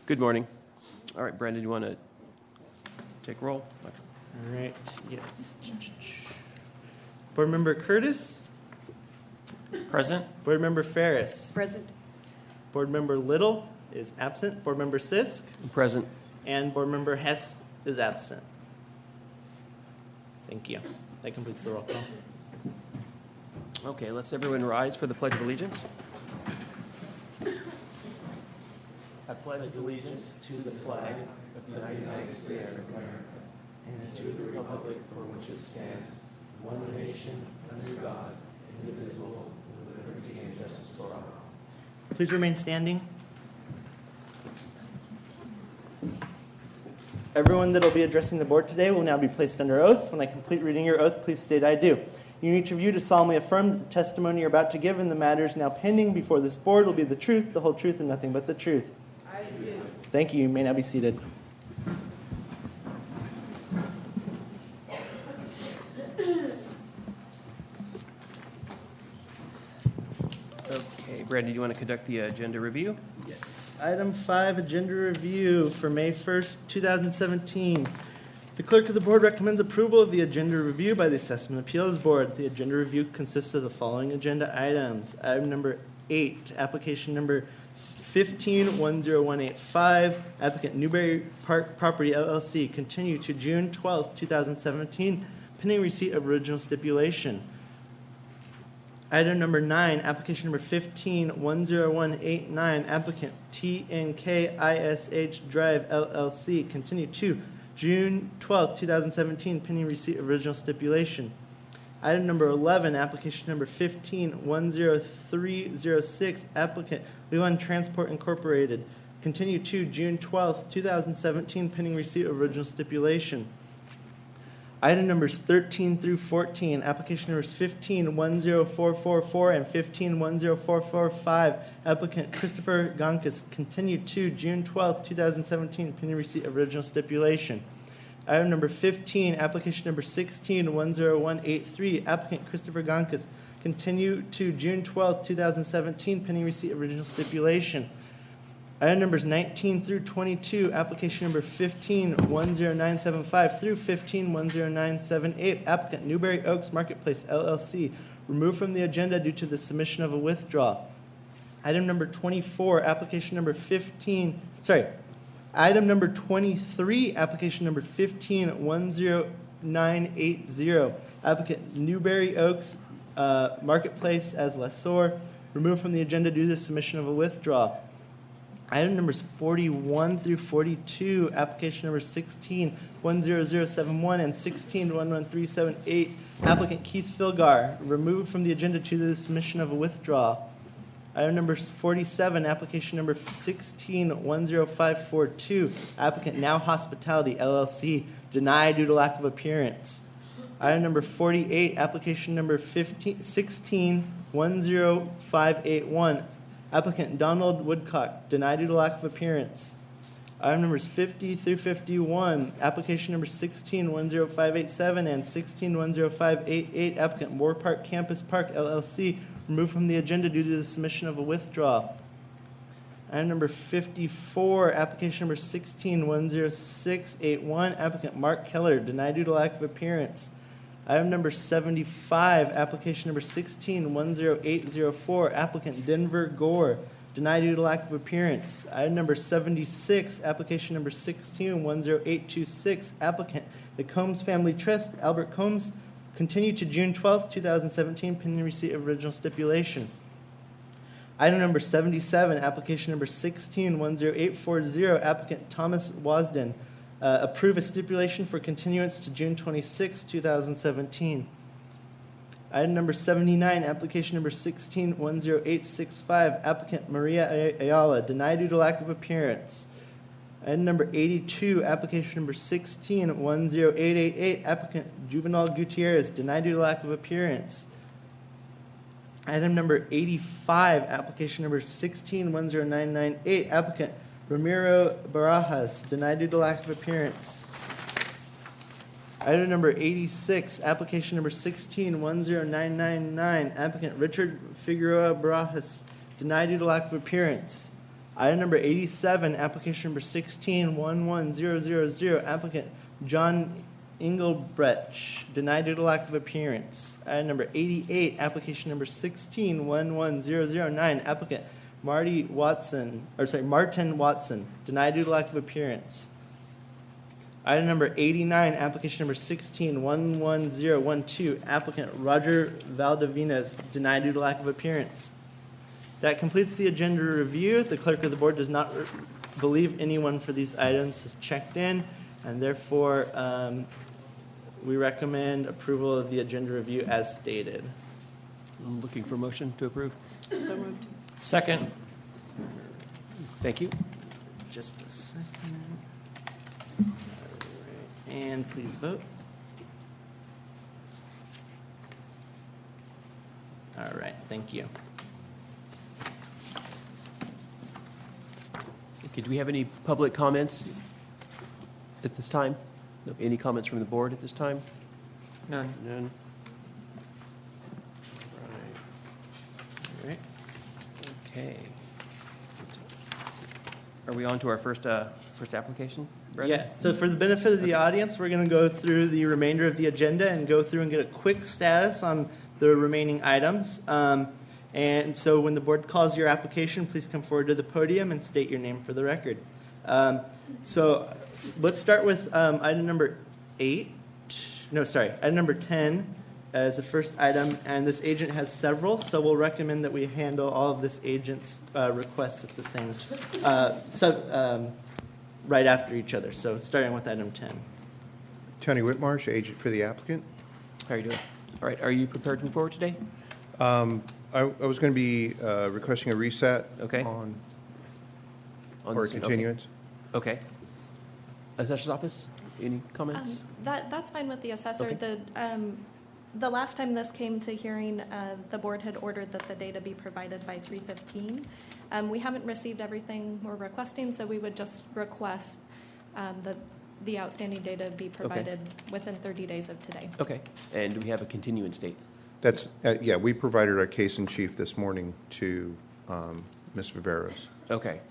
Good morning. All right, Brandon, you want to take roll? Okay. All right, yes. Board Member Curtis? Present? Board Member Ferris? Present. Board Member Little is absent. Board Member Sisk? Present. And Board Member Hess is absent. Thank you. That completes the roll call. Okay, let's everyone rise for the Pledge of Allegiance. I pledge allegiance to the flag of the United States of America and to the republic for which it stands, one nation, under God, indivisible, with liberty and justice for all. Please remain standing. Everyone that will be addressing the board today will now be placed under oath. When I complete reading your oath, please state I do. Each of you to solemnly affirm that the testimony you're about to give in the matters now pending before this board will be the truth, the whole truth, and nothing but the truth. I do. Thank you. You may now be seated. Okay, Brandon, do you want to conduct the agenda review? Yes. Item 5, agenda review for May 1st, 2017. The clerk of the board recommends approval of the agenda review by the Assessment Appeals Board. The agenda review consists of the following agenda items. Item number 8, application number 15-10185, applicant Newberry Park Property LLC, continue to June 12th, 2017, pending receipt of original stipulation. Item number 9, application number 15-10189, applicant TNK ISH Drive LLC, continue to June 12th, 2017, pending receipt of original stipulation. Item number 11, application number 15-10306, applicant Leland Transport Incorporated, continue to June 12th, 2017, pending receipt of original stipulation. Item numbers 13 through 14, application numbers 15-10444 and 15-10445, applicant Christopher Gonkas, continue to June 12th, 2017, pending receipt of original stipulation. Item number 15, application number 16-10183, applicant Christopher Gonkas, continue to June 12th, 2017, pending receipt of original stipulation. Item numbers 19 through 22, application number 15-10975 through 15-10978, applicant Newberry Oaks Marketplace LLC, removed from the agenda due to the submission of a withdrawal. Item number 24, application number item number 23, application number 15-10980, applicant Newberry Oaks Marketplace as lessor, removed from the agenda due to the submission of a withdrawal. Item numbers 41 through 42, application number 16-10071 and 16-11378, applicant Keith Filgar, removed from the agenda due to the submission of a withdrawal. Item number 47, application number 16-10542, applicant Now Hospitality LLC, denied due to lack of appearance. Item number 48, application number 16-10581, applicant Donald Woodcock, denied due to lack of appearance. Item numbers 50 through 51, application number 16-10587 and 16-10588, applicant Moore Park Campus Park LLC, removed from the agenda due to the submission of a withdrawal. Item number 54, application number 16-10681, applicant Mark Keller, denied due to lack of appearance. Item number 75, application number 16-10804, applicant Denver Gore, denied due to lack of appearance. Item number 76, application number 16-10826, applicant the Combs Family Trust, Albert Combs, continue to June 12th, 2017, pending receipt of original stipulation. Item number 77, application number 16-10840, applicant Thomas Wasden, approve a stipulation for continuance to June 26, 2017. Item number 79, application number 16-10865, applicant Maria Ayala, denied due to lack of appearance. Item number 82, application number 16-10888, applicant Juvenal Gutierrez, denied due to lack of appearance. Item number 85, application number 16-10998, applicant Ramiro Barajas, denied due to lack of appearance. Item number 86, application number 16-10999, applicant Richard Figueroa Barajas, denied due to lack of appearance. Item number 87, application number 16-11000, applicant John Engelbrecht, denied due to lack of appearance. Item number 88, application number 16-11009, applicant Martin Watson, denied due to lack of appearance. Item number 89, application number 16-11012, applicant Roger Valdivinas, denied due to lack of appearance. That completes the agenda review. The clerk of the board does not believe anyone for these items has checked in, and therefore we recommend approval of the agenda review as stated. I'm looking for a motion to approve. So moved. Second. Thank you. Just a second. All right. And please vote. All right, thank you. Okay, do we have any public comments at this time? No, any comments from the board at this time? None. None. All right. Okay. Are we on to our first application, Brendan? Yeah, so for the benefit of the audience, we're going to go through the remainder of the agenda and go through and get a quick status on the remaining items. And so when the board calls your application, please come forward to the podium and state your name for the record. So let's start with item number 10 as the first item. And this agent has several, so we'll recommend that we handle all of this agent's requests at the same right after each other. So starting with item 10. Tony Whitmarsh, agent for the applicant. How are you doing? All right, are you prepared to move forward today? I was going to be requesting a reset Okay. on On or this one? continuance. Okay. Assessor's office, any comments? That's fine with the assessor. Okay. The last time this came to hearing, the board had ordered that the data be provided by 3/15. We haven't received everything we're requesting, so we would just request the outstanding data be provided within 30 days of today. Okay, and do we have a continuance date? That's, yeah, we provided our case in chief this morning to Ms. Viveros. Okay,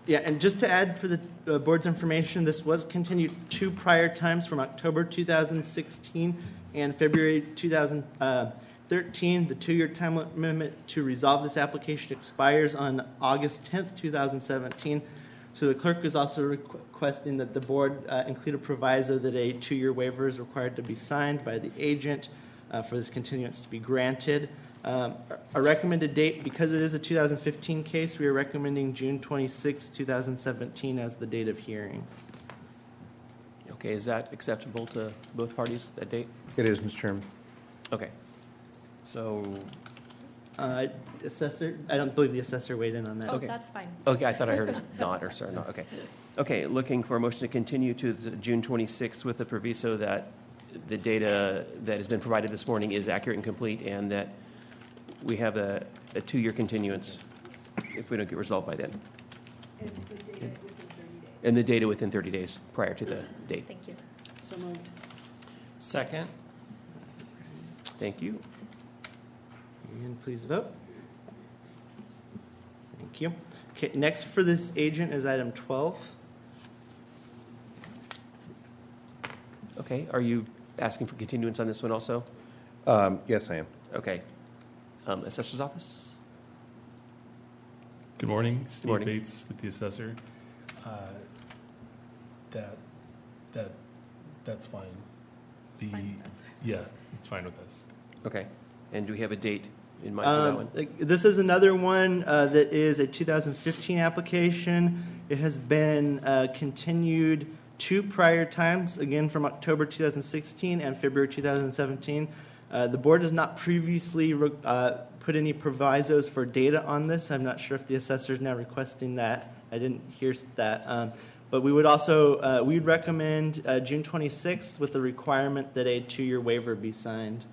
Yeah, and just to add for the board's information, this was continued 2 prior times from October 2016 and February 2013. The 2-year time limit to resolve this application expires on August 10th, 2017. So the clerk is also requesting that the board include a proviso that a 2-year waiver is required to be signed by the agent for this continuance to be granted. A recommended date, because it is a 2015 case, we are recommending June 26, 2017 as the date of hearing. okay, is that acceptable to both parties, that date? It is, Mr. Chairman. Okay, so, Assessor, I don't believe the assessor weighed in on that. Oh, Okay. that's fine. okay, I thought I heard a not, or sorry, not, okay. Okay, looking for a motion to continue to the June 26th with the proviso that the data that has been provided this morning is accurate and complete, and that we have a 2-year continuance if we don't get resolved by then. And the data within 30 days prior to the date. Thank you. So moved. Second. Thank you. And please vote. Thank you. Okay, next for this agent is item 12. Okay, are you asking for continuance on this one also? Yes, I am. Okay. Assessor's office? Good morning, Steve morning. Bates with the assessor. That's fine. Fine with us. Yeah, it's fine with us. Okay. And do we have a date in mind for that one? This is another one that is a 2015 application. It has been continued 2 prior times, again from October 2016 and February 2017. The board has not previously put any provisos for data on this. I'm not sure if the assessor is now requesting that. I didn't hear that. But we would also, we would recommend June 26th with the requirement that a 2-year waiver be signed.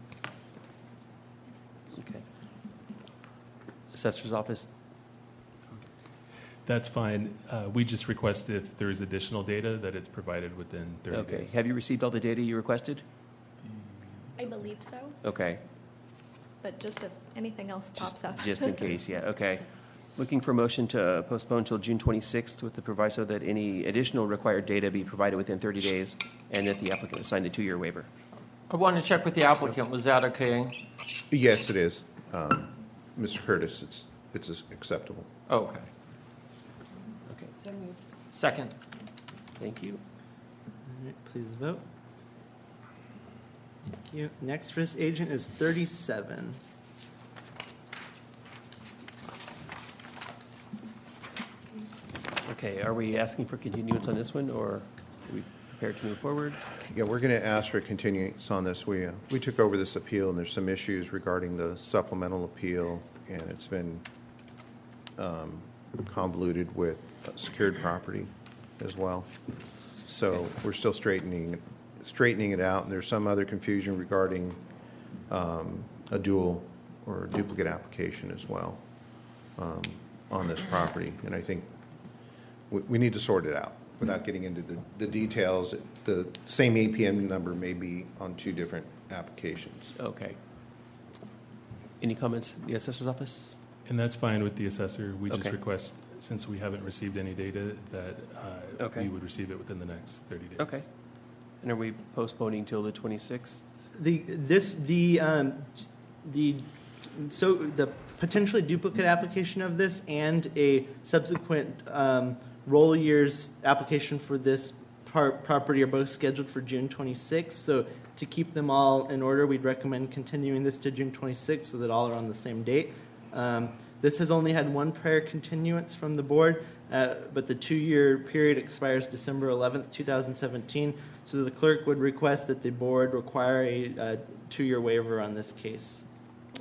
Okay. Assessor's office? That's fine. We just request if there is additional data that it's provided within 30 Okay. days. Have you received all the data you requested? I believe so, Okay. but just if anything else pops up. Just in case, yeah, okay. Looking for a motion to postpone until June 26th with the proviso that any additional required data be provided within 30 days and that the applicant sign the 2-year waiver. I want to check with the applicant. Was that okay? Yes, it is. Mr. Curtis, it's acceptable. Oh, okay. Okay, Second. thank you. All right, please vote. Thank you. Next for this agent is 37. Okay, are we asking for continuance on this one, or are we prepared to move forward? Yeah, we're going to ask for continuance on this. We took over this appeal, and there's some issues regarding the supplemental appeal, and it's been convoluted with secured property as well. So we're still straightening it out, and there's some other confusion regarding a dual or duplicate application as well on this property. And I think we need to sort it out without getting into the details. The same APM number may be on 2 different applications. Okay. Any comments, the assessor's office? And that's fine with the assessor. We just Okay. request, since we haven't received any data, that Okay. we would receive it within the next 30 days. Okay. And are we postponing till the 26th? So the potentially duplicate application of this and a subsequent roll years application for this property are both scheduled for June 26th. So to keep them all in order, we'd recommend continuing this to June 26th so that all are on the same date. This has only had one prior continuance from the board, but the 2-year period expires December 11th, 2017. So the clerk would request that the board require a 2-year waiver on this case.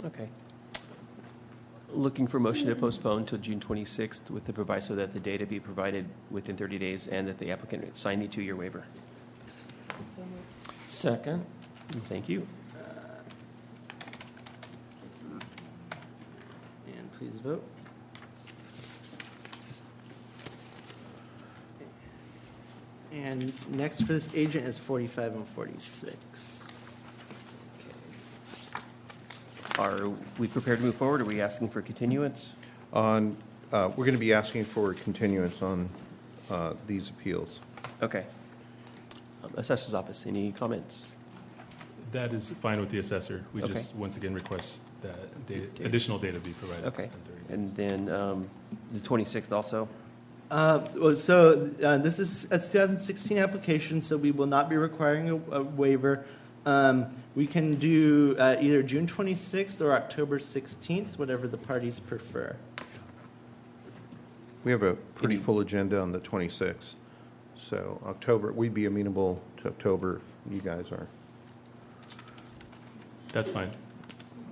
Okay. Looking for motion to postpone till June 26th with the proviso that the data be provided within 30 days and that the applicant sign the 2-year waiver. Second. Thank you. And please vote. And next for this agent is 45 and 46. Are we prepared to move forward? Are we asking for continuance? We're going to be asking for continuance on these appeals. Okay. Assessor's office, any comments? That is fine with the assessor. We Okay. just, once again, request that additional data be provided. Okay. within 30 days. And then the 26th also? This is a 2016 application, so we will not be requiring a waiver. We can do either June 26th or October 16th, whatever the parties prefer. We have a pretty full agenda on the 26th. So October, we'd be amenable to October if you guys are. That's fine.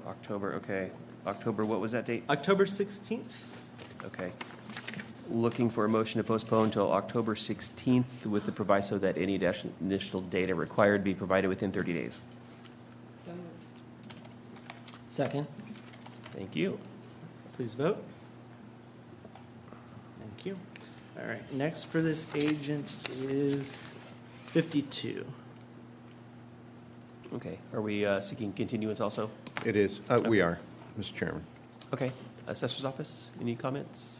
October, okay. October, what was that date? October 16th? Okay. Looking for a motion to postpone until October 16th with the proviso that any additional data required be provided within 30 days. Second. Thank you. Please vote. Thank you. All right, next for this agent is 52. Okay. Are we seeking continuance also? It is, we are, Mr. Chairman. Okay. Assessor's office, any comments?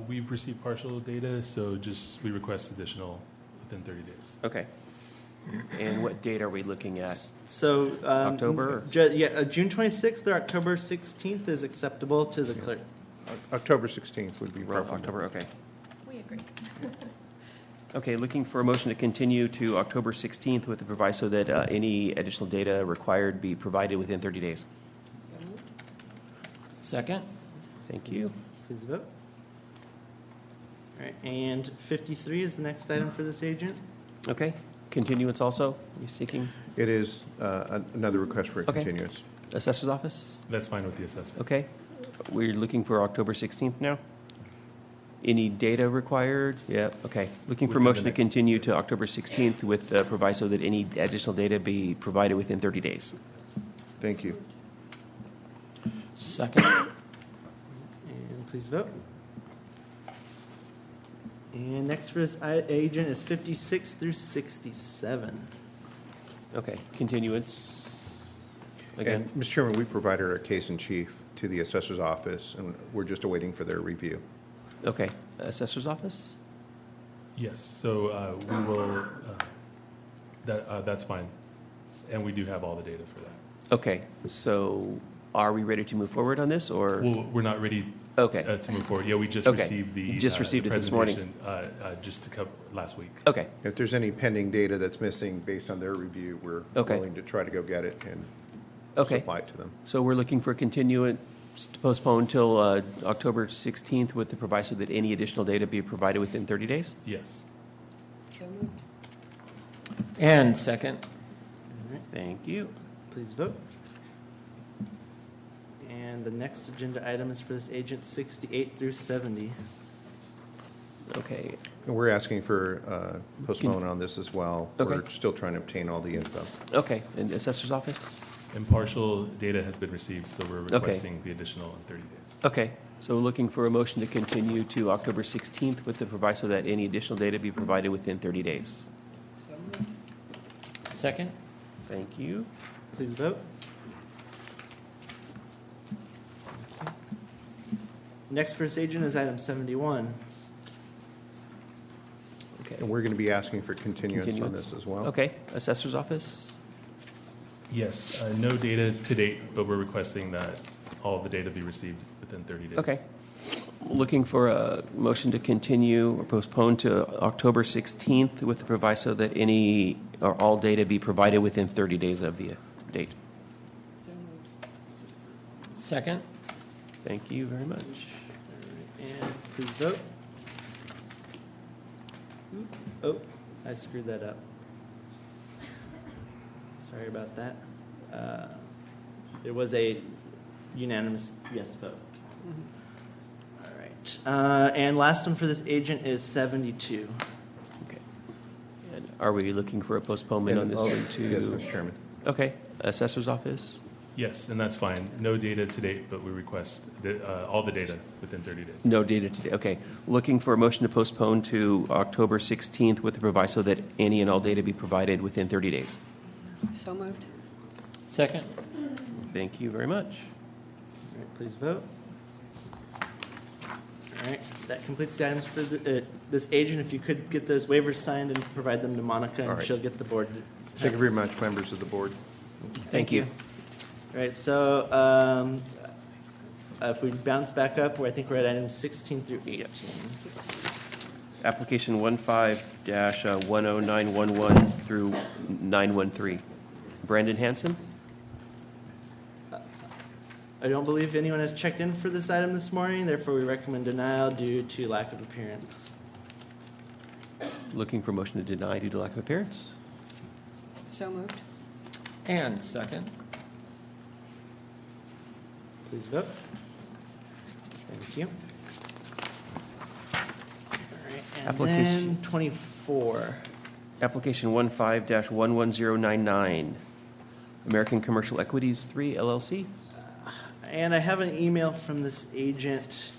We've received partial data, so we request additional within 30 days. Okay. And what date are we looking at? So. October? June 26th or October 16th is acceptable to the clerk. October 16th would be Well, preferable. October, okay. We agree. Okay, looking for a motion to continue to October 16th with the proviso that any additional data required be provided within 30 days. Second. Thank you. Please vote. All right, and 53 is the next item for this agent. Okay, continuance also, are you seeking? It is another request for a Okay. continuance. Assessor's office? That's fine with the assessor. Okay, we're looking for October 16th now? Any data required? Yeah, okay. Looking for Within the motion to next- continue to October 16th with the proviso that any additional data be provided within 30 days. Thank you. Second. And please vote. And next for this agent is 56 through 67. Okay, continuance. again? And, Mr. Chairman, we provided our case in chief to the assessor's office, and we're just awaiting for their review. Okay, assessor's office? Yes, so we will, that's fine. And we do have all the data for that. Okay, so are we ready to move forward on this, or? Well, we're not ready Okay. to move forward. Yeah, we just Okay. received the. Just received it this morning. presentation, just a couple, last week. Okay, If there's any pending data that's missing based on their review, we're Okay. willing to try to go get it and okay. supply it to them. So we're looking for continuance to postpone till October 16th with the proviso that any additional data be provided within 30 days? Yes. And second. Thank you. Please vote. And the next agenda item is for this agent 68 through 70. Okay, And we're asking for postponement on this as well. Okay. We're still trying to obtain all the info. okay, and assessor's office? And partial data has been received, so we're requesting the additional in 30 days. Okay, so we're looking for a motion to continue to October 16th with the proviso that any additional data be provided within 30 days. Second. Thank you. Please vote. Next for this agent is item 71. Okay. And we're going to be asking for continuance on Continuance. this as well. Okay, assessor's office? Yes, no data to date, but we're requesting that all the data be received within 30 days. Okay. Looking for a motion to continue or postpone to October 16th with the proviso that any or all data be provided within 30 days of the date. Second. Thank you very much. And please vote. Oh, I screwed that up. Sorry about that. It was a unanimous yes vote. All right. And last one for this agent is 72. Okay. And are we looking for a postponement on And- this oh, one to? Yes, Mr. Chairman. Okay, assessor's office? Yes, and that's fine. No data to date, but we request all the data within 30 days. No data today, okay. Looking for a motion to postpone to October 16th with the proviso that any and all data be provided within 30 days. So moved. Second. Thank you very much. All right, please vote. All right, that completes the items for this agent. If you could get those waivers signed and provide them to Monica, All and right. she'll get the board. Thank you very much, members of the board. Thank you. All right, so if we bounce back up, I think we're at items 16 through 18. Application 15-10911 through 913. Brandon Hanson? I don't believe anyone has checked in for this item this morning, therefore we recommend denial due to lack of appearance. Looking for motion to deny due to lack of appearance. So moved. And second. Please vote. Thank you. All right, and Application. then 24. Application 15-11099. American Commercial Equities 3 LLC. And I have an email from this agent.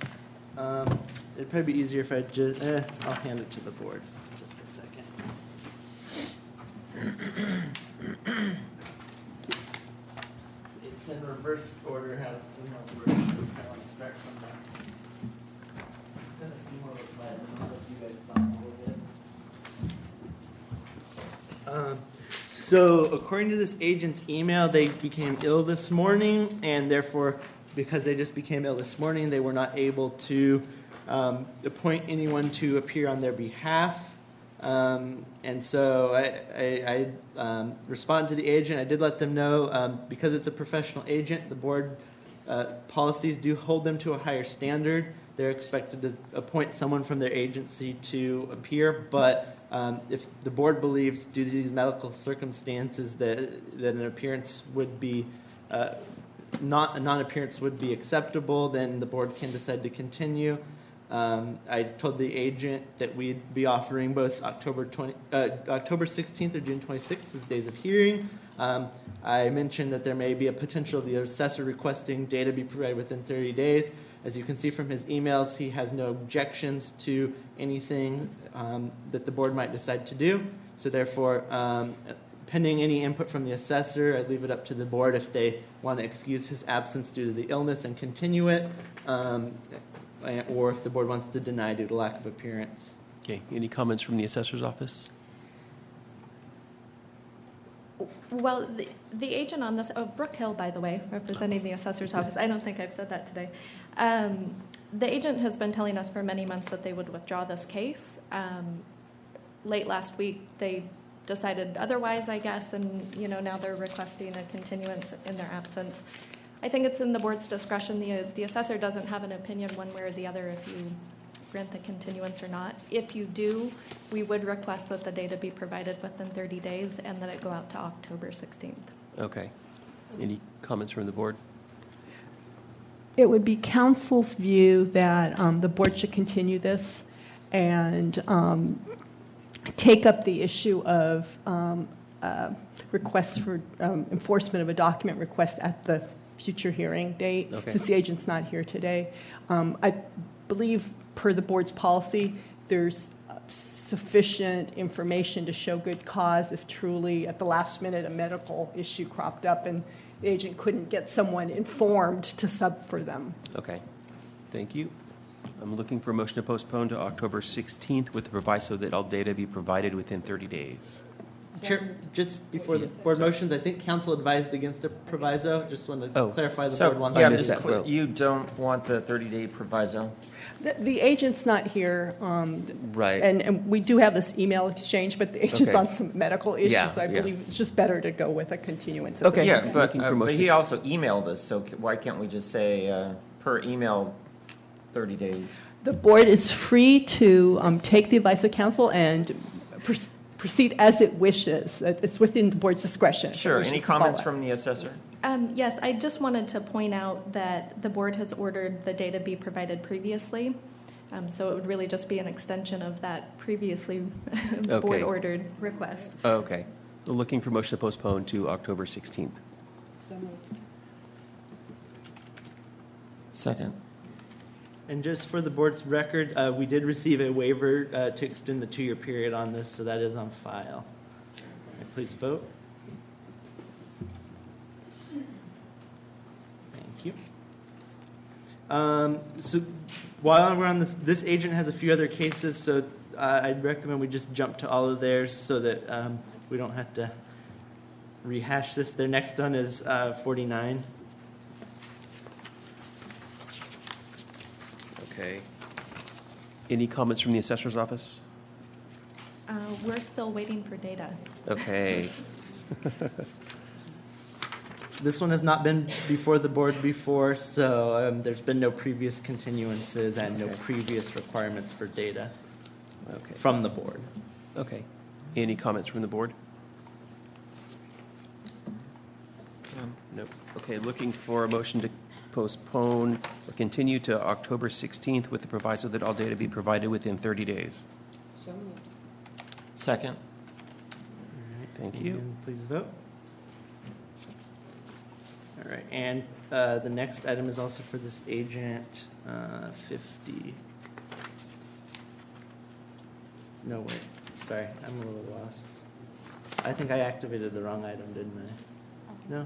It'd probably be easier if I just, I'll hand it to the board. Just a second. It's in reverse order how emails work. I want to start from there. I sent a few more replies. I don't know if you guys saw them a little bit. So according to this agent's email, they became ill this morning, and therefore, because they just became ill this morning, they were not able to appoint anyone to appear on their behalf. And so I responded to the agent. I did let them know, because it's a professional agent, the board policies do hold them to a higher standard. They're expected to appoint someone from their agency to appear, but if the board believes due to these medical circumstances that an appearance would be a non-appearance would be acceptable, then the board can decide to continue. I told the agent that we'd be offering both October 16th or June 26th as days of hearing. I mentioned that there may be a potential of the assessor requesting data be provided within 30 days. As you can see from his emails, he has no objections to anything that the board might decide to do. So therefore, pending any input from the assessor, I'd leave it up to the board if they want to excuse his absence due to the illness and continue it, or if the board wants to deny due to lack of appearance. Okay, any comments from the assessor's office? Well, the agent on this, Brooke Hill, by the way, representing the assessor's office. I don't think I've said that today. The agent has been telling us for many months that they would withdraw this case. Late last week, they decided otherwise, I guess, and now they're requesting a continuance in their absence. I think it's in the board's discretion. The assessor doesn't have an opinion one way or the other if you grant the continuance or not. If you do, we would request that the data be provided within 30 days and that it go out to October 16th. Okay. Any comments from the board? It would be council's view that the board should continue this and take up the issue of requests for enforcement of a document request at the future hearing date, Okay. since the agent's not here today. I believe per the board's policy, there's sufficient information to show good cause if truly at the last minute a medical issue cropped up and the agent couldn't get someone informed to sub for them. Okay, thank you. I'm looking for a motion to postpone to October 16th with the proviso that all data be provided within 30 days. Chair, just before the board motions, I think council advised against a proviso. Just want to Oh. clarify the So, board wants yeah, to missed do just that. that. Well- you don't want the 30-day proviso? The agent's not here, Right. and we do have this email exchange, but the agent's Okay. on some medical issues. Yeah, I yeah. believe it's just better to go with a continuance. Okay. Yeah, but Looking for motion. he also emailed us, so why can't we just say per email 30 days? The board is free to take the advice of council and proceed as it wishes. It's within the board's discretion. if it Sure, wishes any to follow comments it. from the assessor? Yes, I just wanted to point out that the board has ordered the data be provided previously. So it would really just be an extension of that previously Okay. board-ordered request. Okay. Looking for motion to postpone to October 16th. So moved. Second. And just for the board's record, we did receive a waiver to extend the 2-year period on this, so that is on file. Please vote. Thank you. So while we're on this agent has a few other cases, so I'd recommend we just jump to all of theirs so that we don't have to rehash this. Their next one is 49. Okay. Any comments from the assessor's office? We're still waiting for data. Okay. This one has not been before the board before, so there's been no previous continuances and no previous requirements for data Okay. from the board. Okay. Any comments from the board? Nope. Okay, looking for a motion to postpone or continue to October 16th with the proviso that all data be provided within 30 days. So moved. Second. Thank you. And please vote. All right, and the next item is also for this agent, 50. No, wait, sorry, I'm a little lost. I think I activated the wrong item, didn't I? No,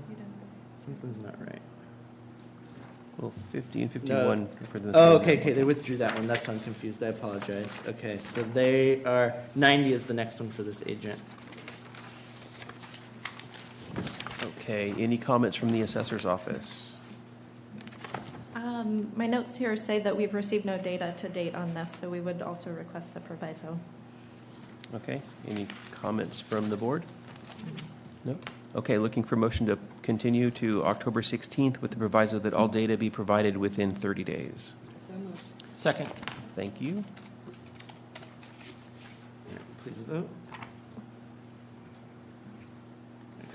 something's not right. Well, 50 and 51 No. for the. Oh, okay, they withdrew that one, that's why I'm confused, I apologize. Okay, so they are, 90 is the next one for this agent. Okay, any comments from the assessor's office? My notes here say that we've received no data to date on this, so we would also request the proviso. Okay, any comments from the board? No? Okay, looking for motion to continue to October 16th with the proviso that all data be provided within 30 days. So moved. Second. Thank you. Please vote.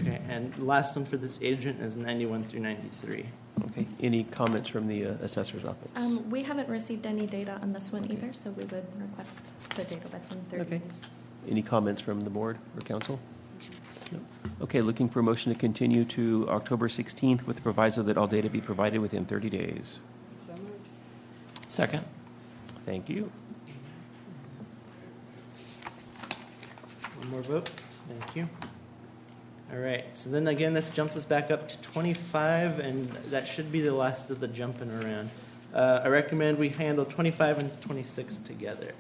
Okay, and last one for this agent is 91 through 93. Okay, any comments from the assessor's office? We haven't received any data on this one either, so we would request the data within 30 Okay. days. Any comments from the board or council? No. Okay, looking for a motion to continue to October 16th with the proviso that all data be provided within 30 days. So moved. Second. Thank you. One more vote. Thank you. All right, so then again, this jumps us back up to 25, and that should be the last of the jumping around. I recommend we handle 25 and 26 together.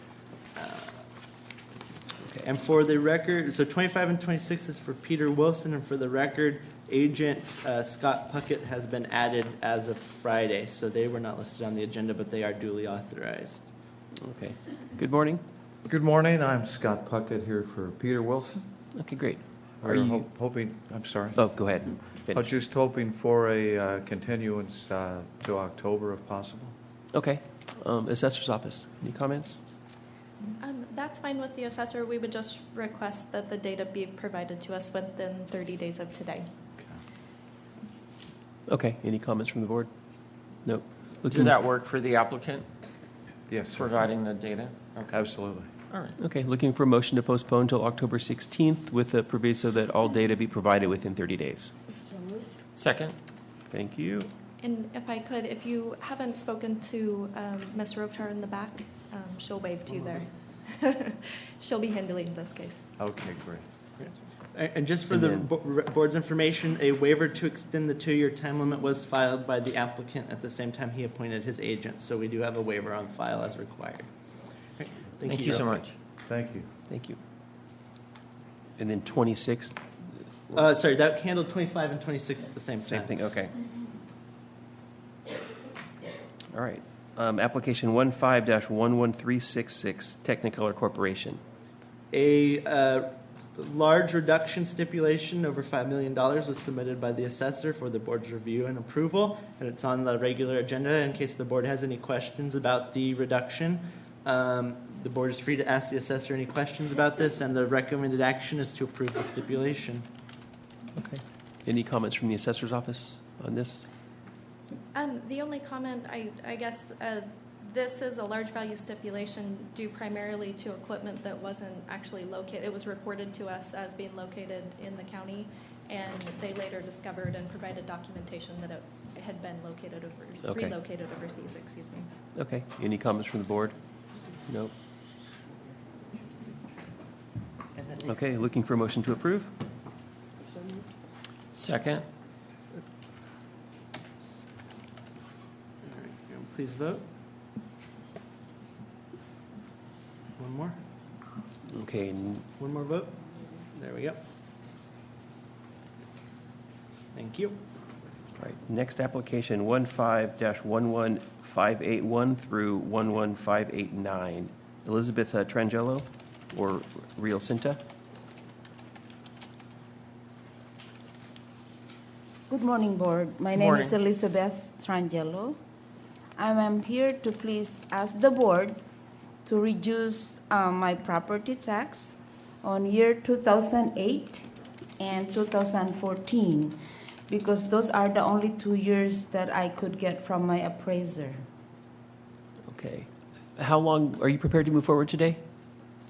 Okay, and for the record, so 25 and 26 is for Peter Wilson, and for the record, Agent Scott Puckett has been added as of Friday, so they were not listed on the agenda, but they are duly authorized. Okay. Good morning. Good morning, I'm Scott Puckett here for Peter Wilson. Okay, great. Are We're you, hoping, I'm sorry. oh, go ahead. I was Finish. just hoping for a continuance to October if possible. Okay. Assessor's office, any comments? That's fine with the assessor. We would just request that the data be provided to us within 30 days of today. Okay, any comments from the board? No. Does that work for the applicant, Yes, sir. providing the data? Okay, Absolutely. all right. Okay, looking for a motion to postpone till October 16th with the proviso that all data be provided within 30 days. So moved. Second? Thank you. And if I could, if you haven't spoken to Ms. Rotar in the back, she'll wave to you there. She'll be handling this case. Okay, great. And just for And the then- board's information, a waiver to extend the 2-year time limit was filed by the applicant at the same time he appointed his agent, so we do have a waiver on file as required. Okay, Thank you so much. Thank you. Thank you. And then 26th, Sorry, that handled 25 and 26 at the same time. same thing, okay. All right. Application 15-11366, Technicolor Corporation. A large reduction stipulation over $5 million was submitted by the assessor for the board's review and approval, and it's on the regular agenda in case the board has any questions about the reduction. The board is free to ask the assessor any questions about this, and the recommended action is to approve the stipulation. Okay. Any comments from the assessor's office on this? The only comment, I guess, this is a large value stipulation due primarily to equipment that wasn't actually located. It was reported to us as being located in the county, and they later discovered and provided documentation that it had been located Okay. relocated overseas, excuse me. Okay. Any comments from the board? No. Okay, looking for a motion to approve? So moved. Second? All right, please vote. One more. Okay, One more vote. There we go. Thank you. all right. Next application, 15-11581 through 11589. Elizabeth Trangello or Real Cinta? Good morning, Board. My name is Elizabeth Trangello. I'm here to please ask the Board to reduce my property tax on year 2008 and 2014, because those are the only 2 years that I could get from my appraiser. Okay. How long, are you prepared to move forward today?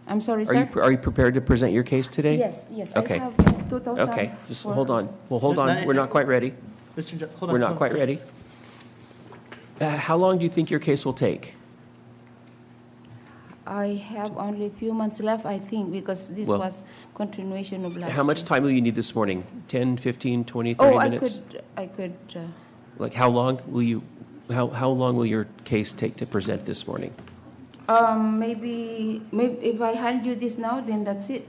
I'm sorry, Are you, sir? are you prepared to present your case today? Yes, yes. Okay. I have 2004. Okay, just hold on. Well, hold on. We're not quite ready. Mr. Hold on. We're not hold on. quite ready. How long do you think your case will take? I have only a few months left, I think, because this Well, was continuation of last How much year. time will you need this morning? 10, 15, 20, 30 Oh, minutes? I could, Like, how long will you, how long will your case take to present this morning? maybe if I hand you this now, then that's it.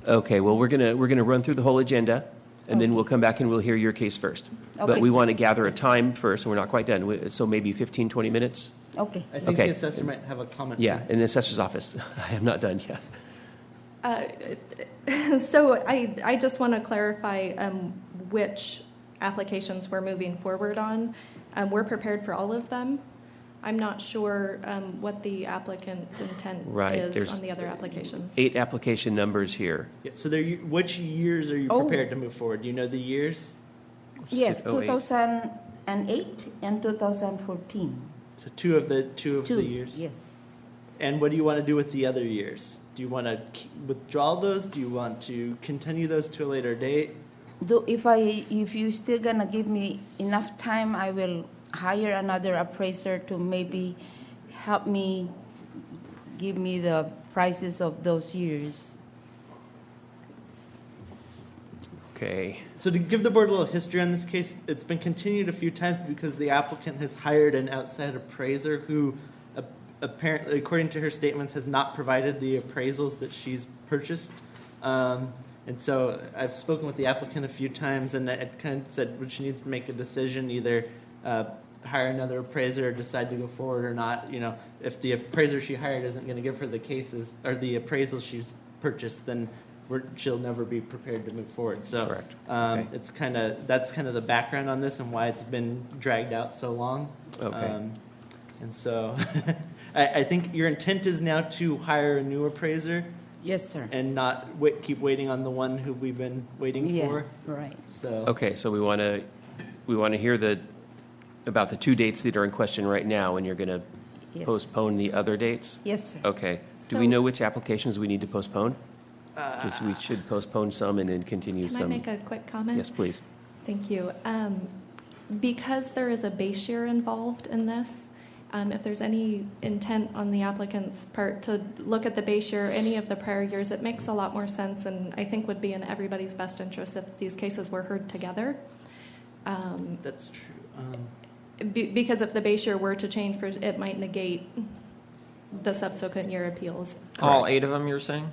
Okay, well, we're gonna run through the whole agenda, and then we'll come back and we'll hear your case first. But Okay, we sir. want to gather a time first, and we're not quite done. So maybe 15, 20 minutes? Okay. I think Okay. the assessor might have a comment. Yeah, in the assessor's office. I am not done yet. So I just want to clarify which applications we're moving forward on. We're prepared for all of them. I'm not sure what the applicant's intent Right, is there's on the other applications. 8 application numbers here. Yeah, so which years are you Oh. prepared to move forward? Do you know the years? Yes, 08. 2008 and 2014. So two of the Two, years. yes. And what do you want to do with the other years? Do you want to withdraw those? Do you want to continue those to a later date? If you still gonna give me enough time, I will hire another appraiser to maybe help me, give me the prices of those years. Okay. So to give the board a little history on this case, it's been continued a few times because the applicant has hired an outside appraiser who apparently, according to her statements, has not provided the appraisals that she's purchased. And so I've spoken with the applicant a few times, and it kind of said well, she needs to make a decision, either hire another appraiser or decide to go forward or not. You know, if the appraiser she hired isn't going to give her the cases or the appraisals she's purchased, then she'll never be prepared to move forward. So Correct. it's that's kind of the background on this and why it's been dragged out so long. Okay. And so I think your intent is now to hire a new appraiser Yes, sir. and not keep waiting on the one who we've been waiting Yeah, for. right. So Okay, so we want to hear about the two dates that are in question right now, and you're going to Yes. postpone the other dates? Yes, sir. Okay. Do So- we know which applications we need to postpone? Because we should postpone some and then continue Can I some. make a quick comment? Yes, please. Thank you. Because there is a base year involved in this, if there's any intent on the applicant's part to look at the base year, any of the prior years, it makes a lot more sense and I think would be in everybody's best interest if these cases were heard together. that's true. Because if the base year were to change, it might negate the subsequent year appeals. All 8 of them, you're saying?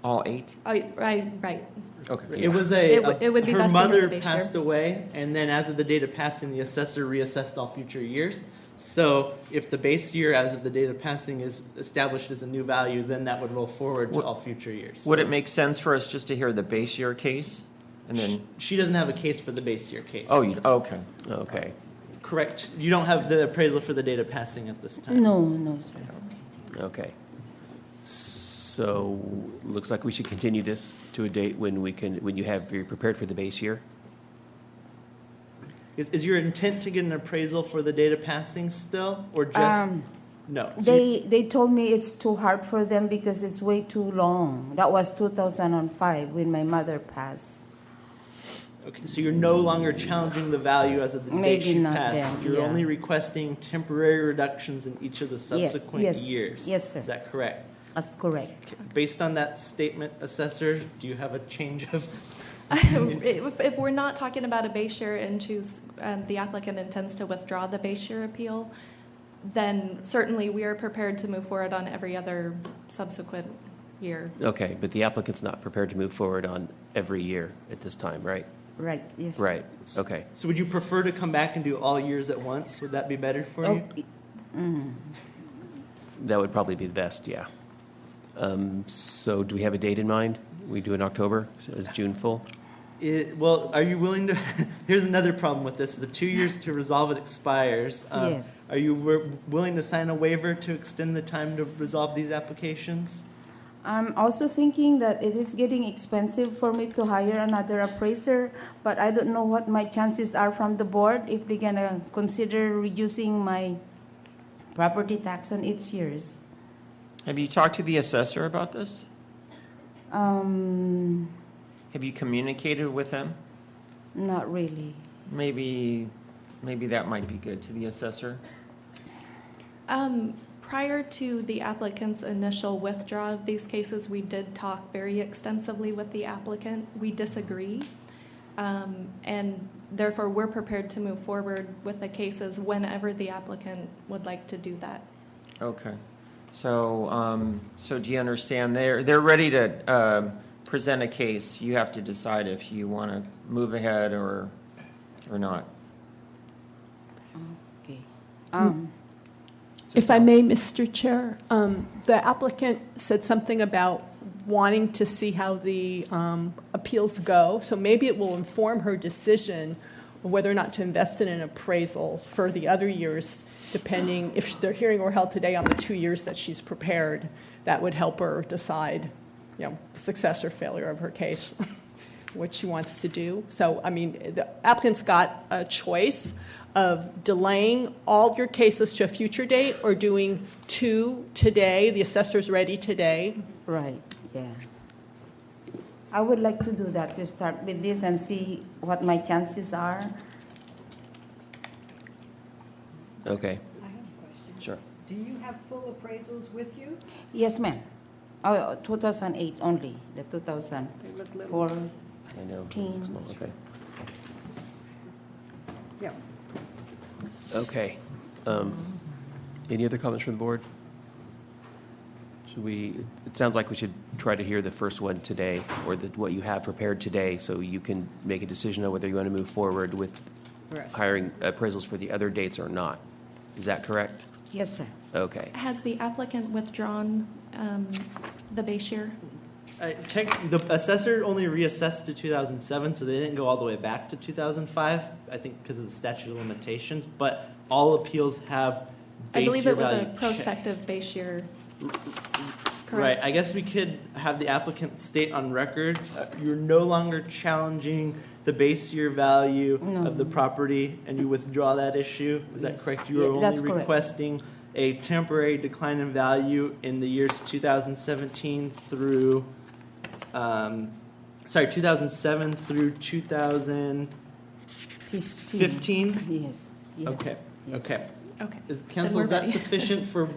All 8? Right. Okay. It was It would be her vesting of the mother base passed year. away, and then as of the date of passing, the assessor reassessed all future years. So if the base year as of the date of passing is established as a new value, then that would roll forward to all future years. Would it make sense for us just to hear the base year case? And then, She doesn't have a case for the base year case. okay. Okay. Correct. You don't have the appraisal for the date of passing at this time. No, sir. Okay. So, looks like we should continue this to a date when you're prepared for the base year? Is your intent to get an appraisal for the date of passing still, or just, no? So They told me it's too hard for them because it's way too long. That was 2005 when my mother passed. Okay, so you're no longer challenging the value as of the date Maybe she not passed. then, You're yeah. only requesting temporary reductions in each of the subsequent yes, years. yes, sir. Is that correct? That's correct. Okay, based on that statement, Assessor, do you have a change of? If we're not talking about a base year and the applicant intends to withdraw the base year appeal, then certainly we are prepared to move forward on every other subsequent year. Okay, but the applicant's not prepared to move forward on every year at this time, right? Right, yes. Right, okay. So would you prefer to come back and do all years at once? Would that be better for you? Oh, That would probably be the best, yeah. So do we have a date in mind? We do in October, so is June full? Well, are you willing to, here's another problem with this. The 2 years to resolve it expires. Yes. Are you willing to sign a waiver to extend the time to resolve these applications? I'm also thinking that it is getting expensive for me to hire another appraiser, but I don't know what my chances are from the board if they're gonna consider reducing my property tax on 8 years. Have you talked to the assessor about this? Have you communicated with them? Not really. Maybe that might be good to the assessor. Prior to the applicant's initial withdrawal of these cases, we did talk very extensively with the applicant. We disagree, and therefore we're prepared to move forward with the cases whenever the applicant would like to do that. Okay. So do you understand? They're ready to present a case. You have to decide if you want to move ahead or not. Okay. If I may, Mr. Chair, the applicant said something about wanting to see how the appeals go, so maybe it will inform her decision of whether or not to invest in an appraisal for the other years, depending if their hearing were held today on the 2 years that she's prepared. That would help her decide, success or failure of her case, what she wants to do. So, I mean, the applicant's got a choice of delaying all your cases to a future date or doing 2 today, the assessor's ready today. Right, yeah. I would like to do that, to start with this and see what my chances are. Okay, I have a question. sure. Do you have full appraisals with you? Yes, ma'am. Oh, 2008 only, the 2004. They look little. I know. Teens. Okay. Yeah. Okay. Any other comments from the board? Should we, it sounds like we should try to hear the first one today, or what you have prepared today, so you can make a decision on whether you want to move forward with hiring appraisals for the other dates or not. Is that correct? Yes, sir. Okay. Has the applicant withdrawn the base year? The assessor only reassessed to 2007, so they didn't go all the way back to 2005, I think because of the statute of limitations, but all appeals have I base believe year it was a value check. prospective base year. Right, Correct. I guess we could have the applicant state on record, you're no longer challenging the base year value No. of the property, and you withdraw that issue? Is that Yes. correct? You Yeah, are that's only correct. requesting a temporary decline in value in the years 2017 through, 2007 through 2015? Yes. Yes. Okay, yes. okay. Okay. Council, we're is that ready. sufficient for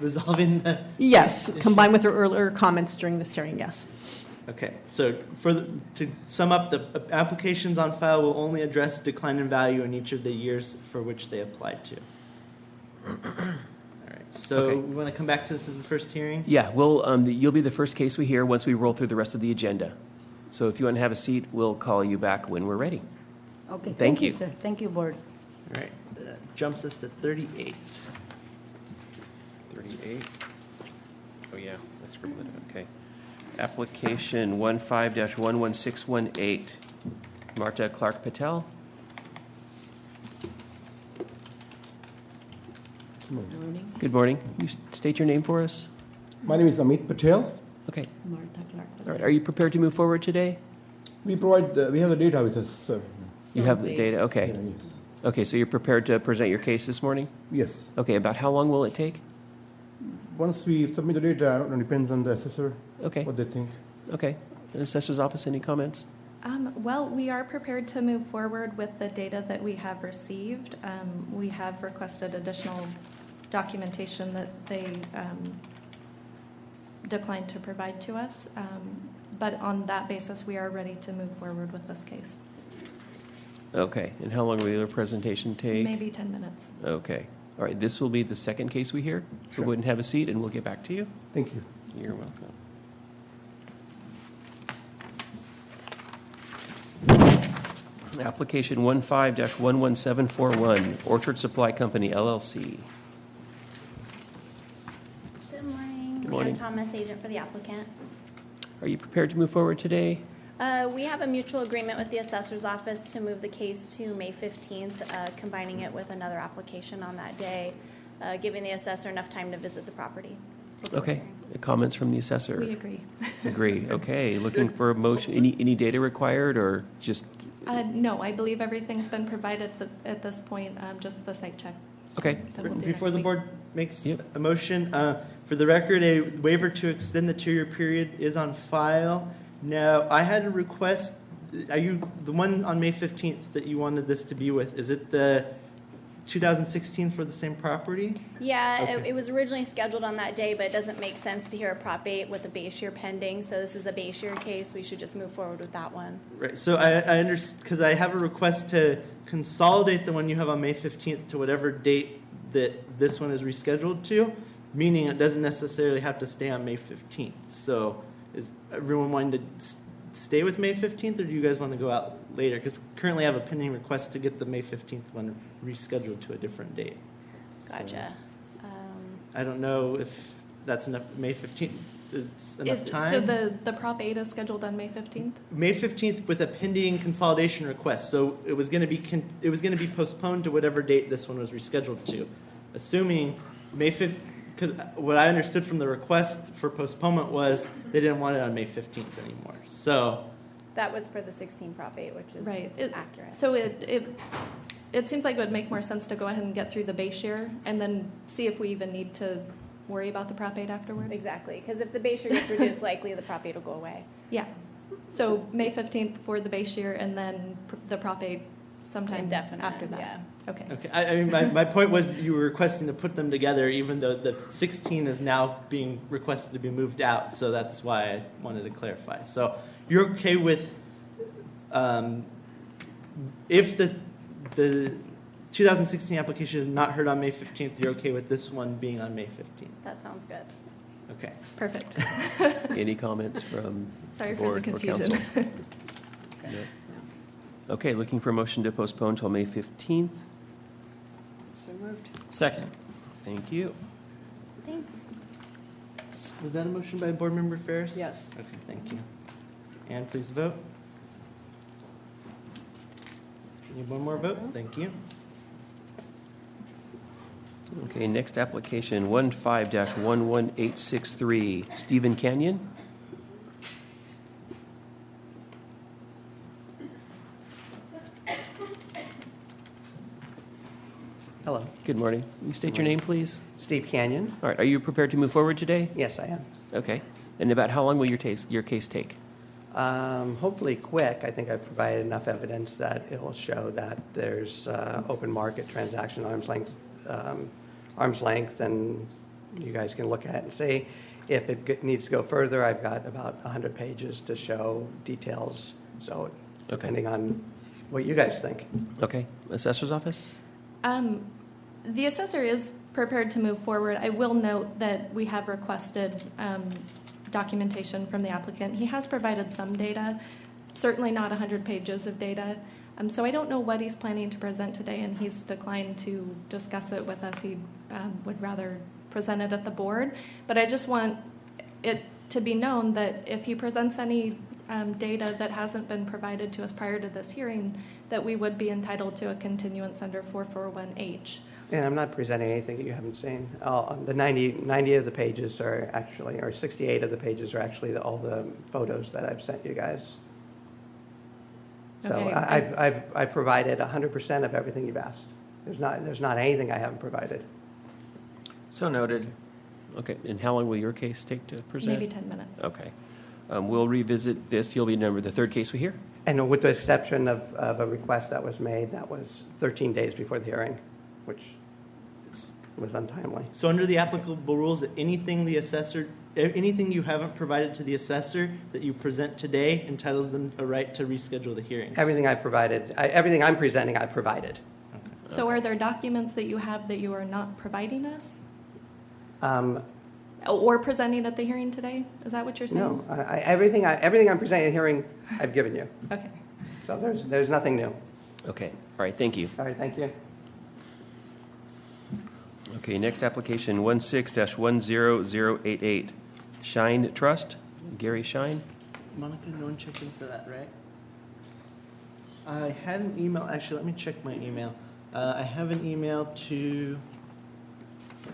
resolving the? Yes, combined with your earlier comments during this hearing, yes. Okay, so to sum up, the applications on file will only address decline in value in each of the years for which they applied to. All right, so Okay. we want to come back to this as the first hearing? Yeah, well, you'll be the first case we hear once we roll through the rest of the agenda. So if you want to have a seat, we'll call you back when we're ready. Okay, Thank you. sir. Thank you, board. All right, that jumps us to 38. 38. Oh, yeah, let's scribble it out, okay. Application 15-11618, Marta Clark Patel. Good morning. Can you state your name for us? My name is Amit Patel. Okay, Martha Clark. all right. Are you prepared to move forward today? We provide, we have the data with us, sir. You have the data, okay. Yes. Okay, so you're prepared to present your case this morning? Yes. Okay, about how long will it take? Once we submit the data, I don't know, depends on the assessor, Okay, what they think. okay. The Assessor's Office, any comments? Well, we are prepared to move forward with the data that we have received. We have requested additional documentation that they declined to provide to us. But on that basis, we are ready to move forward with this case. Okay, and how long will your presentation take? Maybe 10 minutes. Okay, all right, this will be the second case we hear. So go ahead and have a seat, and we'll get back to you. Thank you. You're welcome. Application 15-11741, Orchard Supply Company, LLC. Good morning. Good morning. I'm Thomas, agent for the applicant. Are you prepared to move forward today? We have a mutual agreement with the assessor's office to move the case to May 15th, combining it with another application on that day, giving the assessor enough time to visit the property. before Okay, hearing. comments from the assessor? We agree. Agree, okay. Looking for a motion, any data required, or just, No, I believe everything's been provided at this point, just the site check. okay, that we'll do Before next the week. board makes Yep. a motion, for the record, a waiver to extend the 2-year period is on file. Now, I had a request, are you, the one on May 15th that you wanted this to be with, is it the 2016 for the same property? Yeah, Okay. it was originally scheduled on that day, but it doesn't make sense to hear a Prop 8 with a base year pending, so this is a base year case. We should just move forward with that one. Right, so I understand, because I have a request to consolidate the one you have on May 15th to whatever date that this one is rescheduled to, meaning it doesn't necessarily have to stay on May 15th. So is everyone wanting to stay with May 15th, or do you guys want to go out later? Because currently I have a pending request to get the May 15th one rescheduled to a different date. Gotcha. I don't know if that's enough, May 15th, it's enough time? So the Prop 8 is scheduled on May 15th? May 15th with a pending consolidation request, so it was going to be, postponed to whatever date this one was rescheduled to. Assuming May 5th, because what I understood from the request for postponement was they didn't want it on May 15th anymore. So, That was for the 16 Prop 8, which is Right. accurate. So it seems like it would make more sense to go ahead and get through the base year and then see if we even need to worry about the Prop 8 afterward. Exactly, because if the base year gets reduced, likely the Prop 8 will go away. Yeah. So May 15th for the base year and then the Prop 8 sometime Indefinite, after that. yeah. Okay. okay, I mean, my point was you were requesting to put them together even though the 16 is now being requested to be moved out, so that's why I wanted to clarify. So you're okay with If the 2016 application is not heard on May 15th, you're okay with this one being on May 15th? That sounds good. Okay. Perfect. Any comments from Sorry the for the board or confusion. council? No. Okay, looking for a motion to postpone till May 15th. So moved. Second. Thank you. Thanks. Was that a motion by Board Member Ferris? Yes. Okay, thank you. And please vote. Need one more vote? Thank you. Okay, next application, 15-11863, Stephen Canyon. Hello, Good morning. Will you state your name, please? Steve Canyon. All right, are you prepared to move forward today? Yes, I am. Okay. And about how long will your case take? Hopefully quick. I think I've provided enough evidence that it will show that there's open market transaction arm's length, and you guys can look at it and see if it needs to go further. I've got about 100 pages to show details, so depending on what you guys think. Okay. Assessor's office? The assessor is prepared to move forward. I will note that we have requested documentation from the applicant. He has provided some data, certainly not 100 pages of data. So I don't know what he's planning to present today, and he's declined to discuss it with us. He would rather present it at the board. But I just want it to be known that if he presents any data that hasn't been provided to us prior to this hearing, that we would be entitled to a continuance under 441H. And I'm not presenting anything that you haven't seen. The 90 of the pages are actually, or 68 of the pages are actually all the photos that I've sent you guys. So Okay. I've provided 100% of everything you've asked. There's not anything I haven't provided. So noted. Okay. And how long will your case take to present? Maybe 10 minutes. Okay. We'll revisit this. You'll be the third case we hear? And with the exception of a request that was made, that was 13 days before the hearing, which was untimely. So under the applicable rules, anything you haven't provided to the assessor that you present today entitles them a right to reschedule the hearings. Everything I provided, everything I'm presenting, I provided. So are there documents that you have that you are not providing us? Or presenting at the hearing today? Is that what you're saying? No, everything I'm presenting at hearing, I've given you. Okay. So there's nothing new. Okay. All right. Thank you. All right, thank you. Okay. Next application, 16-10088, Shine Trust, Gary Shine. Monica, no one checked in for that, right? I had an email, actually, let me check my email. I have an email to,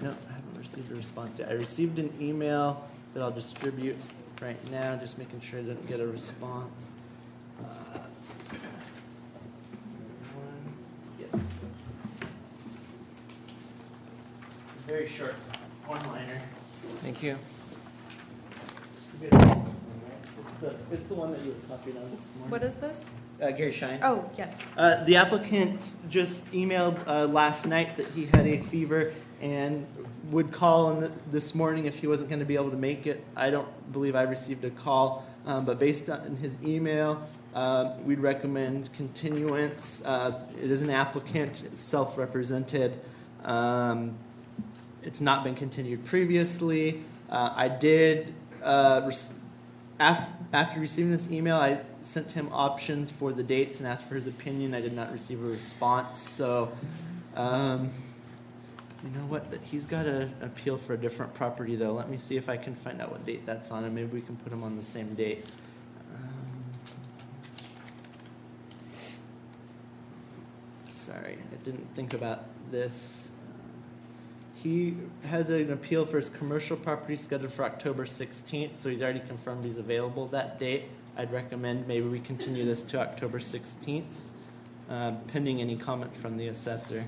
no, I haven't received a response yet. I received an email that I'll distribute right now, just making sure I didn't get a response. Yes. Very short, one-liner. Thank you. It's the one that you were copied on this morning. What is this? Gary Shine. Oh, yes. The applicant just emailed last night that he had a fever and would call this morning if he wasn't going to be able to make it. I don't believe I received a call, but based on his email, we'd recommend continuance. It is an applicant, it's self-represented. It's not been continued previously. I did, after receiving this email, I sent him options for the dates and asked for his opinion. I did not receive a response. So, you know what? He's got an appeal for a different property, though. Let me see if I can find out what date that's on, and maybe we can put him on the same date. Sorry, I didn't think about this. He has an appeal for his commercial property scheduled for October 16th, so he's already confirmed he's available that date. I'd recommend maybe we continue this to October 16th, pending any comment from the assessor.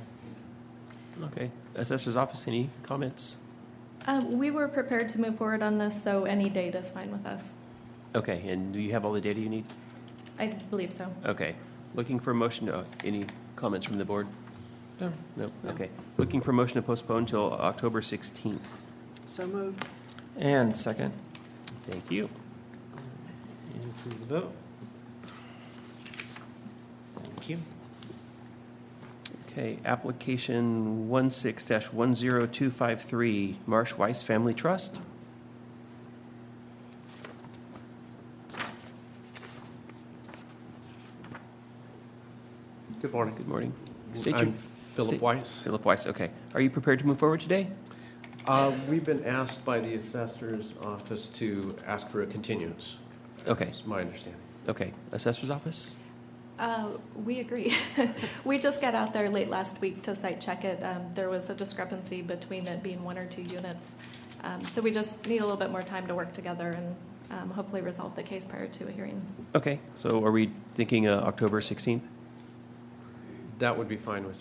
Okay. Assessor's office, any comments? We were prepared to move forward on this, so any date is fine with us. Okay. And do you have all the data you need? I believe so. Okay. Looking for a motion to, any comments from the board? No. No? Okay. Looking for a motion to postpone till October 16th. So moved. And second. Thank you. And please vote. Thank you. Okay, application 16-10253, Marsh Weiss Family Trust. Good morning. Good morning. State I'm your- Philip state- Weiss. Philip Weiss, okay. Are you prepared to move forward today? We've been asked by the assessor's office to ask for a continuance. Okay, That's my understanding. okay. Assessor's office? We agree. We just got out there late last week to site check it. There was a discrepancy between it being 1 or 2 units. So we just need a little bit more time to work together and hopefully resolve the case prior to a hearing. Okay, so are we thinking October 16th? That would be fine with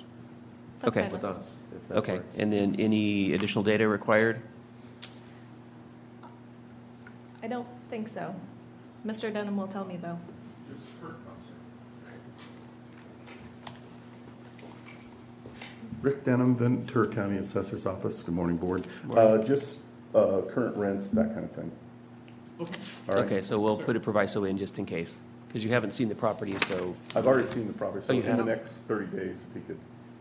That's Okay. fine with with us. if that Okay, works. and then any additional data required? I don't think so. Mr. Denham will tell me, though. Rick Denham, Ventura County Assessor's Office. Good morning, Board. Just current rents, that kind of thing. All right. Okay, so we'll put a proviso in just in case, because you haven't seen the property, so. I've already seen the property, so Oh, you in the have? next 30 days, if he could,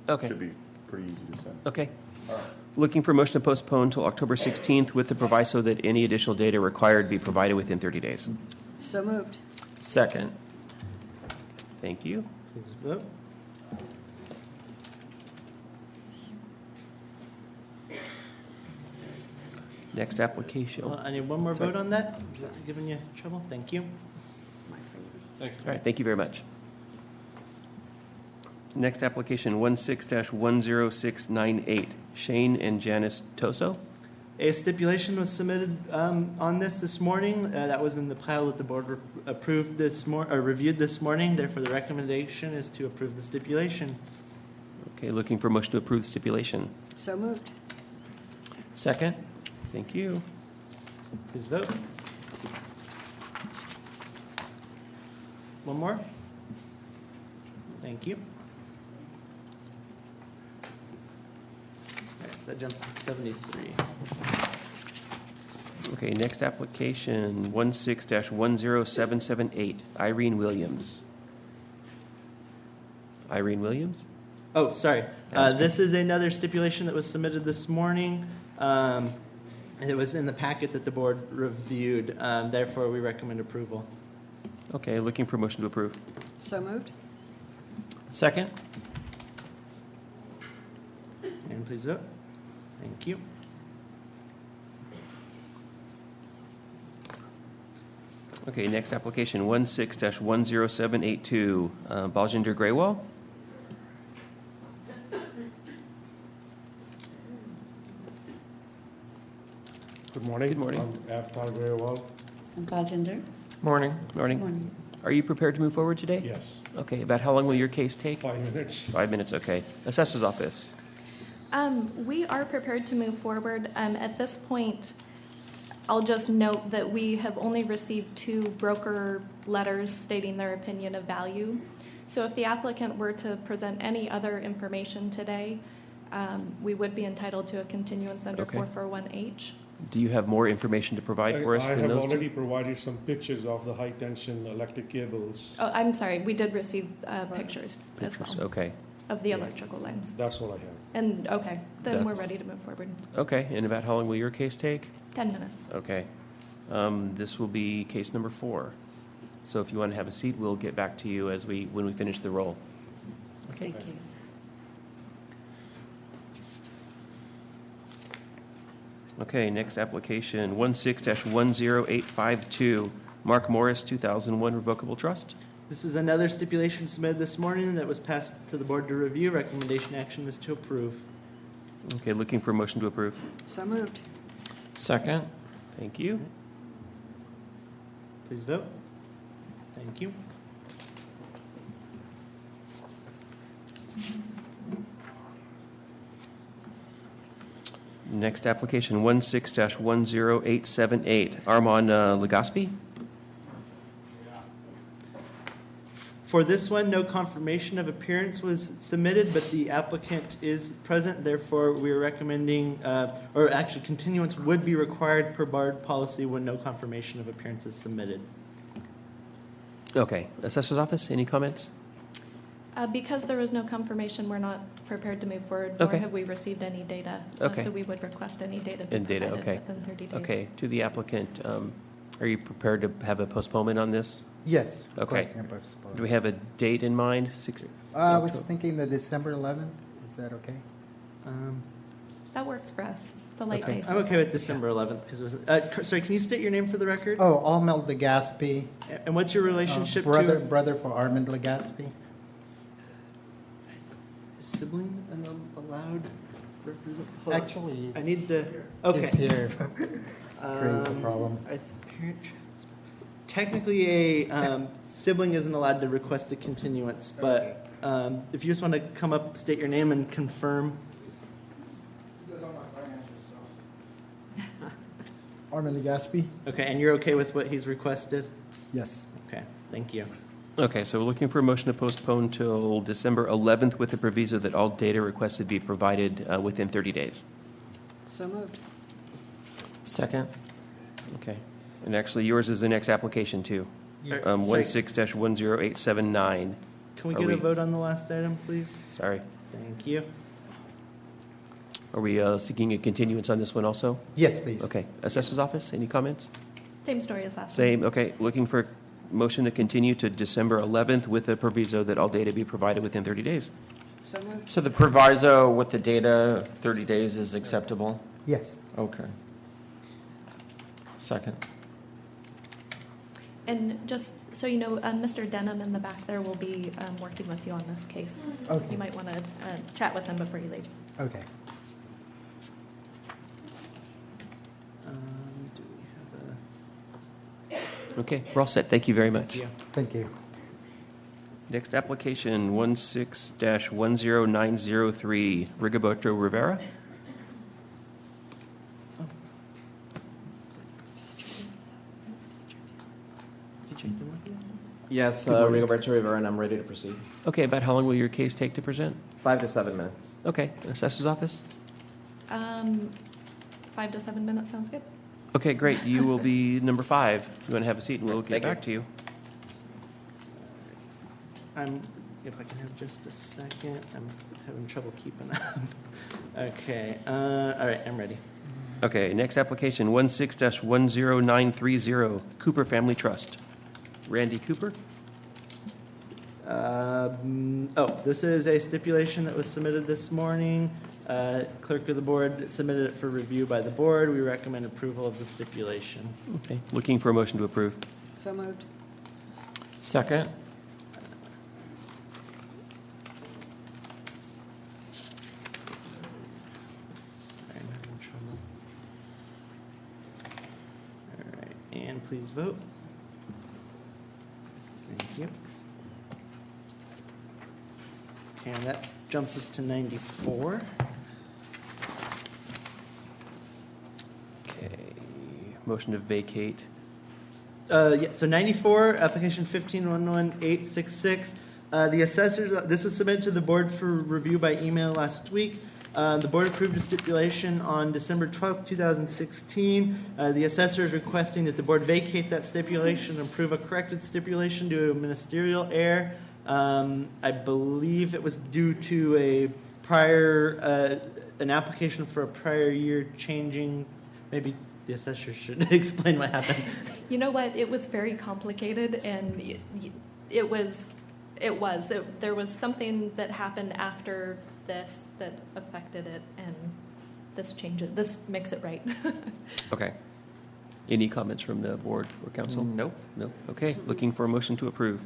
Okay. should be pretty easy to send. Okay. All right. Looking for motion to postpone until October 16th with the proviso that any additional data required be provided within 30 days. So moved. Second. Thank you. Please vote. Next application. I need one more vote on that. Is that giving you trouble? Thank you. My fingers. All right, thank you very much. Next application, 16-10698, Shane and Janice Toso. A stipulation was submitted on this morning. That was in the pile that the board approved reviewed this morning. Therefore, the recommendation is to approve the stipulation. Okay, looking for motion to approve the stipulation. So moved. Second. Thank you. Please vote. One more. Thank you. All right, that jumps to 73. Okay, next application, 16-10778, Irene Williams. Irene Williams? Oh, sorry. That's good. This is another stipulation that was submitted this morning. It was in the packet that the board reviewed. Therefore, we recommend approval. Okay, looking for motion to approve. So moved. Second. And please vote. Thank you. Okay, next application, 16-10782, Baljinder Graywall. Good morning. Good morning. I'm Avtar Grewal. And Baljinder? Morning. Morning. Morning. Are you prepared to move forward today? Yes. Okay, about how long will your case take? 5 minutes. 5 minutes, okay. Assessor's office. We are prepared to move forward. At this point, I'll just note that we have only received 2 broker letters stating their opinion of value. So if the applicant were to present any other information today, we would be entitled to a continuance under Okay. 441H. Do you have more information to provide for us I than have those already two? provided some pictures of the high tension electric cables. Oh, I'm sorry, we did receive pictures as Pictures, well okay. of the electrical lines. That's all I have. And, okay, then we're That's- ready to move forward. Okay, and about how long will your case take? 10 minutes. Okay. This will be case number 4. So if you want to have a seat, we'll get back to you when we finish the roll. Okay. Thank you. Okay, next application, 16-10852, Mark Morris, 2001 Revocable Trust. This is another stipulation submitted this morning that was passed to the board to review. Recommendation action is to approve. Okay, looking for a motion to approve. So moved. Second. Thank you. Please vote. Thank you. Next application, 16-10878, Armand Legaspi. For this one, no confirmation of appearance was submitted, but the applicant is present. Therefore, we are recommending, or actually continuance would be required per BARD policy when no confirmation of appearance is submitted. Okay, Assessor's Office, any comments? Because there was no confirmation, we're not prepared to move forward, nor Okay. have we received any data. Okay. So we would request any data be And data, provided okay. within 30 days. Okay, to the applicant, are you prepared to have a postponement on this? Yes. of Okay. course, I'm postponed. Do we have a date in mind? I was thinking the December 11th. Is that okay? That works for us. It's a late Okay. day. so- I'm okay with December 11th because it was, sorry, can you state your name for the record? Oh, Armand Legaspi. And what's your relationship brother, to? Brother for Armand Legaspi. Sibling and allowed represent? hold on. Actually, I need to, okay. is here. Creates a problem. Parent transfer. Technically, a sibling isn't allowed to request a continuance, but if you just want to come up, state your name and confirm. Armand Legaspi. Okay, and you're okay with what he's requested? Yes. Okay, thank you. Okay, so we're looking for a motion to postpone till December 11th with the proviso that all data requested be provided within 30 days. So moved. Second. Okay. And actually, yours is the next application, too. Yes. 16-10879. Can we Are get a we- vote on the last item, please? Sorry. Thank you. Are we seeking a continuance on this one also? Yes, please. Okay. Assessor's office, any comments? Same story as last time. Same, okay. Looking for motion to continue to December 11th with the proviso that all data be provided within 30 days. So moved. So the proviso with the data, 30 days is acceptable? Yes. Okay. Second. And just so you know, Mr. Denham in the back there will be working with you on this case. Okay. You might want to chat with him before you leave. Okay. Do we have a? Okay, we're all set. Thank you very much. Yeah. Thank you. Next application, 16-10903, Rigoberto Rivera. Yes, Good morning. Rigoberto Rivera, and I'm ready to proceed. Okay, about how long will your case take to present? 5 to 7 minutes. Okay, assessor's office? 5 to 7 minutes sounds good. Okay, great. You will be number 5. You want to have a seat and we'll get Thank you. back to you. If I can have just a second, I'm having trouble keeping up. Okay, all right, I'm ready. Okay, next application, 16-10930, Cooper Family Trust. Randy Cooper? This is a stipulation that was submitted this morning. Clerk of the board submitted it for review by the board. We recommend approval of the stipulation. Okay, looking for a motion to approve. So moved. Second. Sorry, I'm having trouble. All right, and please vote. Thank you. And that jumps us to 94. Okay, motion to vacate. So 94, application 1511866. The assessors, this was submitted to the board for review by email last week. The board approved a stipulation on December 12th, 2016. The assessor is requesting that the board vacate that stipulation and approve a corrected stipulation due to a ministerial error. I believe it was due to a prior, an application for a prior year changing, maybe the assessor should explain what happened. You know what? It was very complicated, and there was something that happened after this that affected it, and this makes it right. Okay. Any comments from the board or council? Nope. No? Okay, looking for a motion to approve.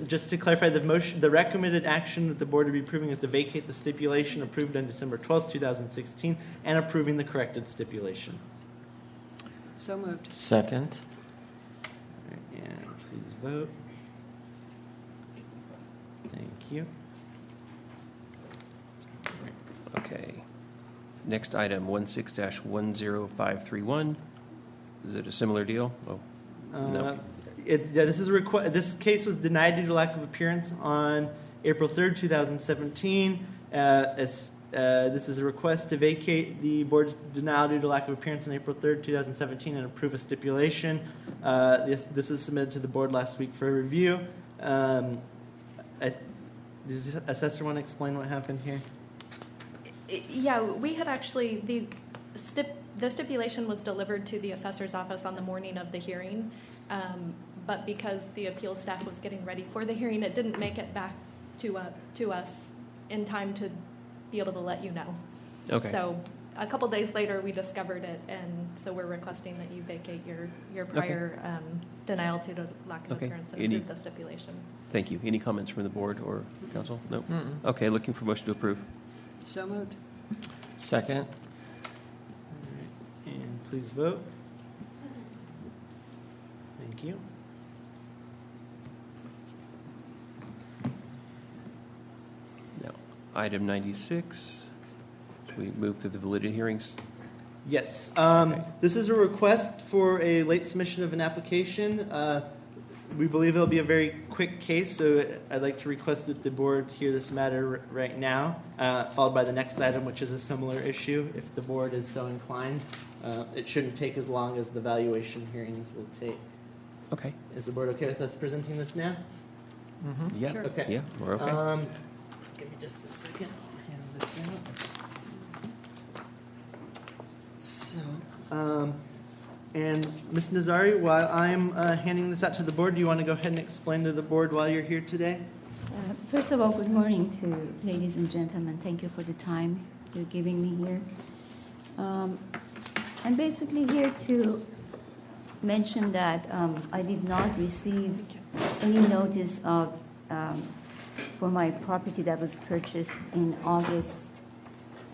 Just to clarify, the recommended action that the board would be approving is to vacate the stipulation approved on December 12th, 2016, and approving the corrected stipulation. So moved. Second. All right, and please vote. Thank you. Okay. Next item, 16-10531. Is it a similar deal? Oh, no. This case was denied due to lack of appearance on April 3rd, 2017. This is a request to vacate the board's denial due to lack of appearance on April 3rd, 2017, and approve a stipulation. This was submitted to the board last week for review. The Does the assessor want to explain what happened here? Yeah, we had actually, the stipulation was delivered to the assessor's office on the morning of the hearing, but because the appeal staff was getting ready for the hearing, it didn't make it back to us in time to be able to let you know. Okay. So a couple days later, we discovered it, and so we're requesting that you vacate your prior denial to the lack of Okay. appearance and Any- approve the stipulation. Thank you. Any comments from the board or council? No? Mm-mm. Okay, looking for motion to approve. So moved. Second. And please vote. Thank you. Now, item 96, we move through the validity hearings. Yes. Okay. This is a request for a late submission of an application. We believe it'll be a very quick case, so I'd like to request that the board hear this matter right now, followed by the next item, which is a similar issue, if the board is so inclined. It shouldn't take as long as the valuation hearings will take. Okay. Is the board okay with us presenting this now? Mm-hmm. Yeah. Sure. Okay. Yeah, we're okay. Give me just a second. I'll hand this out. So, and Ms. Nazari, while I'm handing this out to the board, do you want to go ahead and explain to the board while you're here today? First of all, good morning to ladies and gentlemen. Thank you for the time you're giving me here. I'm basically here to mention that I did not receive any notice of for my property that was purchased in August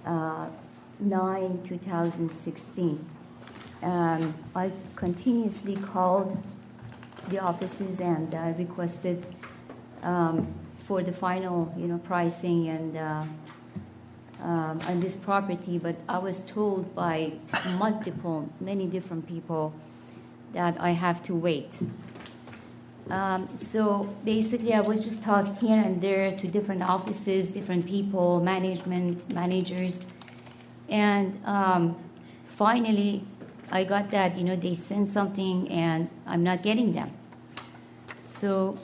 9, 2016. I continuously called the offices and requested for the final, pricing and on this property, but I was told by many different people that I have to wait. So basically, I was just tossed here and there to different offices, different people, managers, and finally, I got that, they sent something and I'm not getting them. So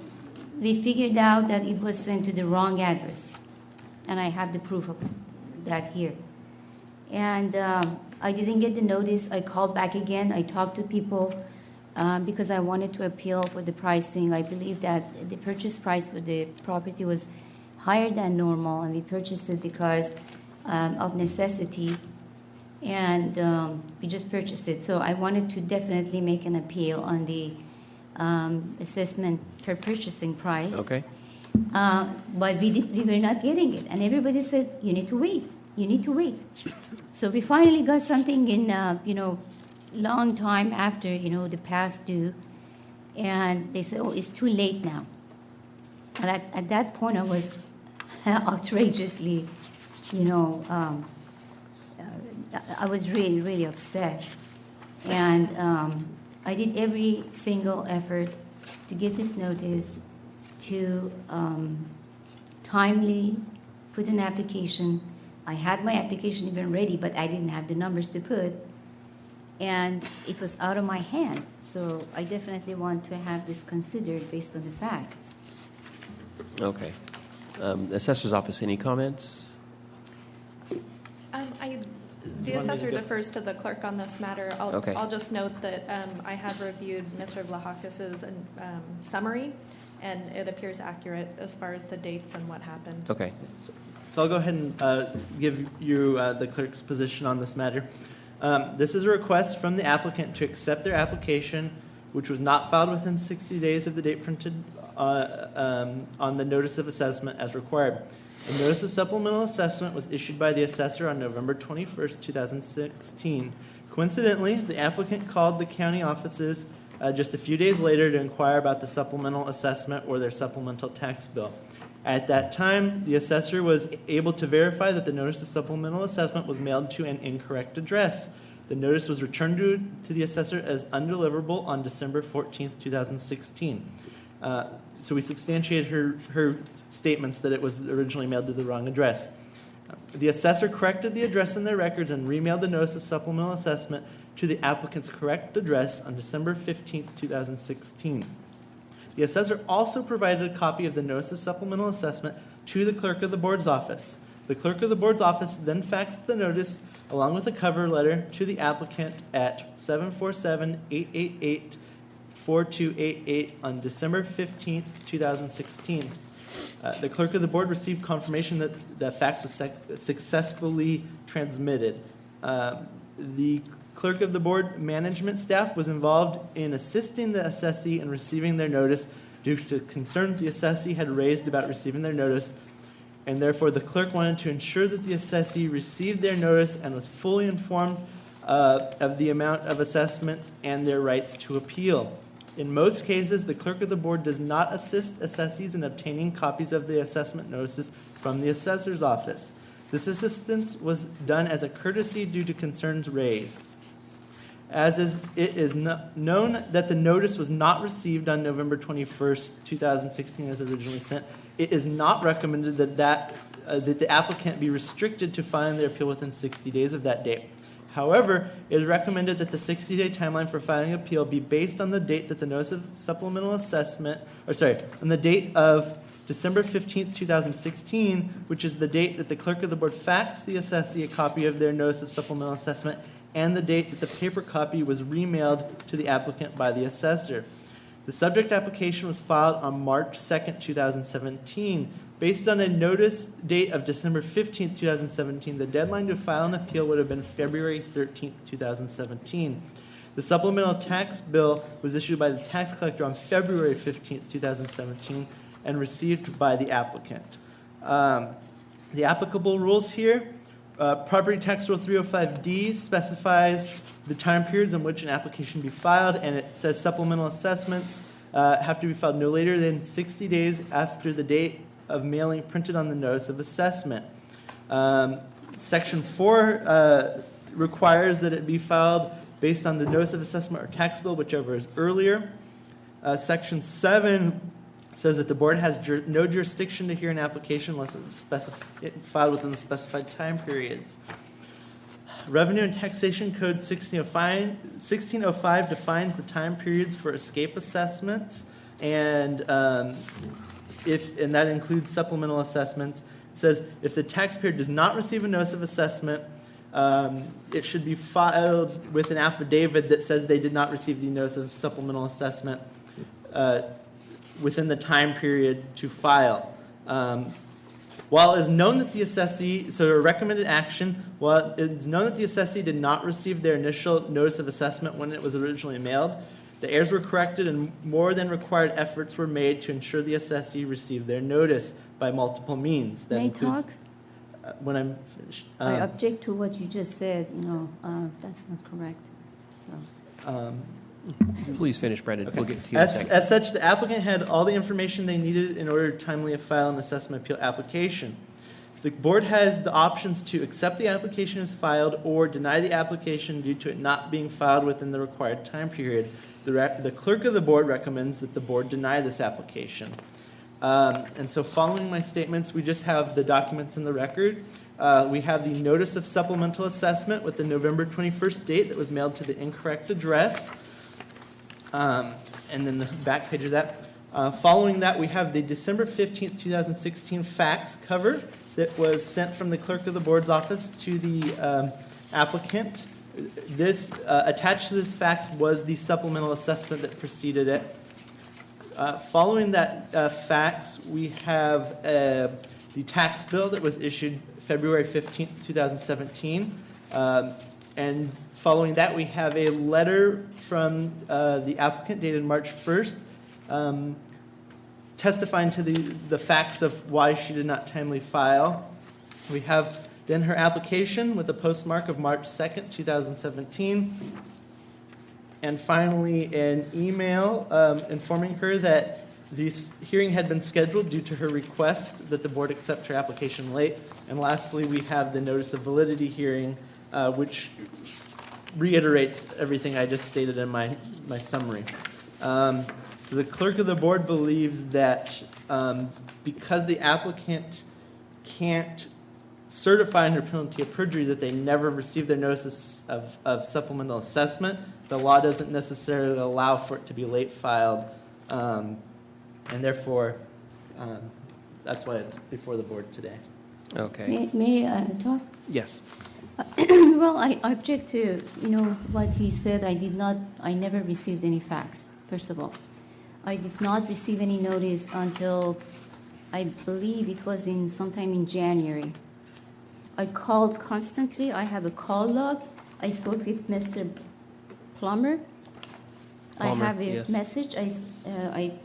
we figured out that it was sent to the wrong address, and I have the proof of that here. And I didn't get the notice. I called back again. I talked to people because I wanted to appeal for the pricing. I believe that the purchase price for the property was higher than normal, and we purchased it because of necessity. And we just purchased it. So I wanted to definitely make an appeal on the assessment per purchasing price. Okay. But we were not getting it. And everybody said, you need to wait. You need to wait. So we finally got something in, long time after, the past due. And they said, oh, it's too late now. And at that point, I was outrageously, I was really, really upset. And I did every single effort to get this notice, to timely put an application. I had my application even ready, but I didn't have the numbers to put. And it was out of my hand. So I definitely want to have this considered based on the facts. Okay. Assessor's office, any comments? The assessor defers to the clerk on this matter. Okay. I'll just note that I have reviewed Mr. Vlahakis's summary, and it appears accurate as far as the dates and what happened. Okay. So I'll go ahead and give you the clerk's position on this matter. This is a request from the applicant to accept their application, which was not filed within 60 days of the date printed on the notice of assessment as required. A notice of supplemental assessment was issued by the assessor on November 21st, 2016. Coincidentally, the applicant called the county offices just a few days later to inquire about the supplemental assessment or their supplemental tax bill. At that time, the assessor was able to verify that the notice of supplemental assessment was mailed to an incorrect address. The notice was returned to the assessor as undeliverable on December 14th, 2016. So we substantiated her statements that it was originally mailed to the wrong address. The assessor corrected the address in their records and remailed the notice of supplemental assessment to the applicant's correct address on December 15th, 2016. The assessor also provided a copy of the notice of supplemental assessment to the clerk of the board's office. The clerk of the board's office then faxed the notice along with a cover letter to the applicant at 747-888-4288 on December 15th, 2016. The clerk of the board received confirmation that the fax was successfully transmitted. The clerk of the board management staff was involved in assisting the assessee in receiving their notice due to concerns the assessee had raised about receiving their notice, and therefore the clerk wanted to ensure that the assessee received their notice and was fully informed of the amount of assessment and their rights to appeal. In most cases, the clerk of the board does not assist assessees in obtaining copies of the assessment notices from the assessor's office. This assistance was done as a courtesy due to concerns raised. It is known that the notice was not received on November 21st, 2016 as originally sent, it is not recommended that the applicant be restricted to filing their appeal within 60 days of that date. However, it is recommended that the 60-day timeline for filing appeal be based on the date that the notice of supplemental assessment, on the date of December 15th, 2016, which is the date that the clerk of the board faxed the assessee a copy of their notice of supplemental assessment, and the date that the paper copy was remailed to the applicant by the assessor. The subject application was filed on March 2nd, 2017. Based on a notice date of December 15th, 2017, the deadline to file an appeal would have been February 13th, 2017. The supplemental tax bill was issued by the tax collector on February 15th, 2017, and received by the applicant. The applicable rules here, Property Tax Rule 305D specifies the time periods in which an application be filed, and it says supplemental assessments have to be filed no later than 60 days after the date of mailing printed on the notice of assessment. Section 4 requires that it be filed based on the notice of assessment or tax bill, whichever is earlier. Section 7 says that the board has no jurisdiction to hear an application unless it's filed within the specified time periods. Revenue and Taxation Code 1605 defines the time periods for escape assessments, and that includes supplemental assessments. It says if the taxpayer does not receive a notice of assessment, it should be filed with an affidavit that says they did not receive the notice of supplemental assessment within the time period to file. While it is known that the assessee, so a recommended action, while it's known that the assessee did not receive their initial notice of assessment when it was originally mailed, the errors were corrected and more than required efforts were made to ensure the assessee received their notice by multiple means. That May I includes, talk? When I'm finished. I object to what you just said, that's not correct, so. Please finish, Brendan. Okay. We'll get to you in a second. As such, the applicant had all the information they needed in order to timely file an assessment appeal application. The board has the options to accept the application as filed or deny the application due to it not being filed within the required time period. The clerk of the board recommends that the board deny this application. And so following my statements, we just have the documents in the record. We have the notice of supplemental assessment with the November 21st date that was mailed to the incorrect address. And then the back page of that. Following that, we have the December 15th, 2016 fax cover that was sent from the clerk of the board's office to the applicant. This attached to this fax was the supplemental assessment that preceded it. Following that fax, we have the tax bill that was issued February 15th, 2017. And following that, we have a letter from the applicant dated March 1st testifying to the facts of why she did not timely file. We have then her application with a postmark of March 2nd, 2017. And finally, an email informing her that this hearing had been scheduled due to her request that the board accept her application late. And lastly, we have the notice of validity hearing, which reiterates everything I just stated in my summary. So the clerk of the board believes that because the applicant can't certify under penalty of perjury that they never received their notices of supplemental assessment, the law doesn't necessarily allow for it to be late filed, and therefore that's why it's before the board today. Okay. May I talk? Yes. Well, I object to, what he said. I never received any fax, first of all. I did not receive any notice until, I believe it was sometime in January. I called constantly. I have a call log. I spoke with Mr. Plummer. I have a yes. message. I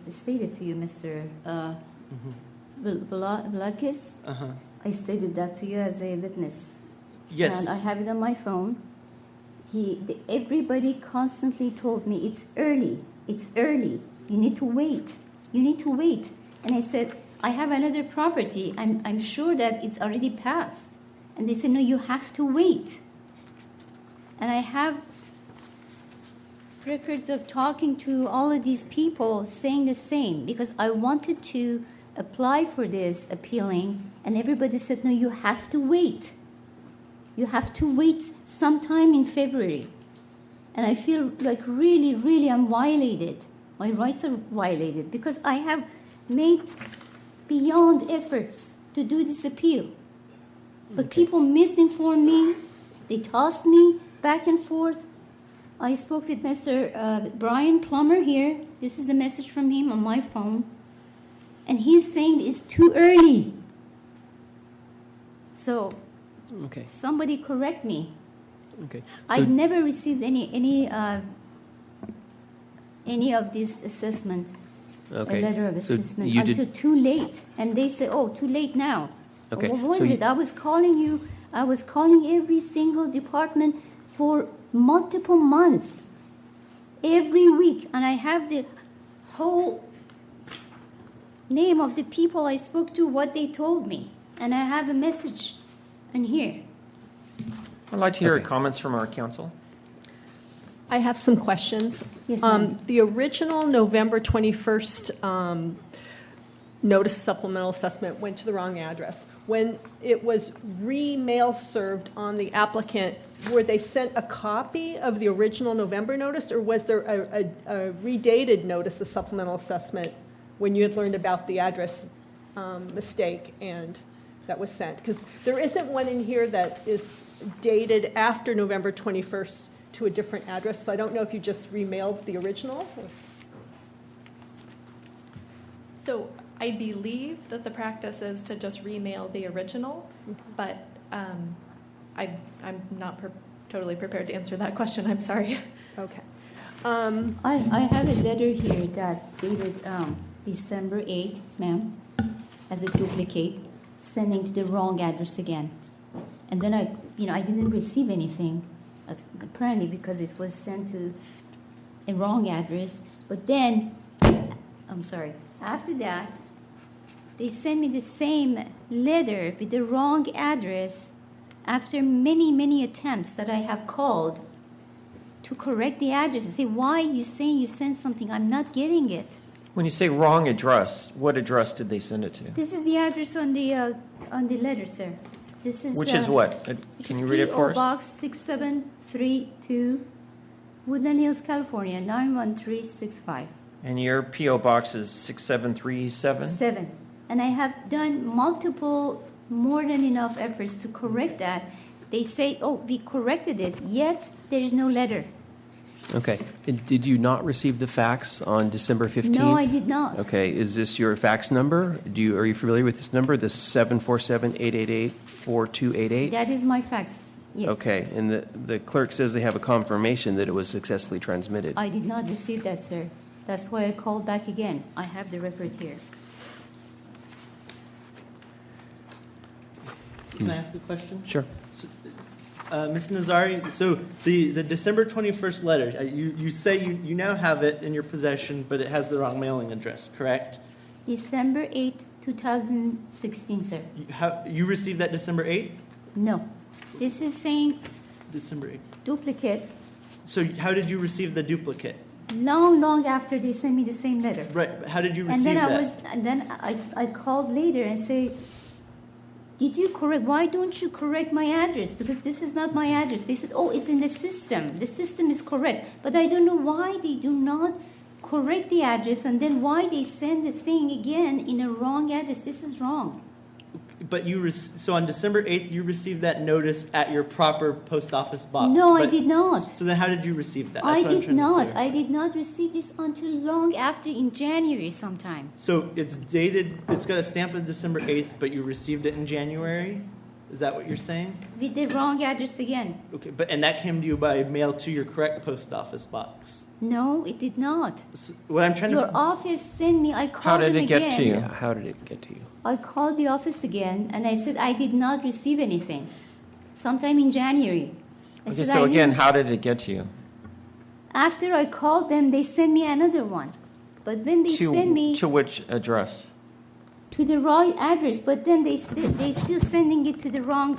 stated to you, Mr. Velakis. Uh-huh. I stated that to you as a witness. Yes. And I have it on my phone. Everybody constantly told me, it's early. You need to wait. And I said, I have another property. I'm sure that it's already passed. And they said, no, you have to wait. And I have records of talking to all of these people saying the same, because I wanted to apply for this appealing, and everybody said, no, you have to wait. You have to wait sometime in February. And I feel like really, really I'm violated. My rights are violated because I have made beyond efforts to do this appeal. But people misinformed me. They tossed me back and forth. I spoke with Mr. Brian Plummer here. This is a message from him on my phone. And he's saying it's too early. So, somebody correct me. Okay. I've never received any of this assessment, Okay. a letter of So assessment, you until did- too late. And they say, oh, too late now. Okay. What was So you- it? I was calling you. I was calling every single department for multiple months, every week. And I have the whole name of the people I spoke to, what they told me. And I have a message in here. I'd like to hear comments from our council. I have some questions. Yes, ma'am. The original November 21st notice supplemental assessment went to the wrong address. When it was re-mail served on the applicant, were they sent a copy of the original November notice, or was there a redated notice of supplemental assessment when you had learned about the address mistake and that was sent? Because there isn't one in here that is dated after November 21st to a different address, so I don't know if you just remailed the original. So I believe that the practice is to just remail the original, but I'm not totally prepared to answer that question. I'm sorry. Okay. I have a letter here that dated December 8th, ma'am, as a duplicate, sending to the wrong address again. And then I didn't receive anything, apparently because it was sent to a wrong address. But then, after that, they sent me the same letter with the wrong address after many, many attempts that I have called to correct the address. I say, why are you saying you sent something? I'm not getting it. When you say wrong address, what address did they send it to? This is the address on the letter, sir. This is Which is what? Can you read it for us? Box 6732, Woodland Hills, California, 91365. And your P.O. box is 6737? 7. And I have done more than enough efforts to correct that. They say, oh, we corrected it, yet there is no letter. Okay. And did you not receive the fax on December 15th? No, I did not. Okay. Is this your fax number? Are you familiar with this number, the 747-888-4288? That is my fax, yes. Okay. And the clerk says they have a confirmation that it was successfully transmitted. I did not receive that, sir. That's why I called back again. I have the record here. Can I ask a question? Sure. Ms. Nazari, so the December 21st letter, you say you now have it in your possession, but it has the wrong mailing address, correct? December 8th, 2016, sir. You received that December 8th? No. This is saying December 8th. duplicate. So how did you receive the duplicate? Long after they sent me the same letter. Right, but how did you And receive then that? I called later and say, did you correct? Why don't you correct my address? Because this is not my address. They said, oh, it's in the system. The system is correct. But I don't know why they do not correct the address, and then why they send the thing again in a wrong address? This is wrong. But so on December 8th, you received that notice at your proper post office box. No, I but- did not. So then how did you receive that? I That's what I'm did trying to not. clarify. I did not receive this until long after, in January sometime. So it's dated, it's got a stamp of December 8th, but you received it in January? Is that what you're saying? With the wrong address again. Okay, and that came to you by mail to your correct post office box? No, it did not. What I'm trying Your to... office sent me, I How called did them it get again. to you? Yeah, how did it get to you? I called the office again, and I said I did not receive anything. Sometime in January. I Okay, said, so I again, didn't- how did it get to you? After I called them, they sent me another one. But then they sent me To which address? to the right address, but then they still sending it to the wrong,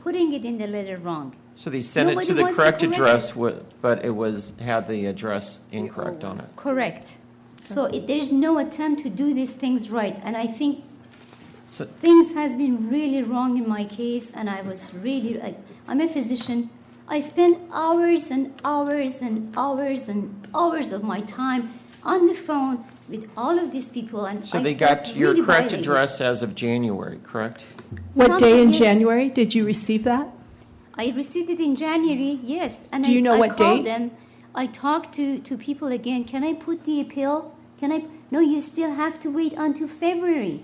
putting it in the letter wrong. So they sent it Nobody to the wants to correct correct address, it. but it had the address incorrect on it. Correct. So there's no attempt to do these things right, and I think So- things has been really wrong in my case, and I was really, I'm a physician. I spend hours and hours and hours and hours of my time on the phone with all of these people, and So I they felt got your really correct violated. address as of January, correct? What day in Yes. January did you receive that? I received it in January, yes. And Do you know I what called date? them. I talked to people again. Can I put the appeal? No, you still have to wait until February.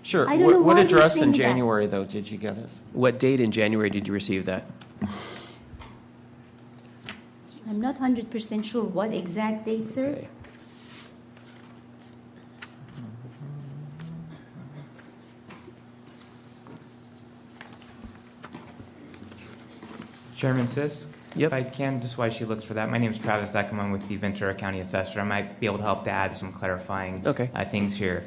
Sure. I don't know What why they address in send that. January, though, did you get it? What date in January did you receive that? I'm not 100% sure what exact date, sir. Okay. Chairman Sisk? Yep. If I can, just while she looks for that, my name is Travis Deckham. I'm with the Ventura County Assessor. I might be able to help to add some clarifying things here.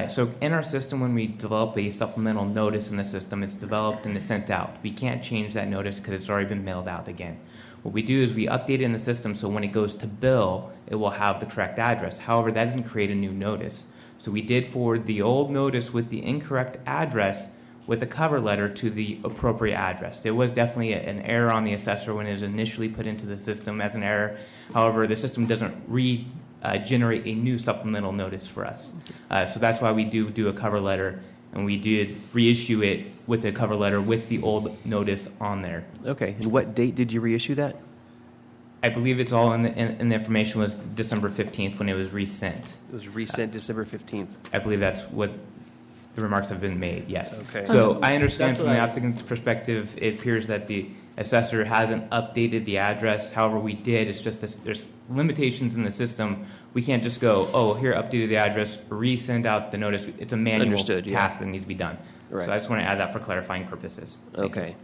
So in our system, when we develop a supplemental notice in the system, it's developed and it's sent out. We can't change that notice because it's already been mailed out again. What we do is we update it in the system so when it goes to bill, it will have the correct address. However, that doesn't create a new notice. So we did forward the old notice with the incorrect address with a cover letter to the appropriate address. There was definitely an error on the assessor when it was initially put into the system as an error. However, the system doesn't generate a new supplemental notice for us. So that's why we do a cover letter, and we did reissue it with a cover letter with the old notice on there. Okay, and what date did you reissue that? I believe it's all in the information was December 15th when it was resent. It was resent December 15th. I believe that's what the remarks have been made, yes. Okay. So I understand That's from what the I- applicant's perspective, it appears that the assessor hasn't updated the address. However, we did. It's just this, there's limitations in the system. We can't just go, oh, here, updated the address, resend out the notice. It's a manual Understood, yeah. task that needs to be done. Right. So I just want to add that for clarifying purposes. Thank you. Okay.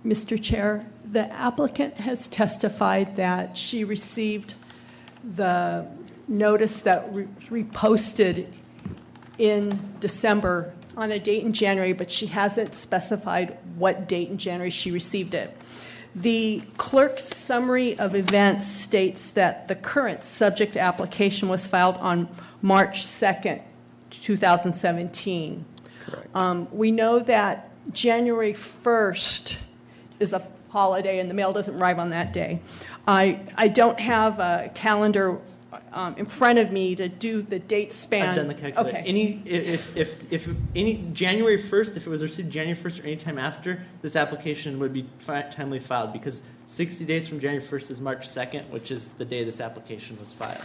Mr. Chair, the applicant has testified that she received the notice that reposted in December on a date in January, but she hasn't specified what date in January she received it. The clerk's summary of events states that the current subject application was filed on March 2nd, 2017. Correct. We know that January 1st is a holiday and the mail doesn't arrive on that day. I don't have a calendar in front of me to do the date span. I've done the calculation. Okay. If any, January 1st, if it was received January 1st or any time after, this application would be timely filed because 60 days from January 1st is March 2nd, which is the day this application was filed.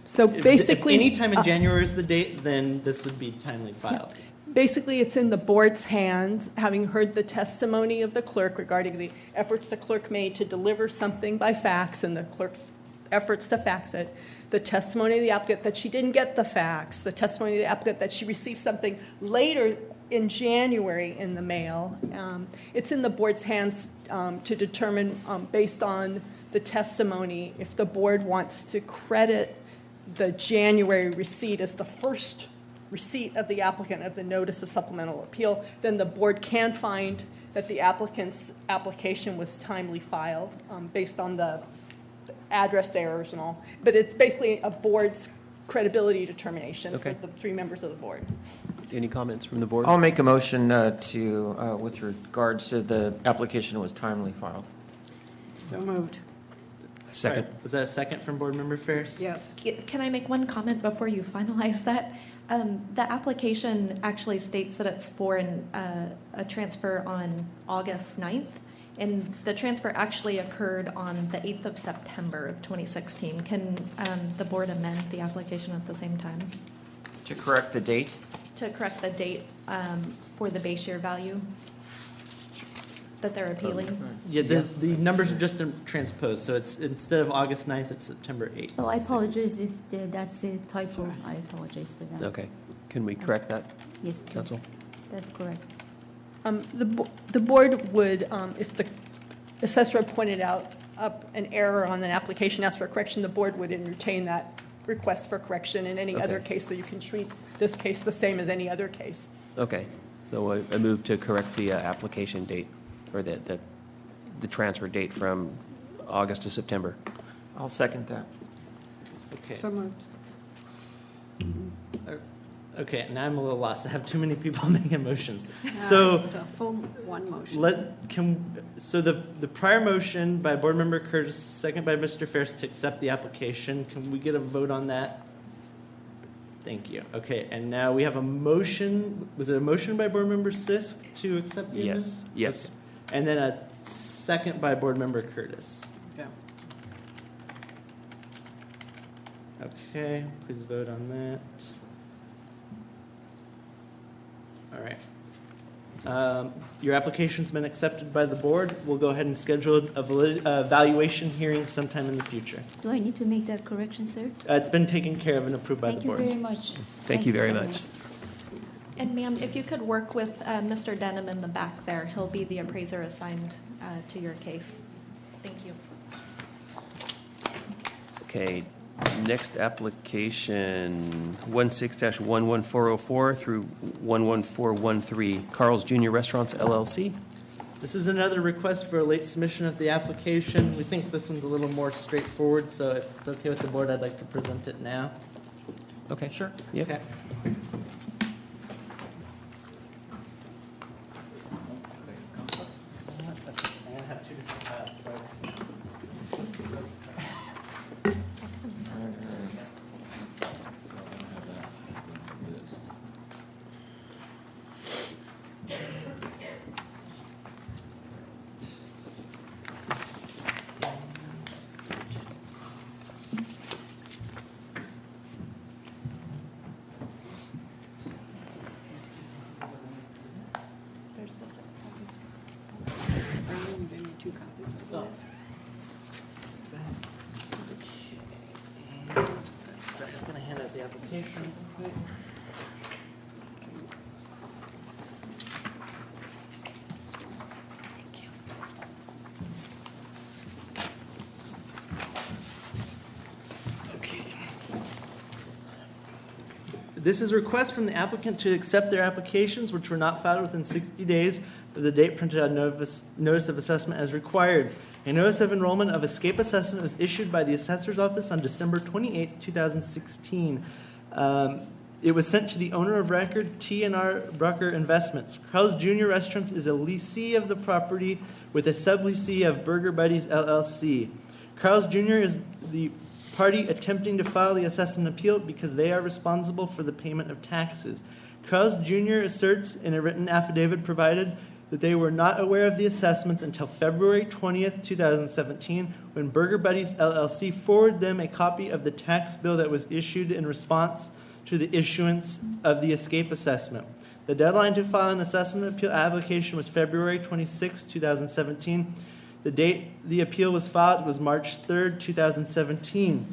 So basically, if any time in January is the date, then this would be timely filed. Basically, it's in the board's hands, having heard the testimony of the clerk regarding the efforts the clerk made to deliver something by fax and the clerk's efforts to fax it, the testimony of the applicant that she didn't get the fax, the testimony of the applicant that she received something later in January in the mail. It's in the board's hands to determine, based on the testimony, if the board wants to credit the January receipt as the first receipt of the applicant of the notice of supplemental appeal, then the board can find that the applicant's application was timely filed based on the address errors and all. But it's basically a board's credibility determination Okay. for the three members of the board. Any comments from the board? I'll make a motion with regards to the application was timely filed. So moved. Second. Sorry, was that a second from Board Member Ferris? Yes. Can I make one comment before you finalize that? The application actually states that it's for a transfer on August 9th, and the transfer actually occurred on the 8th of September of 2016. Can the board amend the application at the same time To correct the date? to correct the date for the base year value that they're appealing? Yeah, the numbers are just transposed, so it's, instead of August 9th, it's September 8th. Oh, I apologize if that's a typo. I apologize for that. Okay. Can we correct that? Yes, please. Counsel? That's correct. The board would, if the assessor pointed out an error on an application, asked for a correction, the board would entertain that request for correction in any other case, so you can treat this case the same as any other case. Okay. So I move to correct the application date, or the transfer date from August to September. I'll second that. Okay. So moved. Okay, now I'm a little lost. I have too many people making motions. So The full one motion. the prior motion by Board Member Curtis, second by Mr. Ferris to accept the application. Can we get a vote on that? Thank you. Okay, and now we have a motion. Was it a motion by Board Member Sisk to accept the amendment? Yes. Yes. Okay. And then a second by Board Member Curtis. Yeah. Okay, please vote on that. All right. Your application's been accepted by the board. We'll go ahead and schedule a valuation hearing sometime in the future. Do I need to make that correction, sir? It's been taken care of and approved by Thank the you board. very much. Thank you very much. And ma'am, if you could work with Mr. Denham in the back there, he'll be the appraiser assigned to your case. Thank you. Okay, next application, 16-11404 through 11413, Carl's Jr. Restaurants LLC. This is another request for a late submission of the application. We think this one's a little more straightforward, so if it's okay with the board, I'd like to present it now. Okay. Sure. Yeah. Okay. I have two different files, so. There's the 6 copies. Brandon, you gave me 2 copies of Oh. that. Sorry, I was gonna hand out the application real quick. Okay. This is a request from the applicant to accept their applications which were not filed within 60 days of the date printed on notice of assessment as required. A notice of enrollment of escape assessment was issued by the assessor's office on December 28, 2016. It was sent to the owner of record, T&R Brucker Investments. Carl's Jr. Restaurants is a lessee of the property with a subleasee of Burger Buddies LLC. Carl's Jr. is the party attempting to file the assessment appeal because they are responsible for the payment of taxes. Carl's Jr. asserts in a written affidavit provided that they were not aware of the assessments until February 20th, 2017, when Burger Buddies LLC forwarded them a copy of the tax bill that was issued in response to the issuance of the escape assessment. The deadline to file an assessment appeal application was February 26, 2017. The date the appeal was filed was March 3rd, 2017.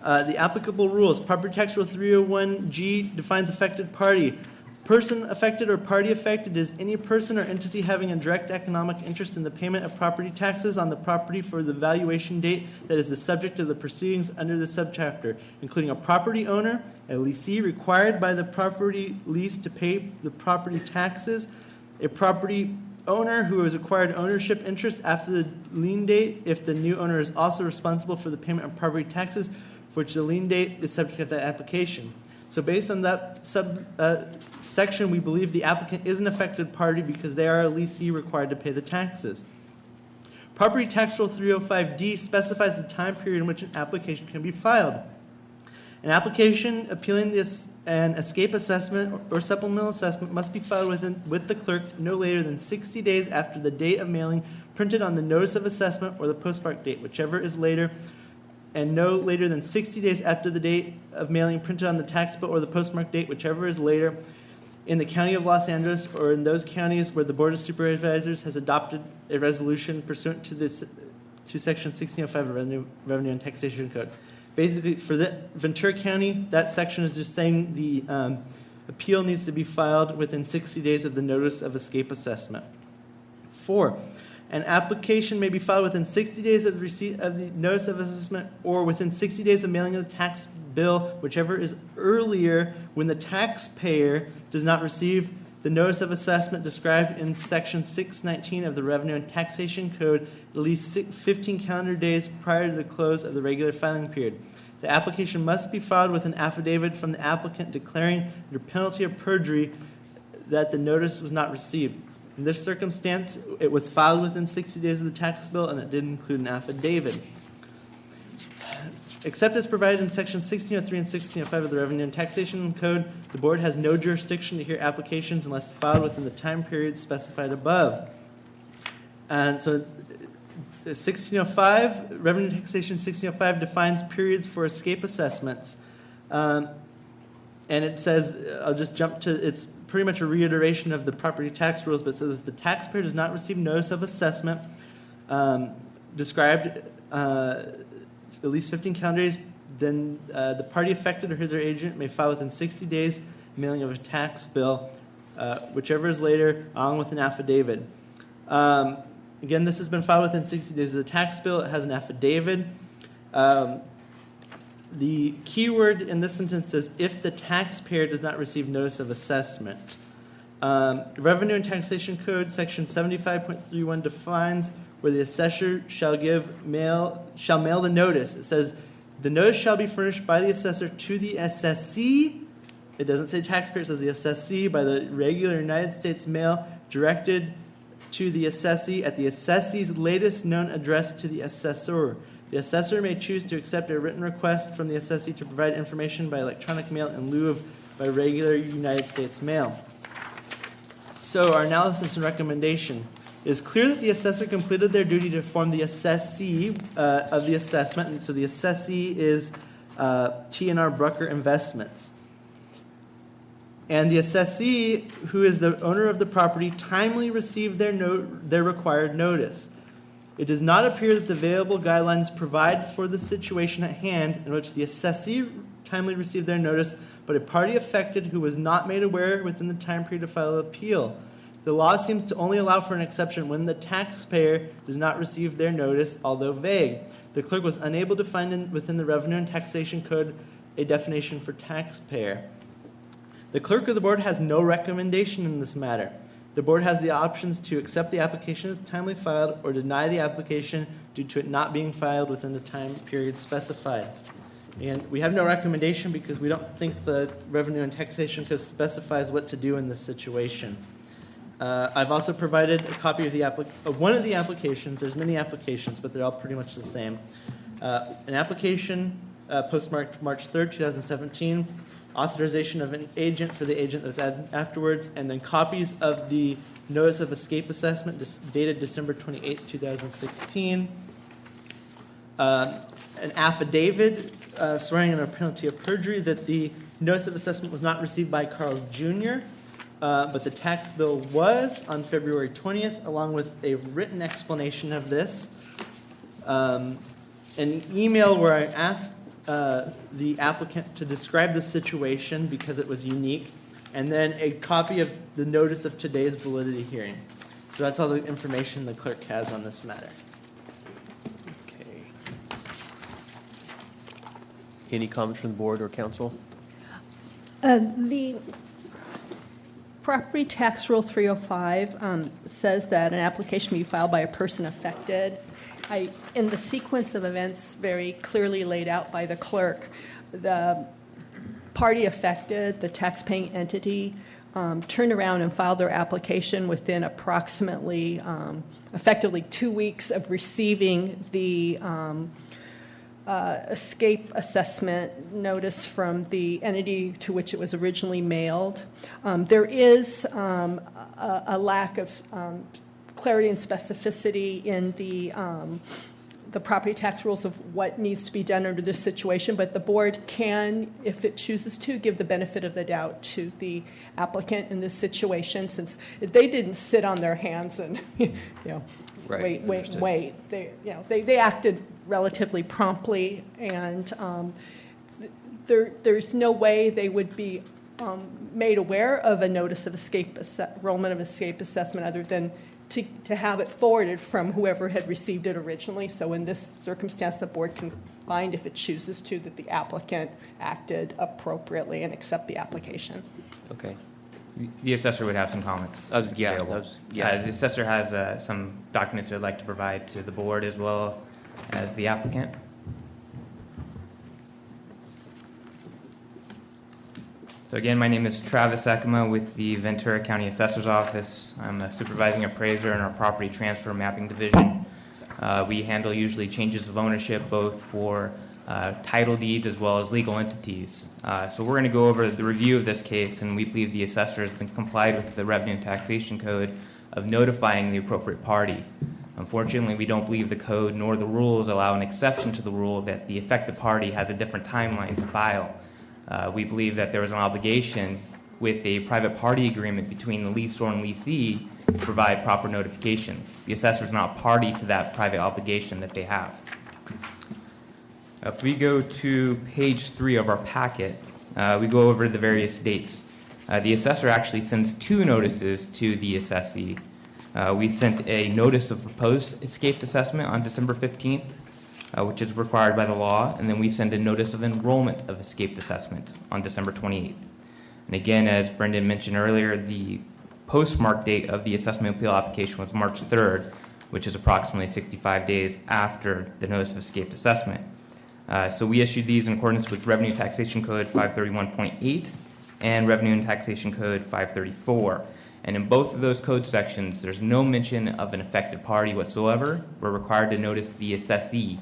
The applicable rules, property tax rule 301G defines affected party. Person affected or party affected is any person or entity having a direct economic interest in the payment of property taxes on the property for the valuation date that is the subject of the proceedings under the subchapter, including a property owner, a lessee required by the property lease to pay the property taxes, a property owner who has acquired ownership interest after the lien date if the new owner is also responsible for the payment of property taxes for which the lien date is subject to that application. So based on that section, we believe the applicant is an affected party because they are a lessee required to pay the taxes. Property Tax Rule 305D specifies the time period in which an application can be filed. An application appealing an escape assessment or supplemental assessment must be filed with the clerk no later than 60 days after the date of mailing printed on the notice of assessment or the postmark date, whichever is later, and no later than 60 days after the date of mailing printed on the tax bill or the postmark date, whichever is later, in the County of Los Angeles or in those counties where the Board of Supervisors has adopted a resolution pursuant to Section 1605 of Revenue and Taxation Code. Basically, for the Ventura County, that section is just saying the appeal needs to be filed within 60 days of the notice of escape assessment. 4, an application may be filed within 60 days of receipt of the notice of assessment or within 60 days of mailing of the tax bill, whichever is earlier, when the taxpayer does not receive the notice of assessment described in Section 619 of the Revenue and Taxation Code at least 15 calendar days prior to the close of the regular filing period. The application must be filed with an affidavit from the applicant declaring under penalty of perjury that the notice was not received. In this circumstance, it was filed within 60 days of the tax bill, and it did include an affidavit. Except as provided in Section 1603 and 1605 of the Revenue and Taxation Code, the Board has no jurisdiction to hear applications unless filed within the time period specified above. And so 1605, Revenue and Taxation 1605 defines periods for escape assessments. And it says, I'll just jump to, it's pretty much a reiteration of the property tax rules, but it says if the taxpayer does not receive notice of assessment described at least 15 calendar days, then the party affected or his or her agent may file within 60 days mailing of a tax bill, whichever is later, along with an affidavit. Again, this has been filed within 60 days of the tax bill. It has an affidavit. The key word in this sentence is if the taxpayer does not receive notice of assessment. Revenue and Taxation Code, Section 75.31 defines where the assessor shall mail the notice. It says the notice shall be furnished by the assessor to the assessee. It doesn't say taxpayer, it says the assessee by the regular United States mail directed to the assessee at the assessee's latest known address to the assessor. The assessor may choose to accept a written request from the assessee to provide information by electronic mail in lieu of by regular United States mail. So our analysis and recommendation. It is clear that the assessor completed their duty to inform the assessee of the assessment, and so the assessee is T&R Brucker Investments. And the assessee, who is the owner of the property, timely received their required notice. It does not appear that the available guidelines provide for the situation at hand in which the assessee timely received their notice, but a party affected who was not made aware within the time period to file an appeal. The law seems to only allow for an exception when the taxpayer does not receive their notice, although vague. The clerk was unable to find within the Revenue and Taxation Code a definition for taxpayer. The clerk of the board has no recommendation in this matter. The board has the options to accept the application as timely filed or deny the application due to it not being filed within the time period specified. And we have no recommendation because we don't think the Revenue and Taxation Code specifies what to do in this situation. I've also provided a copy of one of the applications. There's many applications, but they're all pretty much the same. An application postmarked March 3rd, 2017, authorization of an agent for the agent that was added afterwards, and then copies of the notice of escape assessment dated December 28th, 2016. An affidavit swearing under penalty of perjury that the notice of assessment was not received by Carl Jr., but the tax bill was on February 20th, along with a written explanation of this. An email where I asked the applicant to describe the situation because it was unique, and then a copy of the notice of today's validity hearing. So that's all the information the clerk has on this matter. Okay. Any comments from the board or council? The Property Tax Rule 305 says that an application may be filed by a person affected. In the sequence of events very clearly laid out by the clerk, the party affected, the taxpaying entity, turn around and file their application within approximately, effectively 2 weeks of receiving the escape assessment notice from the entity to which it was originally mailed. There is a lack of clarity and specificity in the property tax rules of what needs to be done under this situation, but the board can, if it chooses to, give the benefit of the doubt to the applicant in this situation, since they didn't sit on their hands and Right, wait. They acted relatively promptly, and there's no way they would be made aware of a notice of enrollment of escape assessment other than to have it forwarded from whoever had received it originally. So in this circumstance, the board can find, if it chooses to, that the applicant acted appropriately and accept the application. Okay. The assessor would have some comments. Yeah. The assessor has some documents they'd like to provide to the board as well as the applicant. So again, my name is Travis Ekema with the Ventura County Assessor's Office. I'm a supervising appraiser in our property transfer mapping division. We handle usually changes of ownership both for title deeds as well as legal entities. So we're going to go over the review of this case, and we believe the assessor has been complied with the Revenue and Taxation Code of notifying the appropriate party. Unfortunately, we don't believe the code nor the rules allow an exception to the rule that the affected party has a different timeline to file. We believe that there was an obligation with a private party agreement between the leaseor and leasee to provide proper notification. The assessor is not party to that private obligation that they have. If we go to page 3 of our packet, we go over the various dates. The assessor actually sends 2 notices to the assessee. We sent a notice of proposed escaped assessment on December 15th, which is required by the law, and then we send a notice of enrollment of escaped assessment on December 28th. And again, as Brendan mentioned earlier, the postmark date of the assessment appeal application was March 3rd, which is approximately 65 days after the notice of escaped assessment. So we issued these in accordance with Revenue Taxation Code 531.8 and Revenue and Taxation Code 534. And in both of those code sections, there's no mention of an affected party whatsoever. We're required to notice the assessee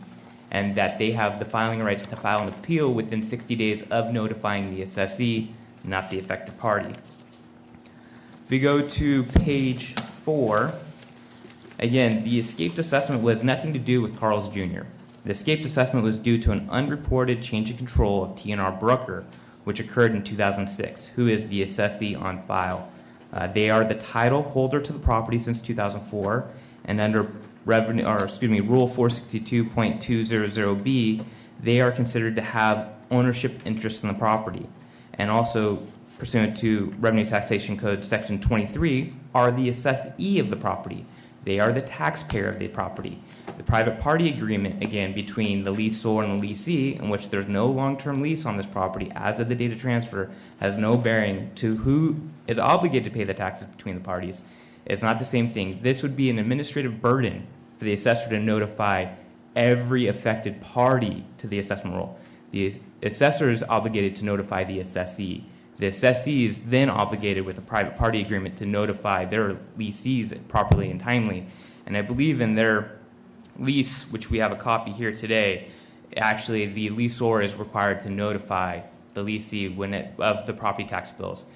and that they have the filing rights to file an appeal within 60 days of notifying the assessee, not the affected party. If we go to page 4, again, the escaped assessment was nothing to do with Carl's Jr. The escaped assessment was due to an unreported change of control of T&R Brooker, which occurred in 2006, who is the assessee on file. They are the title holder to the property since 2004, and under Rule 462.200B, they are considered to have ownership interest in the property. And also, pursuant to Revenue Taxation Code Section 23, are the assessee of the property. They are the taxpayer of the property. The private party agreement, again, between the leaseor and the leasee, in which there's no long-term lease on this property as of the date of transfer, has no bearing to who is obligated to pay the taxes between the parties. It's not the same thing. This would be an administrative burden for the assessor to notify every affected party to the assessment roll. The assessor is obligated to notify the assessee. The assessee is then obligated with a private party agreement to notify their leasees properly and timely. And I believe in their lease, which we have a copy here today, actually the leaseor is required to notify the leasee of the property tax bills.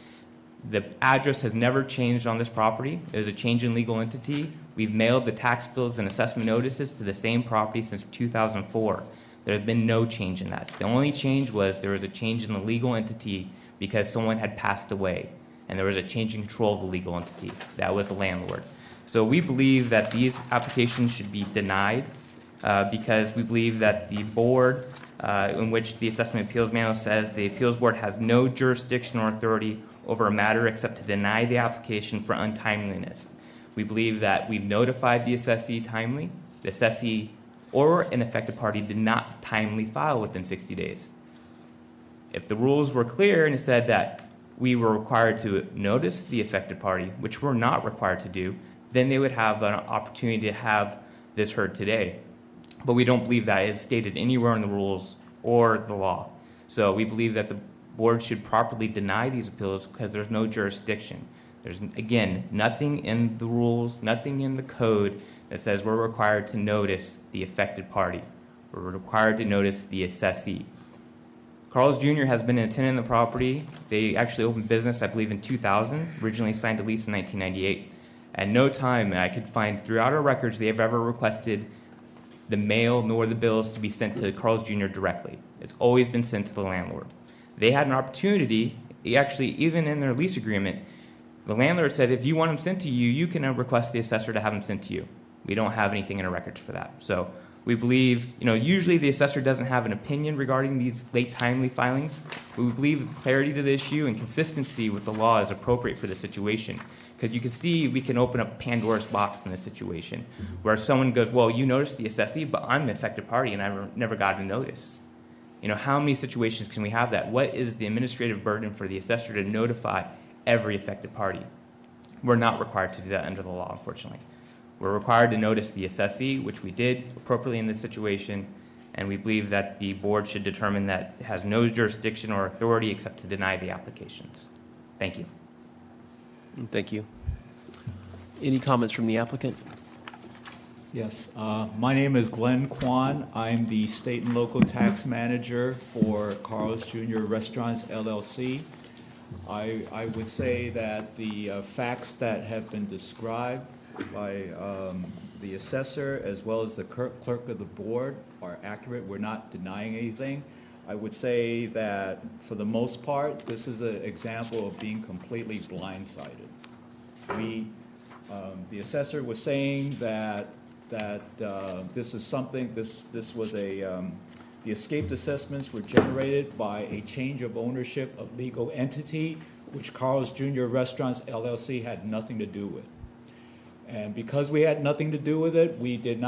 The address has never changed on this property. There's a change in legal entity. We've mailed the tax bills and assessment notices to the same property since 2004. There has been no change in that. The only change was there was a change in the legal entity because someone had passed away, and there was a change in control of the legal entity. That was the landlord. So we believe that these applications should be denied because we believe that the board, in which the Assessment Appeals Manual says the appeals board has no jurisdiction or authority over a matter except to deny the application for untimeliness. We believe that we've notified the assessee timely. The assessee or an affected party did not timely file within 60 days. If the rules were clear and it said that we were required to notice the affected party, which we're not required to do, then they would have an opportunity to have this heard today. But we don't believe that is stated anywhere in the rules or the law. So we believe that the board should properly deny these appeals because there's no jurisdiction. There's, again, nothing in the rules, nothing in the code that says we're required to notice the affected party. We're required to notice the assessee. Carl's Jr. has been a tenant in the property. They actually opened business, I believe, in 2000, originally signed a lease in 1998. At no time I could find throughout our records they have ever requested the mail nor the bills to be sent to Carl's Jr. directly. It's always been sent to the landlord. They had an opportunity, actually, even in their lease agreement, the landlord said, if you want them sent to you, you can request the assessor to have them sent to you. We don't have anything in our records for that. So we believe, usually the assessor doesn't have an opinion regarding these late timely filings, but we believe clarity to the issue and consistency with the law is appropriate for the situation. Because you can see we can open up Pandora's box in this situation where someone goes, well, you noticed the assessee, but I'm the affected party and I never got a notice. How many situations can we have that? What is the administrative burden for the assessor to notify every affected party? We're not required to do that under the law, unfortunately. We're required to notice the assessee, which we did appropriately in this situation, and we believe that the board should determine that it has no jurisdiction or authority except to deny the applications. Thank you. Thank you. Any comments from the applicant? Yes, my name is Glenn Kwan. I'm the state and local tax manager for Carl's Jr. Restaurants, LLC. I would say that the facts that have been described by the assessor as well as the clerk of the board are accurate. We're not denying anything. I would say that for the most part, this is an example of being completely blindsided. The assessor was saying that this is something, this was the escaped assessments were generated by a change of ownership of legal entity, which Carl's Jr. Restaurants LLC had nothing to do with. And because we had nothing to do with it, we could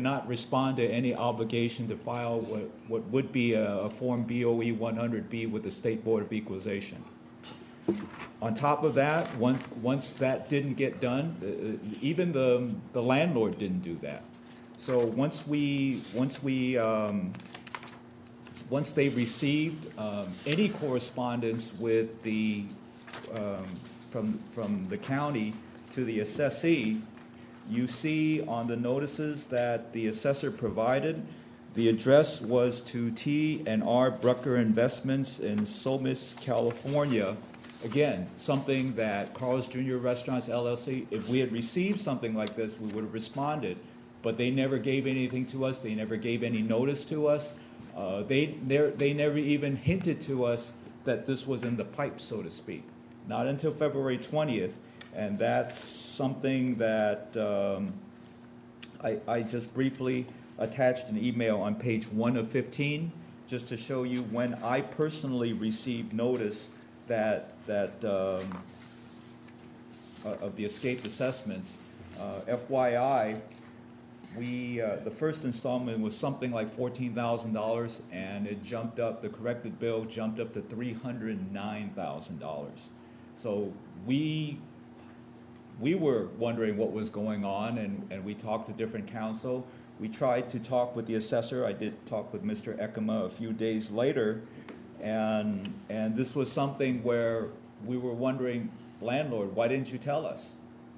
not respond to any obligation to file what would be a Form BOE 100B with the State Board of Equalization. On top of that, once that didn't get done, even the landlord didn't do that. So once they received any correspondence with the from the county to the assessee, you see on the notices that the assessor provided, the address was to T&R Brucker Investments in Somis, California. Again, something that Carl's Jr. Restaurants LLC, if we had received something like this, we would have responded. But they never gave anything to us. They never gave any notice to us. They never even hinted to us that this was in the pipe, so to speak. Not until February 20th. And that's something that I just briefly attached an email on page 1 of 15, just to show you when I personally received notice that of the escaped assessments. FYI, the first installment was something like $14,000, and it jumped up, the corrected bill jumped up to $309,000. So we were wondering what was going on, and we talked to different counsel. We tried to talk with the assessor. I did talk with Mr. Ekema a few days later, and this was something where we were wondering, landlord, why didn't you tell us?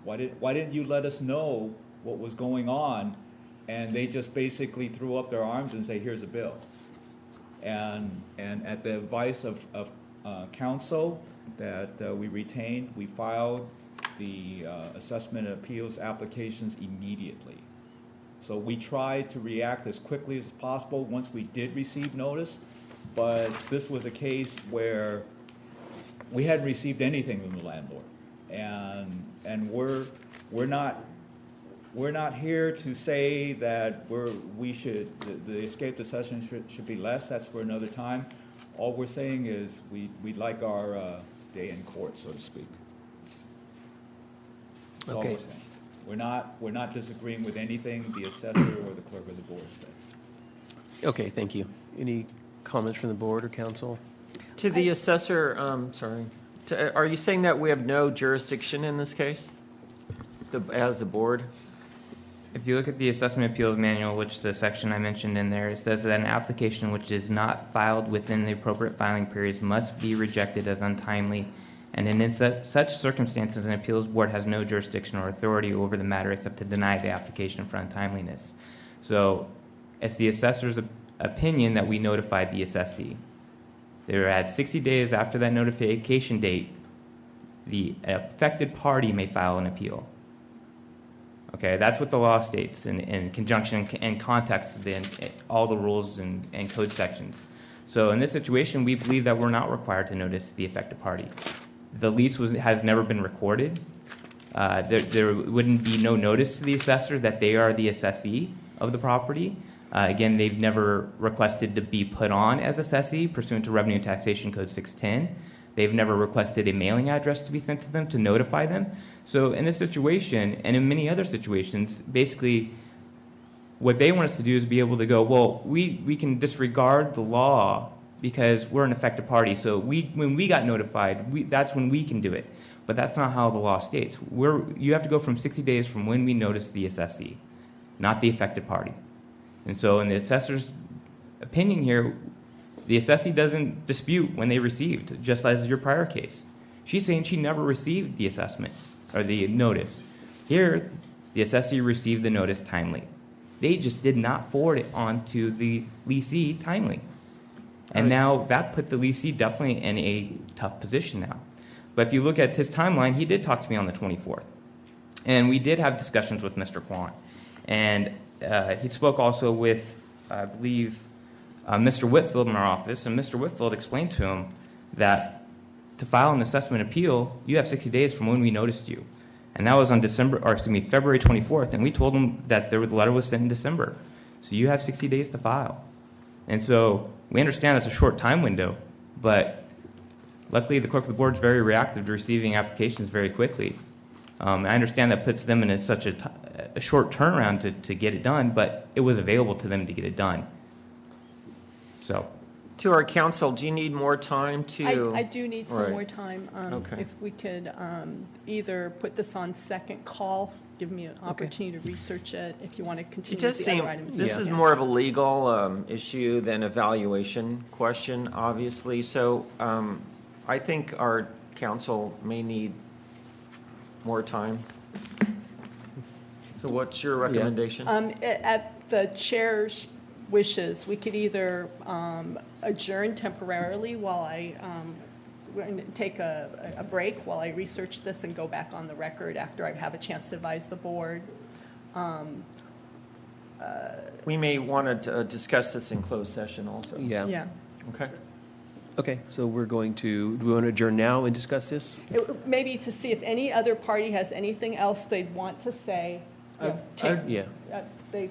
Why didn't you let us know what was going on? And they just basically threw up their arms and say, here's a bill. And at the advice of counsel that we retained, we filed the assessment and appeals applications immediately. So we tried to react as quickly as possible once we did receive notice, but this was a case where we hadn't received anything from the landlord. And we're not here to say that the escaped assessment should be less. That's for another time. All we're saying is we'd like our day in court, so to speak. That's all we're saying. We're not disagreeing with anything the assessor or the clerk of the board said. Okay, thank you. Any comments from the board or council? To the assessor, sorry. Are you saying that we have no jurisdiction in this case as a board? If you look at the Assessment Appeals Manual, which the section I mentioned in there, it says that an application which is not filed within the appropriate filing periods must be rejected as untimely, and in such circumstances, an appeals board has no jurisdiction or authority over the matter except to deny the application for untimeliness. So it's the assessor's opinion that we notified the assessee. They're at 60 days after that notification date, the affected party may file an appeal. Okay, that's what the law states in conjunction and context of all the rules and code sections. So in this situation, we believe that we're not required to notice the affected party. The lease has never been recorded. There wouldn't be no notice to the assessor that they are the assessee of the property. Again, they've never requested to be put on as assessee pursuant to Revenue and Taxation Code 610. They've never requested a mailing address to be sent to them to notify them. So in this situation, and in many other situations, basically what they want us to do is be able to go, well, we can disregard the law because we're an affected party. So when we got notified, that's when we can do it. But that's not how the law states. You have to go from 60 days from when we notice the assessee, not the affected party. And so in the assessor's opinion here, the assessee doesn't dispute when they received, just as your prior case. She's saying she never received the assessment or the notice. Here, the assessee received the notice timely. They just did not forward it on to the leasee timely. And now that put the leasee definitely in a tough position now. But if you look at his timeline, he did talk to me on the 24th. And we did have discussions with Mr. Kwan. And he spoke also with, I believe, Mr. Whitfield in our office. And Mr. Whitfield explained to him that to file an assessment appeal, you have 60 days from when we noticed you. And that was on February 24th. And we told him that the letter was sent in December. So you have 60 days to file. And so we understand that's a short time window, but luckily the clerk of the board is very reactive to receiving applications very quickly. I understand that puts them in such a short turnaround to get it done, but it was available to them to get it done. So, to our council, do you need more time to? I do need some Right. more time. Okay. If we could either put this on second call, give me an opportunity to research it, if you want to It continue does with the seem, other items. this is more of a legal issue than a valuation question, obviously. So I think our council may need more time. So what's your recommendation? At the chair's wishes, we could either adjourn temporarily while I we're going to take a break while I research this and go back on the record after I have a chance to advise the board. We may want to discuss this in closed session also. Yeah. Okay. Okay, so do we want to adjourn now and discuss this? Maybe to see if any other party has anything else they'd want to say. They've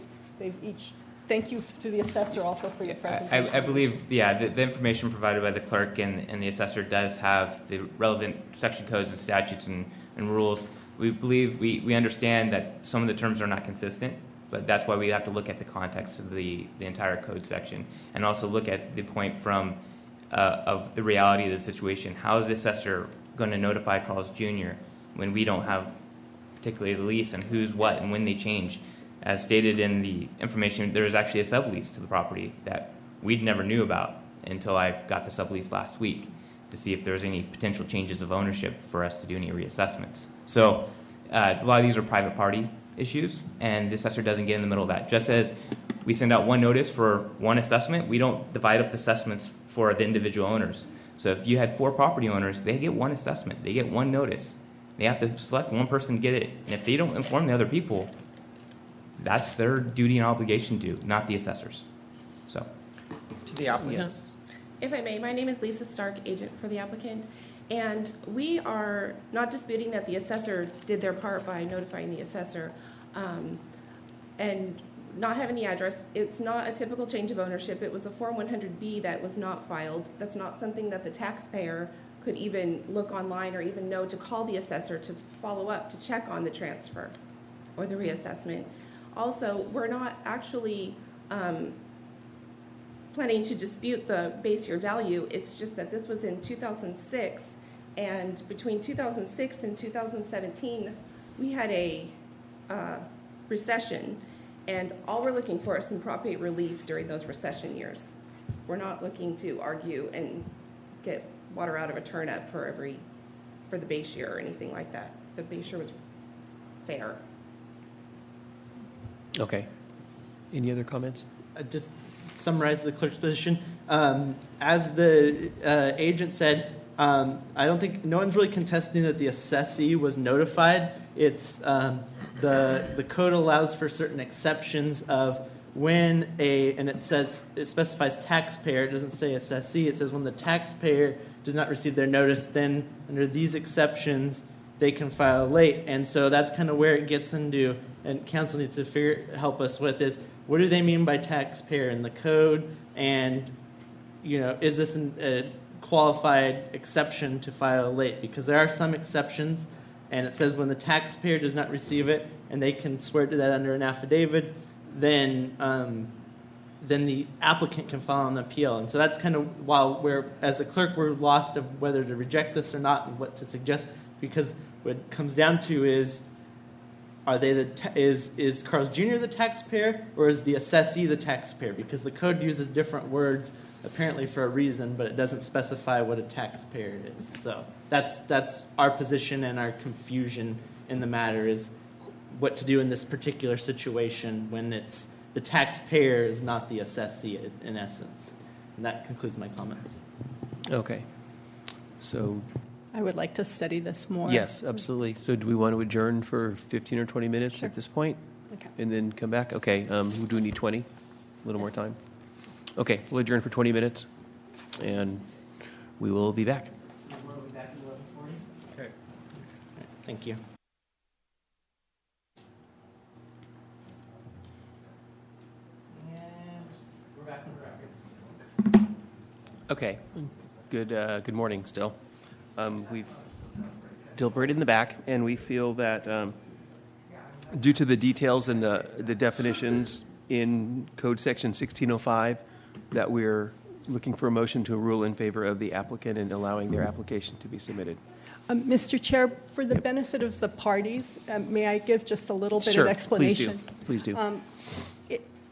each, thank you to the assessor also for your presentation. I believe, the information provided by the clerk and the assessor does have the relevant section codes and statutes and rules. We believe, we understand that some of the terms are not consistent, but that's why we have to look at the context of the entire code section and also look at the point from of the reality of the situation. How is the assessor going to notify Carl's Jr. when we don't have particularly the lease and who's what and when they change? As stated in the information, there is actually a sublease to the property that we never knew about until I got the sublease last week to see if there was any potential changes of ownership for us to do any reassessments. So a lot of these are private party issues, and the assessor doesn't get in the middle of that. Just as we send out one notice for one assessment, we don't divide up the assessments for the individual owners. So if you had 4 property owners, they get one assessment. They get one notice. They have to select one person to get it. And if they don't inform the other people, that's their duty and obligation to, not the assessors. So, to the applicant. Yes. If I may, my name is Lisa Stark, agent for the applicant, and we are not disputing that the assessor did their part by notifying the assessor and not having the address. It's not a typical change of ownership. It was a Form 100B that was not filed. That's not something that the taxpayer could even look online or even know to call the assessor to follow up, to check on the transfer or the reassessment. Also, we're not actually planning to dispute the base year value. It's just that this was in 2006, and between 2006 and 2017, we had a recession, and all we're looking for is some Prop 8 relief during those recession years. We're not looking to argue and get water out of a turnip for the base year or anything like that. The base year was fair. Okay. Any other comments? Just summarize the clerk's position. As the agent said, I don't think, no one's really contesting that the assessee was notified. It's, the code allows for certain exceptions of when and it specifies taxpayer, it doesn't say assessee, it says when the taxpayer does not receive their notice, then under these exceptions, they can file late. And so that's kind of where it gets into, and council needs to help us with, is what do they mean by taxpayer in the code? And, is this a qualified exception to file late? Because there are some exceptions, and it says when the taxpayer does not receive it, and they can swear to that under an affidavit, then the applicant can file an appeal. And so that's kind of while as a clerk, we're lost of whether to reject this or not and what to suggest, because what it comes down to is, is Carl's Jr. the taxpayer, or is the assessee the taxpayer? Because the code uses different words apparently for a reason, but it doesn't specify what a taxpayer is. So that's our position, and our confusion in the matter is what to do in this particular situation when it's the taxpayer is not the assessee in essence. And that concludes my comments. Okay. So, I would like to study this more. yes, absolutely. So do we want to adjourn for 15 or 20 minutes Sure. at this point? Okay. And then come back? Okay. Do we need 20? A little more time? Okay, we'll adjourn for 20 minutes, and we will be back. We'll be back at 11:40. Okay. Thank you. And we're back on the record. Okay. Good morning still. We've deliberated in the back, and we feel that due to the details and the definitions in Code Section 1605, that we're looking for a motion to rule in favor of the applicant and allowing their application to be submitted. Mr. Chair, for the benefit of the parties, may I give just a little bit Sure, of explanation? Please do.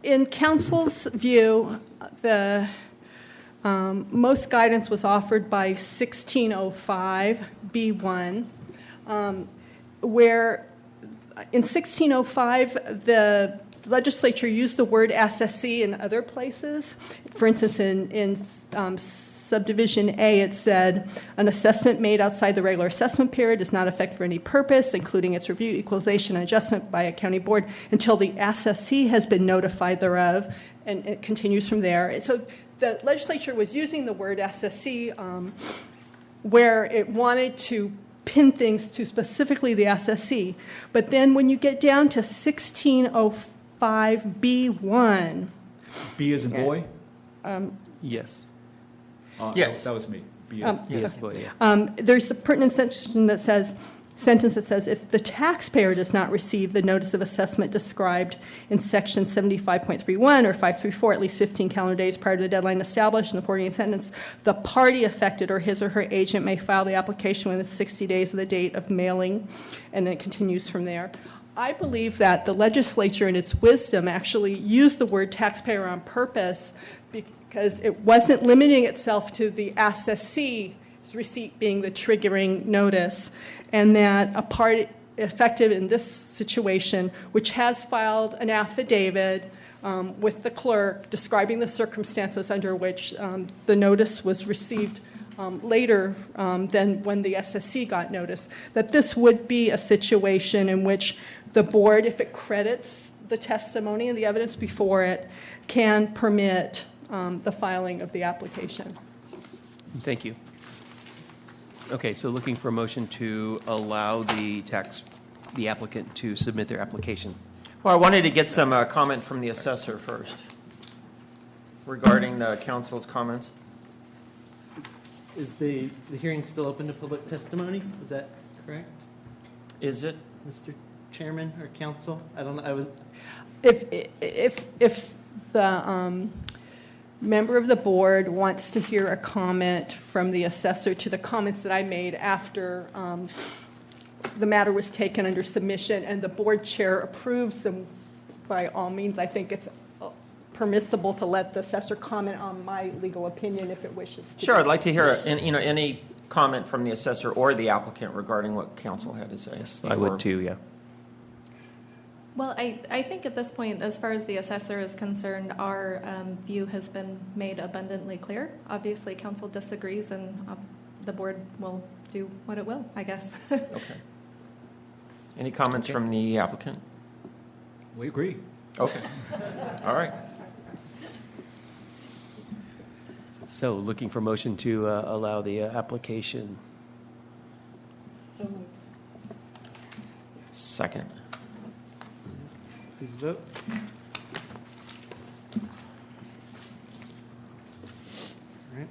In council's view, the most guidance was offered by 1605B1, where in 1605, the legislature used the word assessee in other places. For instance, in subdivision A, it said, an assessment made outside the regular assessment period does not affect for any purpose, including its review, equalization, and adjustment by a county board until the assessee has been notified thereof, and it continues from there. So the legislature was using the word assessee where it wanted to pin things to specifically the assessee. But then when you get down to 1605B1. B as in boy? Yes. Yes. That was me. B Yes, boy, yeah. There's a pertinent sentence that says, if the taxpayer does not receive the notice of assessment described in section 75.31 or 534 at least 15 calendar days prior to the deadline established in the foregoing sentence, the party affected or his or her agent may file the application within 60 days of the date of mailing, and then it continues from there. I believe that the legislature in its wisdom actually used the word taxpayer on purpose because it wasn't limiting itself to the assessee's receipt being the triggering notice, and that a party affected in this situation, which has filed an affidavit with the clerk describing the circumstances under which the notice was received later than when the SSC got notice, that this would be a situation in which the board, if it credits the testimony and the evidence before it, can permit the filing of the application. Thank you. Okay, so looking for a motion to allow the applicant to submit their application. Well, I wanted to get some comment from the assessor first regarding the council's comments. Is the hearing still open to public testimony? Is that correct? Is it? Mr. Chairman or council? I don't know. I was. If the member of the board wants to hear a comment from the assessor to the comments that I made after the matter was taken under submission and the board chair approves them, by all means, I think it's permissible to let the assessor comment on my legal opinion if it wishes to. Sure, I'd like to hear, any comment from the assessor or the applicant regarding what council had to say. Yes, I would too, yeah. Well, I think at this point, as far as the assessor is concerned, our view has been made abundantly clear. Obviously, council disagrees, and the board will do what it will, I guess. Okay. Any comments from the applicant? We agree. Okay. All right. So looking for motion to allow the application. Second. Please vote. All right.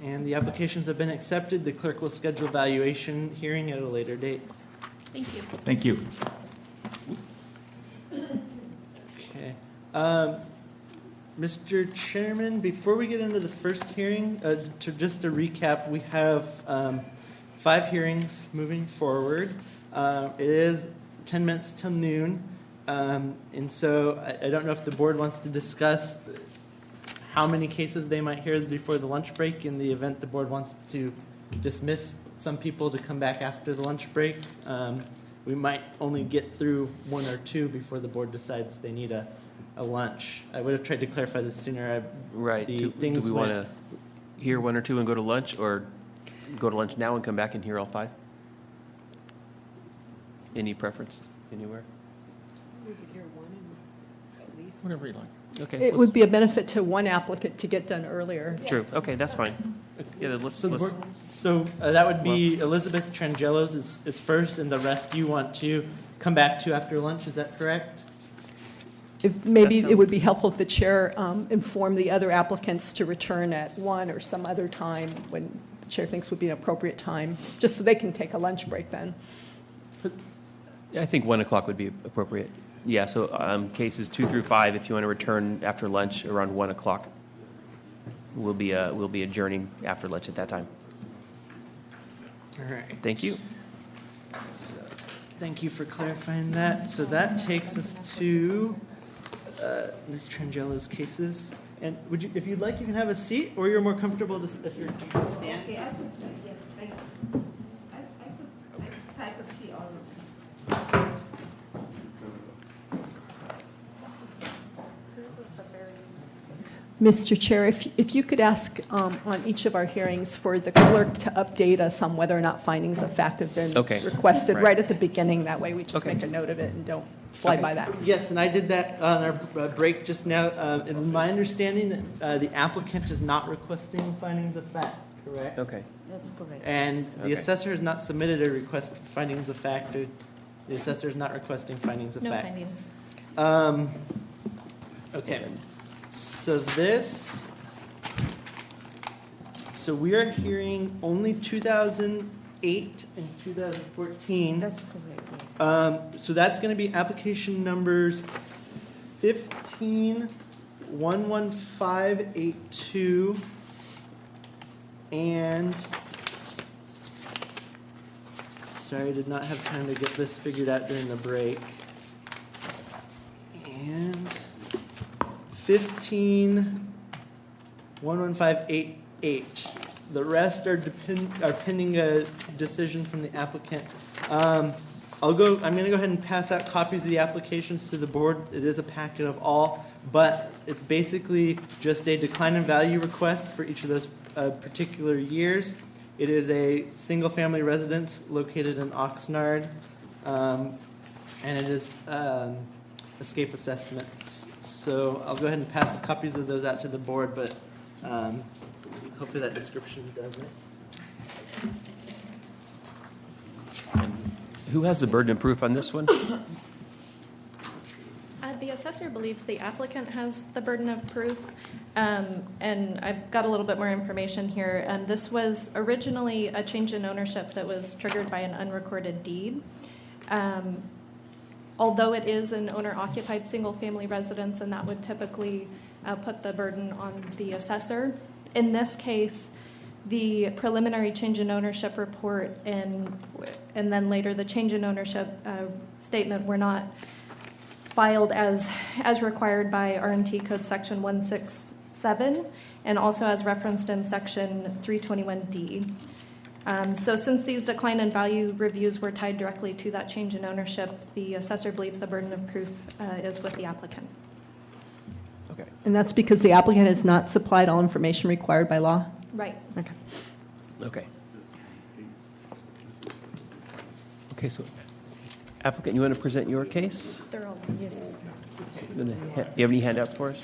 And the applications have been accepted. The clerk will schedule valuation hearing at a later date. Thank you. Thank you. Okay. Mr. Chairman, before we get into the first hearing, just to recap, we have 5 hearings moving forward. It is 10 minutes till noon. And so I don't know if the board wants to discuss how many cases they might hear before the lunch break in the event the board wants to dismiss some people to come back after the lunch break. We might only get through 1 or 2 before the board decides they need a lunch. I would have tried to clarify this sooner. Right. Do we want to hear 1 or 2 and go to lunch, or go to lunch now and come back and hear all 5? Any preference anywhere? We could hear one and at least. Whatever you like. Okay. It would be a benefit to one applicant to get done earlier. True. Okay, that's fine. Yeah, then let's. So that would be Elizabeth Trangelos is first, and the rest you want to come back to after lunch. Is that correct? If maybe it would be helpful if the chair informed the other applicants to return at 1 or some other time when the chair thinks would be an appropriate time, just so they can take a lunch break then. I think 1 o'clock would be appropriate. Yeah, so cases 2 through 5, if you want to return after lunch around 1 o'clock, we'll be adjourning after lunch at that time. All right. Thank you. So, thank you for clarifying that. So that takes us to Ms. Trangelo's cases. And would you, if you'd like, you can have a seat, or you're more comfortable to, if you can stand. Okay, I could see all of them. Mr. Chair, if you could ask on each of our hearings for the clerk to update us on whether or not findings of fact have been requested right at the beginning. That way we just make a note of it and don't slide by that. Yes, and I did that on our break just now. It is my understanding that the applicant is not requesting findings of fact, correct? Okay. That's correct. And the assessor has not submitted a request for findings of fact. The assessor is not requesting findings of No fact. findings. Okay. So we are hearing only 2008 and 2014. That's correct, yes. So that's going to be application numbers 15-11582 and, sorry, I did not have time to get this figured out during the break. And 15-11588. The rest are pending a decision from the applicant. I'm going to go ahead and pass out copies of the applications to the board. It is a packet of all, but it's basically just a decline in value request for each of those particular years. It is a single-family residence located in Oxnard, and it is escape assessments. So I'll go ahead and pass copies of those out to the board, but hopefully that description does it. Who has the burden of proof on this one? The assessor believes the applicant has the burden of proof, and I've got a little bit more information here. This was originally a change in ownership that was triggered by an unrecorded deed. Although it is an owner-occupied single-family residence, and that would typically put the burden on the assessor. In this case, the preliminary change in ownership report and then later the change in ownership statement were not filed as required by RMT Code Section 167 and also as referenced in Section 321D. So since these decline in value reviews were tied directly to that change in ownership, the assessor believes the burden of proof is with the applicant. Okay. And that's because the applicant has not supplied all information required by law? Right. Okay. Okay. Okay, so applicant, you want to present your case? They're all, yes. You have any handouts for us?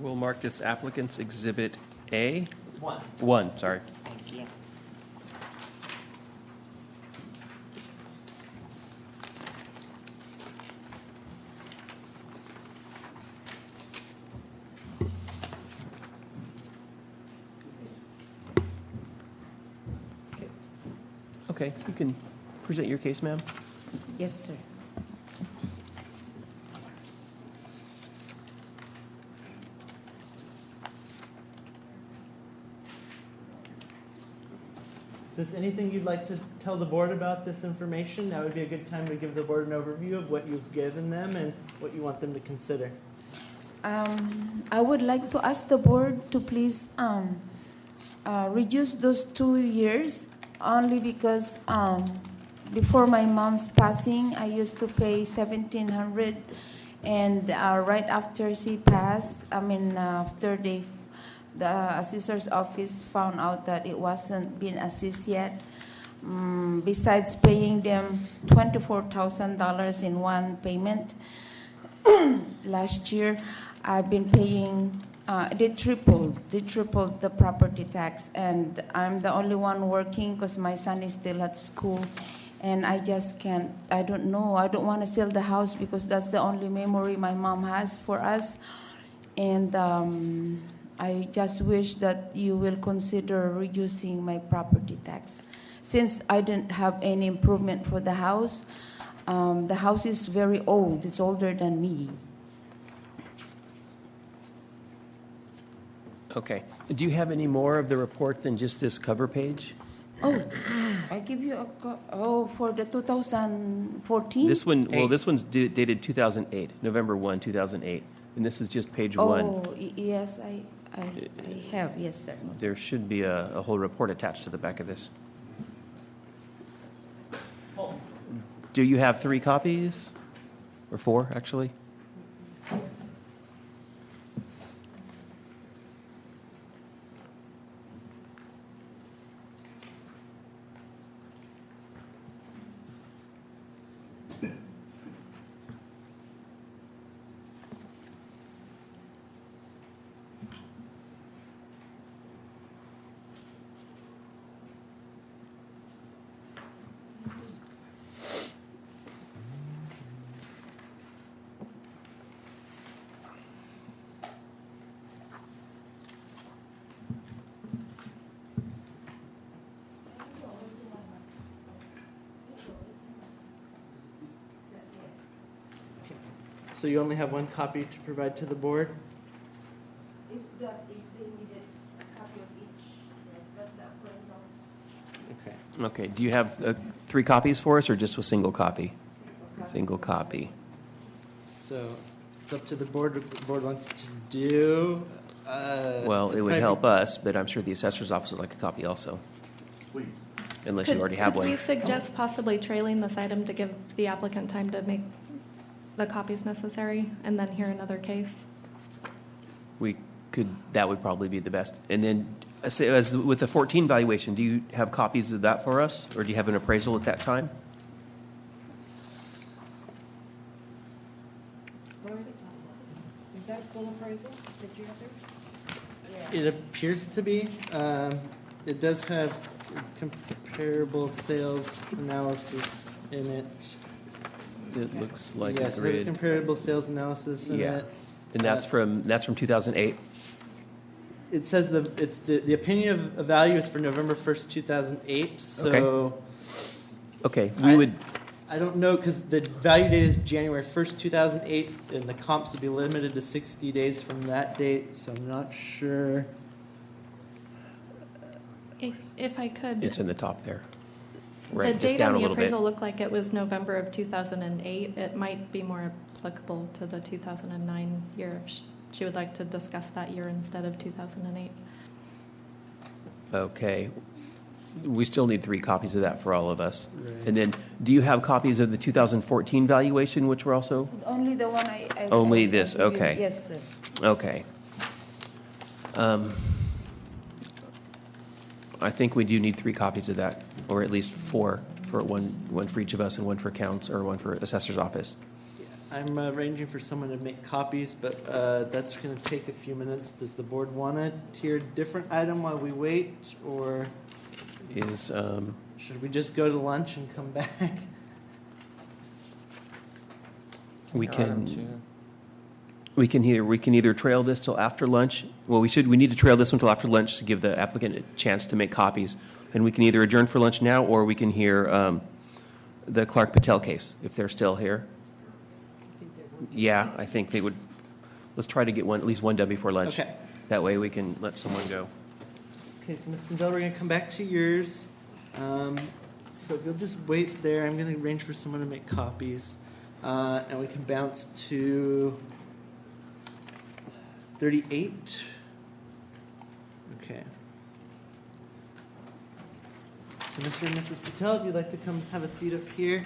We'll mark this applicant's Exhibit A. One, sorry. Thank you. Okay, you can present your case, ma'am. Yes, sir. Is there anything you'd like to tell the board about this information? That would be a good time to give the board an overview of what you've given them and what you want them to consider. I would like to ask the board to please reduce those 2 years only because before my mom's passing, I used to pay $1,700, and right after she passed, after the assessor's office found out that it wasn't being assessed yet. Besides paying them $24,000 in one payment last year, I've been paying. They tripled the property tax, and I'm the only one working because my son is still at school, and I just can't. I don't know. I don't want to sell the house because that's the only memory my mom has for us, and I just wish that you will consider reducing my property tax. Since I didn't have any improvement for the house is very old. It's older than me. Okay. Do you have any more of the report than just this cover page? Oh, I give you for the 2014? This one, well, this one's dated 2008, November 1, 2008. And this is just page one. Oh, yes, I have, yes, sir. There should be a whole report attached to the back of this. Do you have 3 copies? Or 4, actually? So you only have one copy to provide to the board? If they needed a copy of each, yes, that's the appraisals. Okay. Okay. Do you have 3 copies for us or just a single copy? Single copy. So it's up to the board what the board wants to do. Well, it would help us, but I'm sure the assessor's office would like a copy also. Please. Unless you already have Could we one. suggest possibly trailing this item to give the applicant time to make the copies necessary and then hear another case? That would probably be the best. And then, as with the 14 valuation, do you have copies of that for us? Or do you have an appraisal at that time? Is that full appraisal that you have there? It appears to be. It does have comparable sales analysis in it. It looks like Yes, a it has grid. comparable sales analysis in Yeah. it. And that's from 2008? it says the opinion of value is for November 1st, 2008, so. Okay, I don't know, because the value date is January 1st, 2008, and the comps would be limited to 60 days from that date, so I'm not sure. If I could. It's in the top there. The Right, just date down on a the little bit. appraisal looked like it was November of 2008. It might be more applicable to the 2009 year if she would like to discuss that year instead of 2008. Okay. We still need 3 copies of that for all of us. Right. And then, do you have copies of the 2014 valuation, which were also? Only the one I. Only this, give you. okay. Yes, sir. Okay. I think we do need 3 copies of that, or at least 4, for one for each of us and one for counts, or one for assessor's office. I'm arranging for someone to make copies, but that's going to take a few minutes. Does the board want to hear a different item while we wait, or should we just go to lunch and come back? We can either trail this till after lunch. Well, we need to trail this one till after lunch to give the applicant a chance to make copies. And we can either adjourn for lunch now, or we can hear the Clark Patel case, if they're still here. Yeah, I think they would. Let's try to get at least one done before lunch. Okay. That way we can let someone go. Okay, so Ms. Pintel, we're going to come back to yours. So if you'll just wait there, I'm going to arrange for someone to make copies. And we can bounce to 38. Okay. So Mr. and Mrs. Patel, if you'd like to come have a seat up here.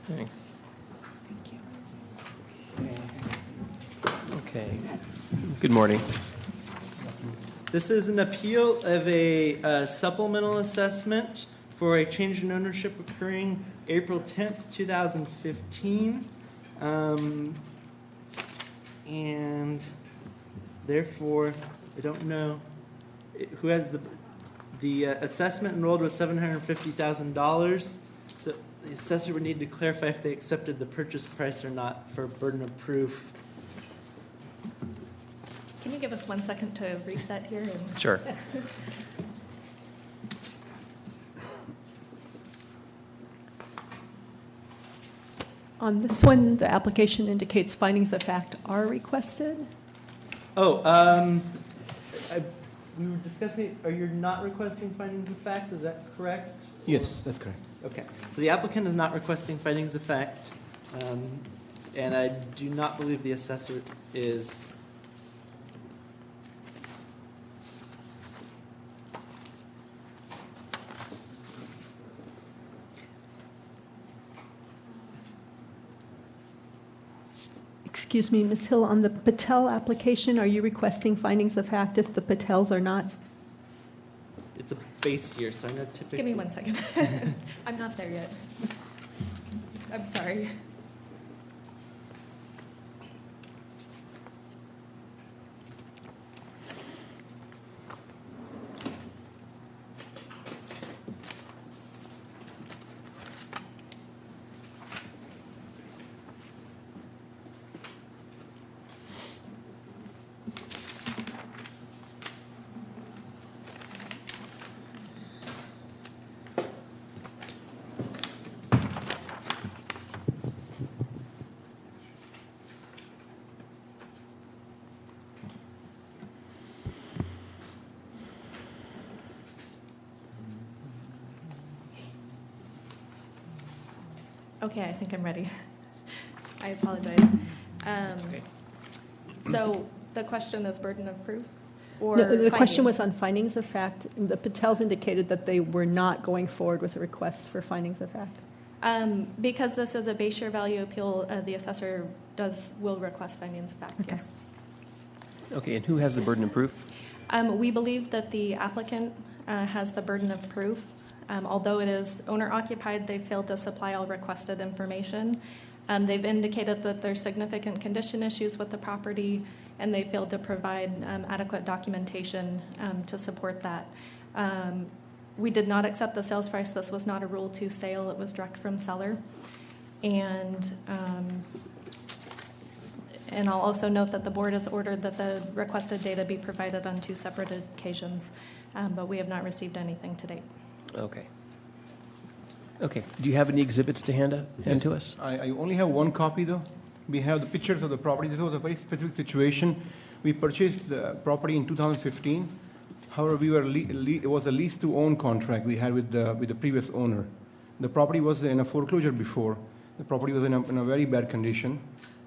Thanks. Okay. Good morning. This is an appeal of a supplemental assessment for a change in ownership occurring April 10th, 2015. And therefore, I don't know who has the assessment enrolled was $750,000. So the assessor would need to clarify if they accepted the purchase price or not for burden of proof. Can you give us 1 second to reset here? Sure. On this one, the application indicates findings of fact are requested. Oh, we were discussing, you're not requesting findings of fact, is that correct? Yes, that's correct. Okay, so the applicant is not requesting findings of fact, and I do not believe the assessor is. Excuse me, Ms. Hill, on the Patel application, are you requesting findings of fact if the Patels are not? It's a base year, so I know typically. Give me 1 second. I'm not there yet. I'm sorry. Okay, I think I'm ready. I apologize. That's okay. So the question is burden of proof? Or No, the question findings? was on findings of fact. The Patels indicated that they were not going forward with a request for findings of fact. Because this is a base share value appeal, the assessor will request findings of fact, yes. Okay, and who has the burden of proof? We believe that the applicant has the burden of proof. Although it is owner-occupied, they failed to supply all requested information. They've indicated that there's significant condition issues with the property, and they failed to provide adequate documentation to support that. We did not accept the sales price. This was not a Rule 2 sale. It was direct from seller. And I'll also note that the board has ordered that the requested data be provided on 2 separate occasions, but we have not received anything to date. Okay. Okay, do you have any exhibits to hand to us? I only have one copy, though. We have the pictures of the property. This was a very specific situation. We purchased the property in 2015. However, it was a lease-to-own contract we had with the previous owner. The property was in a foreclosure before. The property was in a very bad condition,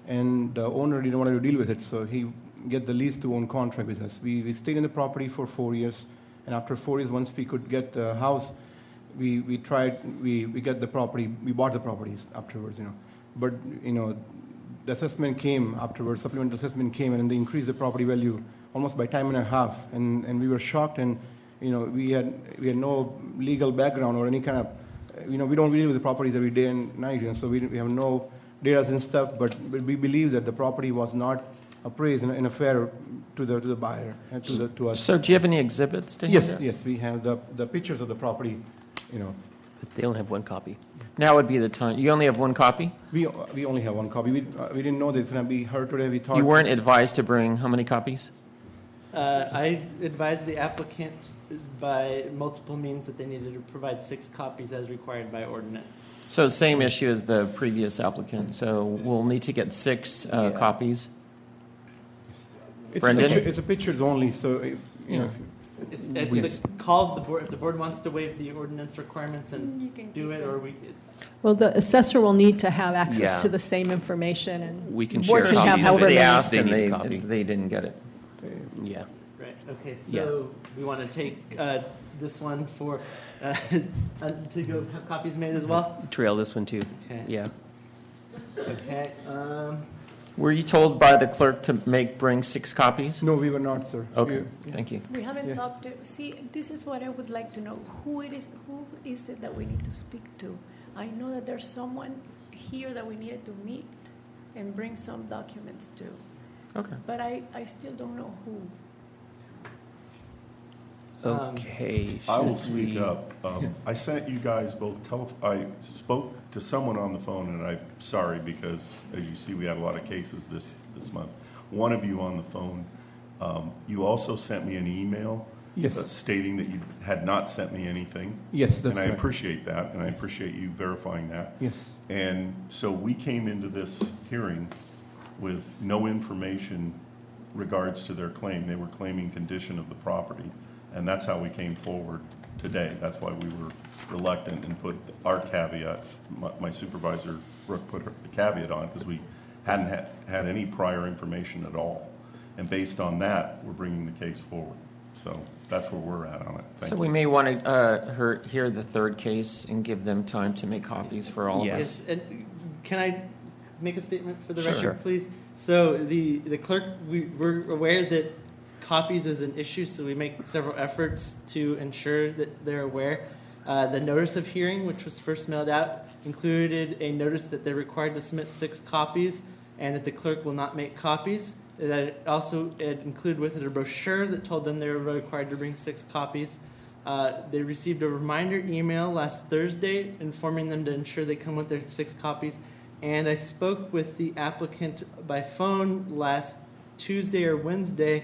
and the owner didn't want to deal with it, so he get the lease-to-own contract with us. We stayed in the property for 4 years, and after 4 years, once we could get the house, we get the property. We bought the properties afterwards, But the assessment came afterwards. Supplemental assessment came, and they increased the property value almost by time and a half. And we were shocked, and we had no legal background or any kind of we don't deal with the properties every day and night, so we have no data and stuff. But we believe that the property was not appraised in a fair to the buyer and to us. So do you have any exhibits to Yes, we have the pictures of the property. They only have one copy. Now would be the time. You only have one copy? We only have one copy. We didn't know that it's going to be heard today. We thought You weren't advised to bring how many copies? I advised the applicant by multiple means that they needed to provide 6 copies as required by ordinance. So same issue as the previous applicant. So we'll need to get 6 copies. Brendan? It's a pictures only, so It's the call of the board. If the board wants to waive the ordinance requirements and do it, or we. Well, the assessor will need to have access Yeah. to the same information, and We can the board share can have copies. however They many. asked and They need a copy. they didn't get it. Yeah. Right, okay, so we want to take this one for, to go have copies made as well? Trail this one too. Okay. Yeah. Okay, Were you told by the clerk to bring 6 copies? No, we were not, sir. Okay, thank you. We haven't talked to, see, this is what I would like to know. Who is it that we need to speak to? I know that there's someone here that we needed to meet and bring some documents to. Okay. But I still don't know who. Okay. I will speak up. I sent you guys both I spoke to someone on the phone, and I'm sorry because, as you see, we had a lot of cases this month. One of you on the phone, you also sent me an email stating that you had not sent me anything. Yes, that's And I correct. appreciate that, and I appreciate you verifying that. Yes. And so we came into this hearing with no information regards to their claim. They were claiming condition of the property. And that's how we came forward today. That's why we were reluctant and put our caveat, my supervisor, Brooke, put the caveat on because we hadn't had any prior information at all. And based on that, we're bringing the case forward. So that's where we're at on it. Thank So you. we may want to hear the third case and give them time to make copies for all of us. yes, and can I make a statement for the Sure. record, please? So the clerk, we're aware that copies is an issue, so we make several efforts to ensure that they're aware. The notice of hearing, which was first mailed out, included a notice that they're required to submit 6 copies and that the clerk will not make copies. That it included with it a brochure that told them they were required to bring 6 copies. They received a reminder email last Thursday informing them to ensure they come with their 6 copies. And I spoke with the applicant by phone last Tuesday or Wednesday,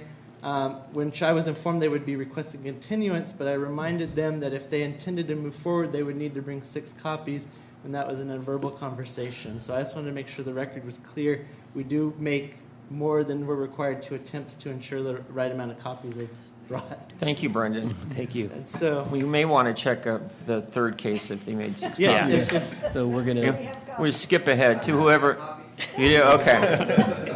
which I was informed they would be requesting continuance, but I reminded them that if they intended to move forward, they would need to bring 6 copies, and that was in a verbal conversation. So I just wanted to make sure the record was clear. We do make more than we're required to attempts to ensure the right amount of copies are brought. Thank you, Brendan. Thank you. And so We may want to check the third case if they made 6 Yeah, copies. So we're gonna. We skip ahead to whoever. You do? Okay.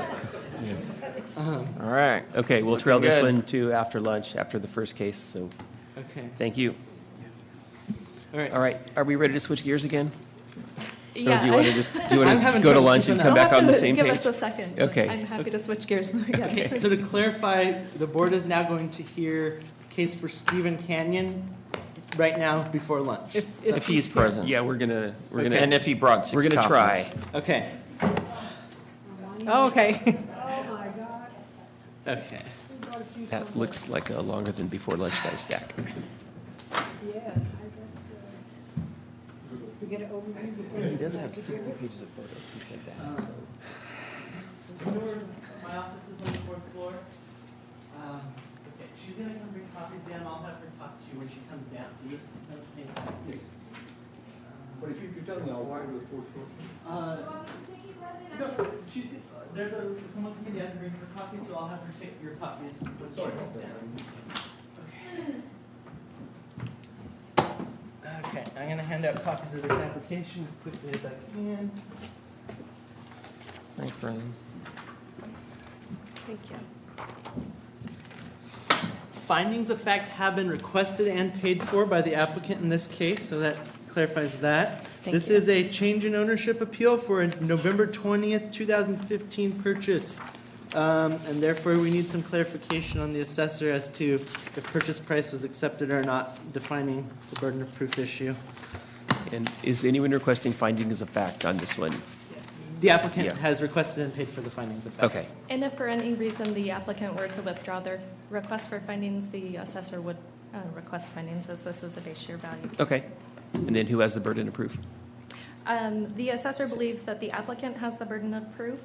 All right. Okay, we'll trail this Good. one to after lunch, after the first case. So Okay. thank you. All right. All right, are we ready to switch gears again? Yeah. Or do you want to just, do you want I'm to having go to trouble lunch and keeping come up. back on the same page? Give us a second. Okay. I'm happy to switch gears. Yeah. Okay, so to clarify, the board is now going to hear the case for Stephen Canyon right now before lunch. If he's present. Yeah, we're gonna, And if he brought 6 we're gonna copies. try. Okay, Oh, okay. okay. That looks like a longer than before lunch size stack. He does have 60 pages of photos, he said that, so. My office is on the 4th floor. Okay, she's gonna come bring copies down, I'll have her talk to you when she comes down, so just don't think yes. But if you tell me, I'll wire to the 4th floor. No, she's, someone coming down to bring her copies, so I'll have her take your copies when she comes down. Okay, I'm gonna hand out copies of this application as quickly as I can. Thanks, Brendan. Thank you. Findings of fact have been requested and paid for by the applicant in this case, so that clarifies that. This is a change in ownership appeal for a November 20th, 2015 purchase. And therefore, we need some clarification on the assessor as to if purchase price was accepted or not, defining the burden of proof issue. And is anyone requesting findings of fact on this one? The applicant Yeah. has requested and paid for the findings of fact. Okay. And if for any reason the applicant were to withdraw their request for findings, the assessor would request findings, as this is a base year value. Okay. And then who has the burden of proof? The assessor believes that the applicant has the burden of proof.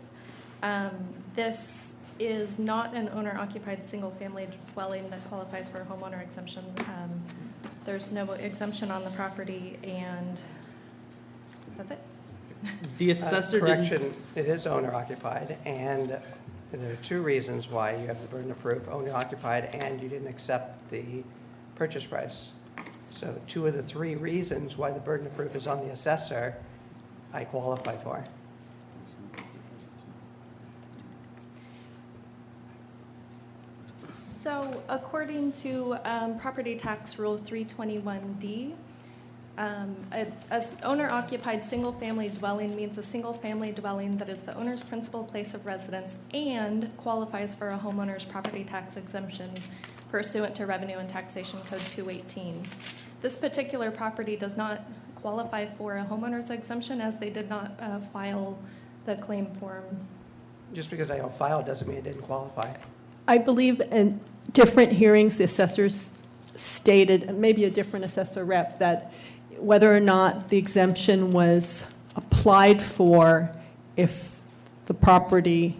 This is not an owner-occupied single-family dwelling that qualifies for a homeowner exemption. There's no exemption on the property, and that's it. The assessor didn't. Correction, it is owner occupied, and there are 2 reasons why you have the burden of proof, owner occupied, and you didn't accept the purchase price. So 2 of the 3 reasons why the burden of proof is on the assessor, I qualify for. So according to Property Tax Rule 321D, a owner-occupied single-family dwelling means a single-family dwelling that is the owner's principal place of residence and qualifies for a homeowner's property tax exemption pursuant to Revenue and Taxation Code 218. This particular property does not qualify for a homeowner's exemption, as they did not file the claim form. Just because I don't file doesn't mean it didn't qualify. I believe in different hearings, the assessors stated, and maybe a different assessor rep, that whether or not the exemption was applied for, if the property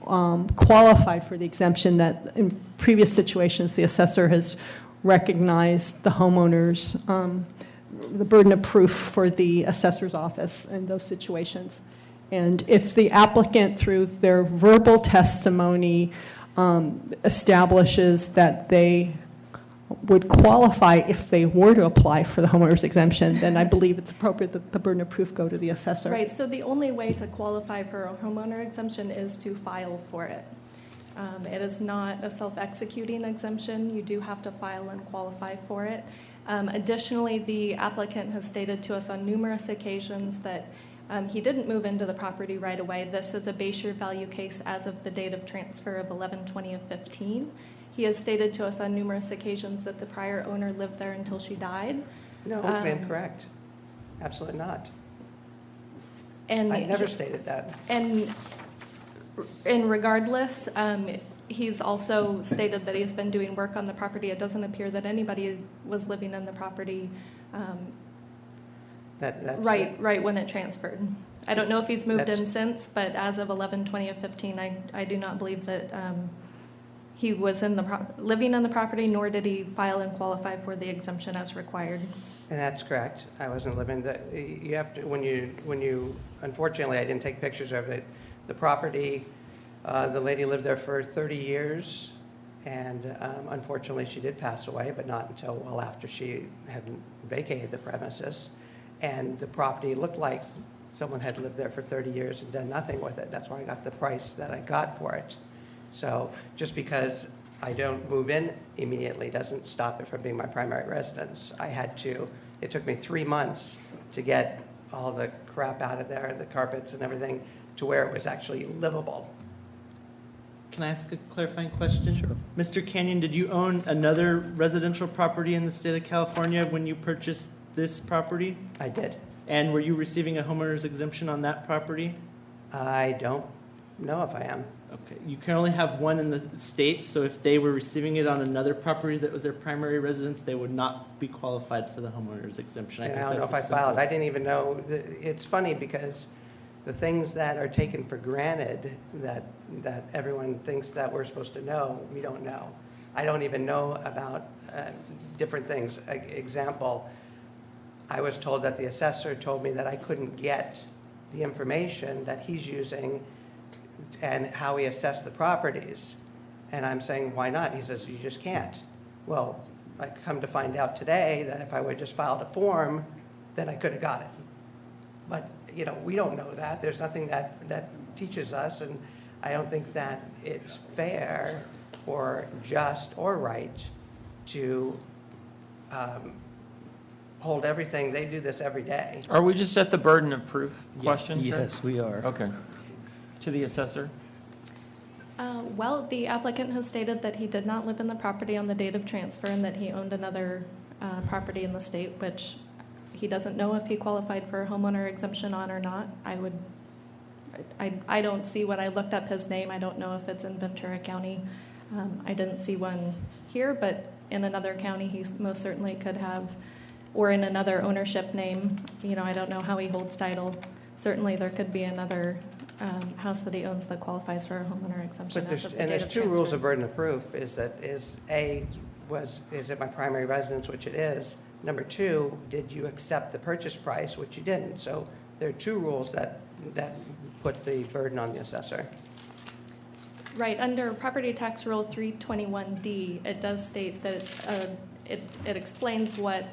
qualified for the exemption, that in previous situations, the assessor has recognized the homeowner's, the burden of proof for the assessor's office in those situations. And if the applicant, through their verbal testimony, establishes that they would qualify if they were to apply for the homeowner's exemption, then I believe it's appropriate that the burden of proof go to the assessor. Right, so the only way to qualify for a homeowner exemption is to file for it. It is not a self-executing exemption. You do have to file and qualify for it. Additionally, the applicant has stated to us on numerous occasions that he didn't move into the property right away. This is a base year value case as of the date of transfer of 11/20/15. He has stated to us on numerous occasions that the prior owner lived there until she died. No, incorrect. Absolutely not. And I never stated that. And regardless, he's also stated that he's been doing work on the property. It doesn't appear that anybody was living in the property right when it transferred. I don't know if he's moved in since, but as of 11/20/15, I do not believe that he was living in the property, nor did he file and qualify for the exemption as required. And that's correct. I wasn't living you have to, when you, unfortunately, I didn't take pictures of it. The property, the lady lived there for 30 years, and unfortunately, she did pass away, but not until well after she had vacated the premises. And the property looked like someone had lived there for 30 years and done nothing with it. That's why I got the price that I got for it. So just because I don't move in immediately doesn't stop it from being my primary residence. It took me 3 months to get all the crap out of there, the carpets and everything, to where it was actually livable. Can I ask a clarifying question? Sure. Mr. Canyon, did you own another residential property in the state of California when you purchased this property? I did. And were you receiving a homeowner's exemption on that property? I don't know if I am. Okay, you can only have one in the state, so if they were receiving it on another property that was their primary residence, they would not be qualified for the homeowner's exemption. I think don't know that's if the I filed. I simplest. didn't even know. It's funny because the things that are taken for granted that everyone thinks that we're supposed to know, we don't know. I don't even know about different things. Example, I was told that the assessor told me that I couldn't get the information that he's using and how he assessed the properties. And I'm saying, why not? He says, you just can't. Well, I come to find out today that if I would just filed a form, then I could have got it. But, you know, we don't know that. There's nothing that teaches us, and I don't think that it's fair or just or right to hold everything. They do this every day. Are we just at the burden of proof question? Yes, we are. Okay. To the assessor? Well, the applicant has stated that he did not live in the property on the date of transfer and that he owned another property in the state, which he doesn't know if he qualified for a homeowner exemption on or not. I don't see when I looked up his name. I don't know if it's in Ventura County. I didn't see one here, but in another county, he most certainly could have, or in another ownership name. You know, I don't know how he holds title. Certainly, there could be another house that he owns that qualifies for a homeowner exemption. But there's two rules of burden of proof. Is it my primary residence, which it is? Number two, did you accept the purchase price, which you didn't? So there are two rules that put the burden on the assessor. Right, under Property Tax Rule 321D, it does state that it explains what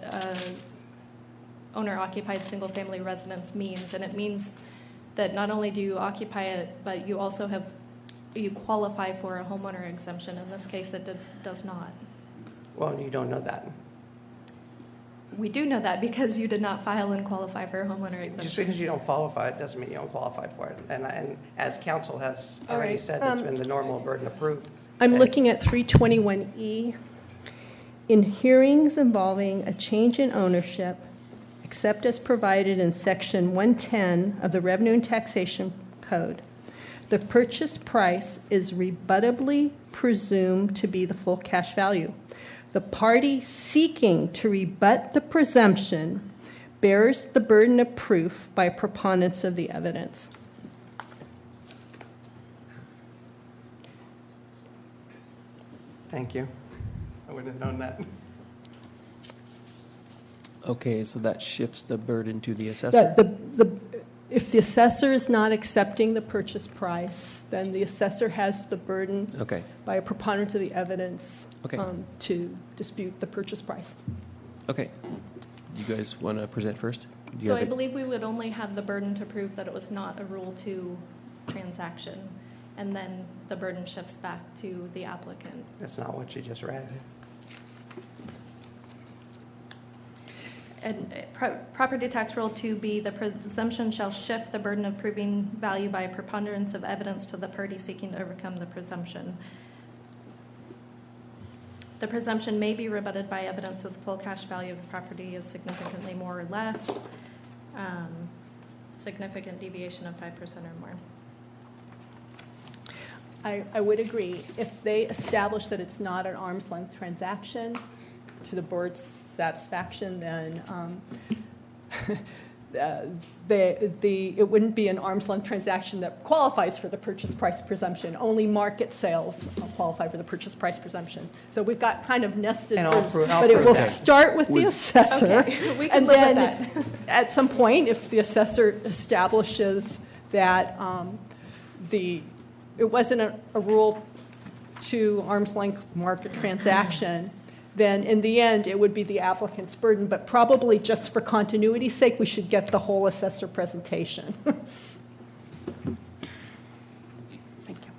owner-occupied single-family residence means, and it means that not only do you occupy it, but you also you qualify for a homeowner exemption. In this case, it does not. Well, you don't know that. We do know that because you did not file and qualify for a homeowner exemption. Just because you don't qualify, it doesn't mean you don't qualify for it. And as counsel has All already right, said, it's been the normal burden of proof. I'm looking at 321E. In hearings involving a change in ownership, except as provided in Section 110 of the Revenue and Taxation Code, the purchase price is rebuttably presumed to be the full cash value. The party seeking to rebut the presumption bears the burden of proof by preponderance of the evidence. Thank you. I wouldn't have known that. Okay, so that shifts the burden to the assessor? If the assessor is not accepting the purchase price, then the assessor has the burden Okay. by a preponderance of the evidence Okay. To dispute the purchase price. Okay. You guys want to present first? Do you So have I it? believe we would only have the burden to prove that it was not a Rule 2 transaction, and then the burden shifts back to the applicant. That's not what you just read. And Property Tax Rule 2B, the presumption shall shift the burden of proving value by a preponderance of evidence to the party seeking to overcome the presumption. The presumption may be rebutted by evidence that the full cash value of the property is significantly more or less, significant deviation of 5% or more. I would agree. If they establish that it's not an arm's length transaction to the board's satisfaction, then it wouldn't be an arm's length transaction that qualifies for the purchase price presumption. Only market sales qualify for the purchase price presumption. So we've got kind of nested And groups, I'll but it prove will that. start with the assessor. Okay, we can And live with then at some point, if the assessor establishes that it wasn't a Rule 2 arm's length market transaction, then in the end, it would be the applicant's burden. But probably just for continuity's sake, we should get the whole assessor presentation. Thank you.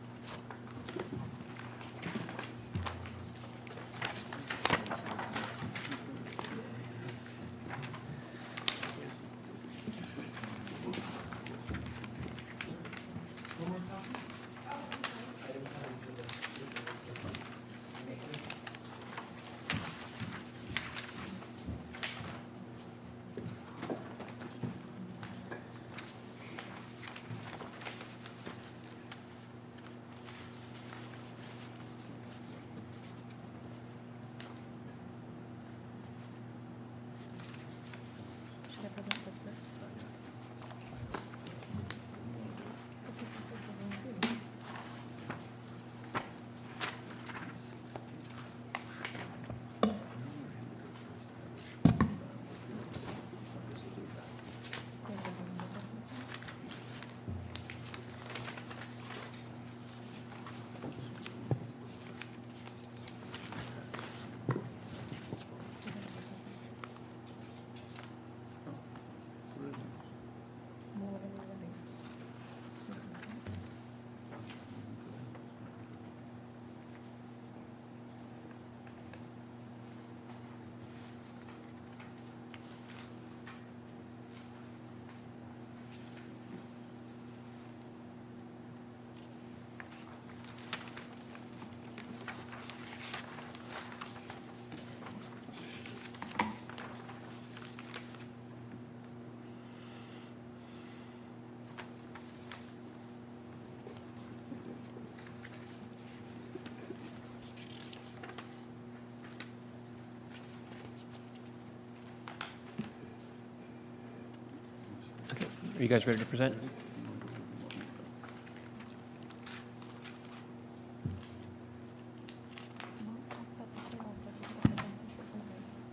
Are you guys ready to present?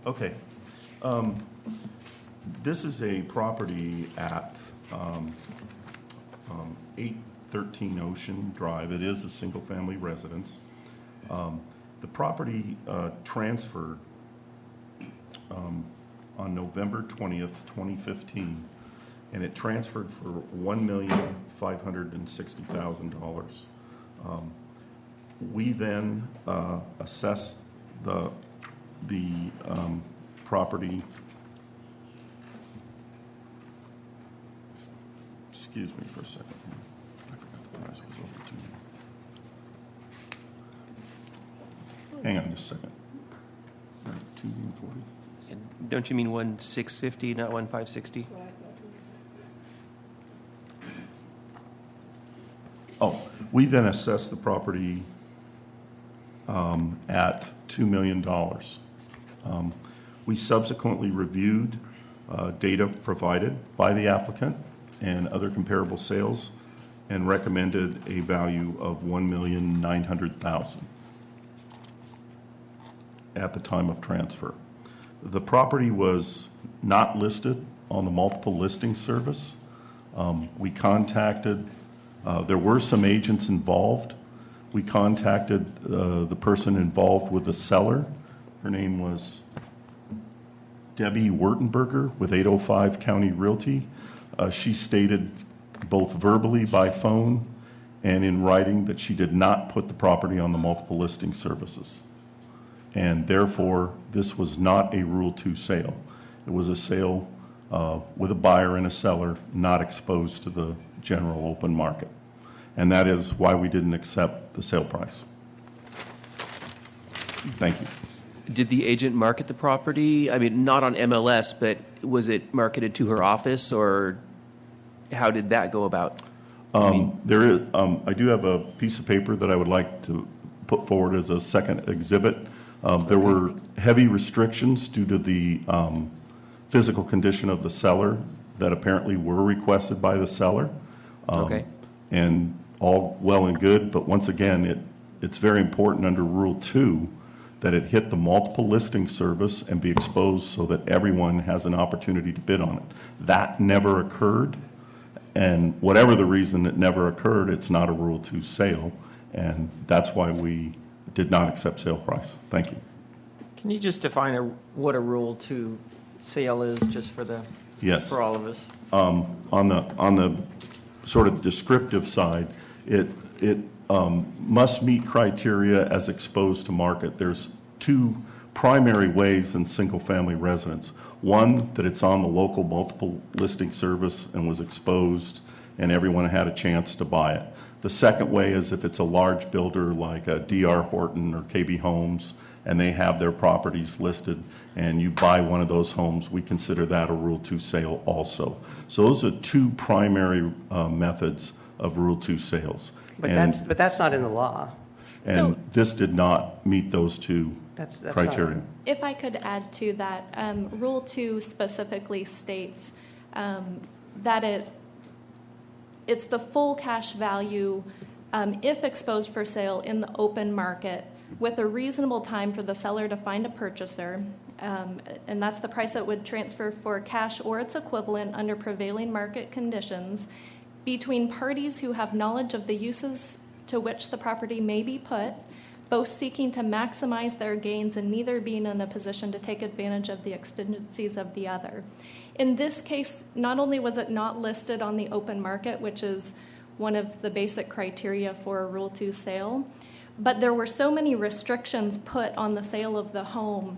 Okay. This is a property at 813 Ocean Drive. It is a single-family residence. The property transferred on November 20th, 2015, and it transferred for $1,560,000. We then assessed the property. Excuse me for a second. I forgot the price was over to you. Hang on just a second. 240. Don't you mean 1,650, not 1,560? Oh, we then assessed the property at $2 million. We subsequently reviewed data provided by the applicant and other comparable sales and recommended a value of $1,900,000 at the time of transfer. The property was not listed on the multiple listing service. We contacted, there were some agents involved. We contacted the person involved with the seller. Her name was Debbie Wurtenberger with 805 County Realty. She stated both verbally by phone and in writing that she did not put the property on the multiple listing services. And therefore, this was not a Rule 2 sale. It was a sale with a buyer and a seller, not exposed to the general open market. And that is why we didn't accept the sale price. Thank you. Did the agent market the property? I mean, not on MLS, but was it marketed to her office, or how did that go about? I do have a piece of paper that I would like to put forward as a second exhibit. There were heavy restrictions due to the physical condition of the seller that apparently were requested by the seller. And all well and good, but once again, it's very important under Rule 2 that it hit the multiple listing service and be exposed so that everyone has an opportunity to bid on it. That never occurred, and whatever the reason it never occurred, it's not a Rule 2 sale, and that's why we did not accept sale price. Thank you. Can you just define what a Rule 2 sale is, just for the for all of us? On the sort of descriptive side, it must meet criteria as exposed to market. There's two primary ways in single-family residence. One, that it's on the local multiple listing service and was exposed and everyone had a chance to buy it. The second way is if it's a large builder like a D.R. Horton or KB Homes and they have their properties listed and you buy one of those homes, we consider that a Rule 2 sale also. So those are two primary methods of Rule 2 sales. But that's not in the law. And this did not meet those two That's criteria. If I could add to that, Rule 2 specifically states that it's the full cash value if exposed for sale in the open market with a reasonable time for the seller to find a purchaser, and that's the price that would transfer for cash or its equivalent under prevailing market conditions between parties who have knowledge of the uses to which the property may be put, both seeking to maximize their gains and neither being in a position to take advantage of the exigencies of the other. In this case, not only was it not listed on the open market, which is one of the basic criteria for a Rule 2 sale, but there were so many restrictions put on the sale of the home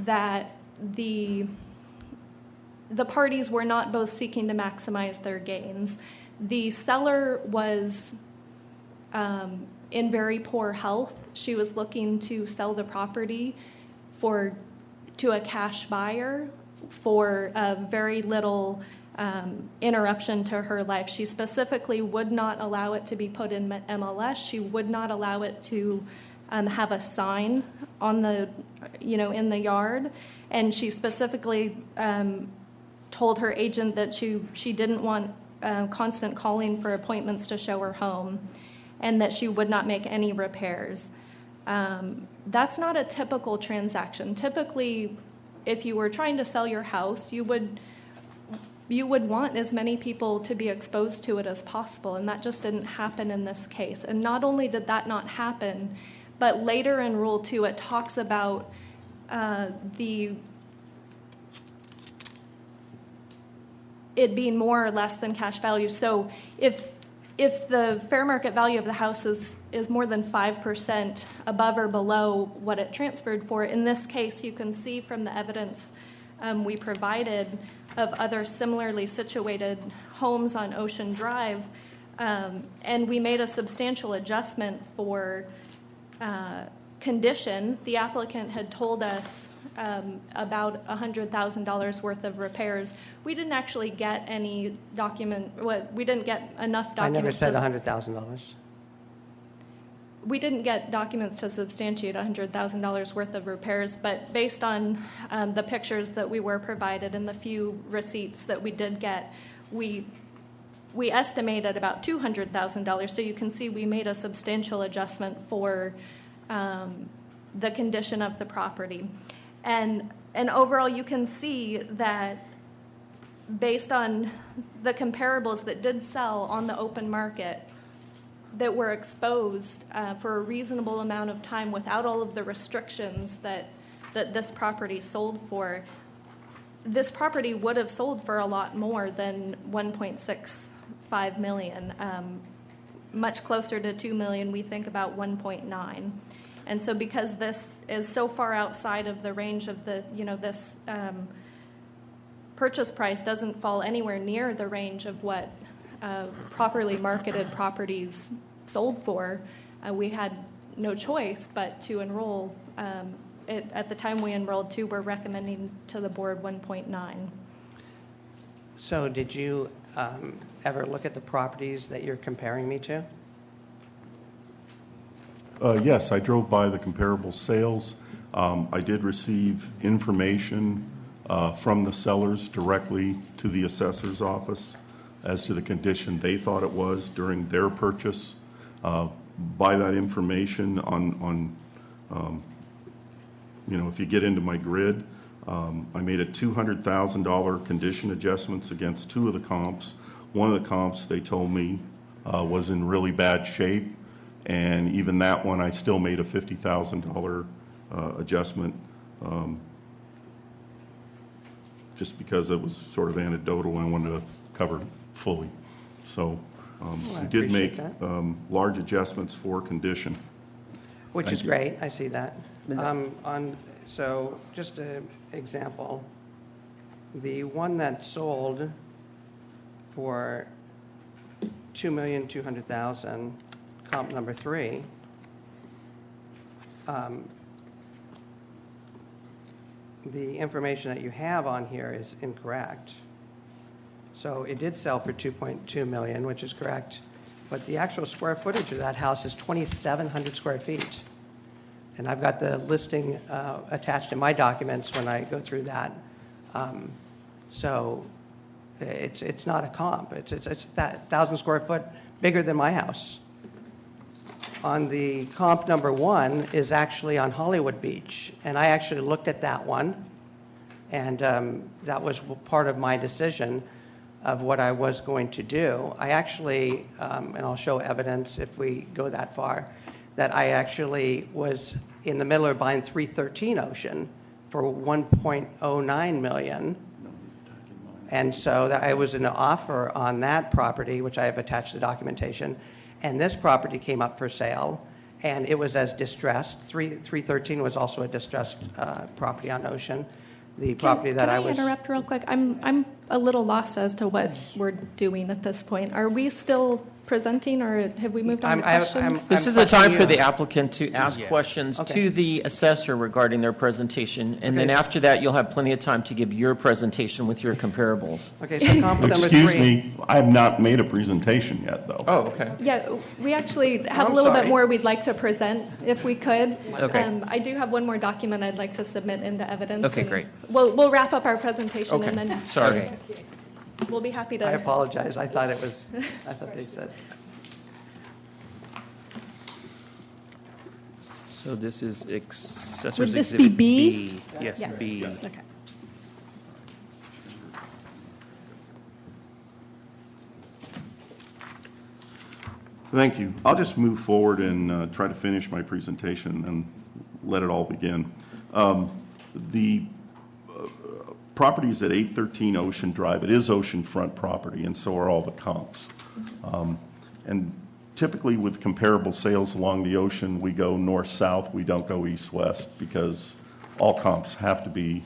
that the parties were not both seeking to maximize their gains. The seller was in very poor health. She was looking to sell the property to a cash buyer for very little interruption to her life. She specifically would not allow it to be put in MLS. She would not allow it to have a sign on in the yard, and she specifically told her agent that she didn't want constant calling for appointments to show her home, and that she would not make any repairs. That's not a typical transaction. Typically, if you were trying to sell your house, you would want as many people to be exposed to it as possible, and that just didn't happen in this case. And not only did that not happen, but later in Rule 2, it talks about it being more or less than cash value. So if the fair market value of the house is more than 5% above or below what it transferred for, in this case, you can see from the evidence we provided of other similarly situated homes on Ocean Drive, and we made a substantial adjustment for condition. The applicant had told us about $100,000 worth of repairs. We didn't actually get any we didn't get enough documents. I never said $100,000. We didn't get documents to substantiate $100,000 worth of repairs, but based on the pictures that we were provided and the few receipts that we did get, we estimated about $200,000. So you can see we made a substantial adjustment for the condition of the property. And overall, you can see that based on the comparables that did sell on the open market, that were exposed for a reasonable amount of time without all of the restrictions that this property sold for, this property would have sold for a lot more than $1.65 million. Much closer to $2 million, we think about 1.9. And so because this is so far outside of the range of this purchase price doesn't fall anywhere near the range of what properly marketed properties sold for, we had no choice but to enroll. At the time we enrolled to, we're recommending to the board 1.9. So did you ever look at the properties that you're comparing me to? Yes, I drove by the comparable sales. I did receive information from the sellers directly to the assessor's office as to the condition they thought it was during their purchase. By that information if you get into my grid, I made a $200,000 condition adjustments against two of the comps. One of the comps, they told me, was in really bad shape. And even that one, I still made a $50,000 adjustment just because it was sort of anecdotal and I wanted to cover fully. So we did make large adjustments for condition. Which is great, I see that. So just an example, the one that sold for $2,200,000, comp number 3, the information that you have on here is incorrect. So it did sell for $2.2 million, which is correct, but the actual square footage of that house is 2,700 square feet. And I've got the listing attached in my documents when I go through that. So it's not a comp. It's that 1,000 square foot bigger than my house. On the comp number 1 is actually on Hollywood Beach, and I actually looked at that one, and that was part of my decision of what I was going to do. I actually, and I'll show evidence if we go that far, that I actually was in the middle of buying 313 Ocean for $1.09 million. And so I was in an offer on that property, which I have attached the documentation, and this property came up for sale, and it was as distressed. 313 was also a distressed property on Ocean. The property that I was... Can I interrupt real quick? I'm a little lost as to what we're doing at this point. Are we still presenting, or have we moved on to questions? This is a time for the applicant to ask questions to the assessor regarding their presentation, and then after that, you'll have plenty of time to give your presentation with your comparables. Okay, so comp number 3. Excuse me, I have not made a presentation yet, though. Oh, okay. Yeah, we actually have a little bit more we'd like to present, if we could. Okay. I do have one more document I'd like to submit into evidence. Okay, great. We'll wrap up our presentation and then... Sorry. We'll be happy to. I apologize. I thought they said. So this is Assessor's Would this Exhibit be B? Yes, Yes. B. Okay. Thank you. I'll just move forward and try to finish my presentation and let it all begin. The property is at 813 Ocean Drive. It is oceanfront property, and so are all the comps. And typically with comparable sales along the ocean, we go north-south, we don't go east-west, because all comps have to be,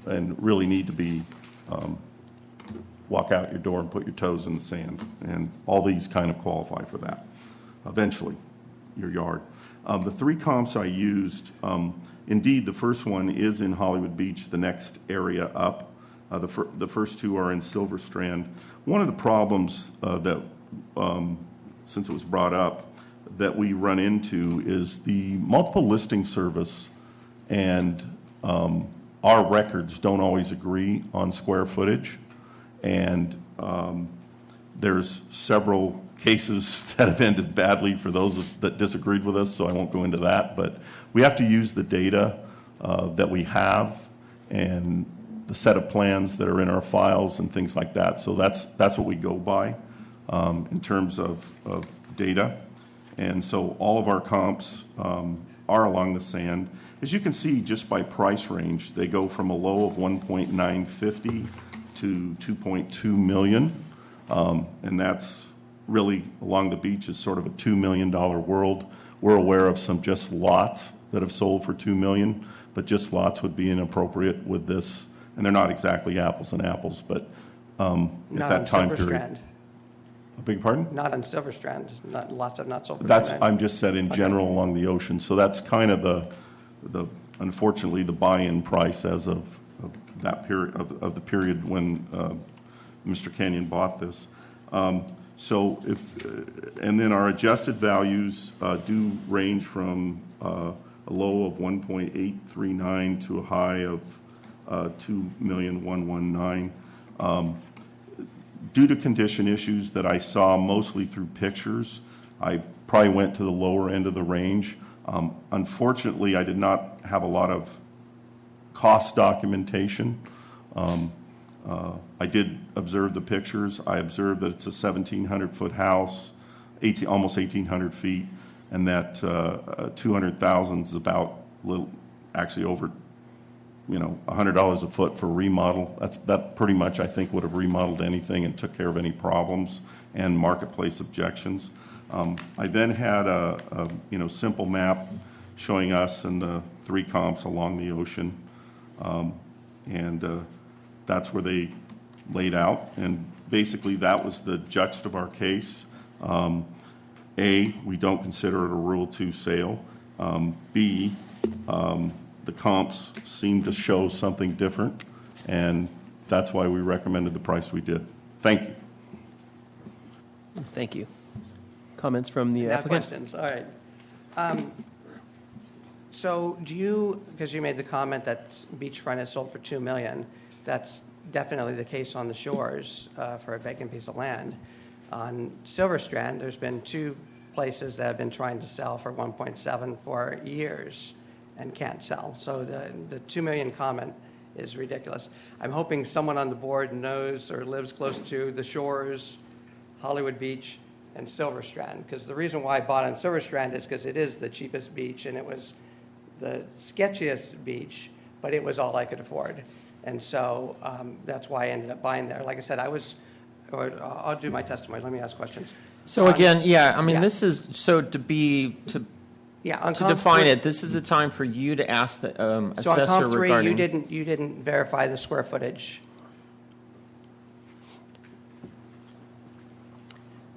and really need to be, walk out your door and put your toes in the sand. And all these kind of qualify for that, eventually, your yard. The three comps I used, indeed, the first one is in Hollywood Beach, the next area up. The first two are in Silver Strand. One of the problems that, since it was brought up, that we run into is the multiple listing service and our records don't always agree on square footage. And there's several cases that have ended badly for those that disagreed with us, so I won't go into that. But we have to use the data that we have and the set of plans that are in our files and things like that. So that's what we go by in terms of data. And so all of our comps are along the sand. As you can see, just by price range, they go from a low of 1.950 to 2.2 million. And that's really along the beach is sort of a $2 million world. We're aware of some just lots that have sold for $2 million, but just lots would be inappropriate with this. And they're not exactly apples and apples, but at that time period. I beg your pardon? Not on Silver Strand. Lots have not sold for That's, $2 million. I'm just said in general along the ocean. So that's kind of the unfortunately, the buy-in price as of that period, of the period when Mr. Kenyon bought this. So if, and then our adjusted values do range from a low of 1.839 to a high of 2,119,000. Due to condition issues that I saw mostly through pictures, I probably went to the lower end of the range. Unfortunately, I did not have a lot of cost documentation. I did observe the pictures. I observed that it's a 1,700-foot house, almost 1,800 feet, and that 200,000 is about actually over, $100 a foot for remodel. That pretty much I think would have remodeled anything and took care of any problems and marketplace objections. I then had a simple map showing us and the three comps along the ocean, and that's where they laid out. And basically that was the gist of our case. A, we don't consider it a Rule 2 sale. B, the comps seem to show something different, and that's why we recommended the price we did. Thank you. Thank you. Comments from the No applicant? questions, all right. So do you, because you made the comment that beachfront is sold for $2 million, that's definitely the case on the shores for a vacant piece of land. On Silver Strand, there's been two places that have been trying to sell for 1.7 for years and can't sell. So the 2 million comment is ridiculous. I'm hoping someone on the board knows or lives close to the shores, Hollywood Beach, and Silver Strand. Because the reason why I bought on Silver Strand is because it is the cheapest beach and it was the sketchiest beach, but it was all I could afford. And so that's why I ended up buying there. Like I said, I'll do my testimony. Let me ask questions. So again, this is, so to define it, this is the time for you to ask the So assessor on comp 3, regarding. you didn't verify the square footage.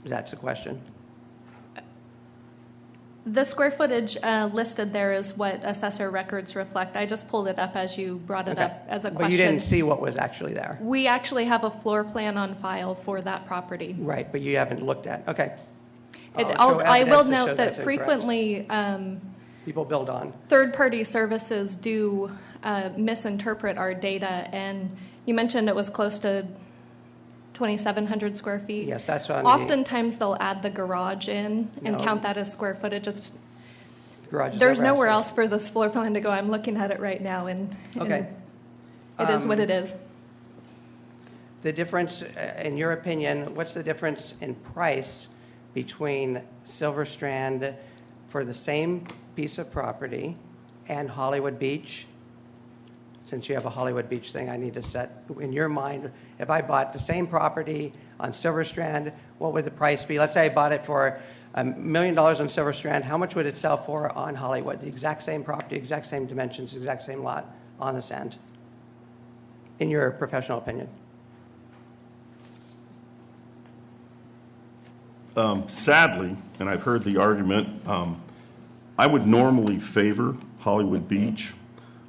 That's the question. The square footage listed there is what assessor records reflect. I just pulled it up as you brought it up as a question. But you didn't see what was actually there. We actually have a floor plan on file for that property. Right, but you haven't looked at, okay. I will note that frequently people build on. third-party services do misinterpret our data, and you mentioned it was close to 2,700 square feet. Yes, that's on Oftentimes, they'll add the garage in and No. count that as square footage. It's, Garage is there's never nowhere asked else for this floor plan to go. I'm looking at it right now, and Okay. it is what it is. The difference, in your opinion, what's the difference in price between Silver Strand for the same piece of property and Hollywood Beach? Since you have a Hollywood Beach thing, I need to set, in your mind, if I bought the same property on Silver Strand, what would the price be? Let's say I bought it for $1 million on Silver Strand, how much would it sell for on Hollywood? The exact same property, exact same dimensions, exact same lot on the sand, in your professional opinion? Sadly, and I've heard the argument, I would normally favor Hollywood Beach,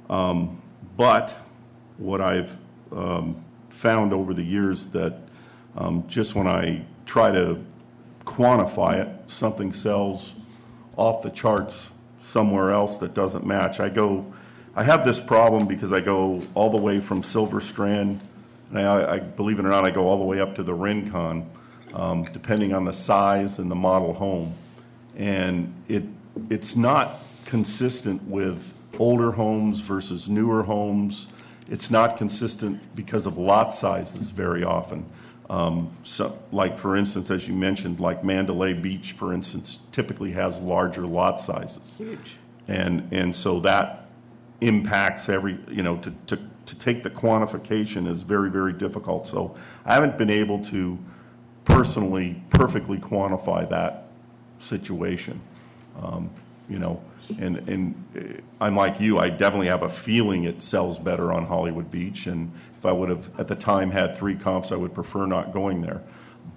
but what I've found over the years that just when I try to quantify it, something sells off the charts somewhere else that doesn't match. I have this problem because I go all the way from Silver Strand, and I believe it or not, I go all the way up to the Rincon, depending on the size and the model home. And it's not consistent with older homes versus newer homes. It's not consistent because of lot sizes very often. So, like, for instance, as you mentioned, like Mandalay Beach, for instance, typically has larger lot sizes. Huge. And so that impacts to take the quantification is very, very difficult. So I haven't been able to personally perfectly quantify that situation. And I'm like you, I definitely have a feeling it sells better on Hollywood Beach, and if I would have at the time had 3 comps, I would prefer not going there.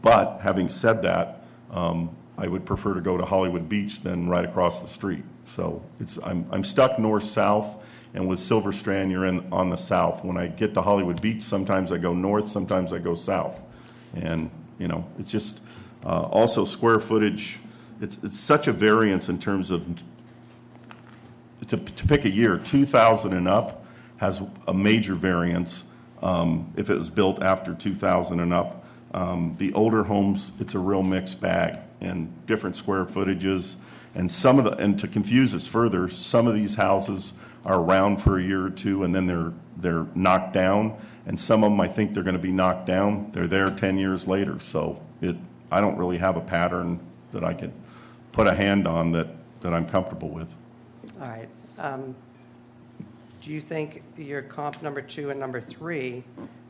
But having said that, I would prefer to go to Hollywood Beach than right across the street. So I'm stuck north-south, and with Silver Strand, you're on the south. When I get to Hollywood Beach, sometimes I go north, sometimes I go south. And, it's just also square footage. It's such a variance in terms of, to pick a year, 2000 and up has a major variance if it was built after 2000 and up. The older homes, it's a real mixed bag and different square footages. And and to confuse us further, some of these houses are around for a year or two and then they're knocked down. And some of them, I think they're going to be knocked down. They're there 10 years later. So I don't really have a pattern that I could put a hand on that I'm comfortable with. All right. Do you think your comp number 2 and number 3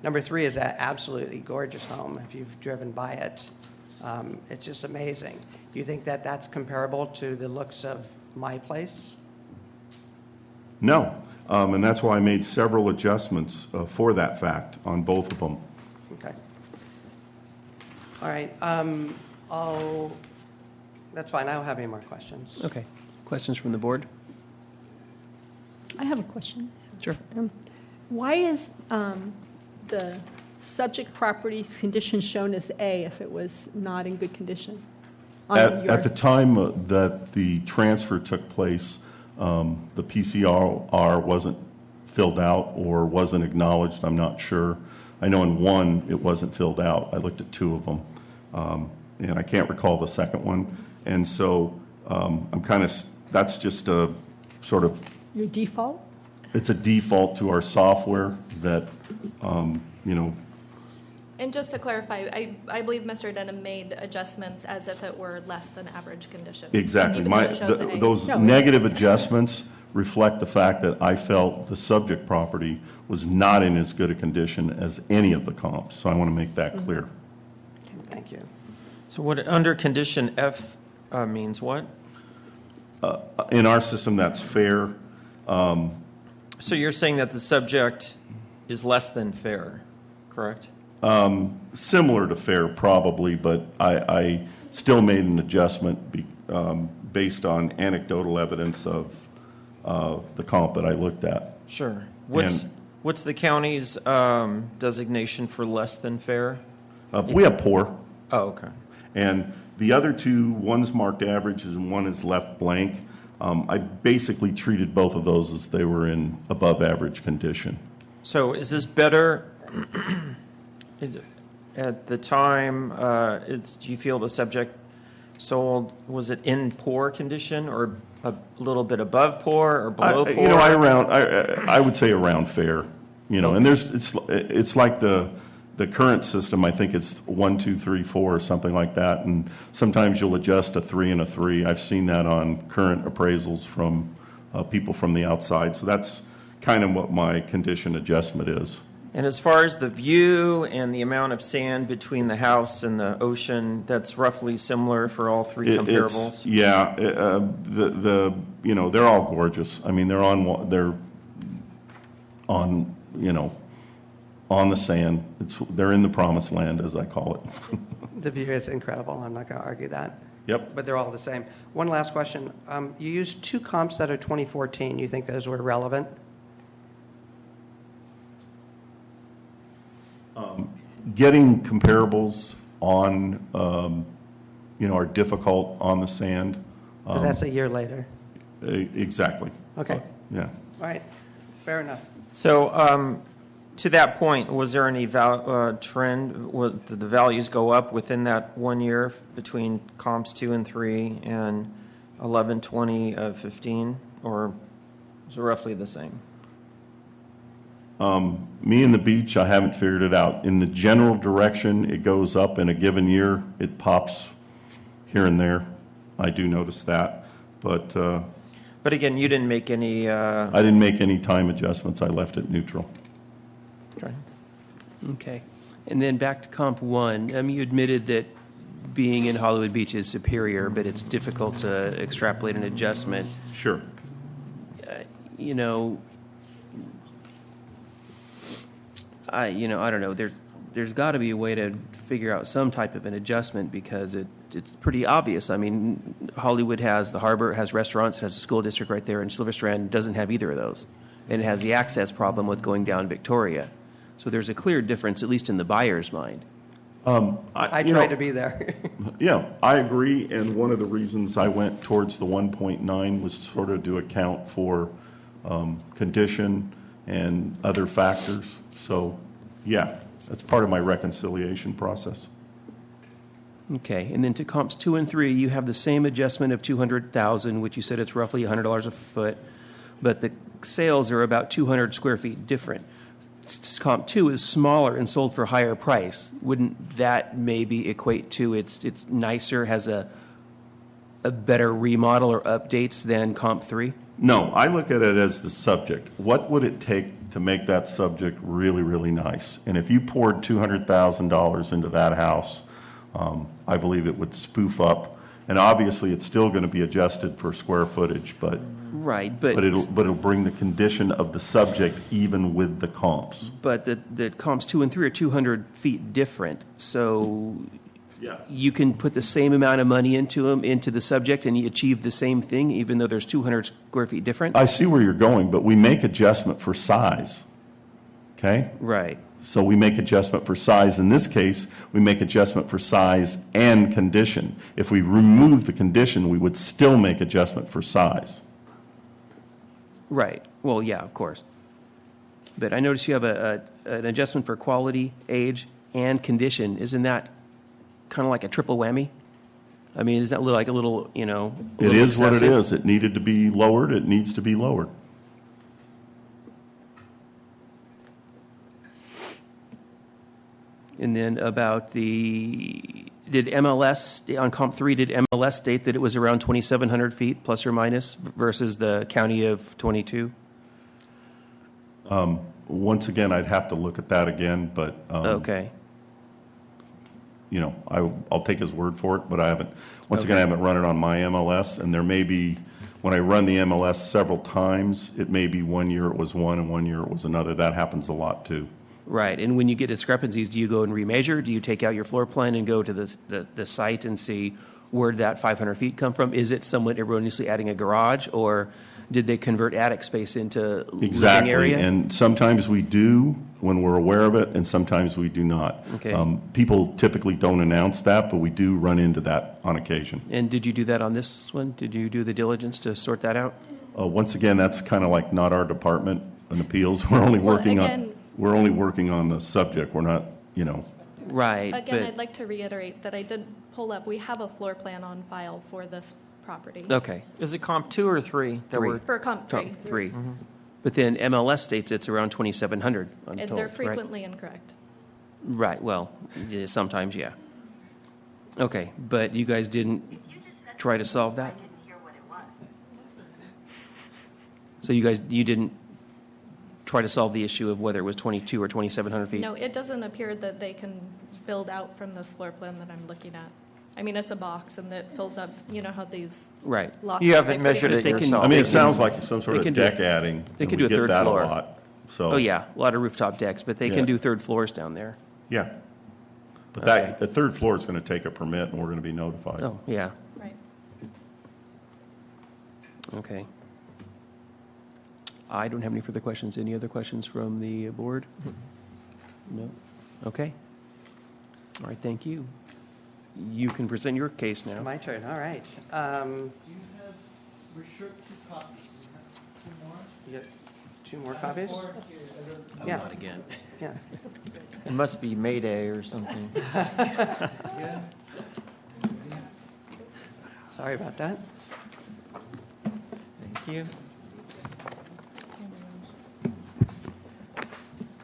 is an absolutely gorgeous home if you've driven by it? It's just amazing. Do you think that that's comparable to the looks of my place? No, and that's why I made several adjustments for that fact on both of them. Okay. All right. That's fine. I don't have any more questions. Okay. Questions from the board? I have a question. Sure. Why is the subject property's condition shown as A if it was not in good condition? At the time that the transfer took place, the PCR wasn't filled out or wasn't acknowledged. I'm not sure. I know in one it wasn't filled out. I looked at 2 of them, and I can't recall the second one. And so that's just a sort of. Your default? It's a default to our software that, And just to clarify, I believe Mr. Denham made adjustments as if it were less than average condition. Exactly. Even though it shows an A. Those negative adjustments reflect the fact that I felt the subject property was not in as good a condition as any of the comps. So I want to make that clear. Thank you. So what under condition F means what? In our system, that's fair. So you're saying that the subject is less than fair, correct? Similar to fair, probably, but I still made an adjustment based on anecdotal evidence of the comp that I looked at. Sure. What's the county's designation for less than fair? We have poor. Oh, okay. And the other 2, one's marked average and one is left blank. I basically treated both of those as they were in above average condition. So is this better? at the time, do you feel the subject sold, was it in poor condition or a little bit above poor or below poor? You know, I would say around fair, you know, and it's like the current system, I think it's 1, 2, 3, 4 or something like that, and sometimes you'll adjust a 3 and a 3. I've seen that on current appraisals from people from the outside, so that's kind of what my condition adjustment is. And as far as the view and the amount of sand between the house and the ocean, that's roughly similar for all three comparables? Yeah, you know, they're all gorgeous. I mean, they're on, you know, on the sand. They're in the promised land, as I call it. The view is incredible. I'm not going to argue that. Yep. But they're all the same. One last question. You used 2 comps that are 2014. You think those were relevant? Getting comparables on, you know, are difficult on the sand. Because that's a year later. Exactly. Okay. Yeah. All right. Fair enough. So to that point, was there any trend? Did the values go up within that 1 year between comps 2 and 3 and 11, 20, 15? Or was it roughly the same? Me and the beach, I haven't figured it out. In the general direction, it goes up in a given year. It pops here and there. I do notice that. But again, you didn't make any... I didn't make any time adjustments. I left it neutral. Okay. Okay. And then back to Comp 1. You admitted that being in Hollywood Beach is superior, but it's difficult to extrapolate an adjustment. Sure. You know, I don't know. There's got to be a way to figure out some type of an adjustment because it's pretty obvious. I mean, Hollywood has the harbor, it has restaurants, it has a school district right there, and Silver Strand doesn't have either of those. And it has the access problem with going down Victoria. So there's a clear difference, at least in the buyer's mind. I tried to be there. Yeah, I agree. And one of the reasons I went towards the 1.9 was sort of to account for condition and other factors. So, yeah, that's part of my reconciliation process. Okay, and then to comps 2 and 3, you have the same adjustment of $200,000, which you said it's roughly $100 a foot, but the sales are about 200 square feet different. Comp 2 is smaller and sold for a higher price. Wouldn't that maybe equate to it's nicer, has a better remodel or updates than Comp 3? No, I look at it as the subject. What would it take to make that subject really, really nice? And if you poured $200,000 into that house, I believe it would spoof up. And obviously, it's still going to be adjusted for square footage, but right, but it'll bring the condition of the subject even with the comps. But the comps 2 and 3 are 200 feet different, so yeah, you can put the same amount of money into the subject, and you achieve the same thing, even though there's 200 square feet different. I see where you're going, but we make adjustment for size. Okay. Right. So we make adjustment for size. In this case, we make adjustment for size and condition. If we remove the condition, we would still make adjustment for size. Right. Well, yeah, of course. But I notice you have an adjustment for quality, age, and condition. Isn't that kind of like a triple whammy? I mean, is that like a little, you know? It is what it is. It needed to be lowered. It needs to be lowered. And then about did MLS, on Comp 3, did MLS state that it was around 2,700 feet, plus or minus, versus the county of 22? Once again, I'd have to look at that again, but okay. You know, I'll take his word for it, but I haven't. Once again, I haven't run it on my MLS, and there may be, when I run the MLS several times, it may be 1 year it was one and 1 year it was another. That happens a lot too. Right, and when you get discrepancies, do you go and remeasure? Do you take out your floor plan and go to the site and see where did that 500 feet come from? Is it someone erroneously adding a garage, or did they convert attic space into living area? And sometimes we do when we're aware of it, and sometimes we do not. Okay. People typically don't announce that, but we do run into that on occasion. And did you do that on this one? Did you do the diligence to sort that out? Once again, that's kind of like not our department in appeals. We're only working on the subject. We're not, you know. Right, Again, but- I'd like to reiterate that I did pull up, we have a floor plan on file for this property. Okay. Is it comp 2 or 3? that Three. we're- For comp three. Three. But then MLS states it's around 2,700, I'm And told, they're right? frequently incorrect. Right, well, yeah, sometimes, yeah. Okay, but you guys didn't try to solve that? So you didn't try to solve the issue of whether it was 22 or 2,700 feet? No, it doesn't appear that they can build out from this floor plan that I'm looking at. I mean, it's a box and it fills up, you know how these. Right. lots You are haven't big. measured it They can- yourself. I mean, They it sounds can- like some sort they of can do a- deck adding. They and can we do a get third that floor. lot, So. Oh, yeah, a lot of rooftop decks, but they can Yeah. do third floors down there. Yeah. But Okay. that, the third floor is going to take a permit, and we're going to be notified. Oh, yeah, Right. okay. I don't have any further questions. Any other questions from the board? No? Okay. All right, thank you. You can present your case now. My turn, all right. We're short 2 copies. Do you have 2 more? You got 2 more copies? Oh, not again. Yeah. It must be May Day or something. Sorry about that. Thank you.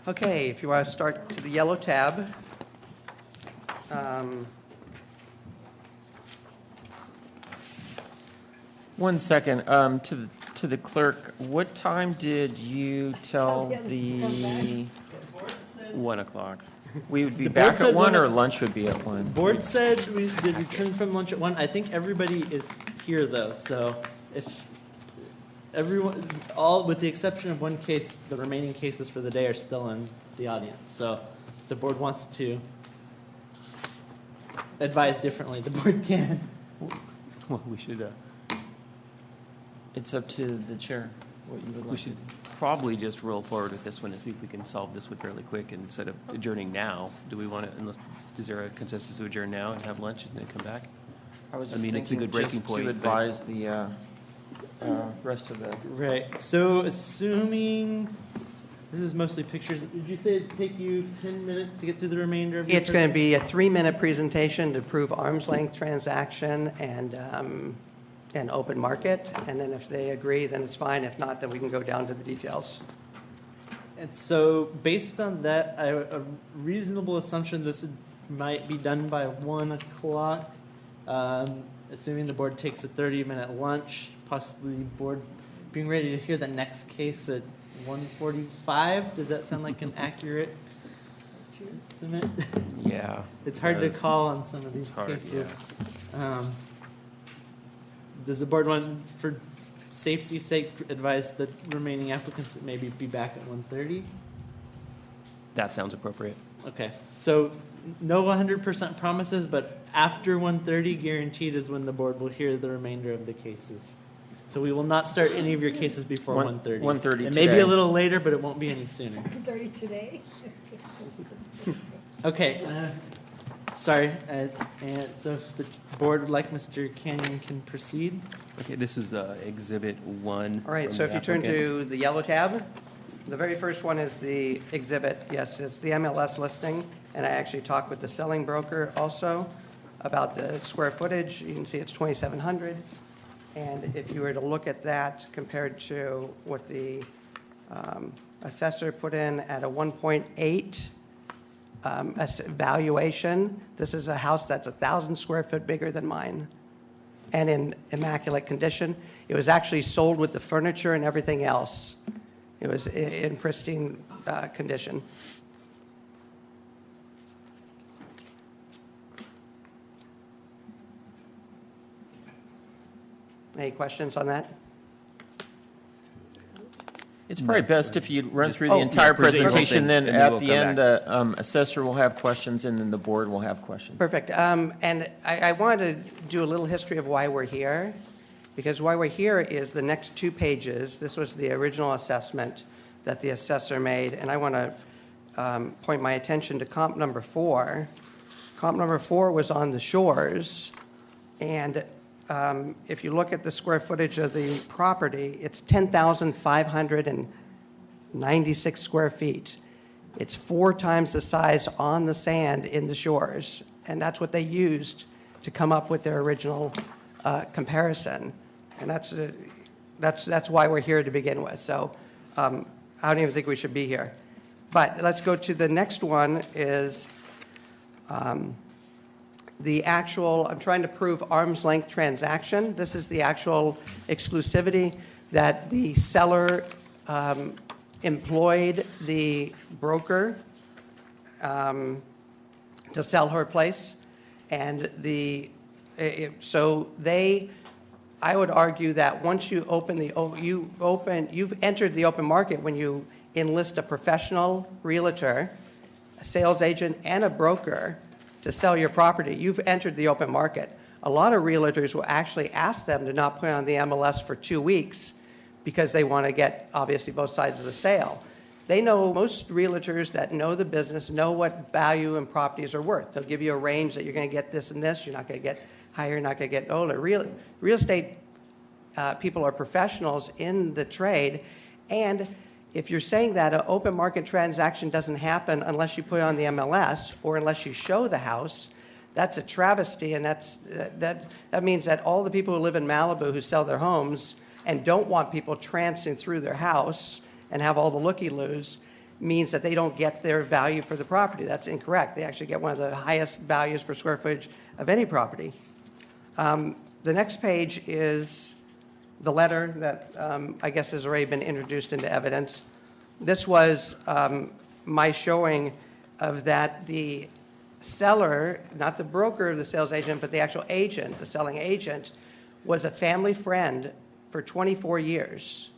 Okay, if you want to start to the yellow tab. One second, to the clerk, what time did you tell the, 1 o'clock. we would be The board back said at 1 one or o- lunch would be at 1? Board said we did return from lunch at 1. I think everybody is here though, so if everyone, all with the exception of one case, the remaining cases for the day are still in the audience. So if the board wants to advise differently, the board can. Well, we should, It's up to the chair, what you would we like. should probably just roll forward with this one and see if we can solve this one fairly quick instead of adjourning now. Do we want to, unless, is there a consensus to adjourn now and have lunch and then come back? I was I just mean, it's a thinking good breaking just point, to but- advise the rest of the. Right, so assuming, this is mostly pictures, did you say it'd take you 10 minutes to get through the remainder of your It's going to be a 3-minute presentation to prove arm's length transaction and open market. And then if they agree, then it's fine. If not, then we can go down to the details. And so, based on that, a reasonable assumption this might be done by 1 o'clock, assuming the board takes a 30-minute lunch, possibly board being ready to hear the next case at 1:45. Does that sound like an accurate estimate? Yeah. It's hard to does. call on some of these It's hard, cases. Does the board want, for safety's sake, advise the remaining applicants that maybe be back at 1:30? That sounds appropriate. Okay, so no 100% promises, but after 1:30 guaranteed is when the board will hear the remainder of the cases. So we will not start any of your cases before 1:30. 1:30 It may be today. a little later, but it won't be any sooner. 30 today? Okay, sorry, and so if the board would like, Mr. Canyon can proceed. Okay, this is Exhibit 1. All right, from so the if you turn applicant. to the yellow tab, the very first one is the exhibit. Yes, it's the MLS listing, and I actually talked with the selling broker also about the square footage. You can see it's 2,700. And if you were to look at that compared to what the assessor put in at a 1.8 valuation, this is a house that's 1,000 square foot bigger than mine and in immaculate condition. It was actually sold with the furniture and everything else. It was in pristine condition. Any questions on that? It's probably best if you run through Oh, the entire yeah, present the whole presentation, thing, then and then at we'll the come end, the assessor will have questions, and then the board will have questions. Perfect. And I wanted to do a little history of why we're here, because why we're here is the next 2 pages. This was the original assessment that the assessor made, and I want to point my attention to comp number 4. Comp number 4 was on the shores, and if you look at the square footage of the property, it's 10,596 square feet. It's 4 times the size on the sand in the shores, and that's what they used to come up with their original comparison. And that's why we're here to begin with. So I don't even think we should be here. But let's go to the next one is the actual, I'm trying to prove arm's length transaction. This is the actual exclusivity that the seller employed the broker to sell her place. And I would argue that once you you've entered the open market when you enlist a professional realtor, a sales agent, and a broker to sell your property. You've entered the open market. A lot of realtors will actually ask them to not put on the MLS for 2 weeks because they want to get, obviously, both sides of the sale. They know, most realtors that know the business know what value and properties are worth. They'll give you a range that you're going to get this and this. You're not going to get higher, you're not going to get older. Real estate people are professionals in the trade, and if you're saying that an open market transaction doesn't happen unless you put it on the MLS or unless you show the house, that's a travesty, and that means that all the people who live in Malibu who sell their homes and don't want people trancing through their house and have all the looky-loos means that they don't get their value for the property. That's incorrect. They actually get one of the highest values per square footage of any property. The next page is the letter that I guess has already been introduced into evidence. This was my showing of that the seller, not the broker of the sales agent, but the actual agent, the selling agent, was a family friend for 24 years,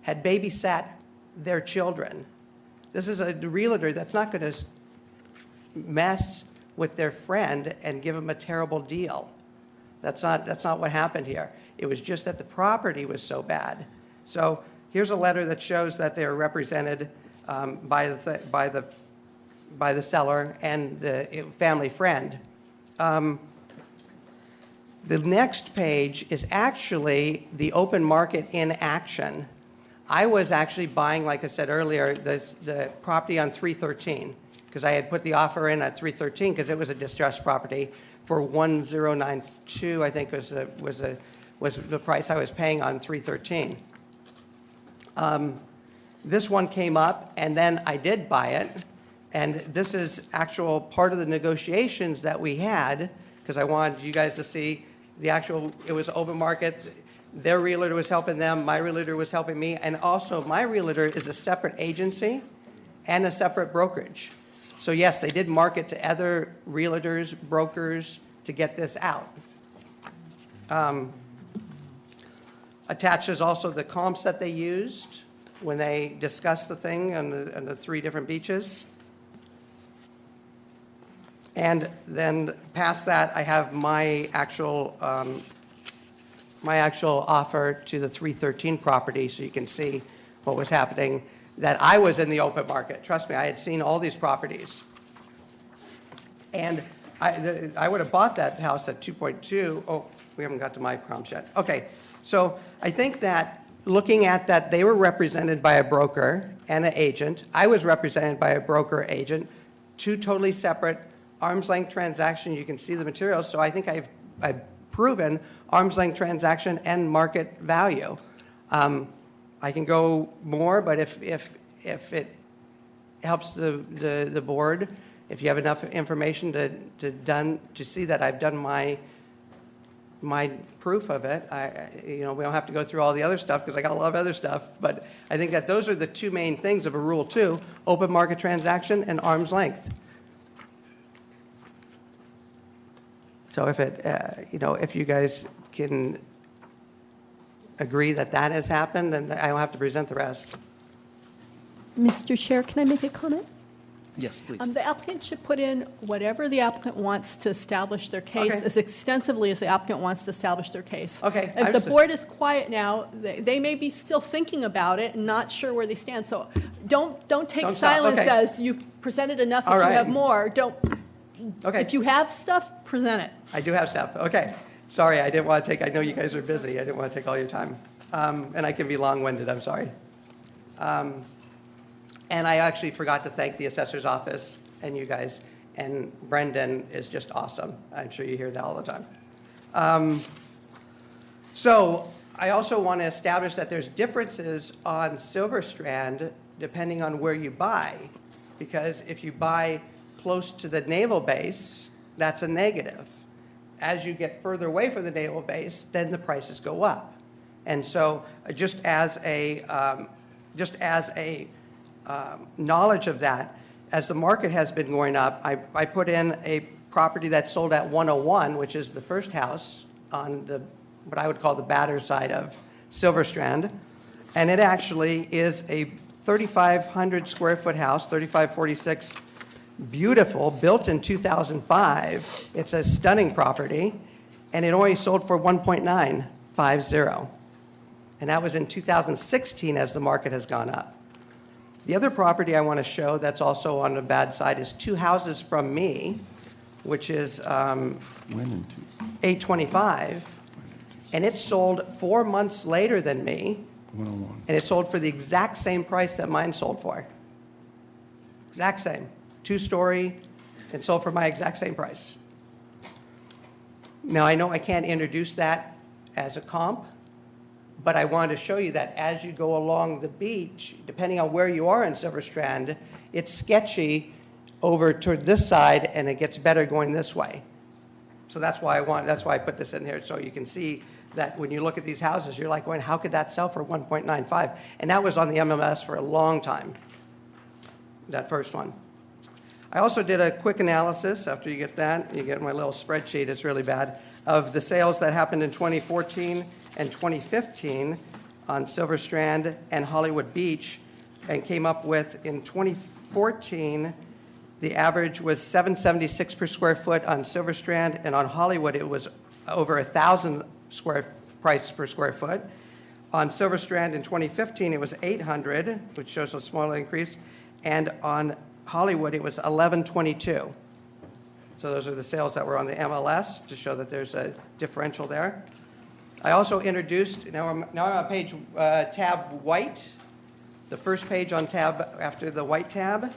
had babysat their children. This is a realtor that's not going to mess with their friend and give them a terrible deal. That's not what happened here. It was just that the property was so bad. So here's a letter that shows that they are represented by the seller and the family friend. The next page is actually the open market in action. I was actually buying, like I said earlier, the property on 313 because I had put the offer in at 313 because it was a distressed property for 1092. I think was the price I was paying on 313. This one came up, and then I did buy it, and this is actual part of the negotiations that we had because I wanted you guys to see the actual. It was open market. Their realtor was helping them. My realtor was helping me, and also my realtor is a separate agency and a separate brokerage. So yes, they did market to other realtors, brokers to get this out. Attached is also the comps that they used when they discussed the thing on the 3 different beaches. And then past that, I have my actual offer to the 313 property, so you can see what was happening, that I was in the open market. Trust me, I had seen all these properties. And I would have bought that house at 2.2. Oh, we haven't got to my prompts yet. Okay, so I think that looking at that, they were represented by a broker and an agent. I was represented by a broker agent, 2 totally separate arm's length transactions. You can see the materials. So I think I've proven arm's length transaction and market value. I can go more, but if it helps the board, if you have enough information to see that I've done my proof of it, we don't have to go through all the other stuff because I got a lot of other stuff. But I think that those are the 2 main things of a Rule 2: open market transaction and arm's length. So if you guys can agree that that has happened, then I don't have to present the rest. Mr. Chair, can I make a comment? Yes, please. The applicant should put in whatever the applicant wants to establish their case Okay. as extensively as the applicant wants to establish their case. Okay, If the understood. board is quiet now, they may be still thinking about it and not sure where they stand. So don't take Don't stop, silence okay. as you've presented enough. If All you right. have more, don't. Okay. If you have stuff, present it. I do have stuff. Okay. Sorry, I didn't want to take, I know you guys are busy. I didn't want to take all your time. And I can be long-winded, I'm sorry. And I actually forgot to thank the assessor's office and you guys. And Brendan is just awesome. I'm sure you hear that all the time. So I also want to establish that there's differences on Silver Strand depending on where you buy. Because if you buy close to the naval base, that's a negative. As you get further away from the naval base, then the prices go up. And so just as a knowledge of that, as the market has been going up, I put in a property that sold at 101, which is the first house on the what I would call the badder side of Silver Strand. And it actually is a 3,500 square foot house, 3546, beautiful, built in 2005. It's a stunning property, and it only sold for 1.950. And that was in 2016 as the market has gone up. The other property I want to show that's also on the bad side is 2 houses from me, which is 825, and it sold 4 months later than me, 101. and it sold for the exact same price that mine sold for. Exact same. 2-story, and sold for my exact same price. Now, I know I can't introduce that as a comp, but I wanted to show you that as you go along the beach, depending on where you are in Silver Strand, it's sketchy over toward this side, and it gets better going this way. So that's why I put this in here, so you can see that when you look at these houses, you're like, going, how could that sell for 1.95? And that was on the MMS for a long time, that first one. I also did a quick analysis. After you get that, you get my little spreadsheet, it's really bad, of the sales that happened in 2014 and 2015 on Silver Strand and Hollywood Beach, and came up with, in 2014, the average was $776 per square foot on Silver Strand, and on Hollywood it was over $1,000 price per square foot. On Silver Strand in 2015 it was $800, which shows a small increase, and on Hollywood it was $1,122. So those are the sales that were on the MLS to show that there's a differential there. I also introduced, now I'm on page tab white. The first page on tab after the white tab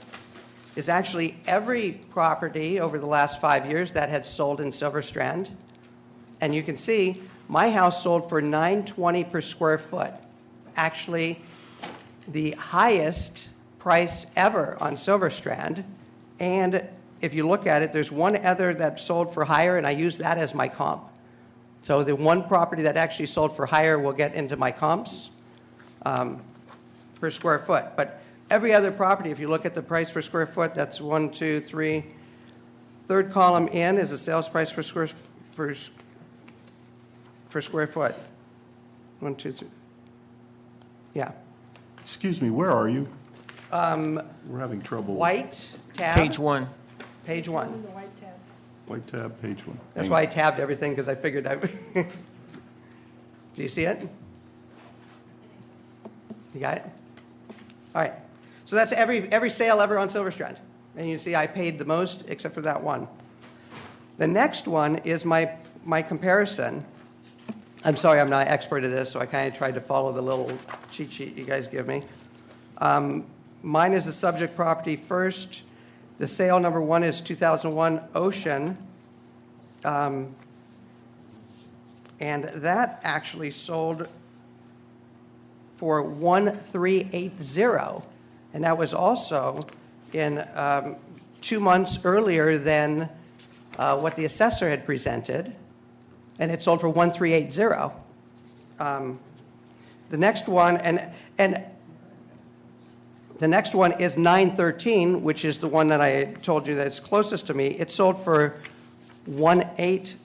is actually every property over the last 5 years that had sold in Silver Strand. And you can see my house sold for $920 per square foot. Actually, the highest price ever on Silver Strand. And if you look at it, there's one other that sold for higher, and I use that as my comp. So the one property that actually sold for higher will get into my comps per square foot. But every other property, if you look at the price per square foot, that's 1, 2, 3. Third column in is the sales price per square foot. 1, 2, 3. Yeah. Excuse me, where are you? We're having trouble. White tab. Page 1. Page 1. White tab, page 1. That's why I tabbed everything, because I figured I would. Do you see it? You got it? All right. So that's every sale ever on Silver Strand. And you see I paid the most except for that one. The next one is my comparison. I'm sorry, I'm not an expert at this, so I kind of tried to follow the little cheat sheet you guys give me. Mine is the subject property first. The sale number 1 is 2001 Ocean. And that actually sold for 1,380. And that was also in 2 months earlier than what the assessor had presented. And it sold for 1,380. The next one, and the next one is 913, which is the one that I told you that's closest to me. It sold for 1,800,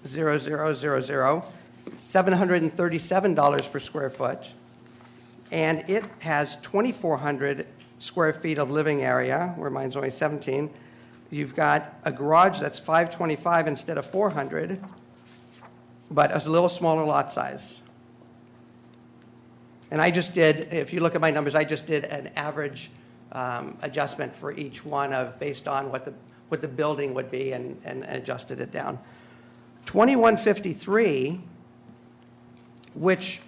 $737 per square foot. And it has 2,400 square feet of living area, where mine's only 17. You've got a garage that's 525 instead of 400, but a little smaller lot size. And I just did, if you look at my numbers, I just did an average adjustment for each one based on what the building would be and adjusted it down. 2153, which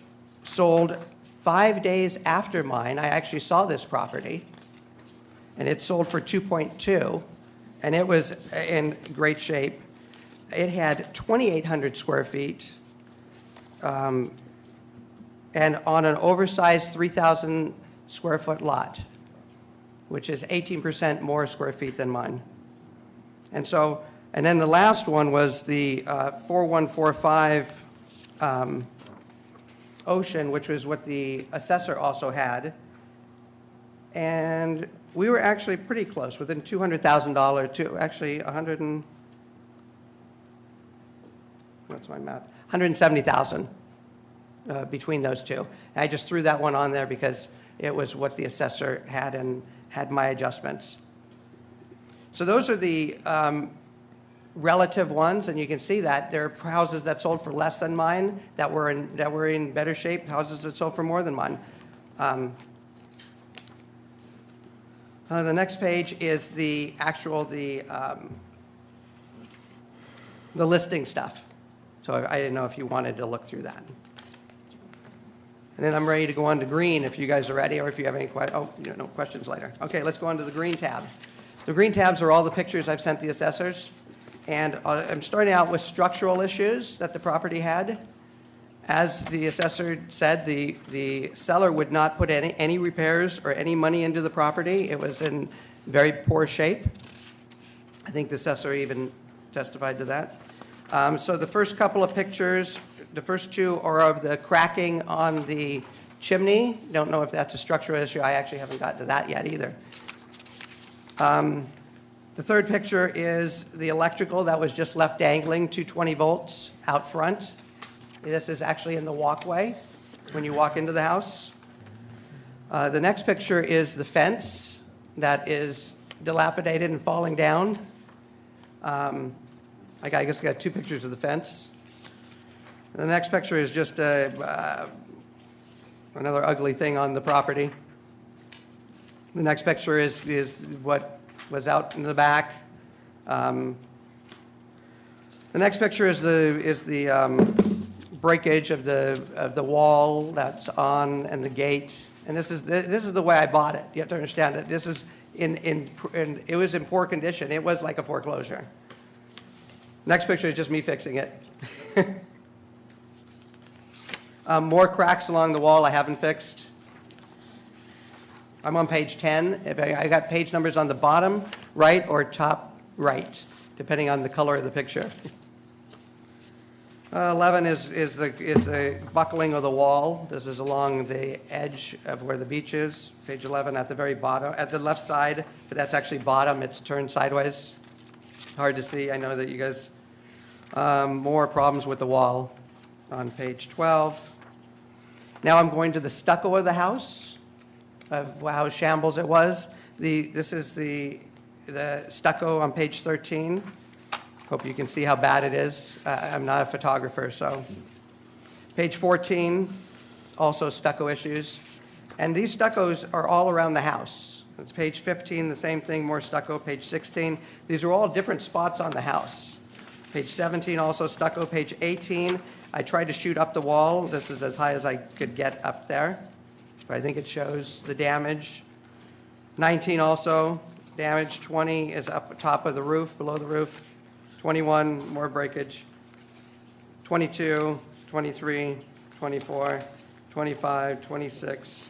sold 5 days after mine. I actually saw this property. and it sold for 2.2, and it was in great shape. It had 2,800 square feet, and on an oversized 3,000 square foot lot, which is 18% more square feet than mine. And so, and then the last one was the 4145 Ocean, which was what the assessor also had. And we were actually pretty close, within $200,000 to actually 100 and, what's my math? 170,000 between those two. And I just threw that one on there because it was what the assessor had and had my adjustments. So those are the relative ones, and you can see that there are houses that sold for less than mine that were in better shape, houses that sold for more than mine. The next page is the actual the listing stuff. So I didn't know if you wanted to look through that. And then I'm ready to go on to green if you guys are ready, or if you have any no questions later. Okay, let's go on to the green tab. The green tabs are all the pictures I've sent the assessors. And I'm starting out with structural issues that the property had. As the assessor said, the seller would not put any repairs or any money into the property. It was in very poor shape. I think the assessor even testified to that. So the first couple of pictures, the first two are of the cracking on the chimney. Don't know if that's a structural issue. I actually haven't got to that yet either. The third picture is the electrical that was just left dangling, 220 volts out front. This is actually in the walkway when you walk into the house. The next picture is the fence that is dilapidated and falling down. I guess I got two pictures of the fence. The next picture is just another ugly thing on the property. The next picture is what was out in the back. The next picture is the breakage of the wall that's on and the gate. And this is the way I bought it. You have to understand that this is it was in poor condition. It was like a foreclosure. Next picture is just me fixing it. More cracks along the wall I haven't fixed. I'm on page 10. If I got page numbers on the bottom right or top right, depending on the color of the picture. 11 is the buckling of the wall. This is along the edge of where the beach is. Page 11 at the very bottom, at the left side, but that's actually bottom. It's turned sideways. Hard to see. I know that you guys, more problems with the wall on page 12. Now I'm going to the stucco of the house, of how shambles it was. This is the stucco on page 13. Hope you can see how bad it is. I'm not a photographer, so. Page 14, also stucco issues. And these stuccos are all around the house. It's page 15, the same thing, more stucco. Page 16, these are all different spots on the house. Page 17, also stucco. Page 18, I tried to shoot up the wall. This is as high as I could get up there. But I think it shows the damage. 19 also, damage. 20 is up top of the roof, below the roof. 21, more breakage. 22, 23, 24, 25, 26.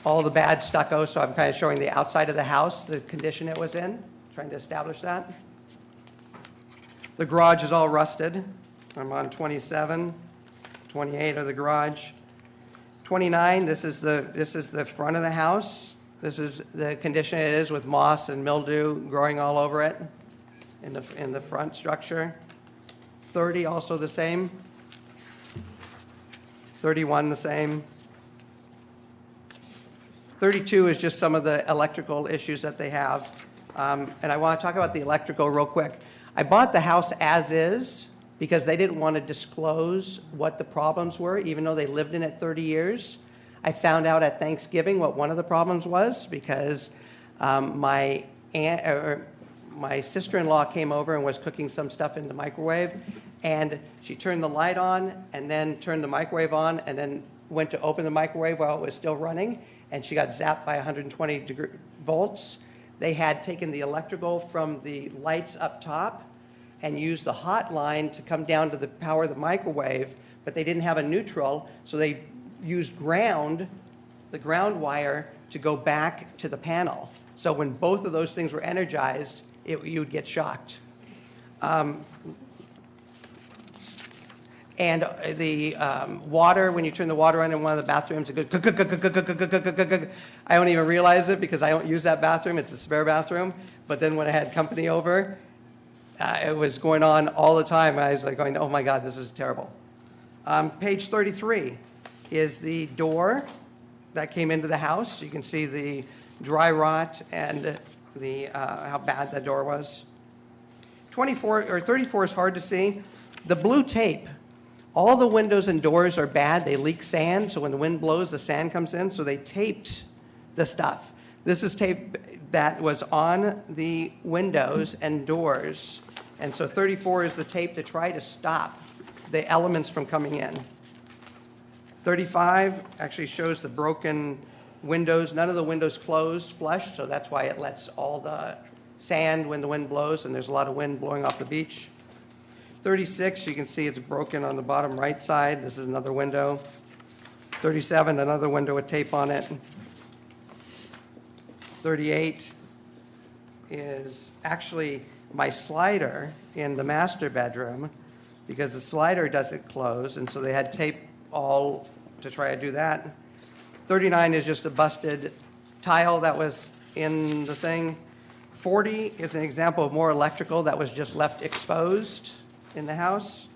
All the bad stucco, so I'm kind of showing the outside of the house, the condition it was in, trying to establish that. The garage is all rusted. I'm on 27, 28 of the garage. 29, this is the front of the house. This is the condition it is with moss and mildew growing all over it in the front structure. 30, also the same. 31, the same. 32 is just some of the electrical issues that they have. And I want to talk about the electrical real quick. I bought the house as is because they didn't want to disclose what the problems were, even though they lived in it 30 years. I found out at Thanksgiving what one of the problems was because my sister-in-law came over and was cooking some stuff in the microwave, and she turned the light on and then turned the microwave on and then went to open the microwave while it was still running, and she got zapped by 120 volts. They had taken the electrical from the lights up top and used the hot line to come down to the power of the microwave, but they didn't have a neutral, so they used the ground wire to go back to the panel. So when both of those things were energized, you'd get shocked. And the water, when you turn the water on in one of the bathrooms, it goes. I don't even realize it because I don't use that bathroom. It's a spare bathroom. But then when I had company over, it was going on all the time. I was like going, oh my God, this is terrible. Page 33 is the door that came into the house. You can see the dry rot and the how bad that door was. 24 or 34 is hard to see. The blue tape. All the windows and doors are bad. They leak sand, so when the wind blows, the sand comes in. So they taped the stuff. This is tape that was on the windows and doors. And so 34 is the tape to try to stop the elements from coming in. 35 actually shows the broken windows. None of the windows closed flush, so that's why it lets all the sand when the wind blows, and there's a lot of wind blowing off the beach. 36, you can see it's broken on the bottom right side. This is another window. 37, another window with tape on it. 38 is actually my slider in the master bedroom because the slider doesn't close, and so they had tape all to try to do that. 39 is just a busted tile that was in the thing. 40 is an example of more electrical that was just left exposed in the house.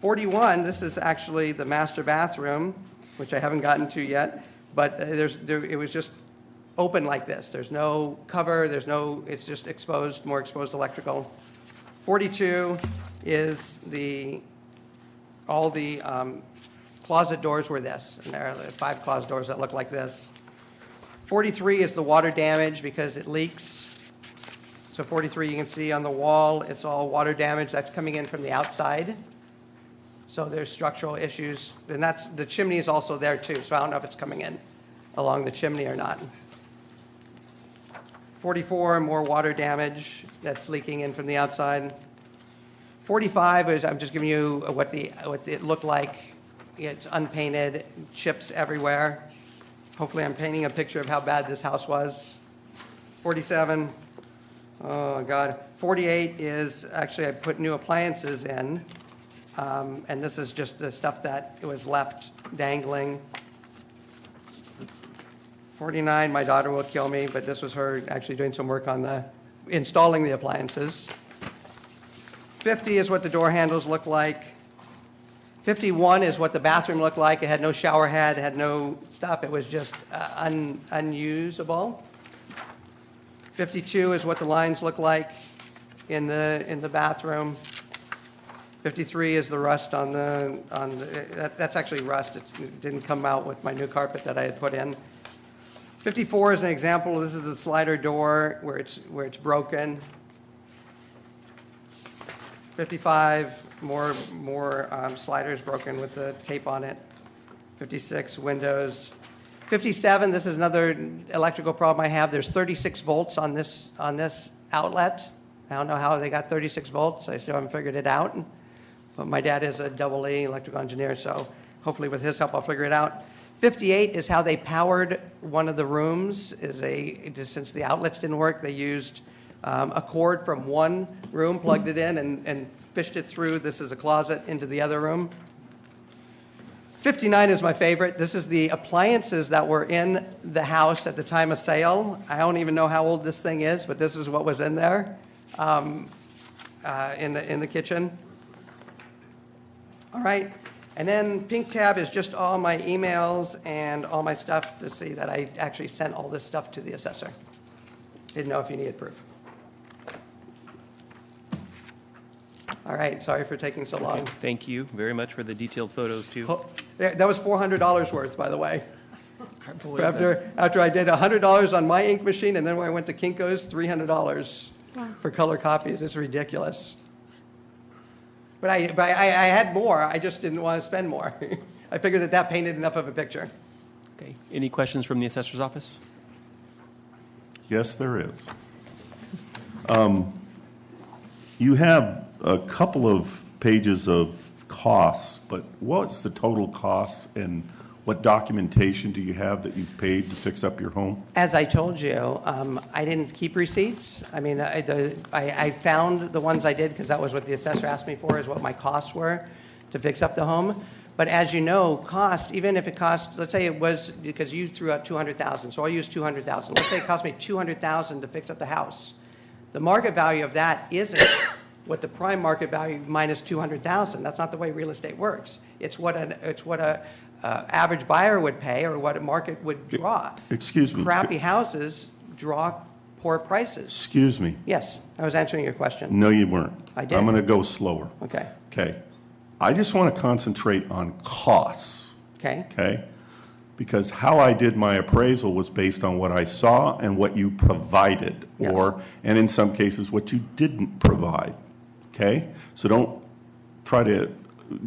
41, this is actually the master bathroom, which I haven't gotten to yet, but it was just open like this. There's no cover, it's just exposed, more exposed electrical. 42 is all the closet doors were this, and there are 5 closet doors that look like this. 43 is the water damage because it leaks. So 43, you can see on the wall, it's all water damage. That's coming in from the outside. So there's structural issues. And the chimney is also there too, so I don't know if it's coming in along the chimney or not. 44, more water damage that's leaking in from the outside. 45 is, I'm just giving you what it looked like. It's unpainted, chips everywhere. Hopefully I'm painting a picture of how bad this house was. 47. Oh, God. 48 is, actually, I put new appliances in, and this is just the stuff that was left dangling. 49, my daughter will kill me, but this was her actually doing some work on installing the appliances. 50 is what the door handles look like. 51 is what the bathroom looked like. It had no shower head, it had no stuff. It was just unusable. 52 is what the lines look like in the bathroom. 53 is the rust on that's actually rust. It didn't come out with my new carpet that I had put in. 54 is an example. This is the slider door where it's broken. 55, more sliders broken with the tape on it. 56, windows. 57, this is another electrical problem I have. There's 36 volts on this outlet. I don't know how they got 36 volts. I still haven't figured it out. But my dad is a double E electrical engineer, so hopefully with his help I'll figure it out. 58 is how they powered one of the rooms. Since the outlets didn't work, they used a cord from one room, plugged it in, and fished it through. This is a closet into the other room. 59 is my favorite. This is the appliances that were in the house at the time of sale. I don't even know how old this thing is, but this is what was in there in the kitchen. All right. And then pink tab is just all my emails and all my stuff to see that I actually sent all this stuff to the assessor. Didn't know if you needed proof. All right, sorry for taking so long. Okay, thank you very much for the detailed photos, too. That was $400 worth, by the way. After I did $100 on my ink machine, and then when I went to Kinko's, $300 for color copies. It's ridiculous. But I had more. I just didn't want to spend more. I figured that painted enough of a picture. Okay. Any questions from the assessor's office? Yes, there is. You have a couple of pages of costs, but what's the total cost and what documentation do you have that you've paid to fix up your home? As I told you, I didn't keep receipts. I mean, I found the ones I did because that was what the assessor asked me for, is what my costs were to fix up the home. But as you know, cost, even if it cost, let's say it was, because you threw out 200,000, so I'll use 200,000. Let's say it cost me 200,000 to fix up the house. The market value of that isn't what the prime market value minus 200,000. That's not the way real estate works. It's what a average buyer would pay or what a market would draw. Excuse me. Crappy houses draw poor prices. Excuse me. Yes, I was answering your question. No, you weren't. I did. I'm going to go slower. Okay. Okay. I just want to concentrate on costs. Okay. Okay? Because how I did my appraisal was based on what I saw and what you provided, and in some cases, what you didn't provide. Okay? So don't try to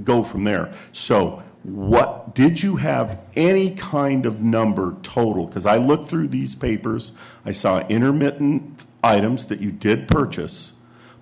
go from there. So what, did you have any kind of number total? Because I looked through these papers, I saw intermittent items that you did purchase,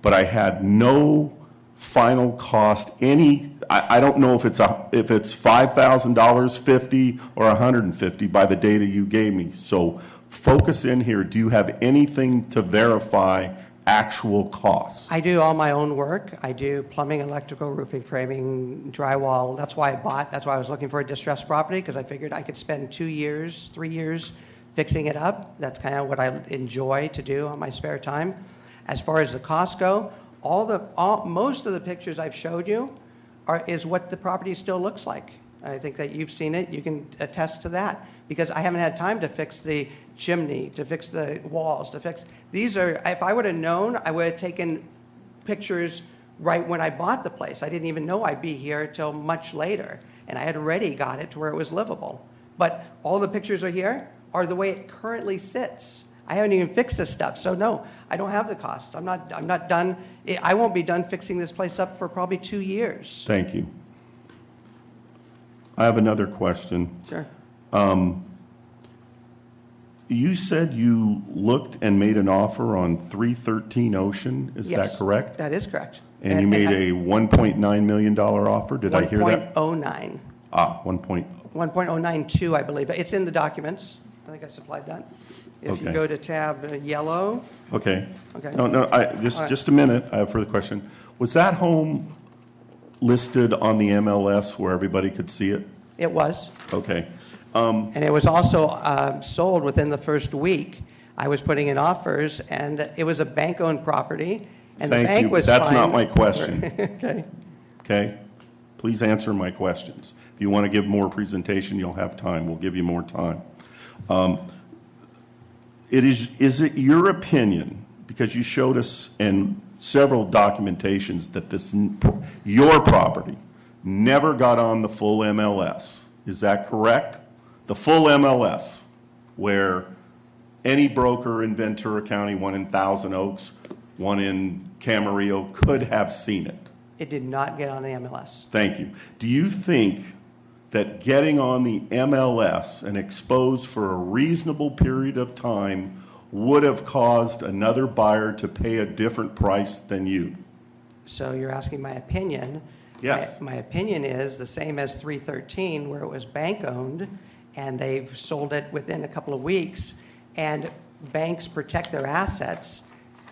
but I had no final cost, I don't know if it's $5,000, $50, or $150 by the data you gave me. So focus in here. Do you have anything to verify actual costs? I do all my own work. I do plumbing, electrical, roofing, framing, drywall. That's why I was looking for a distressed property, because I figured I could spend 2 years, 3 years fixing it up. That's kind of what I enjoy to do on my spare time. As far as the costs go, most of the pictures I've showed you is what the property still looks like. I think that you've seen it. You can attest to that, because I haven't had time to fix the chimney, to fix the walls, to fix. These are, if I would have known, I would have taken pictures right when I bought the place. I didn't even know I'd be here till much later, and I had already got it to where it was livable. But all the pictures are here are the way it currently sits. I haven't even fixed this stuff, so no, I don't have the cost. I'm not done. I won't be done fixing this place up for probably 2 years. Thank you. I have another question. Sure. You said you looked and made an offer on 313 Ocean. Is Yes, that correct? That is correct. And you made a $1.9 million offer? Did I hear that? 1.09. 1.092, I believe. It's in the documents. I think I supplied that. If you Okay. go to tab yellow. Okay. Okay. No, just a minute. I have a further question. Was that home listed on the MLS where everybody could see it? It was. Okay. And it was also sold within the first week. I was putting in offers, and it was a bank-owned property, and the Thank bank you, was but that's fine. not my question. Okay. Okay? Please answer my questions. If you want to give more presentation, you'll have time. We'll give you more time. Is it your opinion, because you showed us in several documentations that your property never got on the full MLS? Is that correct? The full MLS, where any broker in Ventura County, one in Thousand Oaks, one in Camarillo, could have seen it? It did not get on the MLS. Thank you. Do you think that getting on the MLS and exposed for a reasonable period of time would have caused another buyer to pay a different price than you? So you're asking my opinion. Yes. My opinion is the same as 313, where it was bank-owned, and they've sold it within a couple of weeks, and banks protect their assets.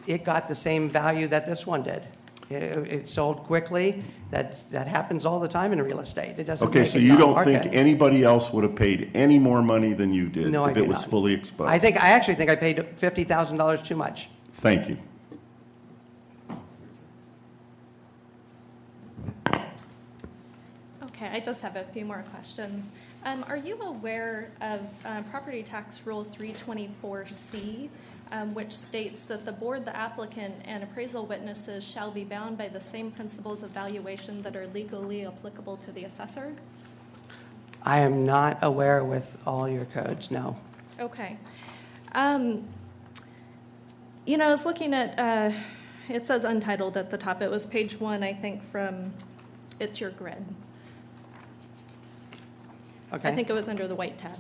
It got the same value that this one did. It sold quickly. That happens all the time in real estate. It doesn't. Okay, make so it you not don't market. think anybody else would have paid any more money than you did No, I if do it was not. fully exposed? I actually think I paid $50,000 too much. Thank you. Okay, I just have a few more questions. Are you aware of Property Tax Rule 324C, which states that the board, the applicant, and appraisal witnesses shall be bound by the same principles of valuation that are legally applicable to the assessor? I am not aware with all your codes, no. Okay. I was looking at, it says untitled at the top. It was page 1, I think, from It's Your Grid. Okay. I think it was under the white tab.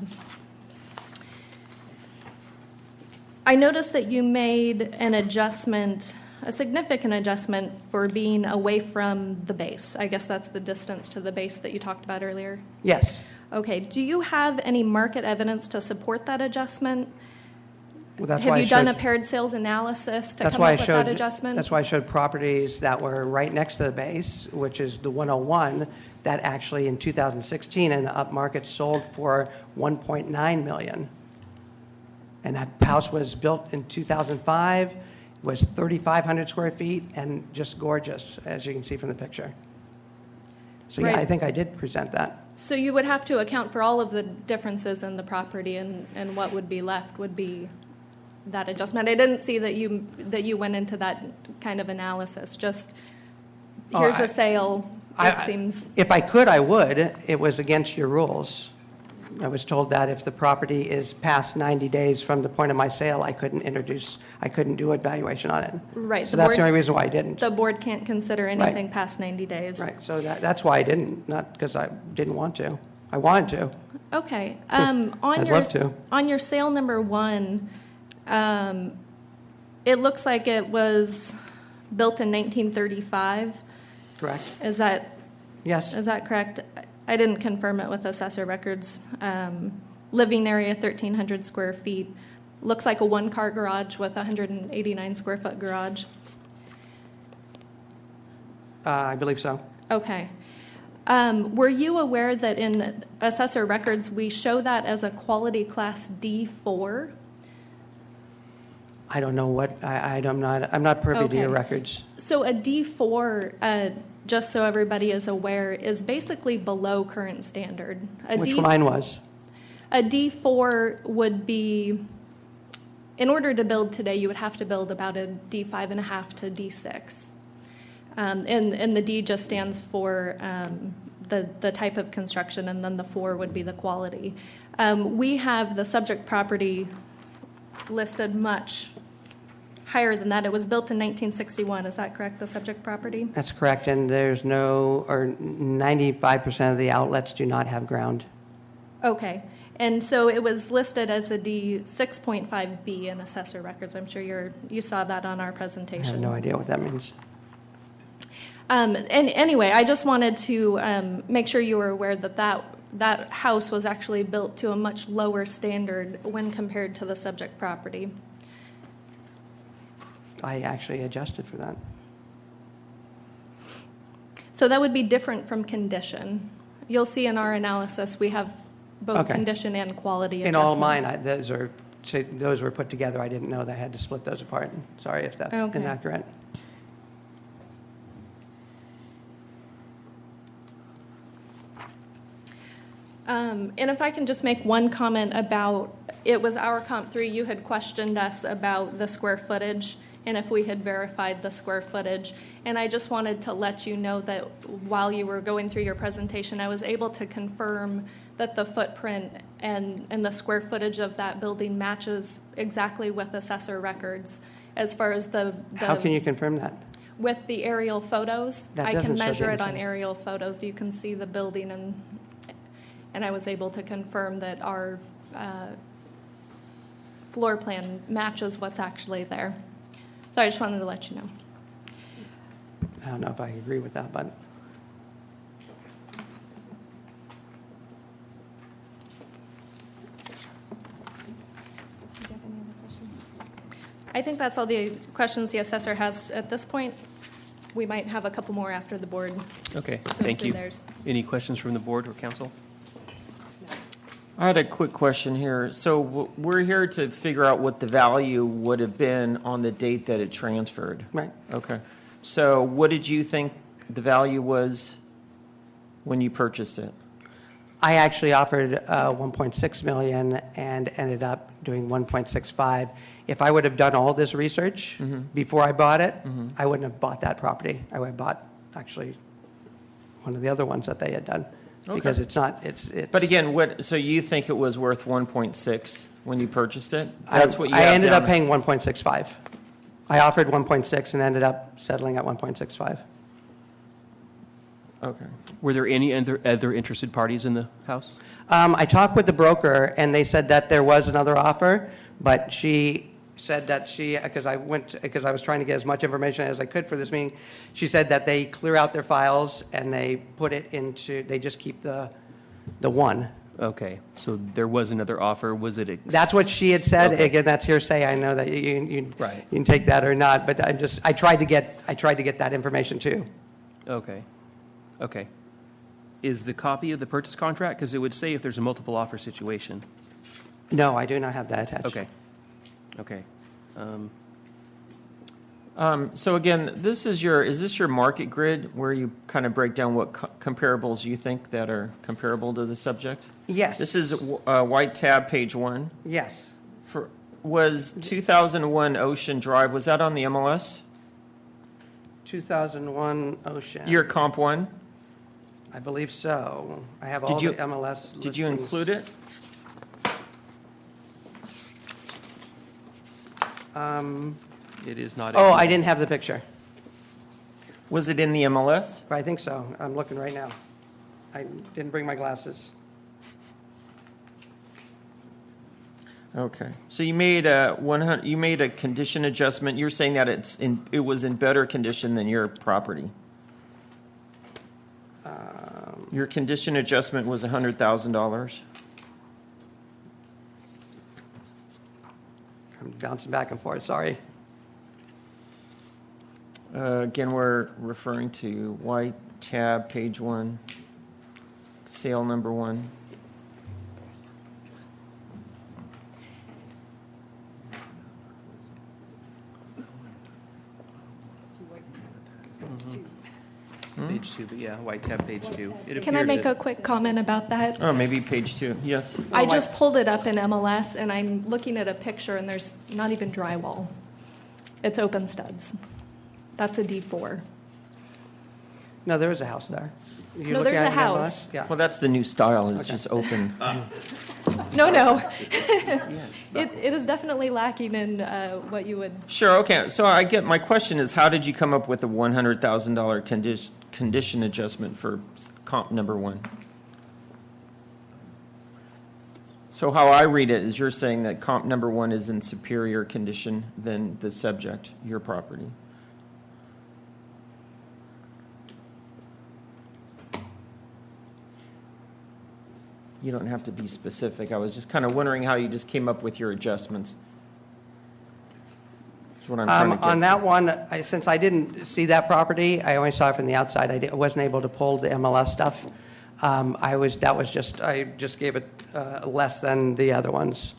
I noticed that you made an adjustment, a significant adjustment for being away from the base. I guess that's the distance to the base that you talked about earlier. Yes. Okay, do you have any market evidence to support that adjustment? Well, that's Have why you I done a showed- paired sales analysis to That's come why I up with showed, that adjustment? that's why I showed properties that were right next to the base, which is the 101, that actually in 2016 in the upmarket sold for 1.9 million. And that house was built in 2005, was 3,500 square feet, and just gorgeous, as you can see from the picture. So yeah, Right. I think I did present that. So you would have to account for all of the differences in the property, and what would be left would be that adjustment. I didn't see that you went into that kind of analysis, just Oh, here's a sale, it I- seems. If I could, I would. It was against your rules. I was told that if the property is past 90 days from the point of my sale, I couldn't do a valuation on it. Right. So that's the only reason why I didn't. The board can't consider anything past 90 days. Right, so that's why I didn't, not because I didn't want to. I wanted to. Okay. I'd love to. On your sale number 1, it looks like it was built in 1935. Correct. Is that? Yes. Is that correct? I didn't confirm it with assessor records. Living area 1,300 square feet. Looks like a one-car garage with a 189 square foot garage. I believe so. Okay. Were you aware that in assessor records, we show that as a quality class D4? I don't know what, I'm not privy to your Okay. records. So a D4, just so everybody is aware, is basically below current standard. Which mine was. A D4 would be, in order to build today, you would have to build about a D5.5 to D6. And the D just stands for the type of construction, and then the 4 would be the quality. We have the subject property listed much higher than that. It was built in 1961. Is that correct, the subject property? That's correct, and there's no, or 95% of the outlets do not have ground. Okay. And so it was listed as a D 6.5B in assessor records. I'm sure you saw that on our I presentation. have no idea what that means. And anyway, I just wanted to make sure you were aware that that house was actually built to a much lower standard when compared to the subject property. I actually adjusted for that. So that would be different from condition. You'll see in our analysis we have both Okay. condition and quality In all adjustments. mine, those were put together. I didn't know that I had to split those apart. Sorry if that's Okay. inaccurate. And if I can just make one comment about, it was our Comp 3, you had questioned us about the square footage and if we had verified the square footage. And I just wanted to let you know that while you were going through your presentation, I was able to confirm that the footprint and the square footage of that building matches exactly with assessor records as far as the How can you confirm that? with the aerial photos. That I doesn't can show measure the it on inside. aerial photos. You can see the building, and I was able to confirm that our floor plan matches what's actually there. So I just wanted to let you know. I don't know if I agree with that, but I think that's all the questions the assessor has at this point. We might have a couple more after the board. Okay, goes thank through you. theirs. Any questions from the board or council? I had a quick question here. So we're here to figure out what the value would have been on the date that it transferred. Right. Okay. So what did you think the value was when you purchased it? I actually offered 1.6 million and ended up doing 1.65. If I would have done all this research before I bought it, I wouldn't have bought that property. I would have bought actually one of the other ones that they had done. Because it's not, it's. But again, so you think it was worth 1.6 when you purchased it? That's what you I have ended down up paying 1.65. I offered 1.6 and ended up settling at 1.65. Okay. Were there any other interested parties in the house? I talked with the broker, and they said that there was another offer, but she said that because I was trying to get as much information as I could for this meeting, she said that they clear out their files and they put it into, they just keep the one. Okay, so there was another offer. Was it? That's what she had said. Okay. Again, that's hearsay. I know that you Right. can take that or not, but I tried to get that information too. Okay. Okay. Is the copy of the purchase contract? Because it would say if there's a multiple offer situation. No, I do not have that attached. Okay. Okay. So again, is this your market grid where you kind of break down what comparables you think that are comparable to the subject? Yes. This is white tab, page 1. Yes. Was 2001 Ocean Drive, was that on the MLS? 2001 Ocean. Your comp 1? I believe so. I have all the MLS Did you listings. include it? It is not. Oh, I didn't have the picture. Was it in the MLS? I think so. I'm looking right now. I didn't bring my glasses. Okay. So you made a condition adjustment. You're saying that it was in better condition than your property. Your condition adjustment was $100,000. I'm bouncing back and forth, sorry. Again, we're referring to white tab, page 1, sale number 1. Page 2, but yeah, white tab, page 2. Can I make a quick comment about that? Oh, maybe page 2, yes. I just pulled it up in MLS, and I'm looking at a picture, and there's not even drywall. It's open studs. That's a D4. No, there is a house there. You No, look there's at a it in house. MLS? Yeah. Well, that's the new style, it's Okay. just open. No. It is definitely lacking in what you would. Sure, okay. So my question is, how did you come up with a $100,000 condition adjustment for comp number 1? So how I read it is you're saying that comp number 1 is in superior condition than the subject, your property. You don't have to be specific. I was just kind of wondering how you just came up with your adjustments. That's what I'm trying to get. On that one, since I didn't see that property, I only saw it from the outside. I wasn't able to pull the MLS stuff. I just gave it less than the other ones.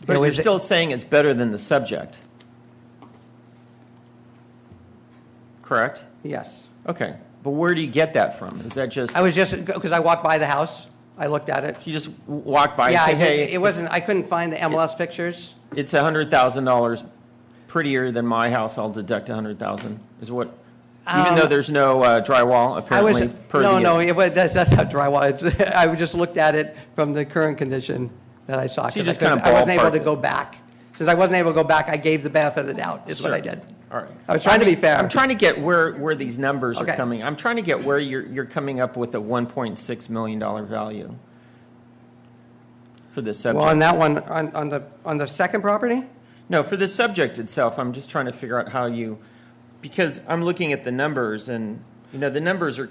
But you're still saying it's better than the subject. Correct? Yes. Okay. But where do you get that from? Is that just... because I walked by the house. I looked at it. You just walked by Yeah, and said, hey... I couldn't find the MLS pictures. It's $100,000 prettier than my house, I'll deduct $100,000, is what... Even though there's no drywall, apparently, that's not drywall. I just looked at it from the current condition that I saw. So you just I kind of wasn't able ballparked to it. go back. Since I wasn't able to go back, I gave the benefit of the doubt, is what Sure. I did. All right. I was trying to be fair. I'm trying to get where these numbers are Okay. coming. I'm trying to get where you're coming up with a $1.6 million value for this subject. Well, on that one, on the second property? No, for the subject itself, I'm just trying to figure out how you, because I'm looking at the numbers and, the numbers are,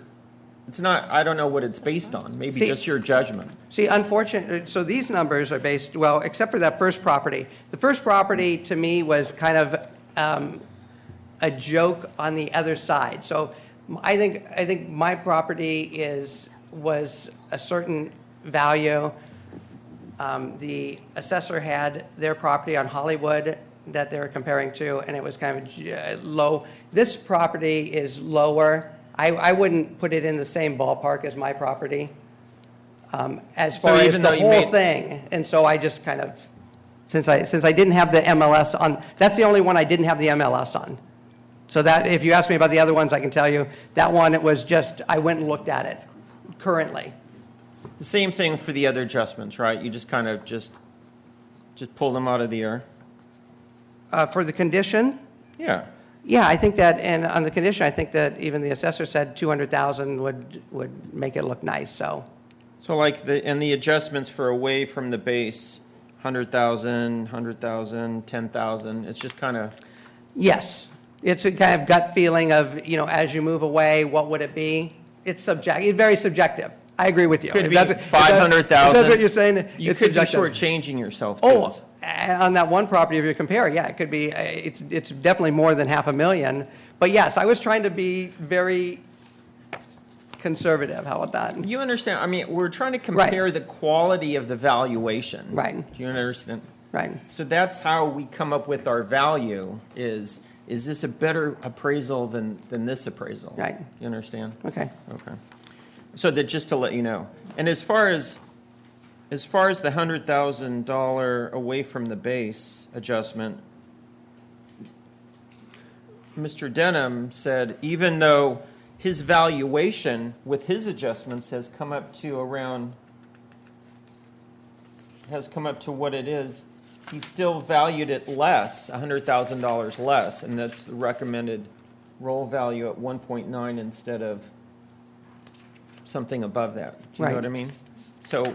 it's not, I don't know what it's based on, maybe just your judgment. See, unfortunately, so these numbers are based, well, except for that first property. The first property, to me, was kind of a joke on the other side. So I think my property was a certain value. The assessor had their property on Hollywood that they were comparing to, and it was kind of low. This property is lower. I wouldn't put it in the same ballpark as my property as far as the whole thing. And so I just kind of, since I didn't have the MLS on, that's the only one I didn't have the MLS on. So that, if you ask me about the other ones, I can tell you, that one, it was just, I went and looked at it currently. The same thing for the other adjustments, right? You just kind of just pull them out of the air? For the condition? Yeah. Yeah, I think that, and on the condition, I think that even the assessor said 200,000 would make it look nice, so. So like and the adjustments for away from the base, 100,000, 100,000, 10,000, it's just kind of. Yes, it's a kind of gut feeling of, you know, as you move away, what would it be? It's very subjective. I agree with you. Could If be that's- if 500,000. That's what you're saying. You it's could be subjective. shortchanging yourself, too. Oh, on that one property, if you compare, yeah, it could be, it's definitely more than 500,000. But yes, I was trying to be very conservative. How about that? You understand, I mean, we're trying to compare the quality of the valuation. Right. Do you understand? Right. So that's how we come up with our value is this a better appraisal than this appraisal? Right. You understand? Okay. Okay. So that, just to let you know. And as far as the $100,000 away from the base adjustment, Mr. Denham said even though his valuation with his adjustments has come up to what it is, he still valued it less, $100,000 less, and that's the recommended roll value at 1.9 instead of something above that. Do you know what I mean? So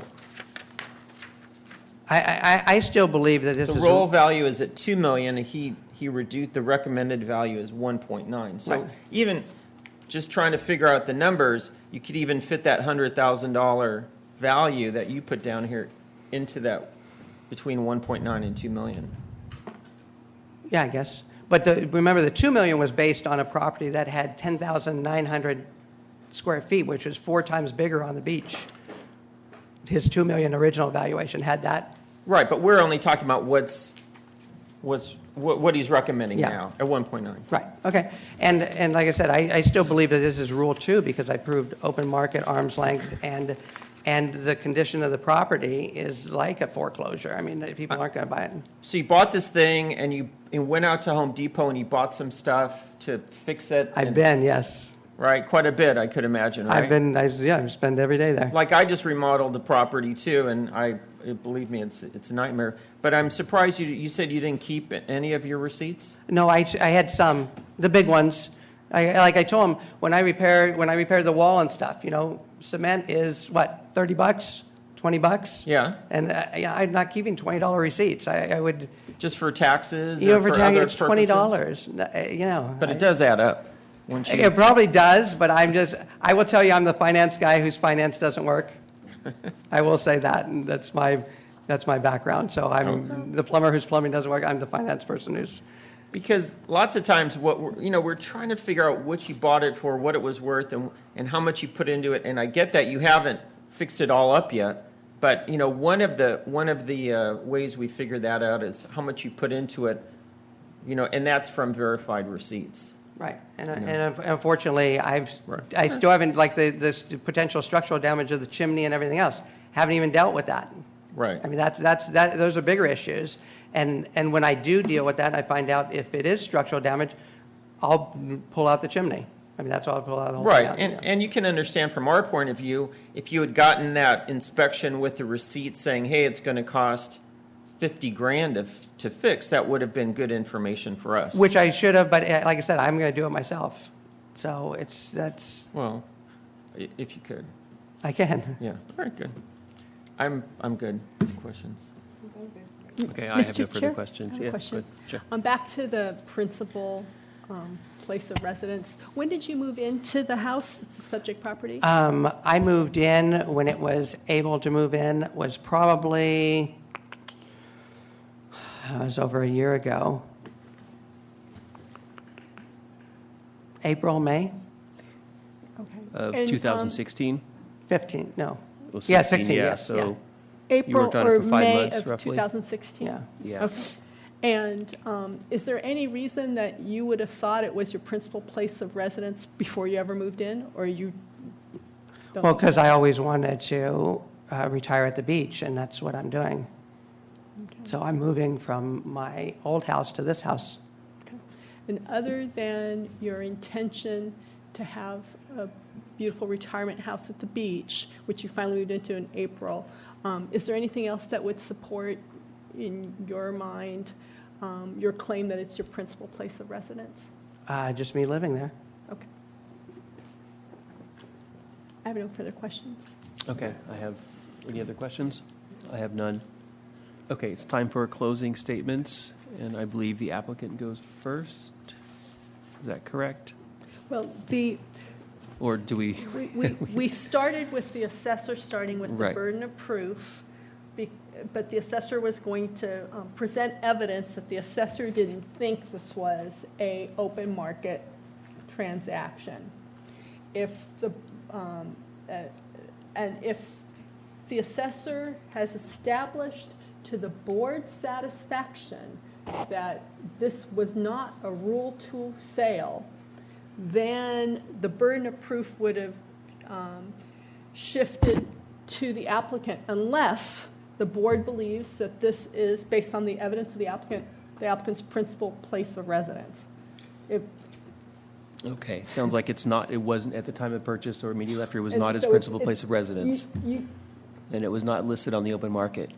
I still believe that this is. the roll value is at 2 million. He reduced the recommended value is 1.9. So Right. even just trying to figure out the numbers, you could even fit that $100,000 value that you put down here into that between 1.9 and 2 million. Yeah, I guess. But remember, the 2 million was based on a property that had 10,900 square feet, which was 4 times bigger on the beach. His 2 million original valuation had that. Right, but we're only talking about what he's recommending Yeah. now at 1.9. Right, okay. And like I said, I still believe that this is Rule 2 because I proved open market, arm's length, and the condition of the property is like a foreclosure. I mean, people aren't going to buy it. So you bought this thing and you went out to Home Depot and you bought some stuff to fix it? I've been, yes. Right, quite a bit, I could imagine, right? I spend every day there. Like I just remodeled the property too, and believe me, it's a nightmare. But I'm surprised you said you didn't keep any of your receipts? No, I had some, the big ones. Like I told him, when I repaired the wall and stuff, you know, cement is what, $30, $20? Yeah. And I'm not keeping $20 receipts. I would. Just for taxes? You know, or for other taxes, it's $20. You know. But it does add up. It probably does, but I will tell you, I'm the finance guy whose finance doesn't work. I will say that, and that's my background. So I'm the plumber whose plumbing doesn't work. I'm the finance person who's. Because lots of times we're trying to figure out what you bought it for, what it was worth, and how much you put into it. And I get that you haven't fixed it all up yet, but you know one of the ways we figure that out is how much you put into it, you know, and that's from verified receipts. Right, and unfortunately, I still haven't, like the potential structural damage of the chimney and everything else, haven't even dealt with that. Right. I mean, those are bigger issues, and when I do deal with that, I find out if it is structural damage, I'll pull out the chimney. I mean, that's all I'll pull out the whole thing Right, out. and you can understand from our point of view, if you had gotten that inspection with the receipt saying, hey, it's going to cost $50,000 to fix, that would have been good information for us. Which I should have, but like I said, I'm going to do it myself. So that's. Well, if you could. I can. Yeah, all right, good. I'm good. Questions? Okay, I have Mr. no further Chair, questions. I have a Yeah, question. good. Sure. Back to the principal place of residence. When did you move into the house, the subject property? I moved in when it was able to move in, was probably, it was over a year ago. April, May? Of And, 2016? 15, no. Well, Yeah, 16, 16, yeah, yes, so yeah. you April worked on or it for 5 May months, of roughly? 2016? Yeah. Yeah. Okay. And is there any reason that you would have thought it was your principal place of residence before you ever moved in, or you don't? Well, because I always wanted to retire at the beach, and that's what I'm doing. So I'm moving from my old house to this house. And other than your intention to have a beautiful retirement house at the beach, which you finally moved into in April, is there anything else that would support, in your mind, your claim that it's your principal place of residence? Just me living there. Okay. I have no further questions. Okay, I have, any other questions? I have none. Okay, it's time for closing statements, and I believe the applicant goes first. Is that correct? Well, Or do we? we started with the assessor starting with the Right. burden of proof, but the assessor was going to present evidence that the assessor didn't think this was a open market transaction. If the and if the assessor has established to the board's satisfaction that this was not a Rule 2 sale, then the burden of proof would have shifted to the applicant unless the board believes that this is, based on the evidence of the applicant's principal place of residence. Okay, sounds like it wasn't at the time of purchase or immediately after, it was And not his so principal it's- place of residence, You, and it was not listed on the open market.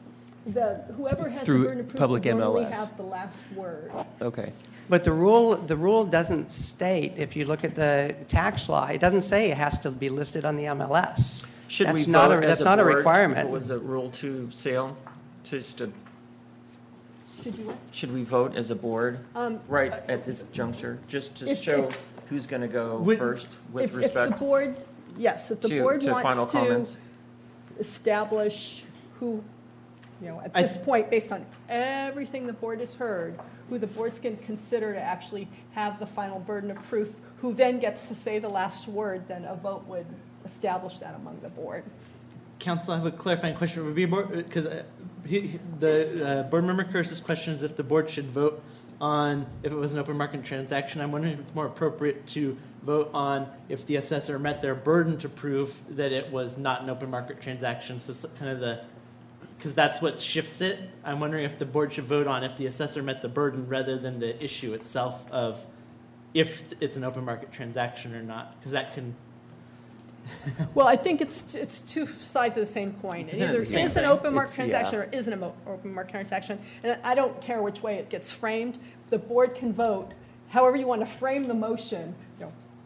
whoever has the Through burden of proof public will normally MLS. have the last word. Okay. But the rule doesn't state, if you look at the tax law, it doesn't say it has to be listed on the MLS. Should That's we not vote that's as a not a board requirement. if it was a Rule 2 sale? Just to, Should you what? should we vote as a board right at this juncture, just to show who's going to go first with If the respect board, yes, if the to board final wants to comments? establish who, at this point, based on everything the board has heard, who the board's going to consider to actually have the final burden of proof, who then gets to say the last word, then a vote would establish that among the board. Council, I have a clarifying question. Would be more, because the board member Curtis's question is if the board should vote on if it was an open market transaction. I'm wondering if it's more appropriate to vote on if the assessor met their burden to prove that it was not an open market transaction. So kind of because that's what shifts it. I'm wondering if the board should vote on if the assessor met the burden rather than the issue itself of if it's an open market transaction or not, because that can. Well, I think it's two sides of the same coin. It Isn't it either the same is an thing? open market It's- transaction yeah. or isn't an open market transaction. And I don't care which way it gets framed. The board can vote however you want to frame the motion.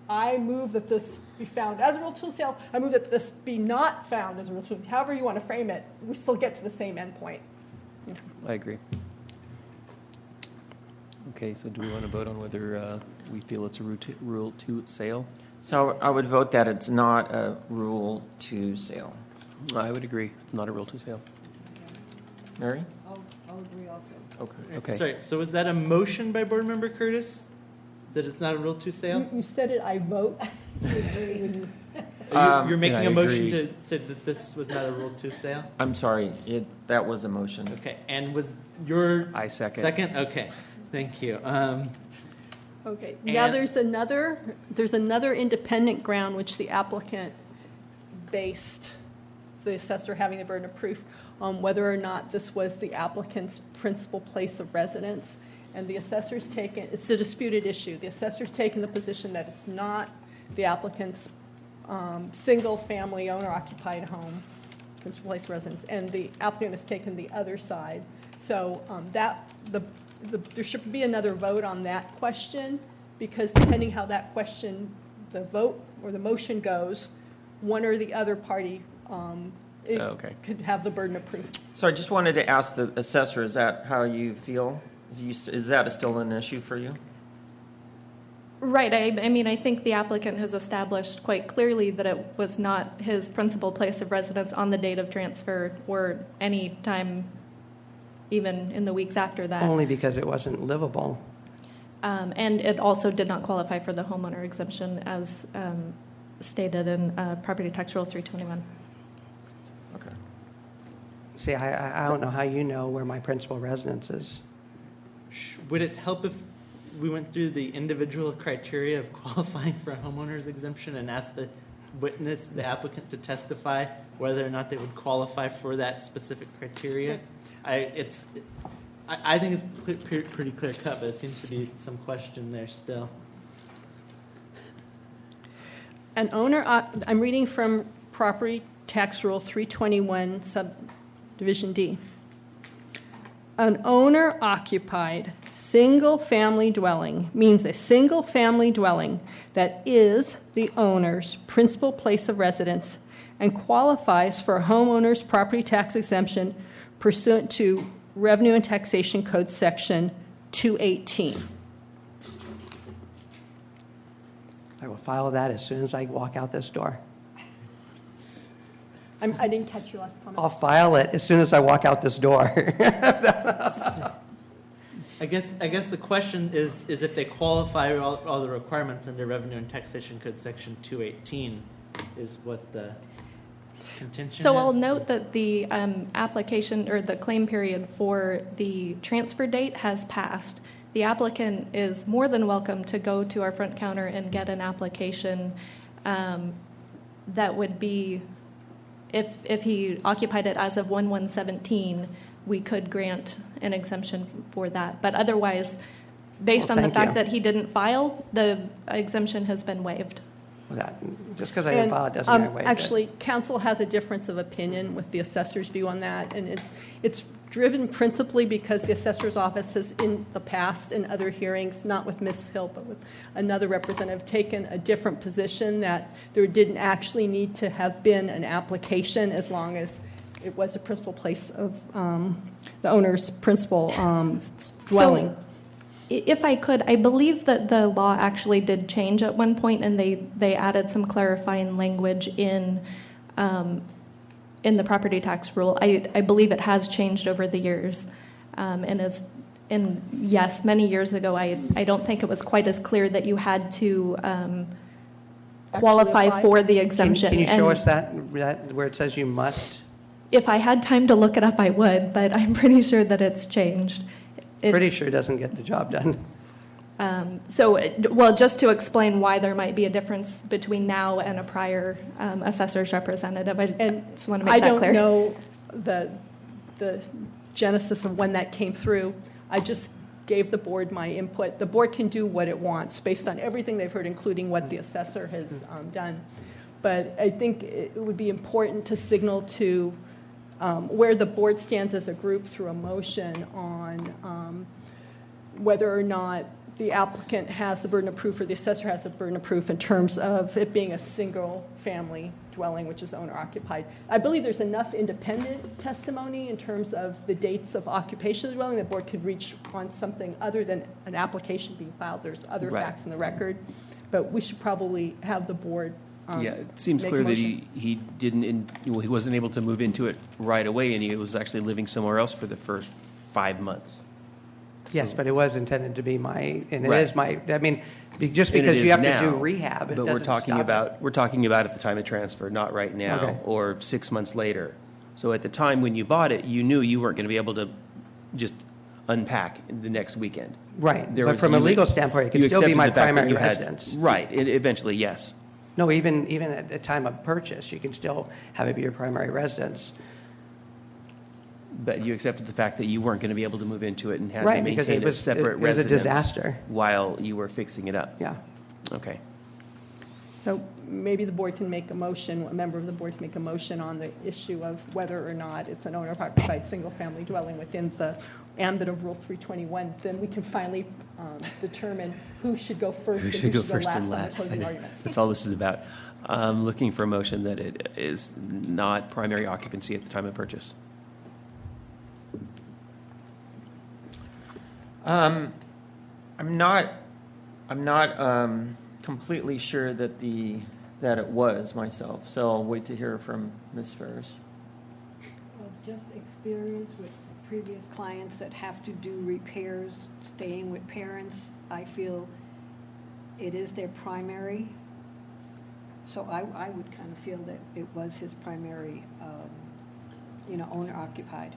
I move that this be found as a Rule 2 sale. I move that this be not found as a Rule 2. However you want to frame it, we still get to the same endpoint. I agree. Okay, so do we want to vote on whether we feel it's a Rule 2 sale? So I would vote that it's not a Rule 2 sale. I would agree, not a Rule 2 sale. Mary? I'll agree also. Okay. Sorry, so was that a motion by board member Curtis that it's not a Rule 2 sale? You said it, I vote. You're making and a I motion agree. to say that this was not a Rule 2 sale? I'm sorry, that was a motion. Okay, and was your I second. second? Okay, thank you. Okay, now And- there's another independent ground which the applicant based the assessor having the burden of proof on whether or not this was the applicant's principal place of residence. And the assessor's taken, it's a disputed issue. The assessor's taken the position that it's not the applicant's single-family owner-occupied home, principal place of residence, and the applicant has taken the other side. So there should be another vote on that question, because depending how that question, the vote or the motion goes, one or the other party Okay. could have the burden of proof. So I just wanted to ask the assessor, is that how you feel? Is that still an issue for you? Right. I mean, I think the applicant has established quite clearly that it was not his principal place of residence on the date of transfer or any time, even in the weeks after that. Only because it wasn't livable. And it also did not qualify for the homeowner exemption as stated in Property Tax Rule 321. Okay. See, I don't know how you know where my principal residence is. Would it help if we went through the individual criteria of qualifying for a homeowner's exemption and asked the witness, the applicant, to testify whether or not they would qualify for that specific criteria? I think it's pretty clear cut, but there seems to be some question there still. An owner, I'm reading from Property Tax Rule 321, Subdivision D. An owner-occupied, single-family dwelling means a single-family dwelling that is the owner's principal place of residence and qualifies for a homeowner's property tax exemption pursuant to Revenue and Taxation Code Section 218. I will file that as soon as I walk out this door. I didn't catch your last comment. I'll file it as soon as I walk out this door. I guess the question is if they qualify all the requirements under Revenue and Taxation Code Section 218 is what the contention is. So I'll note that the application or the claim period for the transfer date has passed. The applicant is more than welcome to go to our front counter and get an application that would be, if he occupied it as of 1/1/17, we could grant an exemption for that. But otherwise, based on the fact that he didn't file, the exemption has been waived. Just because I didn't file it doesn't mean I waived it. Actually, council has a difference of opinion with the assessor's view on that, and it's driven principally because the assessor's office has in the past in other hearings, not with Ms. Hill, but with another representative, taken a different position that there didn't actually need to have been an application as long as it was a principal place of the owner's principal dwelling. So, if I could, I believe that the law actually did change at one point, and they added some clarifying language in the property tax rule. I believe it has changed over the years, and yes, many years ago, I don't think it was quite as clear that you had to qualify for the exemption. Can you show us that where it says you must? If I had time to look it up, I would, but I'm pretty sure that it's changed. Pretty sure it doesn't get the job done. Well, just to explain why there might be a difference between now and a prior assessor's representative, I just want to make that clear. I don't know the genesis of when that came through. I just gave the board my input. The board can do what it wants based on everything they've heard, including what the assessor has done. But I think it would be important to signal to where the board stands as a group through a motion on whether or not the applicant has the burden of proof or the assessor has the burden of proof in terms of it being a single-family dwelling, which is owner-occupied. I believe there's enough independent testimony in terms of the dates of occupation of the dwelling. The board could reach on something other than an application being filed. There's other facts in the record. But we should probably have the board it seems clear that he wasn't able to move into it right away, and he was actually living somewhere else for the first 5 months. Yes, but it was intended to be it is my, I mean, just And because it you is have now, to do rehab, it but doesn't stop we're talking about at the time of transfer, not right now, Okay. or 6 months later. So at the time when you bought it, you knew you weren't going to be able to just unpack the next weekend. Right, but from a legal standpoint, it could still be my primary residence. Right, eventually, yes. No, even at the time of purchase, you can still have it be your primary residence. But you accepted the fact that you weren't going to be able to move into it and had Right, to because maintain it was- a separate it was a residence disaster. while you were fixing it up. Yeah. Okay. So maybe the board can make a motion, a member of the board can make a motion on the issue of whether or not it's an owner-occupied single-family dwelling within the ambit of Rule 321. Then we can finally determine who should go first and who should go last on the closing arguments. That's all this is about. I'm looking for a motion that it is not primary occupancy at the time of purchase. I'm not completely sure that it was myself, so I'll wait to hear from Ms. Ferris. Well, just experience with previous clients that have to do repairs, staying with parents, I feel it is their primary. So I would kind of feel that it was his primary, owner occupied,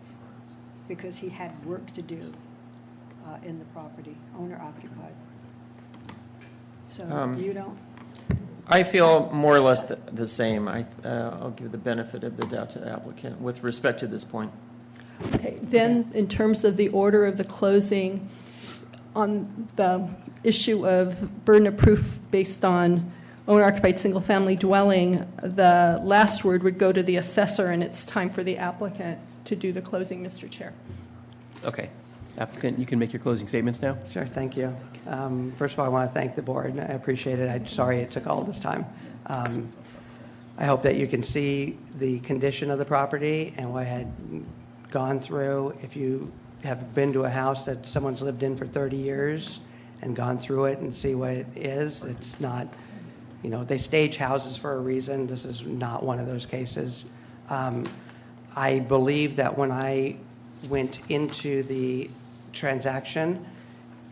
because he had work to do in the property, owner occupied. So you don't? I feel more or less the same. I'll give the benefit of the doubt to the applicant with respect to this point. Okay, then in terms of the order of the closing, on the issue of burden of proof based on owner-occupied single-family dwelling, the last word would go to the assessor, and it's time for the applicant to do the closing, Mr. Chair. Okay. Applicant, you can make your closing statements now. Sure, thank you. First of all, I want to thank the board. I appreciate it. I'm sorry it took all this time. I hope that you can see the condition of the property and what I had gone through. If you have been to a house that someone's lived in for 30 years and gone through it and see what it is, it's not, you know, they stage houses for a reason. This is not one of those cases. I believe that when I went into the transaction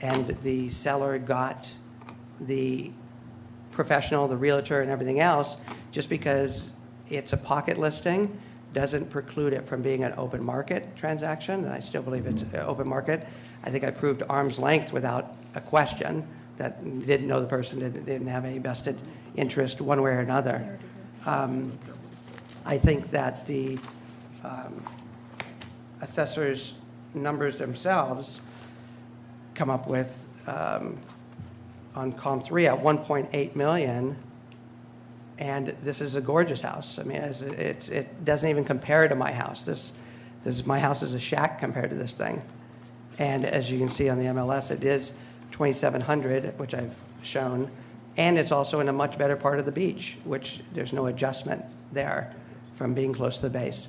and the seller got the professional, the realtor, and everything else, just because it's a pocket listing doesn't preclude it from being an open market transaction, and I still believe it's an open market. I think I proved arm's length without a question, that you didn't know the person, didn't have any vested interest one way or another. I think that the assessors' numbers themselves come up with, on column 3 at 1.8 million, and this is a gorgeous house. I mean, it doesn't even compare to my house. My house is a shack compared to this thing. And as you can see on the MLS, it is 2,700, which I've shown, and it's also in a much better part of the beach, which there's no adjustment there from being close to the base.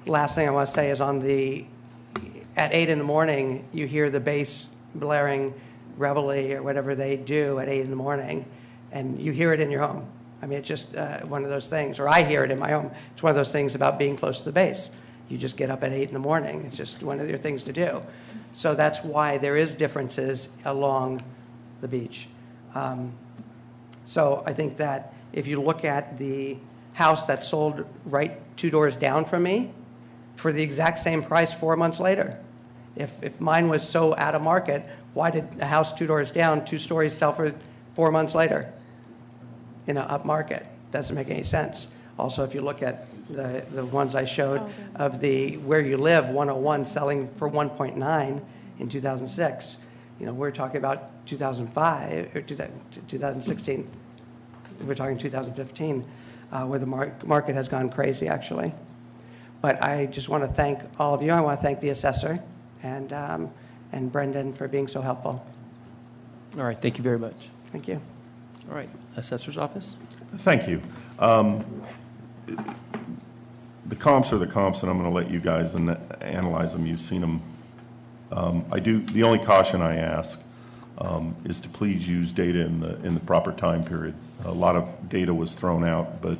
Last thing I want to say is at 8 in the morning, you hear the bass blaring reveille or whatever they do at 8 in the morning, and you hear it in your home. I mean, it's just one of those things, or I hear it in my home. It's one of those things about being close to the base. You just get up at 8 in the morning. It's just one of your things to do. So that's why there is differences along the beach. So I think that if you look at the house that sold right 2 doors down from me for the exact same price 4 months later, if mine was so out of market, why did a house 2 doors down, 2 stories, sell for 4 months later in an up market? Doesn't make any sense. Also, if you look at the ones I showed of the Where You Live 101 selling for 1.9 in 2006, you know, we're talking about 2005 or 2016. We're talking 2015, where the market has gone crazy, actually. But I just want to thank all of you. I want to thank the assessor and Brendan for being so helpful. All right, thank you very much. Thank you. All right, Assessor's Office? Thank you. The comps are the comps, and I'm going to let you guys analyze them. You've seen them. The only caution I ask is to please use data in the proper time period. A lot of data was thrown out, but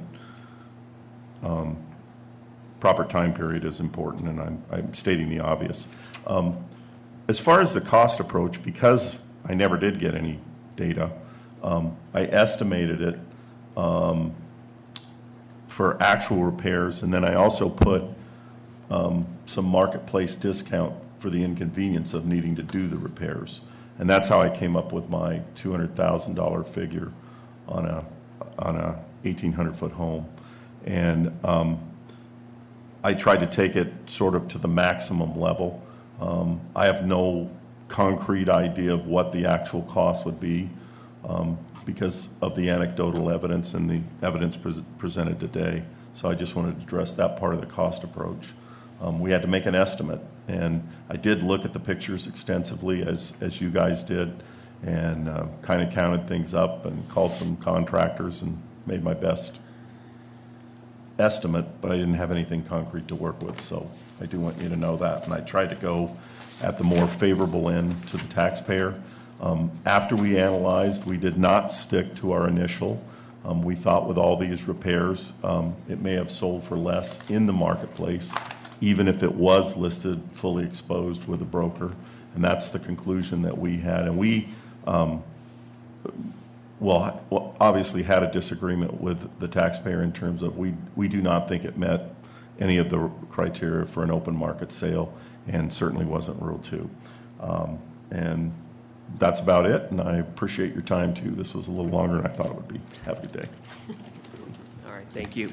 proper time period is important, and I'm stating the obvious. As far as the cost approach, because I never did get any data, I estimated it for actual repairs, and then I also put some marketplace discount for the inconvenience of needing to do the repairs. And that's how I came up with my $200,000 figure on a 1,800-foot home. And I tried to take it sort of to the maximum level. I have no concrete idea of what the actual cost would be because of the anecdotal evidence and the evidence presented today. So I just wanted to address that part of the cost approach. We had to make an estimate, and I did look at the pictures extensively as you guys did, and kind of counted things up and called some contractors and made my best estimate, but I didn't have anything concrete to work with, so I do want you to know that. And I tried to go at the more favorable end to the taxpayer. After we analyzed, we did not stick to our initial. We thought with all these repairs, it may have sold for less in the marketplace, even if it was listed fully exposed with a broker. And that's the conclusion that we had. And we, obviously had a disagreement with the taxpayer in terms of we do not think it met any of the criteria for an open market sale, and certainly wasn't Rule 2. And that's about it, and I appreciate your time, too. This was a little longer than I thought it would be. Have a good day. All right, thank you.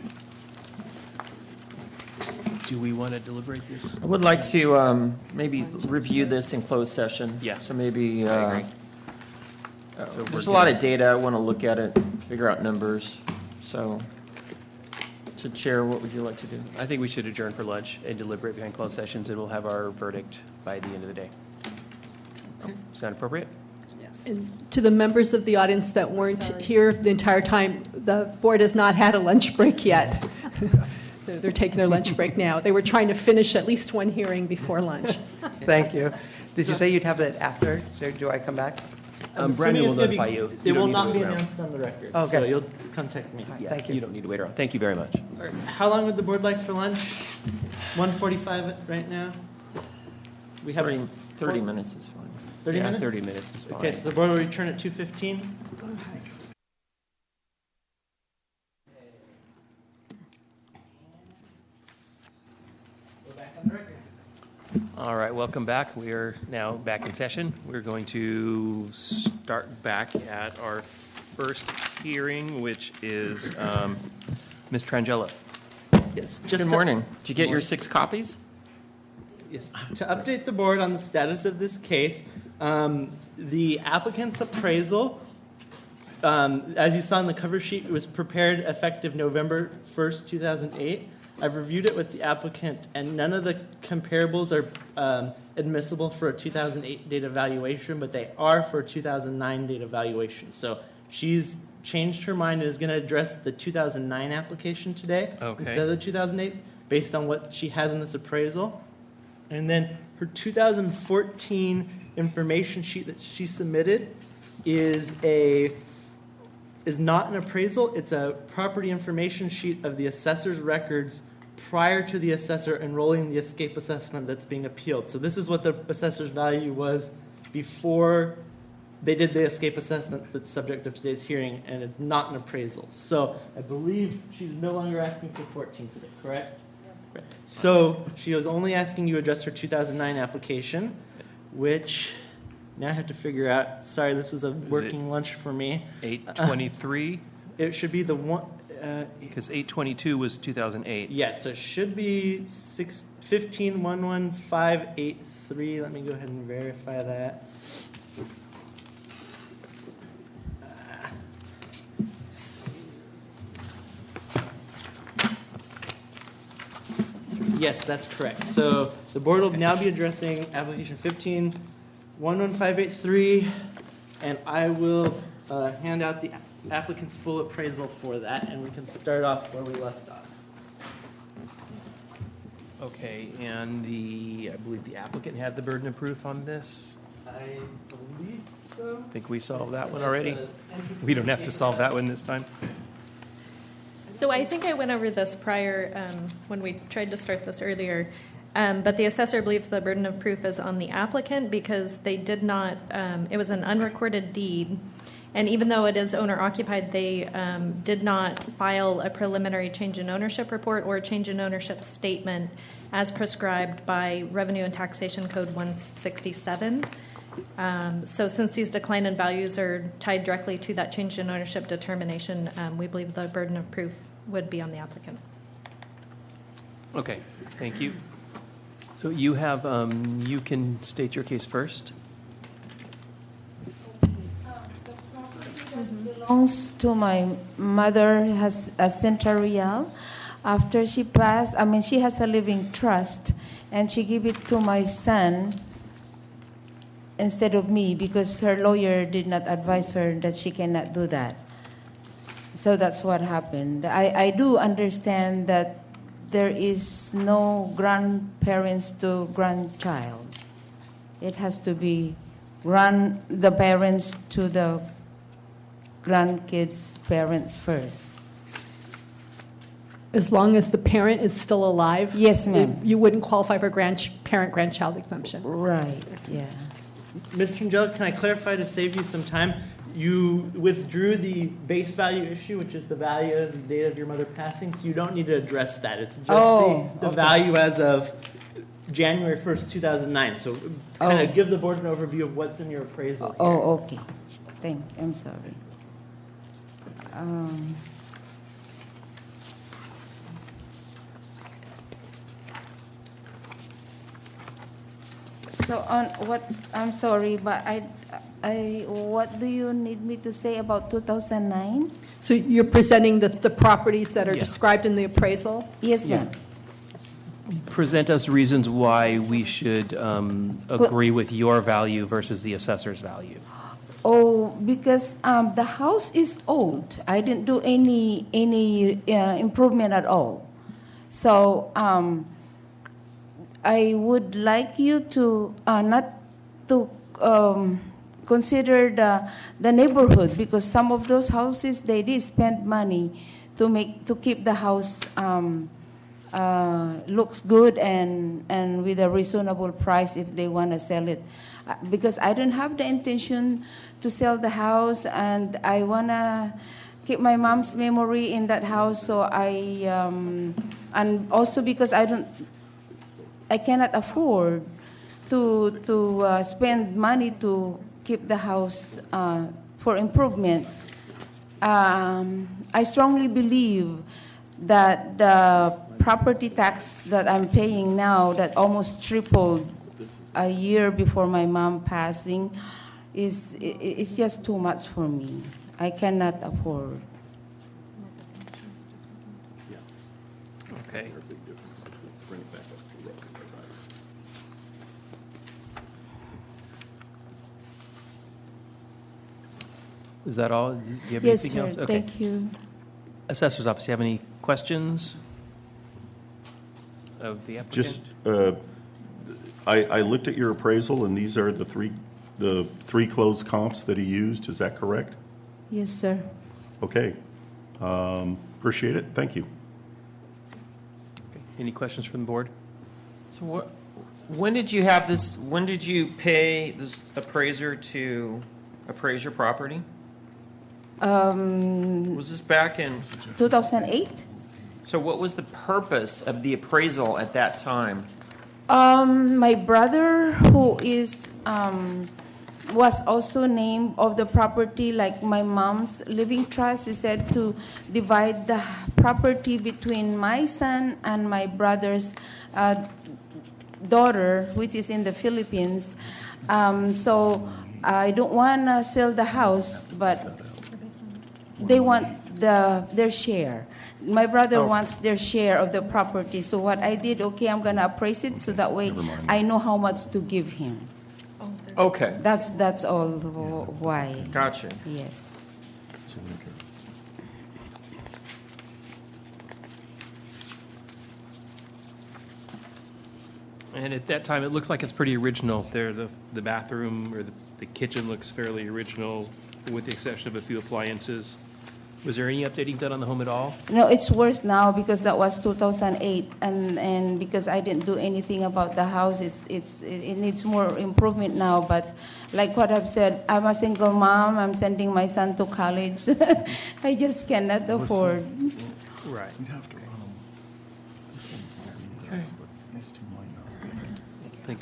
Do we want to deliberate this? I would like to maybe review this in closed session. Yeah. So maybe, I agree. there's a lot of data. I want to look at it, figure out numbers. So So Chair, what would you like to do? I think we should adjourn for lunch and deliberate behind closed sessions, and we'll have our verdict by the end of the day. Sound appropriate? And to the members of the audience that weren't here the entire time, the board has not had a lunch break yet. They're taking their lunch break now. They were trying to finish at least one hearing before lunch. Thank you. Did you say you'd have that after? So do I come back? Brandon will notify you. It will not be announced on the record, Okay. so you'll contact me. Yeah, Thank you. You don't need to wait around. Thank you very much. All right, how long would the board like for lunch? 1:45 right now? We have 30 minutes is fine. 30 Yeah, minutes? 30 minutes is fine. Okay, so the board will return at 2:15. We're back on the record. All right, welcome back. We are now back in session. We're going to start back at our first hearing, which is Ms. Trangelo. Yes, Good morning. Did you get your 6 copies? Yes. To update the board on the status of this case, the applicant's appraisal, as you saw in the cover sheet, was prepared effective November 1st, 2008. I've reviewed it with the applicant, and none of the comparables are admissible for a 2008 data valuation, but they are for a 2009 data valuation. So she's changed her mind and is going to address the 2009 application today instead of the 2008, based on what she has in this appraisal. And then her 2014 information sheet that she submitted is not an appraisal. It's a property information sheet of the assessor's records prior to the assessor enrolling the escape assessment that's being appealed. So this is what the assessor's value was before they did the escape assessment that's subject of today's hearing, and it's not an appraisal. So I believe she's no longer asking for 14 today, correct? Yes. So she was only asking you to address her 2009 application, which now I have to figure out. Sorry, this was a working lunch for me. 823? It should be the one. Because 822 was 2008. Yes, so it should be 15-11583. Let me go ahead and verify that. Yes, that's correct. So the board will now be addressing application 15-11583, and I will hand out the applicant's full appraisal for that, and we can start off where we left off. Okay, and I believe the applicant had the burden of proof on this. I believe so. I think we solved that one already. We don't have to solve that one this time. So I think I went over this prior when we tried to start this earlier, but the assessor believes the burden of proof is on the applicant because they did not, it was an unrecorded deed, and even though it is owner-occupied, they did not file a preliminary change in ownership report or a change in ownership statement as prescribed by Revenue and Taxation Code 167. So since these decline in values are tied directly to that change in ownership determination, we believe the burden of proof would be on the applicant. Okay, thank you. So you have, you can state your case first. Belongs to my mother, has a Central Real. After she passed, she has a living trust, and she gave it to my son instead of me because her lawyer did not advise her that she cannot do that. So that's what happened. I do understand that there is no grandparents to grandchild. It has to be the parents to the grandkids' parents first. As long as the parent is still alive? Yes, ma'am. You wouldn't qualify for parent-grandchild exemption? Right, yeah. Ms. Trangelo, can I clarify to save you some time? You withdrew the base value issue, which is the value as the date of your mother passing, so you don't need to address that. It's just the value as of January 1st, 2009. So kind of give the board an overview of what's in your appraisal here. Oh, okay. I'm sorry. So on what, I'm sorry, but what do you need me to say about 2009? So you're presenting the properties that are Yes. described in the appraisal? Yes, ma'am. Present us reasons why we should agree with your value versus the assessor's value. Oh, because the house is old. I didn't do any improvement at all. So I would like you to not to consider the neighborhood, because some of those houses they did spend money to keep the house looks good and with a reasonable price if they want to sell it. Because I don't have the intention to sell the house, and I want to keep my mom's memory in that house. So and also because I cannot afford to spend money to keep the house for improvement. I strongly believe that the property tax that I'm paying now, that almost tripled a year before my mom passing, is just too much for me. I cannot afford. Okay. Is that all? Do you have Yes, anything sir. else? Okay. Thank you. Assessor's office, you have any questions of the applicant? Just, I looked at your appraisal, and these are the three closed comps that he used. Is that correct? Yes, sir. Okay. Appreciate it. Thank you. Okay. Any questions from the board? So when did you have this, when did you pay this appraiser to appraise your property? Was this back in? 2008? So what was the purpose of the appraisal at that time? My brother, who is was also named of the property, like my mom's living trust, is said to divide the property between my son and my brother's daughter, which is in the Philippines. So I don't want to sell the house, but they want their share. My brother wants their share of the property. So what I did, okay, I'm going to appraise it so that way I know how much to give him. Okay. That's all why. Gotcha. Yes. And at that time, it looks like it's pretty original. There, the bathroom or the kitchen looks fairly original, with the exception of a few appliances. Was there any updating done on the home at all? No, it's worse now because that was 2008, and because I didn't do anything about the house, it needs more improvement now. But like what I've said, I'm a single mom. I'm sending my son to college. I just cannot afford. Right. Okay.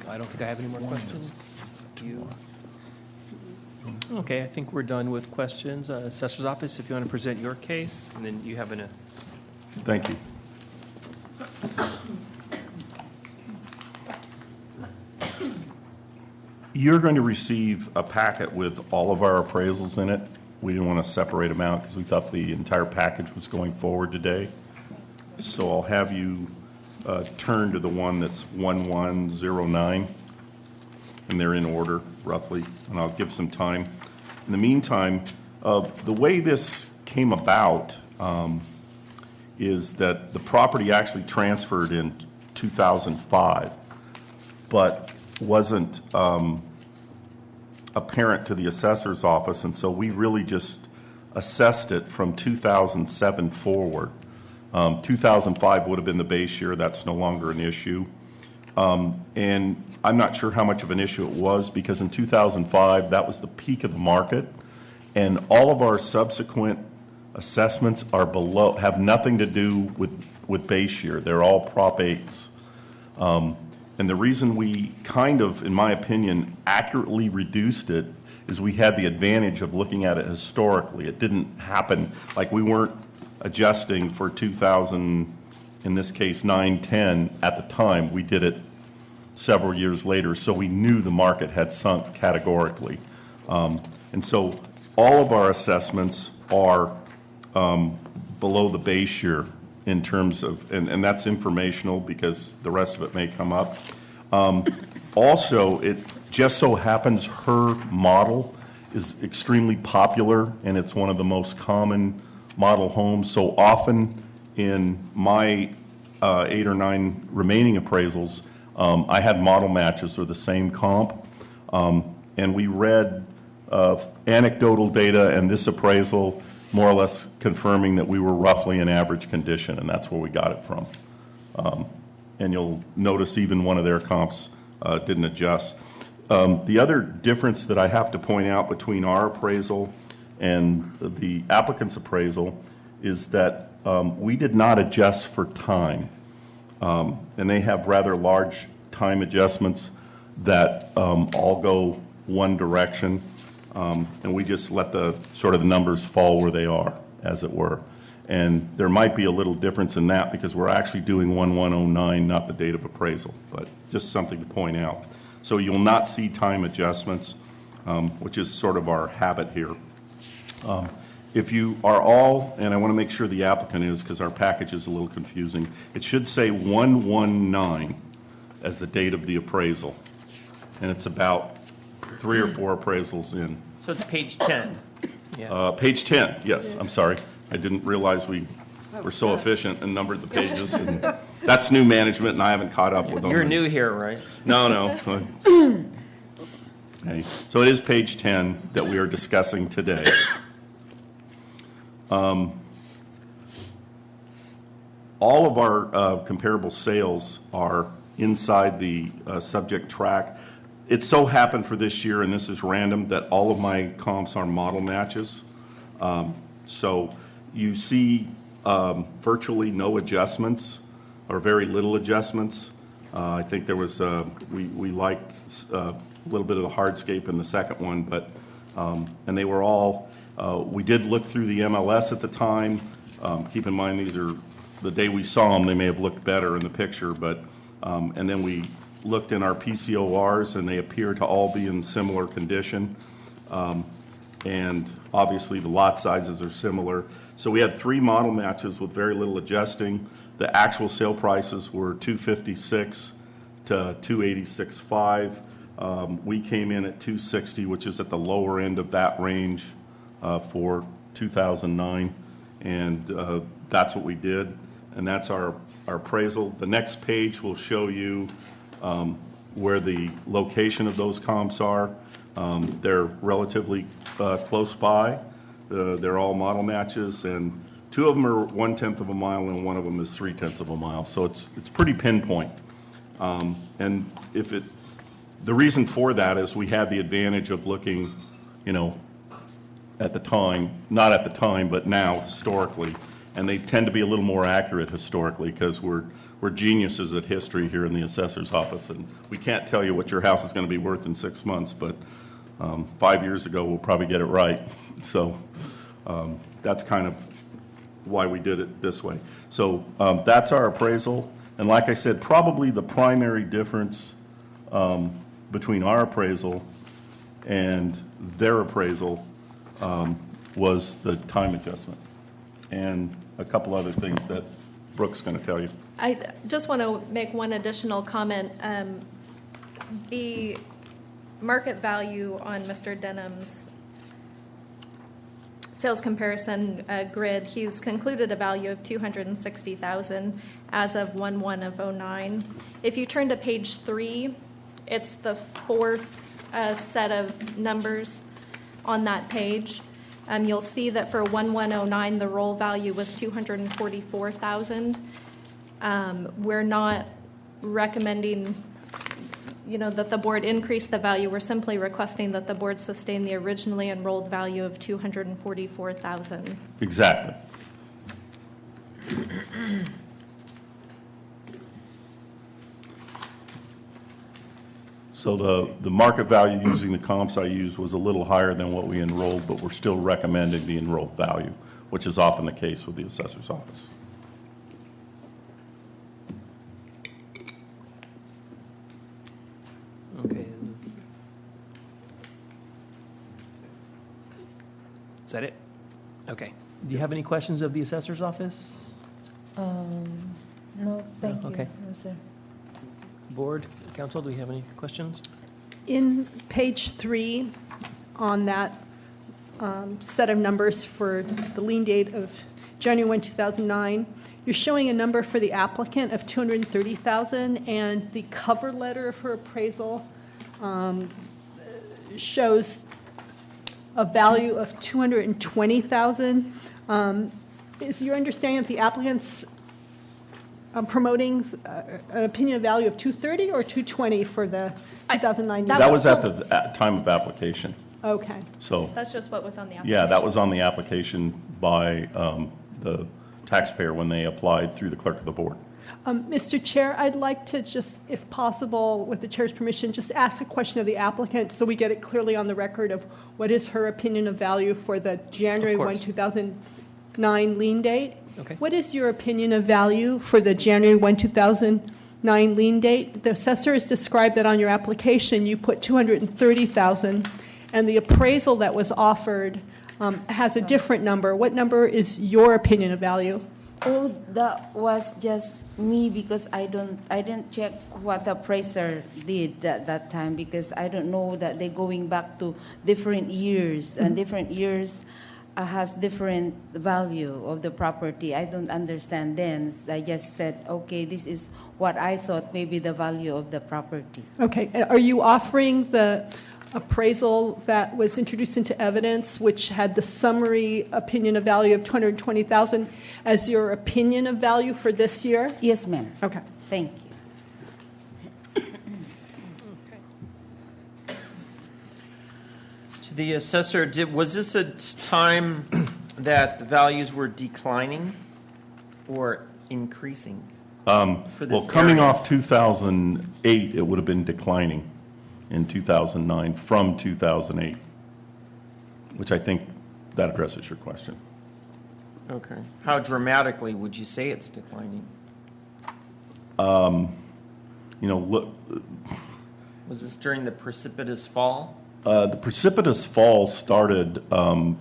I don't think I have any more questions. Do you? Okay, I think we're done with questions. Assessor's office, if you want to present your case, and then you have a. Thank you. You're going to receive a packet with all of our appraisals in it. We didn't want to separate them out because we thought the entire package was going forward today. So I'll have you turn to the one that's 1109, and they're in order roughly, and I'll give some time. In the meantime, the way this came about is that the property actually transferred in 2005, but wasn't apparent to the assessor's office, and so we really just assessed it from 2007 forward. 2005 would have been the base year. That's no longer an issue. And I'm not sure how much of an issue it was, because in 2005, that was the peak of the market, and all of our subsequent assessments are below, have nothing to do with base year. They're all Prop 8s. And the reason we kind of, in my opinion, accurately reduced it is we had the advantage of looking at it historically. It didn't happen, like we weren't adjusting for 2000, in this case 9-10 at the time. We did it several years later, so we knew the market had sunk categorically. And so all of our assessments are below the base year in terms of, and that's informational because the rest of it may come up. Also, it just so happens her model is extremely popular, and it's one of the most common model homes. So often in my 8 or 9 remaining appraisals, I had model matches or the same comp. And we read anecdotal data and this appraisal more or less confirming that we were roughly in average condition, and that's where we got it from. And you'll notice even one of their comps didn't adjust. The other difference that I have to point out between our appraisal and the applicant's appraisal is that we did not adjust for time. And they have rather large time adjustments that all go one direction. And we just let the sort of the numbers fall where they are, as it were. And there might be a little difference in that because we're actually doing 1109, not the date of appraisal, but just something to point out. So you'll not see time adjustments, which is sort of our habit here. If you are all, and I want to make sure the applicant is because our package is a little confusing, it should say 119 as the date of the appraisal. And it's about 3 or 4 appraisals in. So it's page 10. Page 10, yes, I'm sorry. I didn't realize we were so efficient and numbered the pages. And that's new management, and I haven't caught up with them. You're new here, right? No. Okay. So it is page 10 that we are discussing today. All of our comparable sales are inside the subject track. It so happened for this year, and this is random, that all of my comps are model matches. So you see virtually no adjustments or very little adjustments. I think there was, we liked a little bit of the hardscape in the second one, but, and they were all, we did look through the MLS at the time. Keep in mind, these are, the day we saw them, they may have looked better in the picture, but, and then we looked in our PCORs, and they appear to all be in similar condition. And obviously, the lot sizes are similar. So we had 3 model matches with very little adjusting. The actual sale prices were $256 to $286.5. We came in at $260, which is at the lower end of that range for 2009, and that's what we did, and that's our appraisal. The next page will show you where the location of those comps are. They're relatively close by. They're all model matches, and 2 of them are 1/10 of a mile, and 1 of them is 3/10 of a mile. So it's pretty pinpoint. And if it, the reason for that is we had the advantage of looking, at the time, not at the time, but now historically, and they tend to be a little more accurate historically because we're geniuses at history here in the assessor's office, and we can't tell you what your house is going to be worth in 6 months, but 5 years ago we'll probably get it right. So that's kind of why we did it this way. So that's our appraisal, and like I said, probably the primary difference between our appraisal and their appraisal was the time adjustment and a couple other things that Brooke's going to tell you. I just want to make one additional comment. The market value on Mr. Denham's sales comparison grid, he's concluded a value of $260,000 as of 1/1/09. If you turn to page 3, it's the 4th set of numbers on that page. You'll see that for 1/1/09, the roll value was $244,000. We're not recommending, that the board increase the value. We're simply requesting that the board sustain the originally enrolled value of $244,000. Exactly. So the market value using the comps I used was a little higher than what we enrolled, but we're still recommending the enrolled value, which is often the case with the assessor's office. Okay. Is that it? Okay. Do you have any questions of the assessor's office? No, thank you. Okay. No, sir. Board, council, do we have any questions? In page 3, on that set of numbers for the lien date of January 1, 2009, you're showing a number for the applicant of $230,000, and the cover letter of her appraisal shows a value of $220,000. Is your understanding that the applicant's promoting an opinion of value of $230 or $220 for the 2009? That was at the time of application. Okay. So, That's just what was on the application. yeah, that was on the application by the taxpayer when they applied through the clerk of the board. Mr. Chair, I'd like to just, if possible, with the chair's permission, just ask a question of the applicant so we get it clearly on the record of what is her opinion of value for the January 1, 2009 lien date. Okay. What is your opinion of value for the January 1, 2009 lien date? The assessor has described that on your application you put $230,000, and the appraisal that was offered has a different number. What number is your opinion of value? Oh, that was just me because I didn't check what the appraiser did at that time because I don't know that they're going back to different years and different years has different value of the property. I don't understand then. I just said, okay, this is what I thought maybe the value of the property. Okay. Are you offering the appraisal that was introduced into evidence, which had the summary opinion of value of $220,000, as your opinion of value for this year? Yes, ma'am. Okay. Thank you. To the assessor, was this a time that the values were declining or increasing? Well, this coming area? off 2008, it would have been declining in 2009 from 2008, which I think that addresses your question. Okay. How dramatically would you say it's declining? Look, Was this during the precipitous fall? the precipitous fall started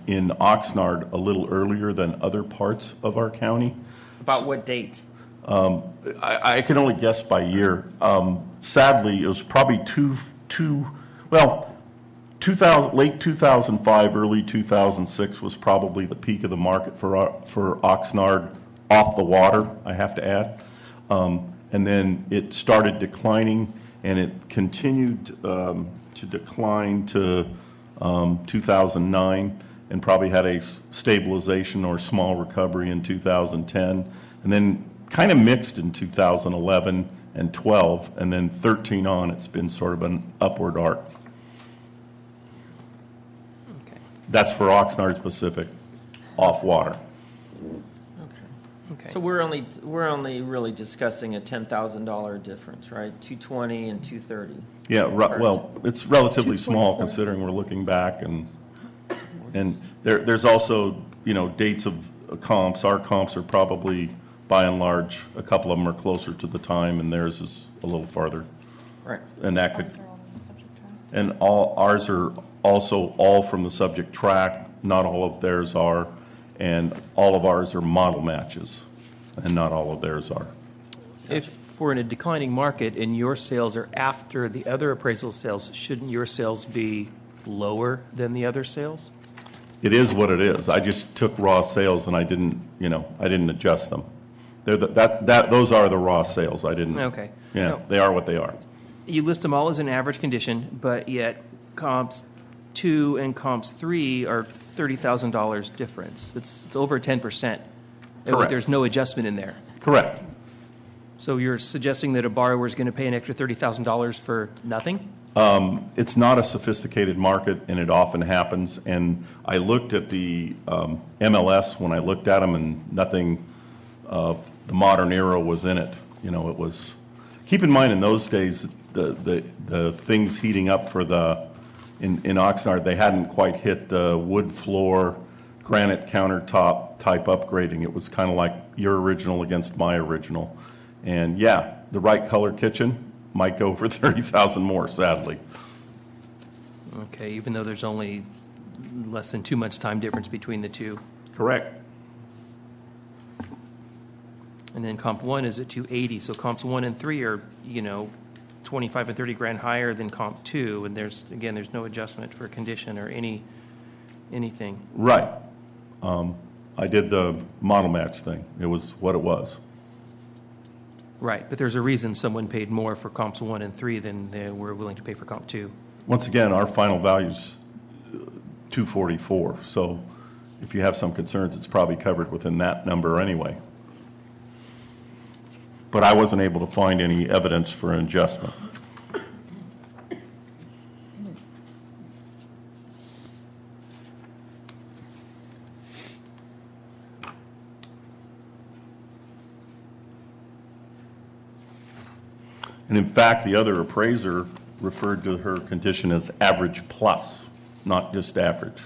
in Oxnard a little earlier than other parts of our county. About what date? I can only guess by year. Sadly, it was probably late 2005, early 2006 was probably the peak of the market for Oxnard off the water, I have to add. And then it started declining, and it continued to decline to 2009, and probably had a stabilization or small recovery in 2010, and then kind of mixed in 2011 and 12, and then 13 on, it's been sort of an upward arc. That's for Oxnard specific, off water. Okay. So we're only really discussing a $10,000 difference, right? 220 and 230. Yeah, well, it's relatively small considering we're looking back, and there's also, dates of comps. Our comps are probably, by and large, a couple of them are closer to the time, and theirs is a little farther. Right. And that could, and ours are also all from the subject track. Not all of theirs are, and all of ours are model matches, and not all of theirs are. If we're in a declining market and your sales are after the other appraisal sales, shouldn't your sales be lower than the other sales? It is what it is. I just took raw sales and I didn't adjust them. Those are the raw sales. I didn't. Okay. Yeah, No. they are what they are. You list them all as an average condition, but yet comps 2 and comps 3 are $30,000 difference. It's over 10%. Correct. There's no adjustment in there. Correct. So you're suggesting that a borrower is going to pay an extra $30,000 for nothing? It's not a sophisticated market, and it often happens. And I looked at the MLS when I looked at them, and nothing of the modern era was in it. It was. Keep in mind, in those days, the things heating up for in Oxnard, they hadn't quite hit the wood floor, granite countertop type upgrading. It was kind of like your original against my original. And yeah, the right color kitchen might go for $30,000 more, sadly. Okay, even though there's only less than 2 months' time difference between the two. Correct. And then comp 1 is at 280, so comps 1 and 3 are, 25 and 30 grand higher than comp 2, and there's no adjustment for condition or anything. Right. I did the model match thing. It was what it was. Right, but there's a reason someone paid more for comps 1 and 3 than they were willing to pay for comp 2. Once again, our final value's 244, so if you have some concerns, it's probably covered within that number anyway. But I wasn't able to find any evidence for an adjustment. And in fact, the other appraiser referred to her condition as average plus, not just average.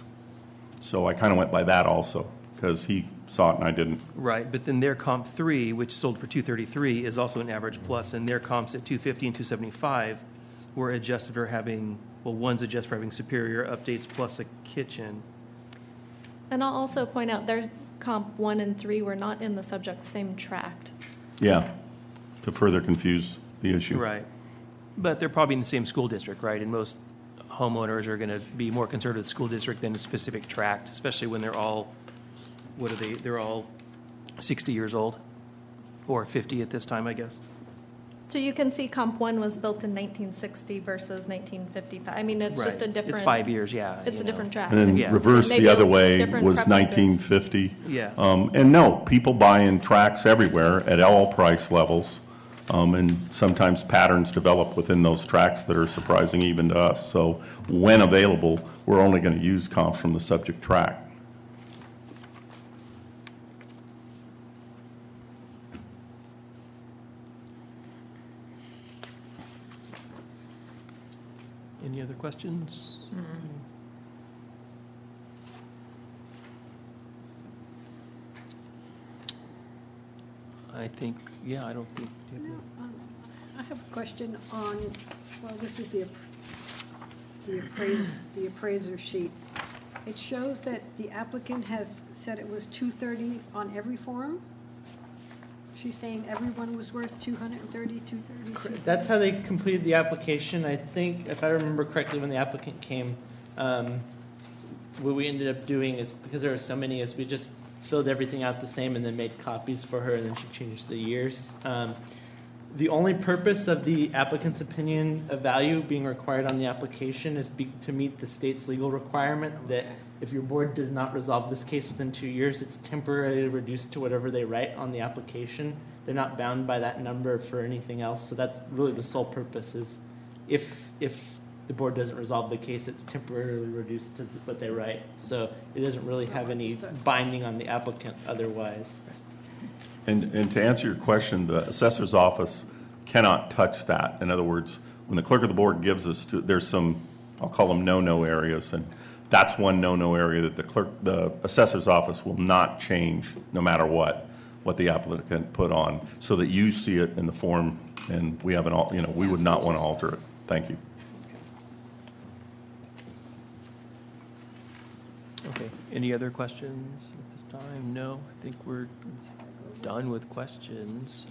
So I kind of went by that also, because he saw it and I didn't. Right, but then their comp 3, which sold for 233, is also an average plus, and their comps at 250 and 275 were adjusted for having, one's adjusted for having superior updates plus a kitchen. And I'll also point out their comp 1 and 3 were not in the subject same tract. Yeah, to further confuse the issue. Right. But they're probably in the same school district, right? And most homeowners are going to be more concerned with the school district than a specific tract, especially when they're all, they're all 60 years old, or 50 at this time, I guess. So you can see comp 1 was built in 1960 versus 1955. I mean, it's just a different. It's 5 years, yeah. It's a different tract. And then reverse the other way was 1950. Yeah. And no, people buy in tracts everywhere at all price levels. And sometimes patterns develop within those tracts that are surprising even to us. So when available, we're only going to use comps from the subject tract. Any other questions? I think, I don't think. I have a question on, well, this is the appraiser sheet. It shows that the applicant has said it was 230 on every form? She's saying everyone was worth 230, 230? That's how they completed the application. I think, if I remember correctly, when the applicant came, what we ended up doing is, because there were so many, is we just filled everything out the same and then made copies for her, and then she changed the years. The only purpose of the applicant's opinion of value being required on the application is to meet the state's legal requirement that if your board does not resolve this case within 2 years, it's temporarily reduced to whatever they write on the application. They're not bound by that number for anything else. So that's really the sole purpose, is if the board doesn't resolve the case, it's temporarily reduced to what they write. So it doesn't really have any binding on the applicant otherwise. And to answer your question, the assessor's office cannot touch that. In other words, when the clerk of the board gives us there's some, I'll call them no-no areas, and that's one no-no area that the assessor's office will not change no matter what the applicant put on, so that you see it in the form, and we have we would not want to alter it. Thank you. Okay, any other questions at this time? No, I think we're done with questions.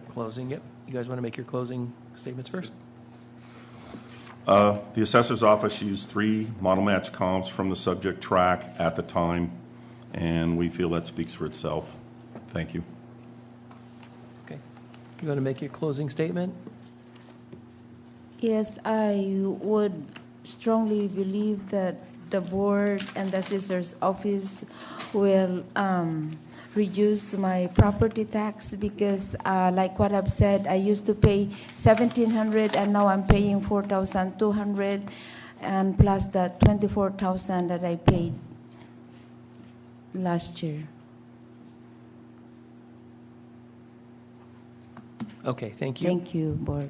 Closing, yep. You guys want to make your closing statements first? The assessor's office used 3 model match comps from the subject track at the time, and we feel that speaks for itself. Thank you. Okay. You want to make your closing statement? Yes, I would strongly believe that the board and the assessor's office will reduce my property tax, because like what I've said, I used to pay $1,700 and now I'm paying $4,200, and plus the $24,000 that I paid last year. Okay, thank you. Thank you, board.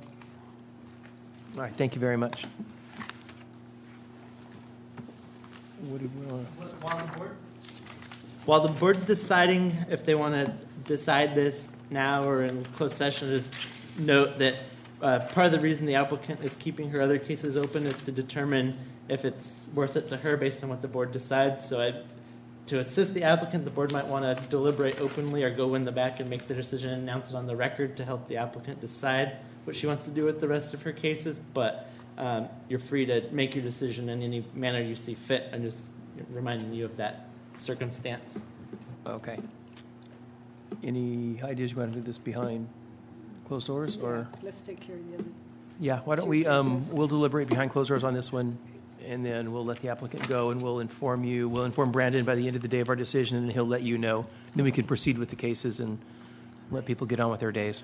All right, thank you very much. What do we want? While the board's deciding if they want to decide this now or in closed session, just note that part of the reason the applicant is keeping her other cases open is to determine if it's worth it to her based on what the board decides. So to assist the applicant, the board might want to deliberate openly or go in the back and make the decision and announce it on the record to help the applicant decide what she wants to do with the rest of her cases. But you're free to make your decision in any manner you see fit. I'm just reminding you of that circumstance. Okay. Any ideas you want to do this behind closed doors, or? Let's take care of the other. Yeah, why don't we, we'll deliberate behind closed doors on this one, and then we'll let the applicant go, and we'll inform you, we'll inform Brandon by the end of the day of our decision, and he'll let you know. Then we can proceed with the cases and let people get on with their days.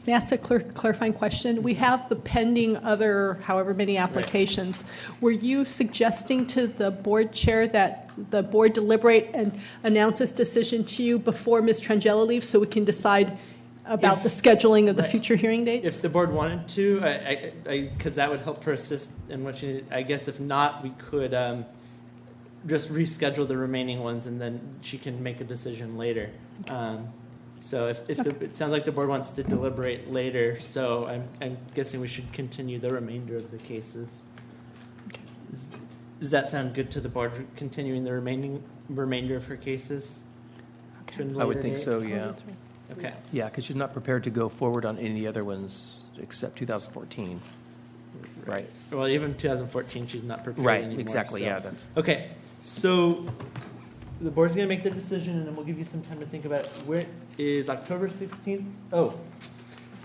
May I ask a clarifying question? We have the pending other however many applications. Were you suggesting to the board chair that the board deliberate and announce this decision to you before Ms. Trangelo leaves so we can decide about the scheduling of the future hearing dates? If the board wanted to, because that would help her assist in what she, I guess if not, we could just reschedule the remaining ones and then she can make a decision later. So it sounds like the board wants to deliberate later, so I'm guessing we should continue the remainder of the cases. Does that sound good to the board, continuing the remainder of her cases? To a I would later think date? so, yeah. Okay. Yeah, because she's not prepared to go forward on any of the other ones except 2014. Right. Well, even 2014, she's not prepared Right, anymore. exactly, so. yeah, that's. Okay, so the board's going to make their decision, and then we'll give you some time to think about it. Where is October 16th? Oh,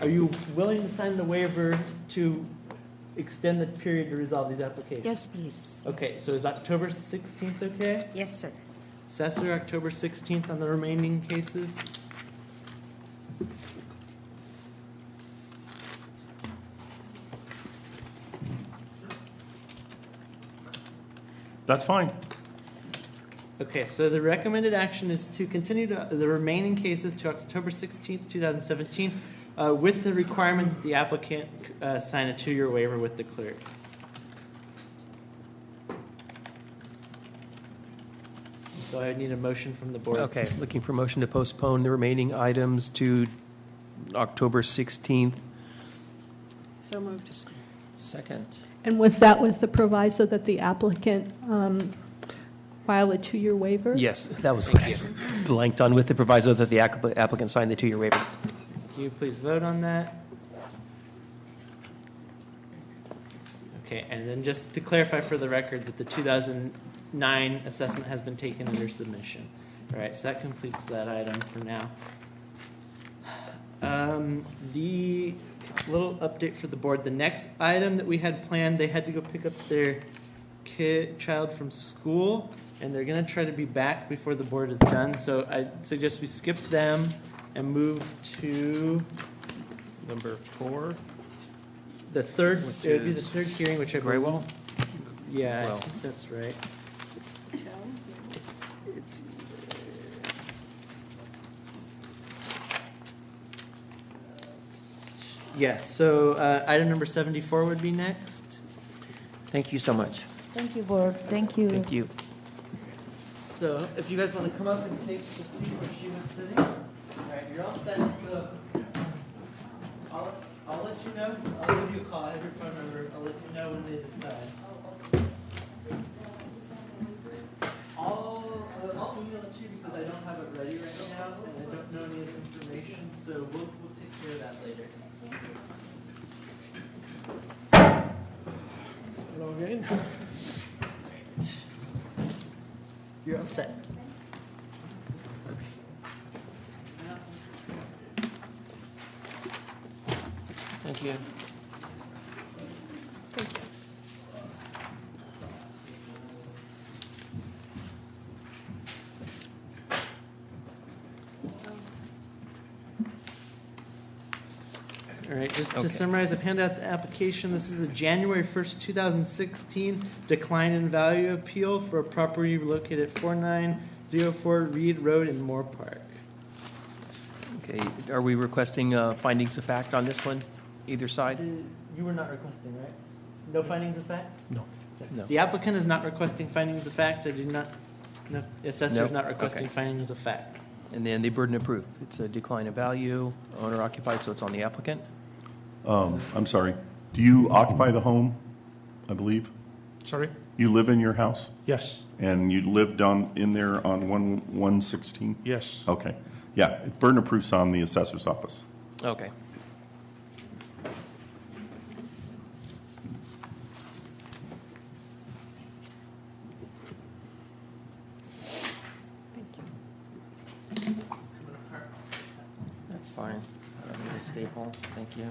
are you willing to sign the waiver to extend the period to resolve these applications? Yes, please. Okay, so is October 16th okay? Yes, sir. Assessor, October 16th on the remaining cases? That's fine. Okay, so the recommended action is to continue the remaining cases to October 16th, 2017, with the requirement that the applicant sign a 2-year waiver with the clerk. So I need a motion from the board. Okay, looking for motion to postpone the remaining items to October 16th. So moved. Second. And was that with the proviso that the applicant file a 2-year waiver? Yes, that was what I blanked on, with the proviso that the applicant signed the 2-year waiver. Can you please vote on that? Okay, and then just to clarify for the record that the 2009 assessment has been taken under submission. All right, so that completes that item for now. The little update for the board. The next item that we had planned, they had to go pick up their child from school, and they're going to try to be back before the board is done. So I suggest we skip them and move to number 4. the third. Which It would be the is third hearing, which I Graywell? Yeah, Well. I think that's right. It's yes. So item number 74 would be next. Thank you so much. Thank you, board. Thank you. Thank you. So if you guys want to come up and take the seat where she was sitting. All right, you're all set. So I'll let you know. I'll give you a call. I have your phone number. I'll let you know when they decide. I'll email it to you because I don't have it ready right now and I don't know any of the information. So we'll take care of that later. Hello again. You're all set. Thank you. All right, just Okay. to summarize, I've handed out the application. This is a January 1st, 2016 decline in value appeal for a property located at 4904 Reed Road in Moore Park. Okay, are we requesting findings of fact on this one, either side? You were not requesting, right? No findings of fact? No. No. The applicant is not requesting findings of fact. I do not, no, the assessor No? is not requesting Okay. findings of fact. And then the burden of proof. It's a decline of value, owner occupied, so it's on the applicant. I'm sorry. Do you occupy the home, I believe? Sorry? You live in your house? Yes, And you lived in there on 116? yes. Okay. Yeah, burden of proof's on the assessor's office. Okay. That's fine. I don't need a staple. Thank you.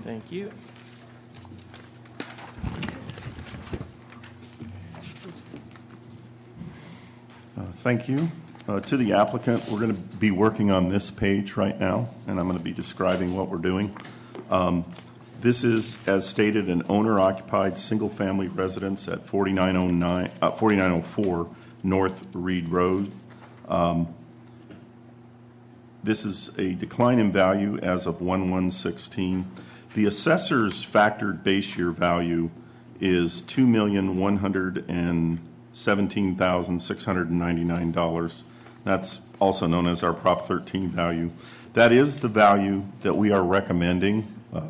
Thank you. Thank you. To the applicant, we're going to be working on this page right now, and I'm going to be describing what we're doing. This is, as stated, an owner-occupied, single-family residence at 4904 North Reed Road. This is a decline in value as of 1/1/16. The assessor's factored base year value is $2,117,699. That's also known as our Prop 13 value. That is the value that we are recommending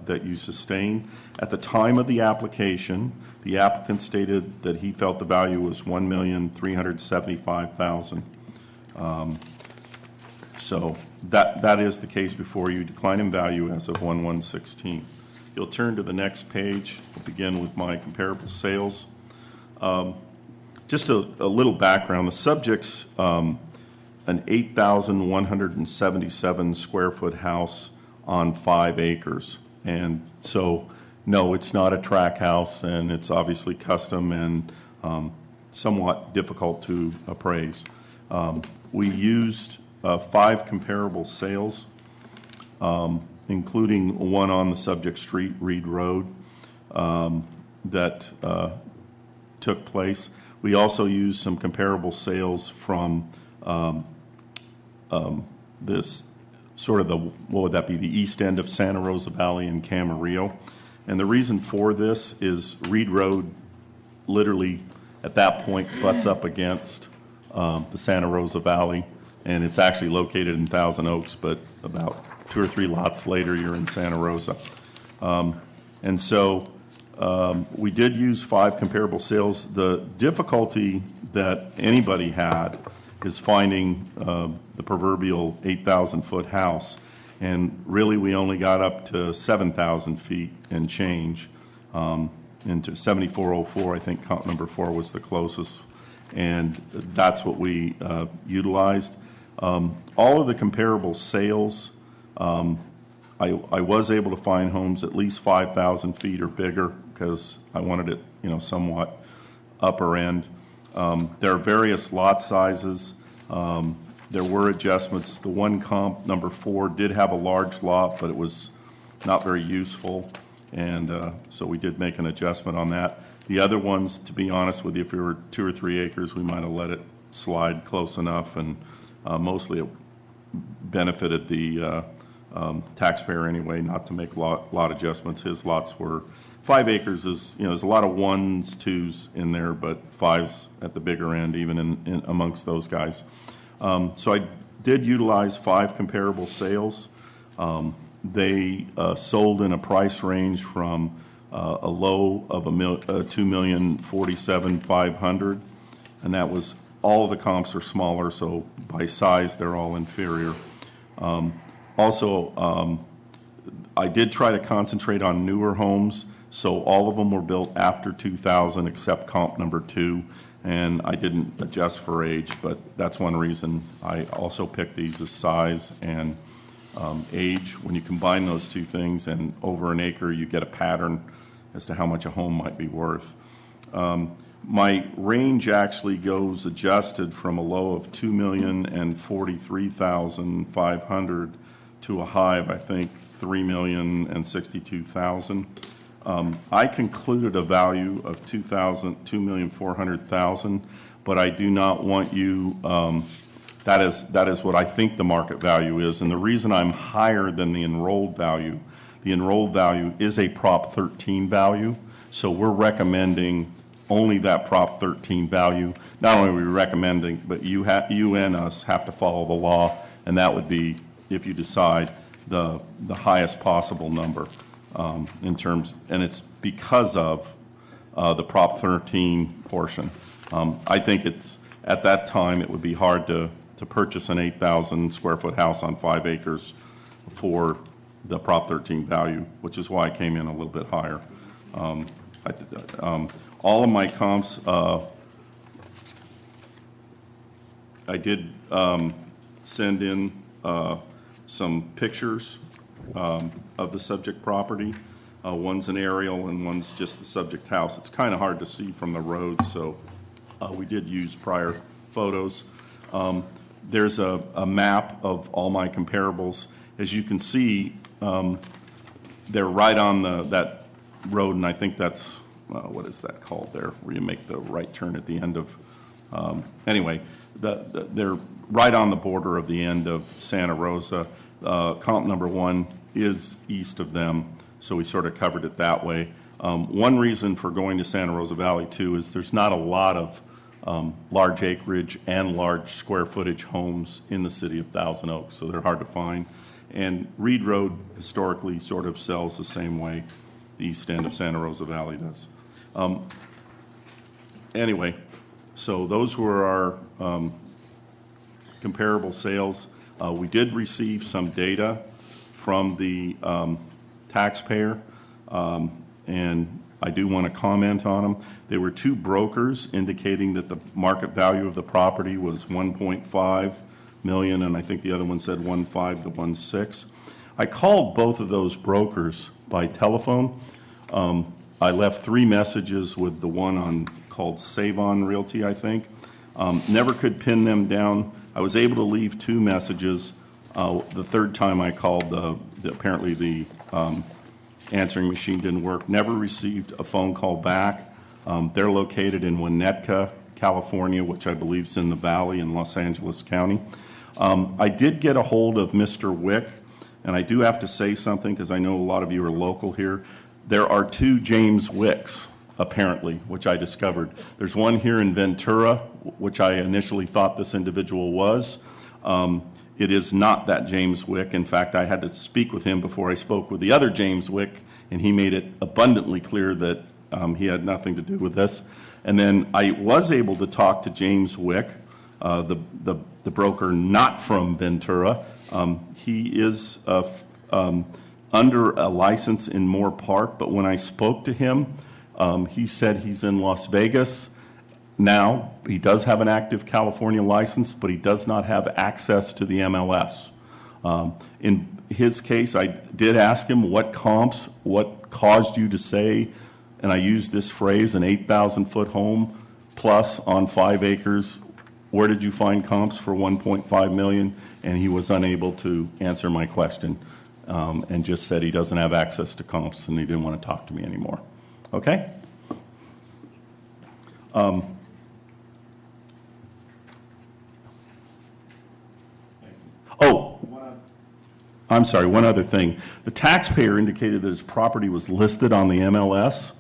that you sustain. At the time of the application, the applicant stated that he felt the value was $1,375,000. So that is the case before you, decline in value as of 1/1/16. You'll turn to the next page. We'll begin with my comparable sales. Just a little background. The subject's an 8,177 square foot house on 5 acres. And so, no, it's not a track house, and it's obviously custom and somewhat difficult to appraise. We used 5 comparable sales, including one on the subject street, Reed Road, that took place. We also used some comparable sales from this sort of what would that be, the east end of Santa Rosa Valley and Camarillo. And the reason for this is Reed Road literally at that point butts up against the Santa Rosa Valley, and it's actually located in Thousand Oaks, but about 2 or 3 lots later, you're in Santa Rosa. And so we did use 5 comparable sales. The difficulty that anybody had is finding the proverbial 8,000-foot house. And really, we only got up to 7,000 feet and change. Into 7404, I think comp number 4 was the closest. And that's what we utilized. All of the comparable sales, I was able to find homes at least 5,000 feet or bigger because I wanted it, somewhat upper end. There are various lot sizes. There were adjustments. The one comp, number 4, did have a large lot, but it was not very useful, and so we did make an adjustment on that. The other ones, to be honest with you, if we were 2 or 3 acres, we might have let it slide close enough, and mostly it benefited the taxpayer anyway, not to make lot adjustments. His lots were 5 acres is, there's a lot of 1s, 2s in there, but 5s at the bigger end, even in amongst those guys. So I did utilize 5 comparable sales. They sold in a price range from a low of $2,047,500, and that was all of the comps are smaller, so by size they're all inferior. Also, I did try to concentrate on newer homes, so all of them were built after 2000 except comp number 2, and I didn't adjust for age, but that's one reason I also picked these as size and age. When you combine those two things and over an acre, you get a pattern as to how much a home might be worth. My range actually goes adjusted from a low of $2,043,500 to a high of, I think, $3,062,000. I concluded a value of $2,400,000, but I do not want you. That is what I think the market value is, and the reason I'm higher than the enrolled value is a Prop 13 value. So we're recommending only that Prop 13 value. Not only are we recommending, but you and us have to follow the law, and that would be, if you decide, the highest possible number in terms, and it's because of the Prop 13 portion. I think it's, at that time, it would be hard to purchase an 8,000 square foot house on 5 acres for the Prop 13 value, which is why I came in a little bit higher. All of my comps, I did send in some pictures of the subject property. One's an aerial and one's just the subject house. It's kind of hard to see from the road, so we did use prior photos. There's a map of all my comparables. As you can see, they're right on that road, and I think that's, what is that called there, where you make the right turn at the end of, anyway, they're right on the border of the end of Santa Rosa. Comp number 1 is east of them, so we sort of covered it that way. One reason for going to Santa Rosa Valley, too, is there's not a lot of large acreage and large square footage homes in the city of Thousand Oaks, so they're hard to find. And Reed Road historically sort of sells the same way the east end of Santa Rosa Valley does. Anyway, so those were our comparable sales. We did receive some data from the taxpayer, and I do want to comment on them. There were 2 brokers indicating that the market value of the property was $1.5 million, and I think the other one said 1.5 to 1.6. I called both of those brokers by telephone. I left 3 messages with the one called Savon Realty, I think. Never could pin them down. I was able to leave 2 messages. The third time I called, apparently the answering machine didn't work. Never received a phone call back. They're located in Winnetka, California, which I believe is in the Valley in Los Angeles County. I did get a hold of Mr. Wick, and I do have to say something because I know a lot of you are local here. There are 2 James Wicks, apparently, which I discovered. There's one here in Ventura, which I initially thought this individual was. It is not that James Wick. In fact, I had to speak with him before I spoke with the other James Wick, and he made it abundantly clear that he had nothing to do with this. And then I was able to talk to James Wick, the broker not from Ventura. He is under a license in Moore Park, but when I spoke to him, he said he's in Las Vegas. Now, he does have an active California license, but he does not have access to the MLS. In his case, I did ask him what comps, what caused you to say, and I used this phrase, an 8,000-foot home plus on 5 acres. Where did you find comps for $1.5 million? And he was unable to answer my question and just said he doesn't have access to comps and he didn't want to talk to me anymore. Okay? I'm sorry, one other thing. The taxpayer indicated that his property was listed on the MLS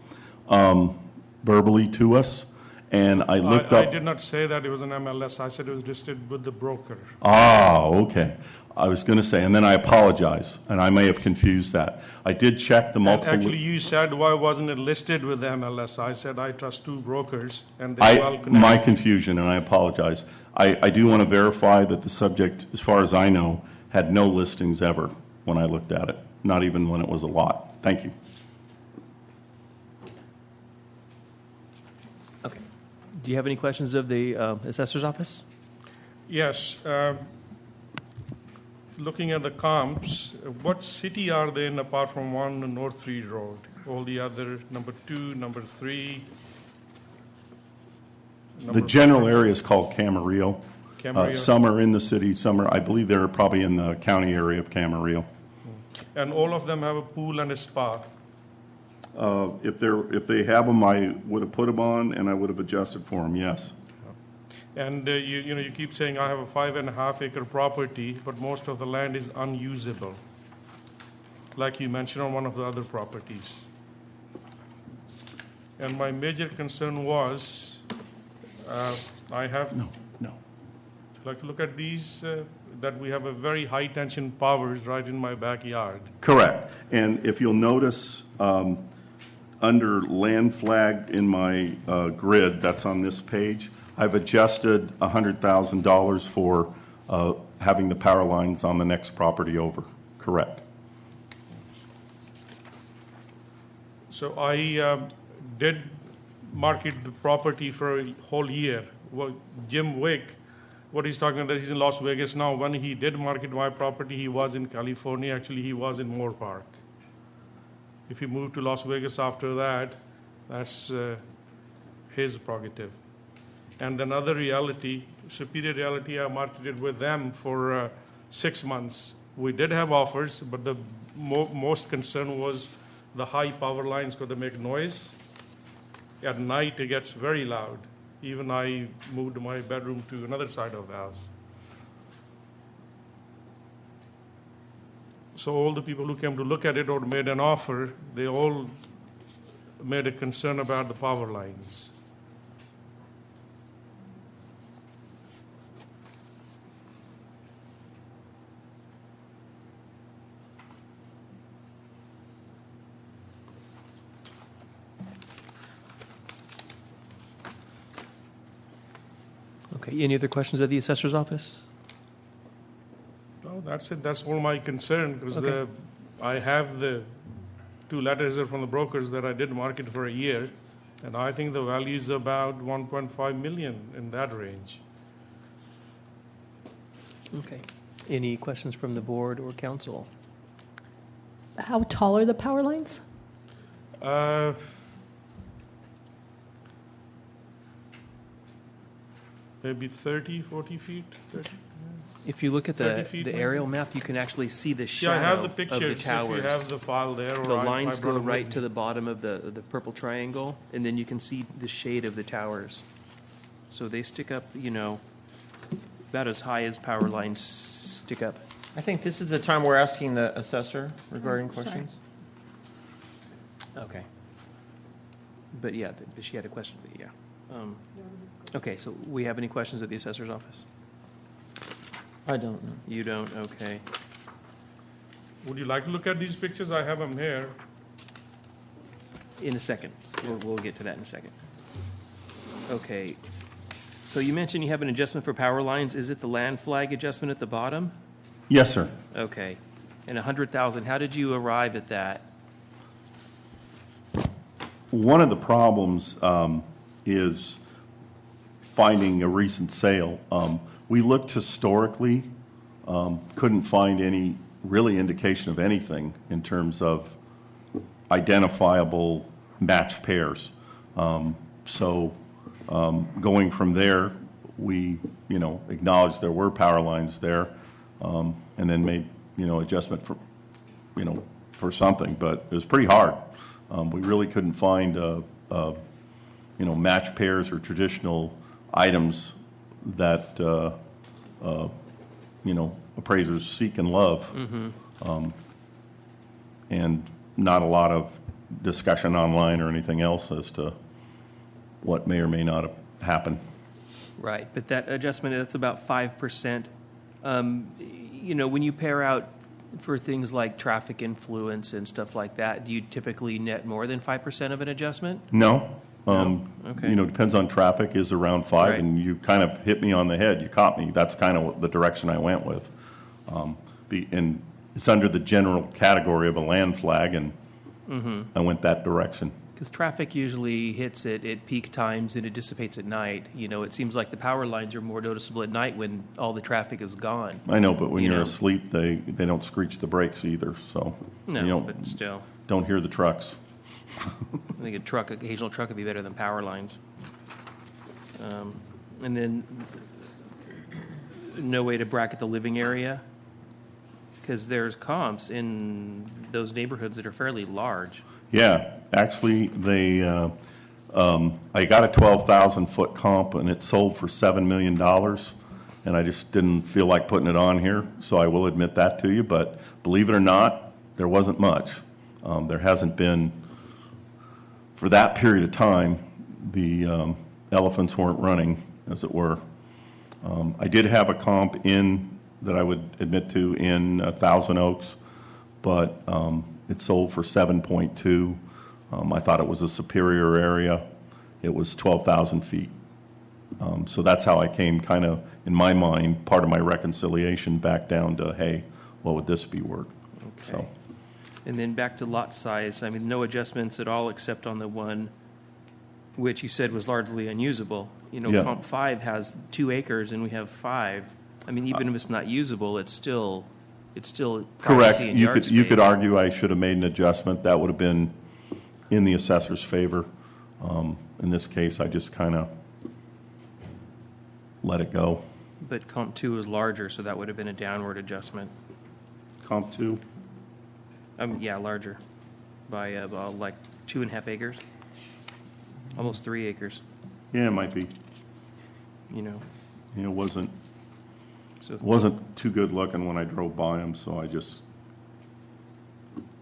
verbally to us, and I looked up. I did not say that it was an MLS. I said it was listed with the broker. Ah, okay. I was going to say, and then I apologize, and I may have confused that. I did check the multiple. Actually, you said, why wasn't it listed with the MLS? I said, I trust 2 brokers, and they well connected. My confusion, and I apologize. I do want to verify that the subject, as far as I know, had no listings ever when I looked at it, not even when it was a lot. Thank you. Okay. Do you have any questions of the assessor's office? Yes. Looking at the comps, what city are they in apart from 1 North Reed Road? All the other, number 2, number 3? The general area is called Camarillo. Camarillo. Some are in the city, some are, I believe they're probably in the county area of Camarillo. And all of them have a pool and a spa? If they have them, I would have put them on and I would have adjusted for them, yes. And you keep saying I have a 5.5 acre property, but most of the land is unusable, like you mentioned on one of the other properties. And my major concern was, I have. No. Like, look at these, that we have a very high tension powers right in my backyard. Correct. And if you'll notice, under land flag in my grid, that's on this page, I've adjusted $100,000 for having the power lines on the next property over. Correct. So I did market the property for a whole year. Well, Jim Wick, what he's talking about, he's in Las Vegas now. When he did market my property, he was in California. Actually, he was in Moore Park. If he moved to Las Vegas after that, that's his prerogative. And another reality, Superior Realty, I marketed with them for 6 months. We did have offers, but the most concern was the high power lines because they make noise. At night, it gets very loud. Even I moved my bedroom to another side of the house. So all the people who came to look at it or made an offer, they all made a concern about the power lines. Okay, any other questions of the assessor's office? No, that's it. That's all my concern because Okay. I have the 2 letters here from the brokers that I did market for a year, and I think the value is about 1.5 million in that range. Okay. Any questions from the board or council? How tall are the power lines? Maybe 30, 40 feet. 30. If you look at 30 the feet, the maybe? aerial map, you can actually see the Yeah, I have shadow the of the pictures. If towers. you have the file there, or The I lines brought go it with right me. to the bottom of the purple triangle, and then you can see the shade of the towers. So they stick up, about as high as power lines stick up. I think this is the time we're asking the assessor regarding sorry. questions. Okay. But yeah, she had a question, but yeah. Okay, so we have any questions at the assessor's office? I don't know. You don't, okay. Would you like to look at these pictures? I have them here. In a second. We'll get to that in a second. Okay. So you mentioned you have an adjustment for power lines. Is it the land flag adjustment at the bottom? Yes, sir. Okay. And 100,000, how did you arrive at that? One of the problems is finding a recent sale. We looked historically, couldn't find any really indication of anything in terms of identifiable matched pairs. So going from there, we, acknowledged there were power lines there, and then made, adjustment for something, but it was pretty hard. We really couldn't find, matched pairs or traditional items that, appraisers seek and love. And not a lot of discussion online or anything else as to what may or may not have happened. Right, but that adjustment, that's about 5%. When you pair out for things like traffic influence and stuff like that, do you typically net more than 5% of an adjustment? No. Okay. Depends on traffic is around 5, Right. and you kind of hit me on the head. You caught me. That's kind of the direction I went with. And it's under the general category of a land flag, and I went that direction. Because traffic usually hits it at peak times and it dissipates at night. It seems like the power lines are more noticeable at night when all the traffic is gone. I know, but when You you're know. asleep, they don't screech the brakes either, so. No, you don't- but still. Don't hear the trucks. I think occasional truck would be better than power lines. And then, no way to bracket the living area? Because there's comps in those neighborhoods that are fairly large. Yeah, actually, I got a 12,000-foot comp, and it sold for $7 million, and I just didn't feel like putting it on here, so I will admit that to you, but believe it or not, there wasn't much. There hasn't been, for that period of time, the elephants weren't running, as it were. I did have a comp that I would admit to in Thousand Oaks, but it sold for 7.2. I thought it was a superior area. It was 12,000 feet. So that's how I came kind of, in my mind, part of my reconciliation back down to, hey, what would this be worth? Okay. So, And then back to lot size, I mean, no adjustments at all except on the one which you said was largely unusable. You know, Yeah. Comp 5 has 2 acres and we have 5. I mean, even if it's not usable, it's still correct. privacy and yard You could space. argue I should have made an adjustment. That would have been in the assessor's favor. In this case, I just kind of let it go. But Comp 2 is larger, so that would have been a downward adjustment. Comp 2? Yeah, larger by about like 2.5 acres, almost 3 acres, Yeah, it might be. you know. It wasn't So too good looking when I drove by them, so I just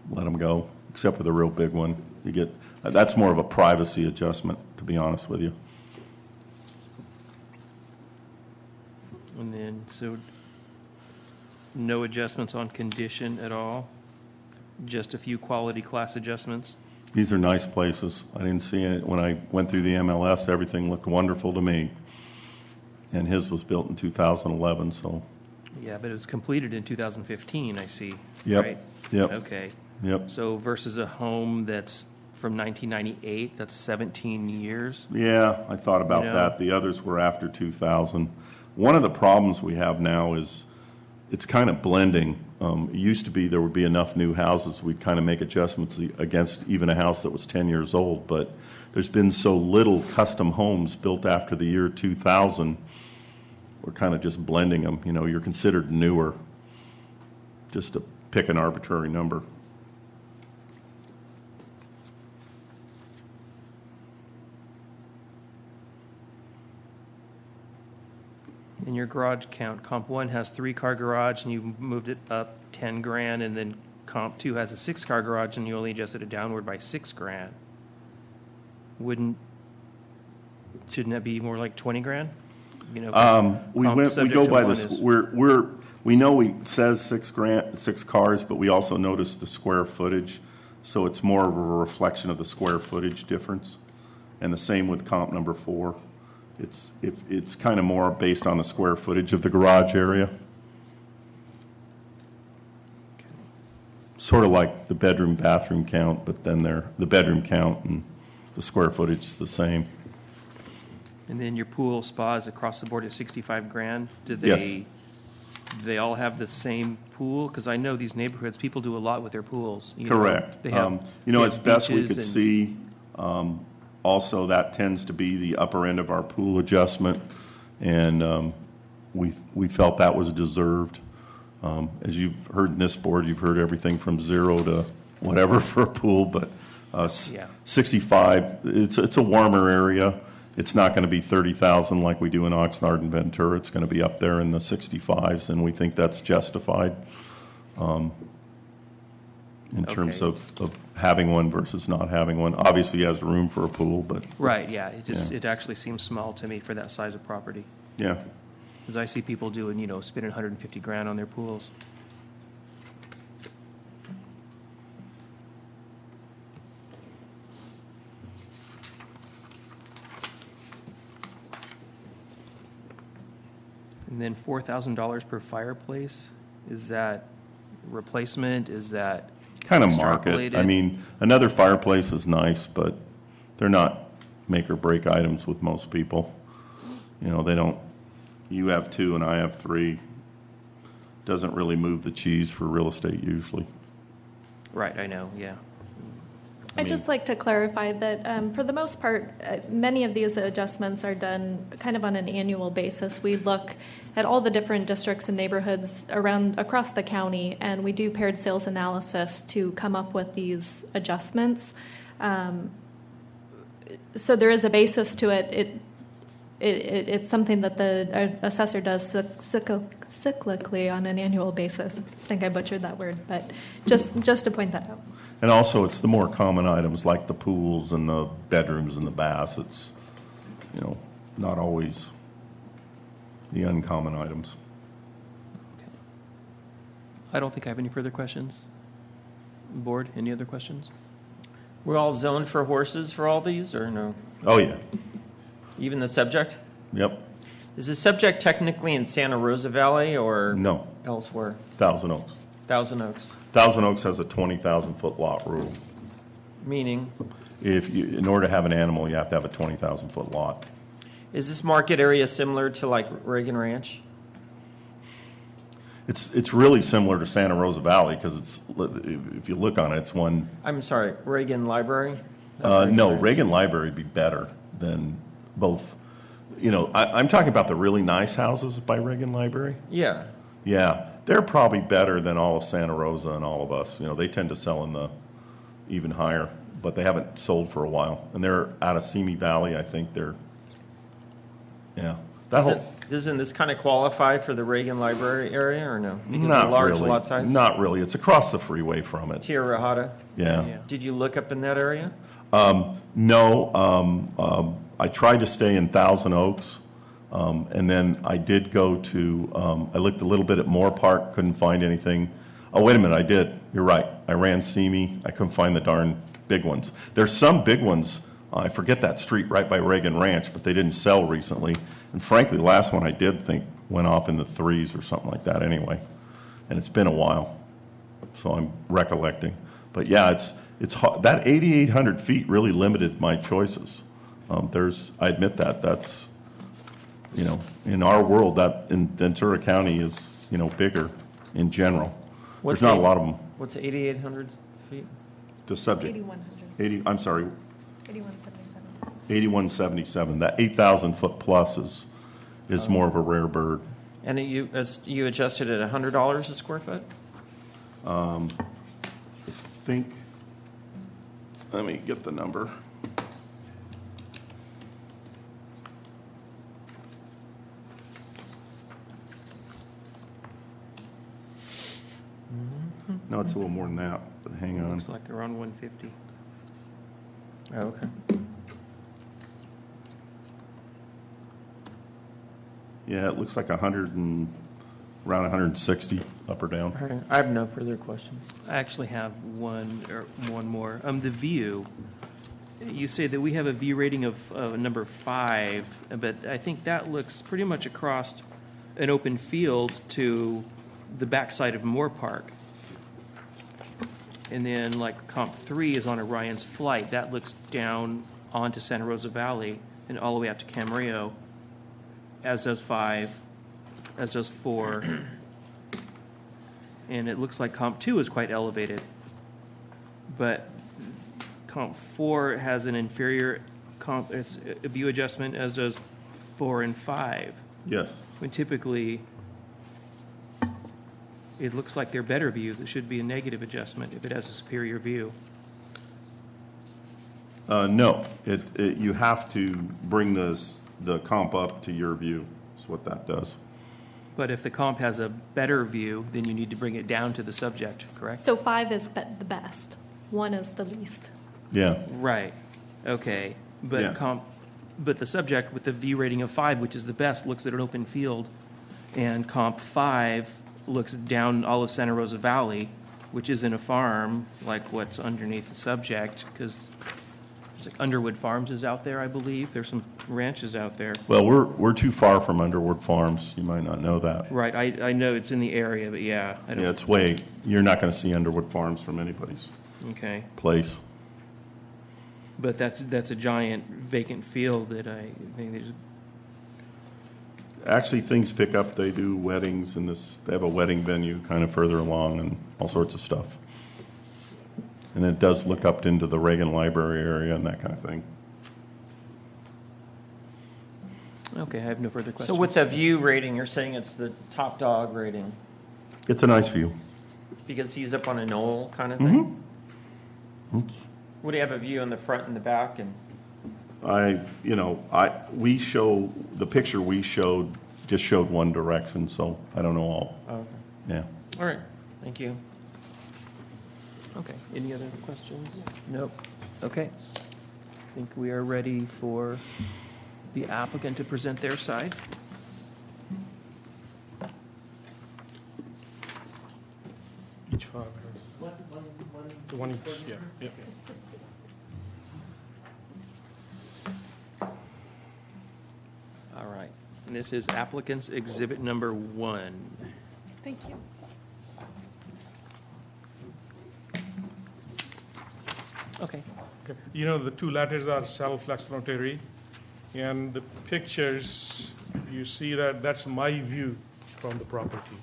let them go, except for the real big one. You get, that's more of a privacy adjustment, to be honest with you. And then, so no adjustments on condition at all? Just a few quality class adjustments? These are nice places. I didn't see it, when I went through the MLS, everything looked wonderful to me. And his was built in 2011, so, Yeah, but it was completed in 2015, I see. Yep, Right? yep, Okay. yep. So versus a home that's from 1998, that's 17 years? Yeah, I thought about You know? that. The others were after 2000. One of the problems we have now is it's kind of blending. It used to be there would be enough new houses, we'd kind of make adjustments against even a house that was 10 years old, but there's been so little custom homes built after the year 2000, we're kind of just blending them. You know, you're considered newer, just to pick an arbitrary number. In your garage count, Comp 1 has 3-car garage and you moved it up 10 grand, and then Comp 2 has a 6-car garage and you only adjusted it downward by 6 grand. Shouldn't that be more like 20 grand? You know, 'cause We comp we subject go to by one this, is- we know it says 6 cars, but we also notice the square footage, so it's more of a reflection of the square footage difference. And the same with comp number 4. It's kind of more based on the square footage of the garage area. Sort of like the bedroom, bathroom count, but then the bedroom count and the square footage is the same. And then your pool spas across the board at 65 grand? Do Yes. they all have the same pool? Because I know these neighborhoods, people do a lot with their pools. You know, Correct. They have You know, as big best we beaches could and- see, also, that tends to be the upper end of our pool adjustment, and we felt that was deserved. As you've heard in this board, you've heard everything from 0 to whatever for a pool, but Yeah. 65, it's a warmer area. It's not going to be 30,000 like we do in Oxnard and Ventura. It's going to be up there in the 65s, and we think that's justified in terms Okay. of having one versus not having one. Obviously, he has room for a pool, but, Right, yeah, it Yeah. actually seems small to me for that size of property. yeah. Because I see people doing, spending 150 grand on their pools. And then $4,000 per fireplace, is that replacement, is that Kind of market. I extrapolated? mean, another fireplace is nice, but they're not make or break items with most people. You know, they don't, you have 2 and I have 3. Doesn't really move the cheese for real estate usually. Right, I know, yeah. I'd just like to clarify that for the most part, many of these adjustments are done kind of on an annual basis. We look at all the different districts and neighborhoods across the county, and we do paired sales analysis to come up with these adjustments. So there is a basis to it. It's something that the assessor does cyclically on an annual basis. I think I butchered that word, but just to point that out. And also, it's the more common items like the pools and the bedrooms and the baths. It's, not always the uncommon items. I don't think I have any further questions. Board, any other questions? We're all zoned for horses for all these, or no? Oh, yeah. Even the subject? Yep. Is the subject technically in Santa Rosa Valley or No. elsewhere? Thousand Oaks. Thousand Oaks. Thousand Oaks has a 20,000-foot lot rule. Meaning? In order to have an animal, you have to have a 20,000-foot lot. Is this market area similar to like Reagan Ranch? It's really similar to Santa Rosa Valley because it's, if you look on it, it's one. I'm sorry, Reagan Library? No, Reagan Library would be better than both. You know, I'm talking about the really nice houses by Reagan Library. Yeah. Yeah, they're probably better than all of Santa Rosa and all of us. You know, they tend to sell in the even higher, but they haven't sold for a while. And they're out of Simi Valley, I think they're, yeah. That whole, Doesn't this kind of qualify for the Reagan Library area or no? Because of not the large really. lot size? Not really. It's across the freeway from it. Tierra Hada? Yeah. Did you look up in that area? No, I tried to stay in Thousand Oaks, and then I did go to, I looked a little bit at Moore Park, couldn't find anything. Oh, wait a minute, I did. You're right. I ran Simi. I couldn't find the darn big ones. There's some big ones. I forget that street right by Reagan Ranch, but they didn't sell recently. And frankly, the last one I did think went off in the threes or something like that anyway. And it's been a while, so I'm recollecting. But yeah, it's hard. That 8,800 feet really limited my choices. I admit that. That's, you know, in our world, that in Ventura County is, you know, bigger in general. There's not a lot of them. What's 8,800 feet? The subject. 8,100. I'm sorry, 8177. 8177. That 8,000 foot plus is more of a rare bird. And you adjusted it $100 a square foot? I think, let me get the number. No, it's a little more than that, but hang on. Looks like around 150. Oh, okay. Yeah, it looks like 100 and, around 160, up or down. All right. I have no further questions. I actually have one more. The view, you say that we have a view rating of number 5, but I think that looks pretty much across an open field to the backside of Moore Park. And then like comp 3 is on Orion's Flight. That looks down onto Santa Rosa Valley and all the way out to Camarillo, as does 5, as does 4. And it looks like comp 2 is quite elevated. But comp 4 has an inferior it's a view adjustment, as does 4 and 5. Yes. When typically it looks like they're better views. It should be a negative adjustment if it has a superior view. No, you have to bring the comp up to your view, is what that does. But if the comp has a better view, then you need to bring it down to the subject, correct? So 5 is the best, 1 is the least. Yeah. Right, okay. But Yeah. but the subject with the view rating of 5, which is the best, looks at an open field, and comp 5 looks down all of Santa Rosa Valley, which isn't a farm like what's underneath the subject, because there's like Underwood Farms is out there, I believe. There's some ranches out there. Well, we're too far from Underwood Farms. You might not know that. Right, I know it's in the area, but yeah. I don't. Yeah, you're not going to see Underwood Farms from anybody's Okay. place. But that's a giant vacant field that I think there's. Actually, things pick up. They do weddings and they have a wedding venue kind of further along and all sorts of stuff. And it does look up into the Reagan Library area and that kind of thing. Okay, I have no further questions. So with the view rating, you're saying it's the top dog rating? It's a nice view. Because he's up on a knoll kind of thing? Would he have a view in the front and the back? And the picture we showed just showed one direction, so I don't know all. Okay. Yeah. All right, thank you. Okay, any other questions? Nope. Okay. I think we are ready for the applicant to present their side. Each file has. One each, yeah. And this is applicant's exhibit number 1. Thank you. Okay. You know, the two letters are self-explanatory, and the pictures, you see that that's my view from the property.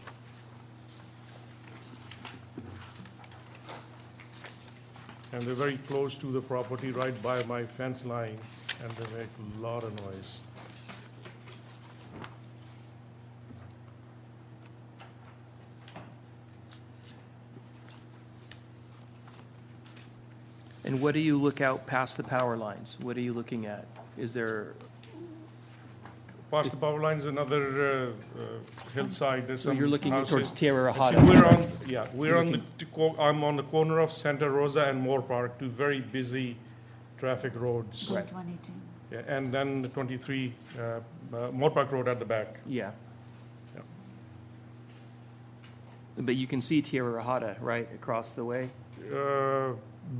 And they're very close to the property, right by my fence line, and they make a lot of noise. And what do you look out past the power lines? What are you looking at? Is there, Past the power lines, another hillside, there's So some you're looking houses. towards Tierra See, Hada. we're on, yeah, we're You're on the, I'm on the corner of Santa Rosa and Moore Park, two very busy traffic roads. Right. 22. Yeah, and then the 23, Moore Park Road at the back. yeah. Yeah. But you can see Tierra Hada, right, across the way?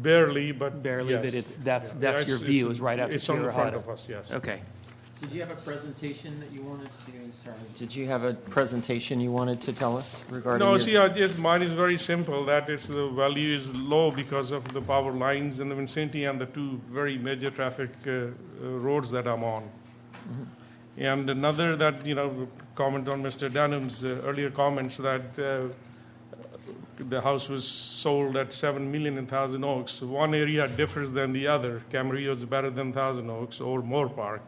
Barely, but Barely, yes. but that's Yeah, your it's- view is right after It's on the Tierra front Hada. of us, yes. Okay. Did you have a presentation that you wanted to, sorry? Did you have a presentation you wanted to tell us regarding? No, your- see, mine is very simple, that is, the value is low because of the power lines in the vicinity and the two very major traffic roads that I'm on. And another that, comment on Mr. Dunham's earlier comments that the house was sold at $7 million in Thousand Oaks. One area differs than the other. Camarillo is better than Thousand Oaks or Moore Park.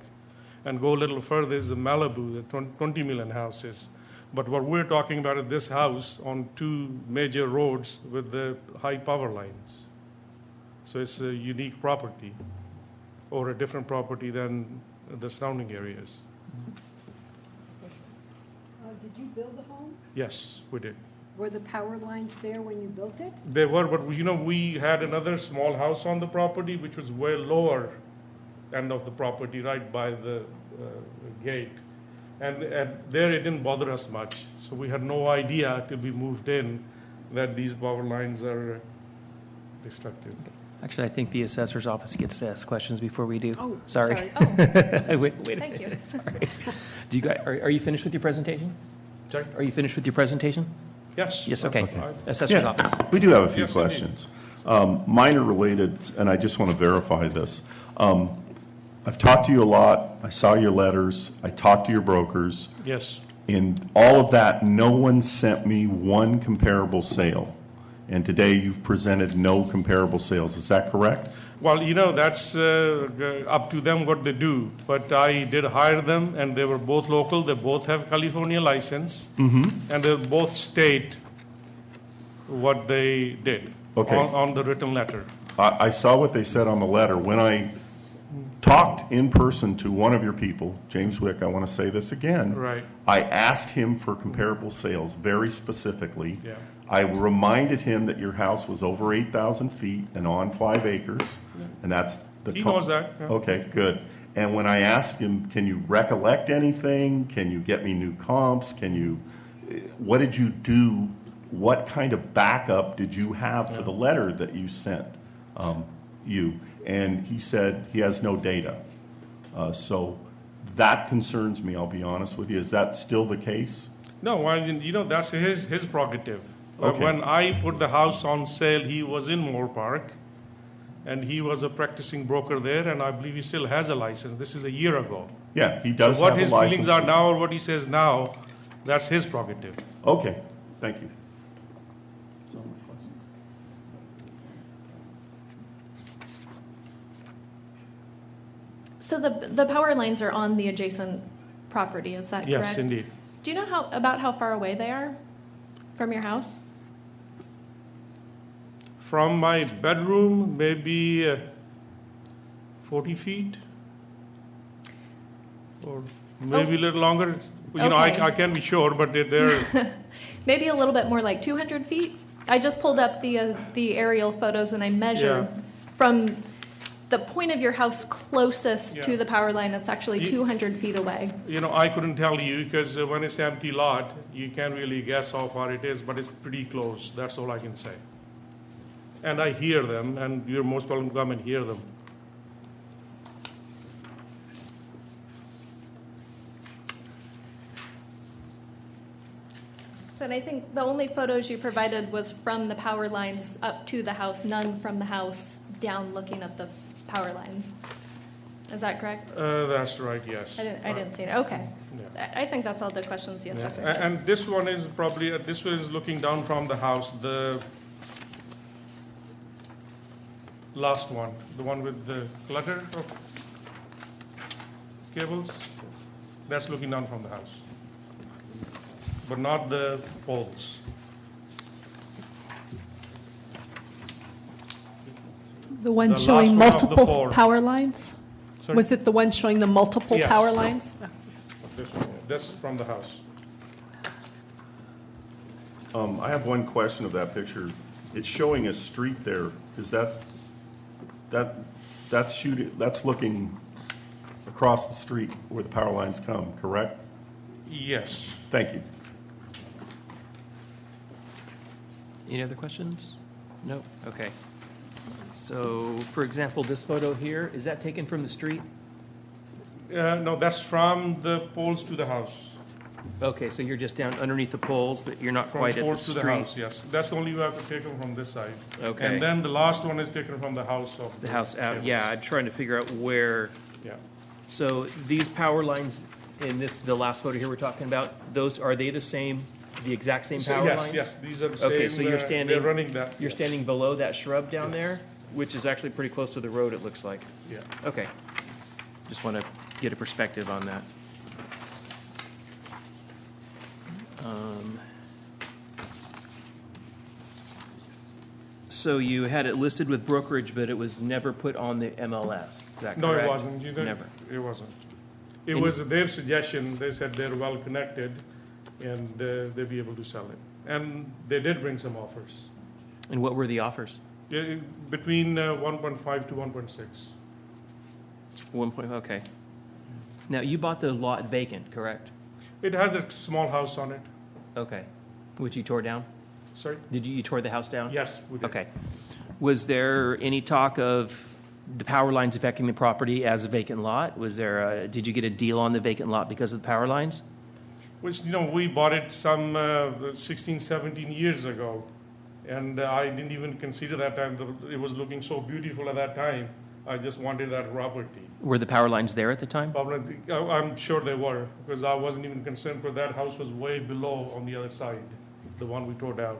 And go a little further is the Malibu, the 20 million houses. But what we're talking about is this house on two major roads with the high power lines. So it's a unique property or a different property than the surrounding areas. Did you build the home? Yes, we did. Were the power lines there when you built it? They were, but we had another small house on the property, which was way lower end of the property, right by the gate. And there it didn't bother us much. So we had no idea till we moved in that these power lines are destructive. Actually, I think the assessor's office gets to ask questions before we do. Oh, Sorry. sorry. Wait a Thank minute, you. sorry. Do you guys, are you finished with your presentation? Sorry? Are you finished with your presentation? Yes. Yes, okay. Okay. Assessor's Yeah, office. we do have a few Yes, indeed. questions. Mine are related, and I just want to verify this. I've talked to you a lot, I saw your letters, I talked to your brokers. Yes. In all of that, no one sent me one comparable sale. And today you've presented no comparable sales, is that correct? Well, that's up to them what they do. But I did hire them, and they were both local. They both have California license, and they both state what they did Okay. on the written letter. I saw what they said on the letter. When I talked in person to one of your people, James Wick, I want to say this again. Right. I asked him for comparable sales very specifically. Yeah. I reminded him that your house was over 8,000 feet and on 5 acres, and that's the. He knows that, yeah. Okay, good. And when I asked him, can you recollect anything? Can you get me new comps? What did you do? What kind of backup did you have for the letter that you sent you? And he said he has no data. So that concerns me, I'll be honest with you. Is that still the case? No, well, that's his prerogative. Okay. When I put the house on sale, he was in Moore Park, and he was a practicing broker there, and I believe he still has a license. This is a year ago. Yeah, he does So what have a his license. feelings are now or what he says now, that's his prerogative. Okay, thank you. So the power lines are on the adjacent property, is that correct? Yes, indeed. Do you know about how far away they are from your house? From my bedroom, maybe 40 feet, or maybe a little longer. Okay. I can't be sure, but they're, Maybe a little bit more, like 200 feet? I just pulled up the aerial photos and I measured Yeah. from the point of your house closest to Yeah. the power line, it's actually 200 feet away. I couldn't tell you, because when it's empty lot, you can't really guess how far it is, but it's pretty close, that's all I can say. And I hear them, and you're most welcome to come and hear them. And I think the only photos you provided was from the power lines up to the house, none from the house down looking at the power lines. Is that correct? That's right, yes. I didn't see it, okay. Yeah. I think that's all the questions the assessor Yeah. has. And this one is probably, this one is looking down from the house, the last one, the one with the clutter of cables, that's looking down from the house, but not the poles. The one The showing last one of the multiple four. power lines? Sorry? Was it the one showing the multiple Yes. power lines? This one, that's from the house. I have one question of that picture. It's showing a street there. Is that's looking across the street where the power lines come, correct? Yes. Thank you. Any other questions? No? Okay. So, for example, this photo here, is that taken from the street? No, that's from the poles to the house. Okay, so you're just down underneath the poles, but you're not From quite at the poles to the street? house, yes. That's the only way I have to take them from this side. Okay. And then the last one is taken from the house of. The house out, cables. yeah, I'm trying to figure out where. Yeah. So these power lines in this, the last photo here we're talking about, those, are they the same, the exact same So, power yes, lines? yes, these are the Okay, same, so you're they're standing. running that, You're yes. standing below that shrub down there, which is actually pretty close to the road, it looks like. Yeah. Okay. Just want to get a perspective on that. So you had it listed with brokerage, but it was never put on the MLS, is that correct? No, it wasn't. Never. It wasn't. It And- was their suggestion. They said they're well connected and they'd be able to sell it. And they did bring some offers. And what were the offers? Yeah, between 1.5 to 1.6. 1 point, okay. Now, you bought the lot vacant, correct? It had a small house on it. Okay. Which you tore down? Sorry? You tore the house down? Yes, we did. Okay. Was there any talk of the power lines affecting the property as a vacant lot? Did you get a deal on the vacant lot because of the power lines? Which, we bought it some 16, 17 years ago. And I didn't even consider that time. It was looking so beautiful at that time. I just wanted that property. Were the power lines there at the time? I'm sure they were, because I wasn't even concerned, because that house was way below on the other side, the one we tore down.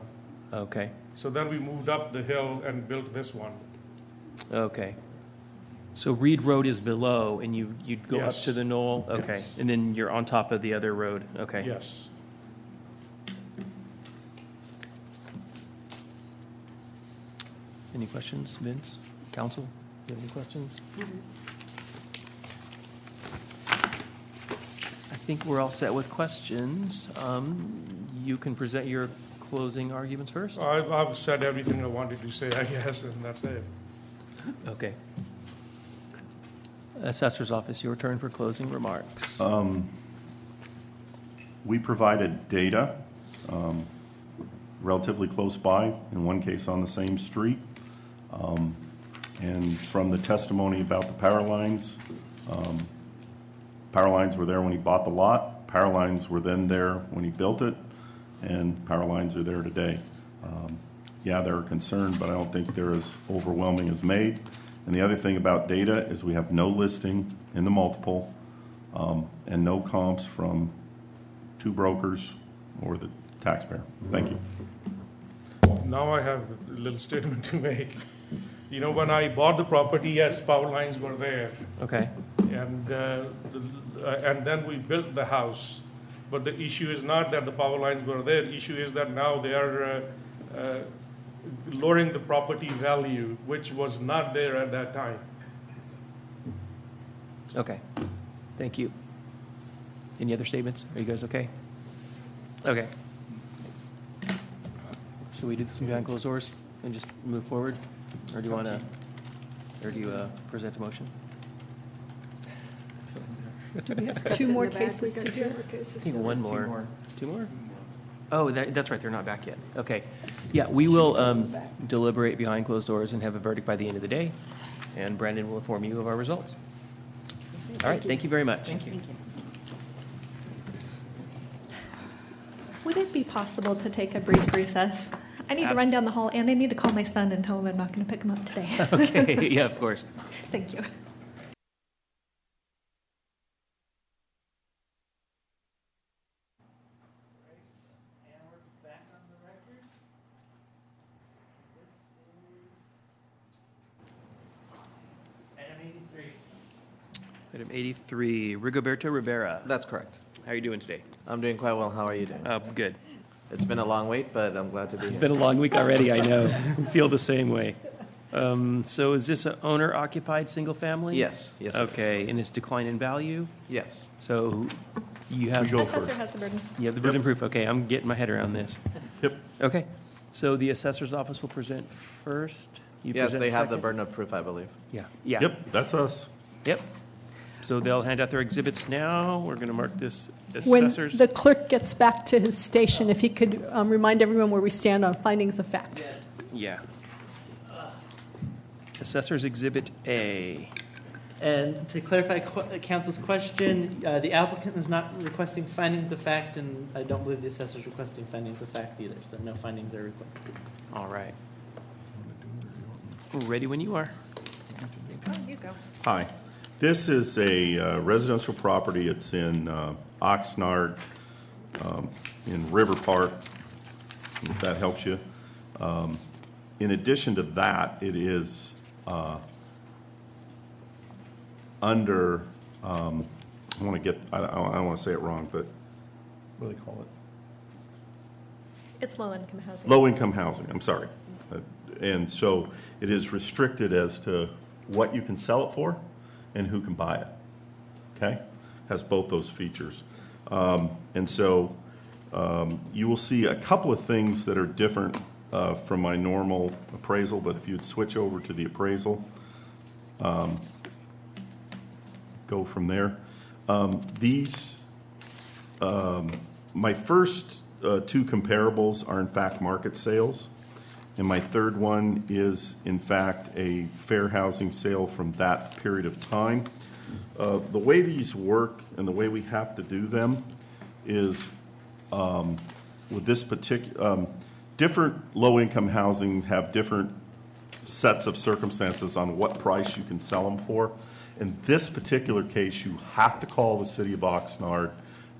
Okay, So then we moved up the hill and built this one. okay. So Reed Road is below, and you'd go up Yes. to the knoll? Okay, Yes. and then you're on top of the other road? Okay. Yes. Any questions, Vince? Council, do you have any questions? I think we're all set with questions. You can present your closing arguments first? I've said everything I wanted to say, I guess, and that's it. Okay. Assessor's Office, your turn for closing remarks. We provided data relatively close by, in one case on the same street. And from the testimony about the power lines were there when he bought the lot, power lines were then there when he built it, and power lines are there today. Yeah, they're a concern, but I don't think they're as overwhelming as made. And the other thing about data is we have no listing in the multiple and no comps from two brokers or the taxpayer. Thank you. Now I have a little statement to make. When I bought the property, yes, power lines were there. Okay. And then we built the house. But the issue is not that the power lines were there. The issue is that now they are lowering the property value, which was not there at that time. Okay, thank you. Any other statements? Are you guys okay? Okay. Should we do this behind closed doors and just move forward? Or do you want to, present a motion? Do we have two more cases to do? I think one more. Two more? Oh, that's right, they're not back yet. Okay. Yeah, we will deliberate behind closed doors and have a verdict by the end of the day, and Brandon will inform you of our results. All right, thank you very much. Thank you. Would it be possible to take a brief recess? I need to run down the hall, and I need to call my son and tell him I'm not going to pick him up today. Okay, yeah, of course. Thank you. Item 83, Rigoberto Rivera. That's correct. How are you doing today? I'm doing quite well. How are you doing? Good. It's been a long wait, but I'm glad to be here. It's been a long week already, I know. I feel the same way. So is this an owner-occupied single family? Yes, yes. it is. Okay, and it's decline in value? Yes. So you have. Assessor has the burden. You have the burden of proof. Okay, I'm getting my head around this. Yep. Okay, so the assessor's office will present first? You Yes, present they have the second? burden of proof, I believe. Yeah, yeah. Yep, that's us. Yep. So they'll hand out their exhibits now. We're going to mark this When assessor's. the clerk gets back to his station, if he could remind everyone where we stand on findings of fact. Yeah. Assessor's Exhibit A. And to clarify council's question, the applicant is not requesting findings of fact, and I don't believe the assessor is requesting findings of fact either, so no findings are requested. All right. Ready when you are. Oh, you go. Hi. This is a residential property. It's in Oxnard, in River Park, if that helps you. In addition to that, it is under, I don't want to say it wrong, but what do they call it? It's low-income housing. Low-income housing, I'm sorry. And so it is restricted as to what you can sell it for and who can buy it, okay? Has both those features. And so you will see a couple of things that are different from my normal appraisal, but if you'd switch over to the appraisal, go from there. My first two comparables are in fact market sales, and my third one is in fact a fair housing sale from that period of time. The way these work and the way we have to do them is with this particular, different low-income housing have different sets of circumstances on what price you can sell them for. In this particular case, you have to call the city of Oxnard.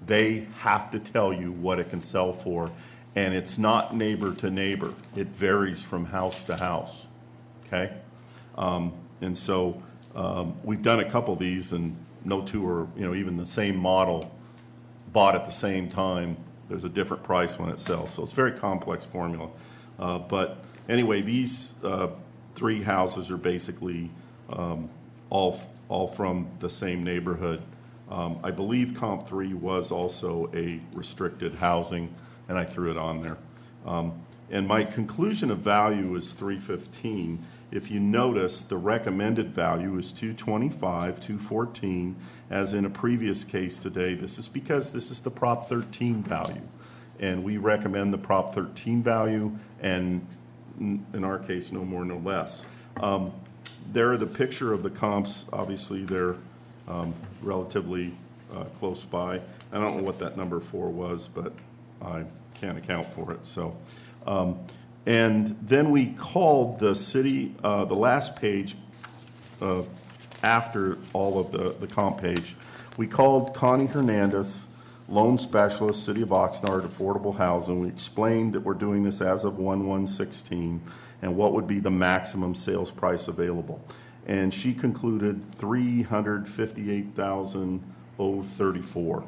They have to tell you what it can sell for, and it's not neighbor to neighbor. It varies from house to house, okay? And so we've done a couple of these, and no two are, even the same model bought at the same time. There's a different price when it sells, so it's a very complex formula. But anyway, these three houses are basically all from the same neighborhood. I believe Comp 3 was also a restricted housing, and I threw it on there. And my conclusion of value is 315. If you notice, the recommended value is 225, 214, as in a previous case today. This is because this is the Prop 13 value, and we recommend the Prop 13 value, and in our case, no more, no less. There are the picture of the comps. Obviously, they're relatively close by. I don't know what that number 4 was, but I can't account for it. So, and then we called the city, the last page after all of the comp page, we called Connie Hernandez, loan specialist, City of Oxnard, affordable housing. We explained that we're doing this as of 1/1/16 and what would be the maximum sales price available. And she concluded $358,034.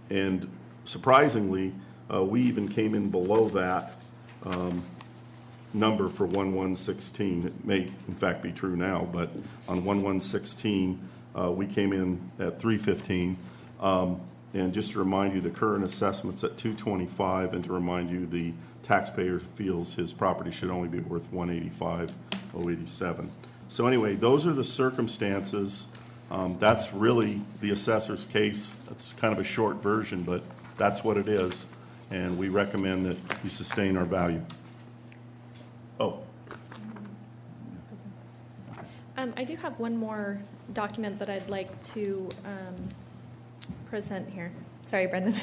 And surprisingly, we even came in below that number for 1/1/16. It may in fact be true now, but on 1/1/16, we came in at 315. And just to remind you, the current assessment's at 225, and to remind you, the taxpayer feels his property should only be worth 185,087. So anyway, those are the circumstances. That's really the assessor's case. That's kind of a short version, but that's what it is, and we recommend that you sustain our value. Oh. I do have one more document that I'd like to present here. Sorry, Brendan.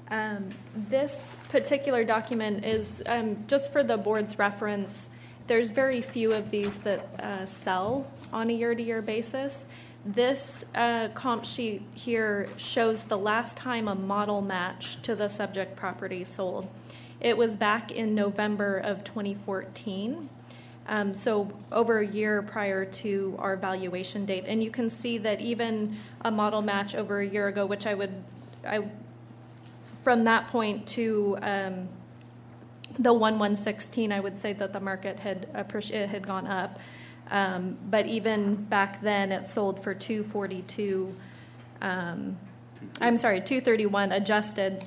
This particular document is, just for the board's reference, there's very few of these that sell on a year-to-year basis. This comp sheet here shows the last time a model match to the subject property sold. It was back in November of 2014, so over a year prior to our valuation date. And you can see that even a model match over a year ago, which from that point to the 1116, I would say that the market had gone up. But even back then, it sold for 242. I'm sorry, 231 adjusted.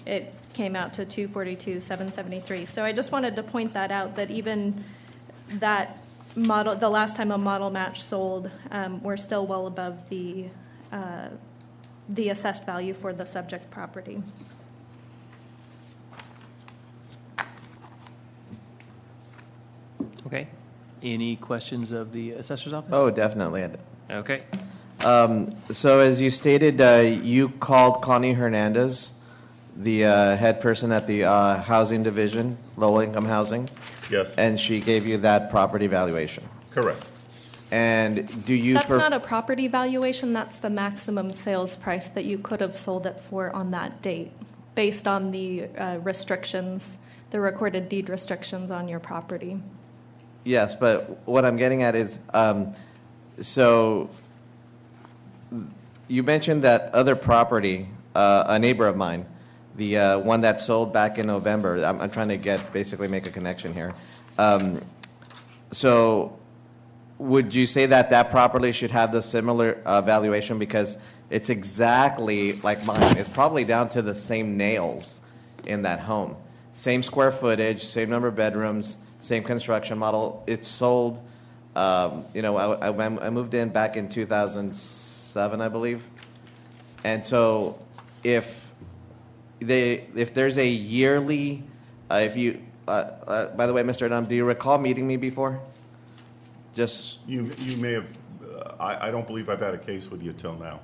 It came out to 242,773. So I just wanted to point that out, that even that model, the last time a model match sold, we're still well above the assessed value for the subject property. Okay. Any questions of the assessor's office? Oh, definitely. Okay. So as you stated, you called Connie Hernandez, the head person at the housing division, low-income housing. Yes. And she gave you that property valuation. Correct. And do you... That's not a property valuation, that's the maximum sales price that you could have sold it for on that date, based on the restrictions, the recorded deed restrictions on your property. Yes, but what I'm getting at is, so you mentioned that other property, a neighbor of mine, the one that sold back in November. I'm trying to basically make a connection here. So would you say that that property should have the similar valuation, because it's exactly like mine? It's probably down to the same nails in that home. Same square footage, same number of bedrooms, same construction model. It's sold, I moved in back in 2007, I believe. And so if there's a yearly, by the way, Mr. Adam, do you recall meeting me before? Just. You may have, I don't believe I've had a case with you till now.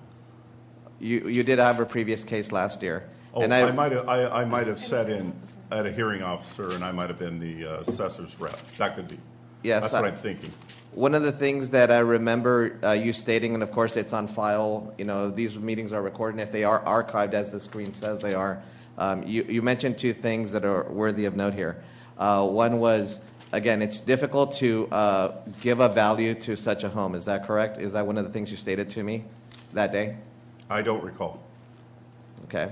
You did have a previous case last year. Oh, and I might have sat in at a hearing officer, and I might have been the assessor's rep. That could be. Yes. That's what I'm thinking. One of the things that I remember you stating, and of course it's on file, these meetings are recorded, and if they are archived, as the screen says they are, you mentioned two things that are worthy of note here. One was, again, it's difficult to give a value to such a home. Is that correct? Is that one of the things you stated to me that day? I don't recall. Okay.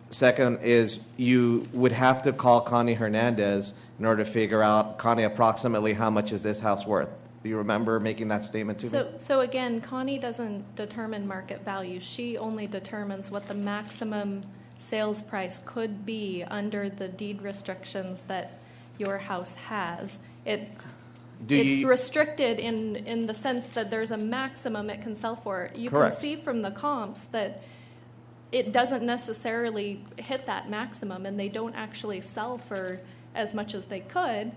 Second is you would have to call Connie Hernandez in order to figure out, Connie, approximately how much is this house worth? Do you remember making that statement to me? So again, Connie doesn't determine market value. She only determines what the maximum sales price could be under the deed restrictions that your house has. It's restricted in the sense that there's a maximum it can sell for. You Correct. can see from the comps that it doesn't necessarily hit that maximum, and they don't actually sell for as much as they could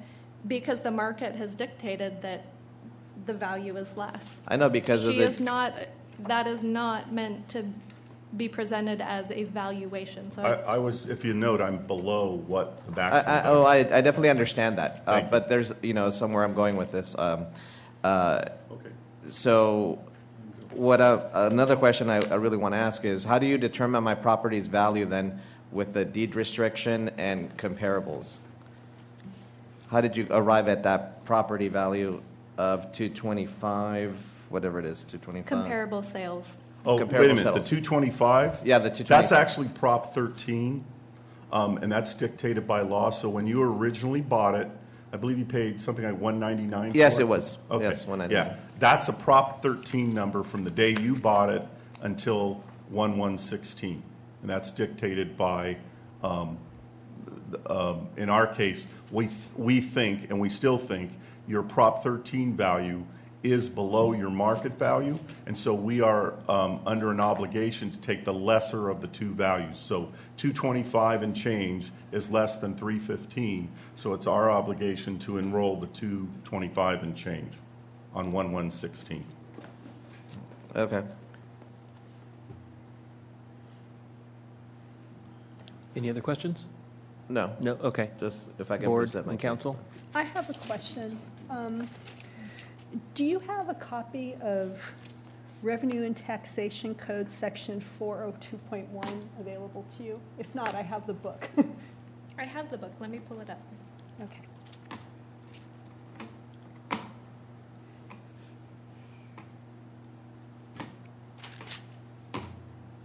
because the market has dictated that the value is less. I know, because of the... That is not meant to be presented as a valuation. So I was, if you note, I'm below what the maximum. I definitely understand that. Thank you. But there's, somewhere I'm going with this. Okay. So another question I really want to ask is, how do you determine my property's value then with the deed restriction and comparables? How did you arrive at that property value of 225, whatever it is, 225? comparable sales. Oh, wait a Comparable minute, the settles. 225? Yeah, the 225. That's actually Prop 13, and that's dictated by law. So when you originally bought it, I believe you paid something like $199 for Yes, it? it was. Okay. Yes, $199. Yeah, that's a Prop 13 number from the day you bought it until 1116. And that's dictated by, in our case, we think, and we still think, your Prop 13 value is below your market value, and so we are under an obligation to take the lesser of the two values. So 225 and change is less than 315, so it's our obligation to enroll the 225 and change on 1116. Okay. Any other questions? No. No, okay. Just if I can Board present my and case. council? I have a question. Do you have a copy of Revenue and Taxation Code, Section 402.1 available to you? If not, I have the book. I have the book. Let me pull it up. Okay.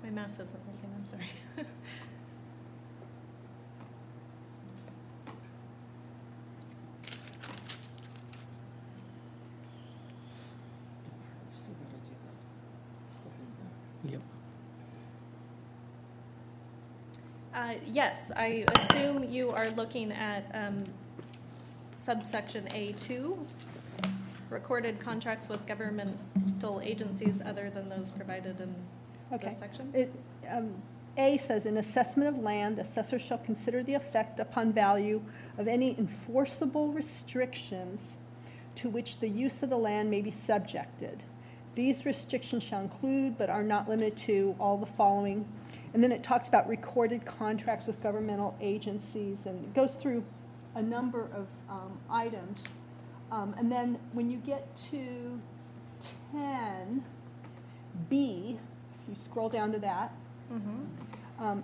My mouse isn't working, I'm sorry. Yep. Yes, I assume you are looking at subsection A2, recorded contracts with governmental agencies other than those provided in this section? A says, in assessment of land, the assessor shall consider the effect upon value of any enforceable restrictions to which the use of the land may be subjected. These restrictions shall include, but are not limited to, all the following. And then it talks about recorded contracts with governmental agencies, and it goes through a number of items. And then when you get to 10B, if you scroll down to that,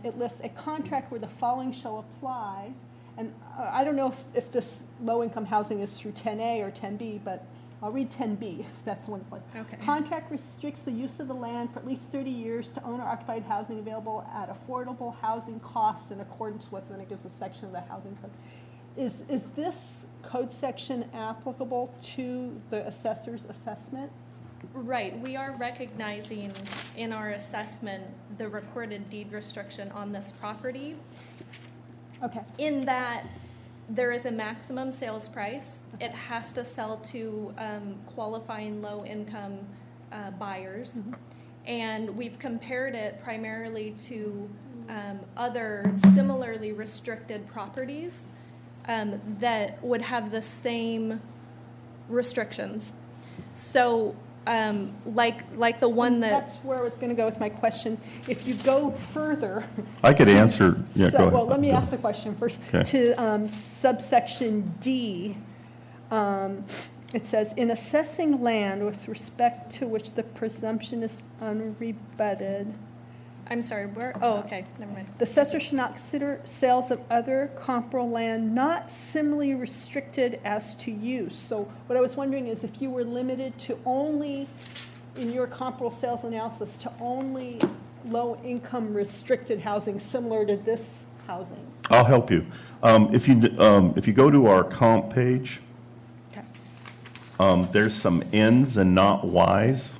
it lists a contract where the following shall apply. And I don't know if this low-income housing is through 10A or 10B, but I'll read 10B. That's the one place. Okay. Contract restricts the use of the land for at least 30 years to owner-occupied housing available at affordable housing cost in accordance with, and it gives a section of the housing code. Is this code section applicable to the assessor's assessment? Right, we are recognizing in our assessment the recorded deed restriction on this property. Okay. In that there is a maximum sales price. It has to sell to qualifying low-income buyers. And we've compared it primarily to other similarly restricted properties that would have the same restrictions. So like the one That's where I was going to go with my question. If you go further. I could answer, yeah, go ahead. Well, let me ask the question first. Okay. To subsection D, it says, in assessing land with respect to which the presumption is unrebutted. I'm sorry, where? Oh, okay, never mind. The assessor should not consider sales of other comparable land not similarly restricted as to use. So what I was wondering is if you were limited to only, in your comparable sales analysis, to only low-income restricted housing similar to this housing. I'll help you. If you go to our comp page, there's some N's and not Y's.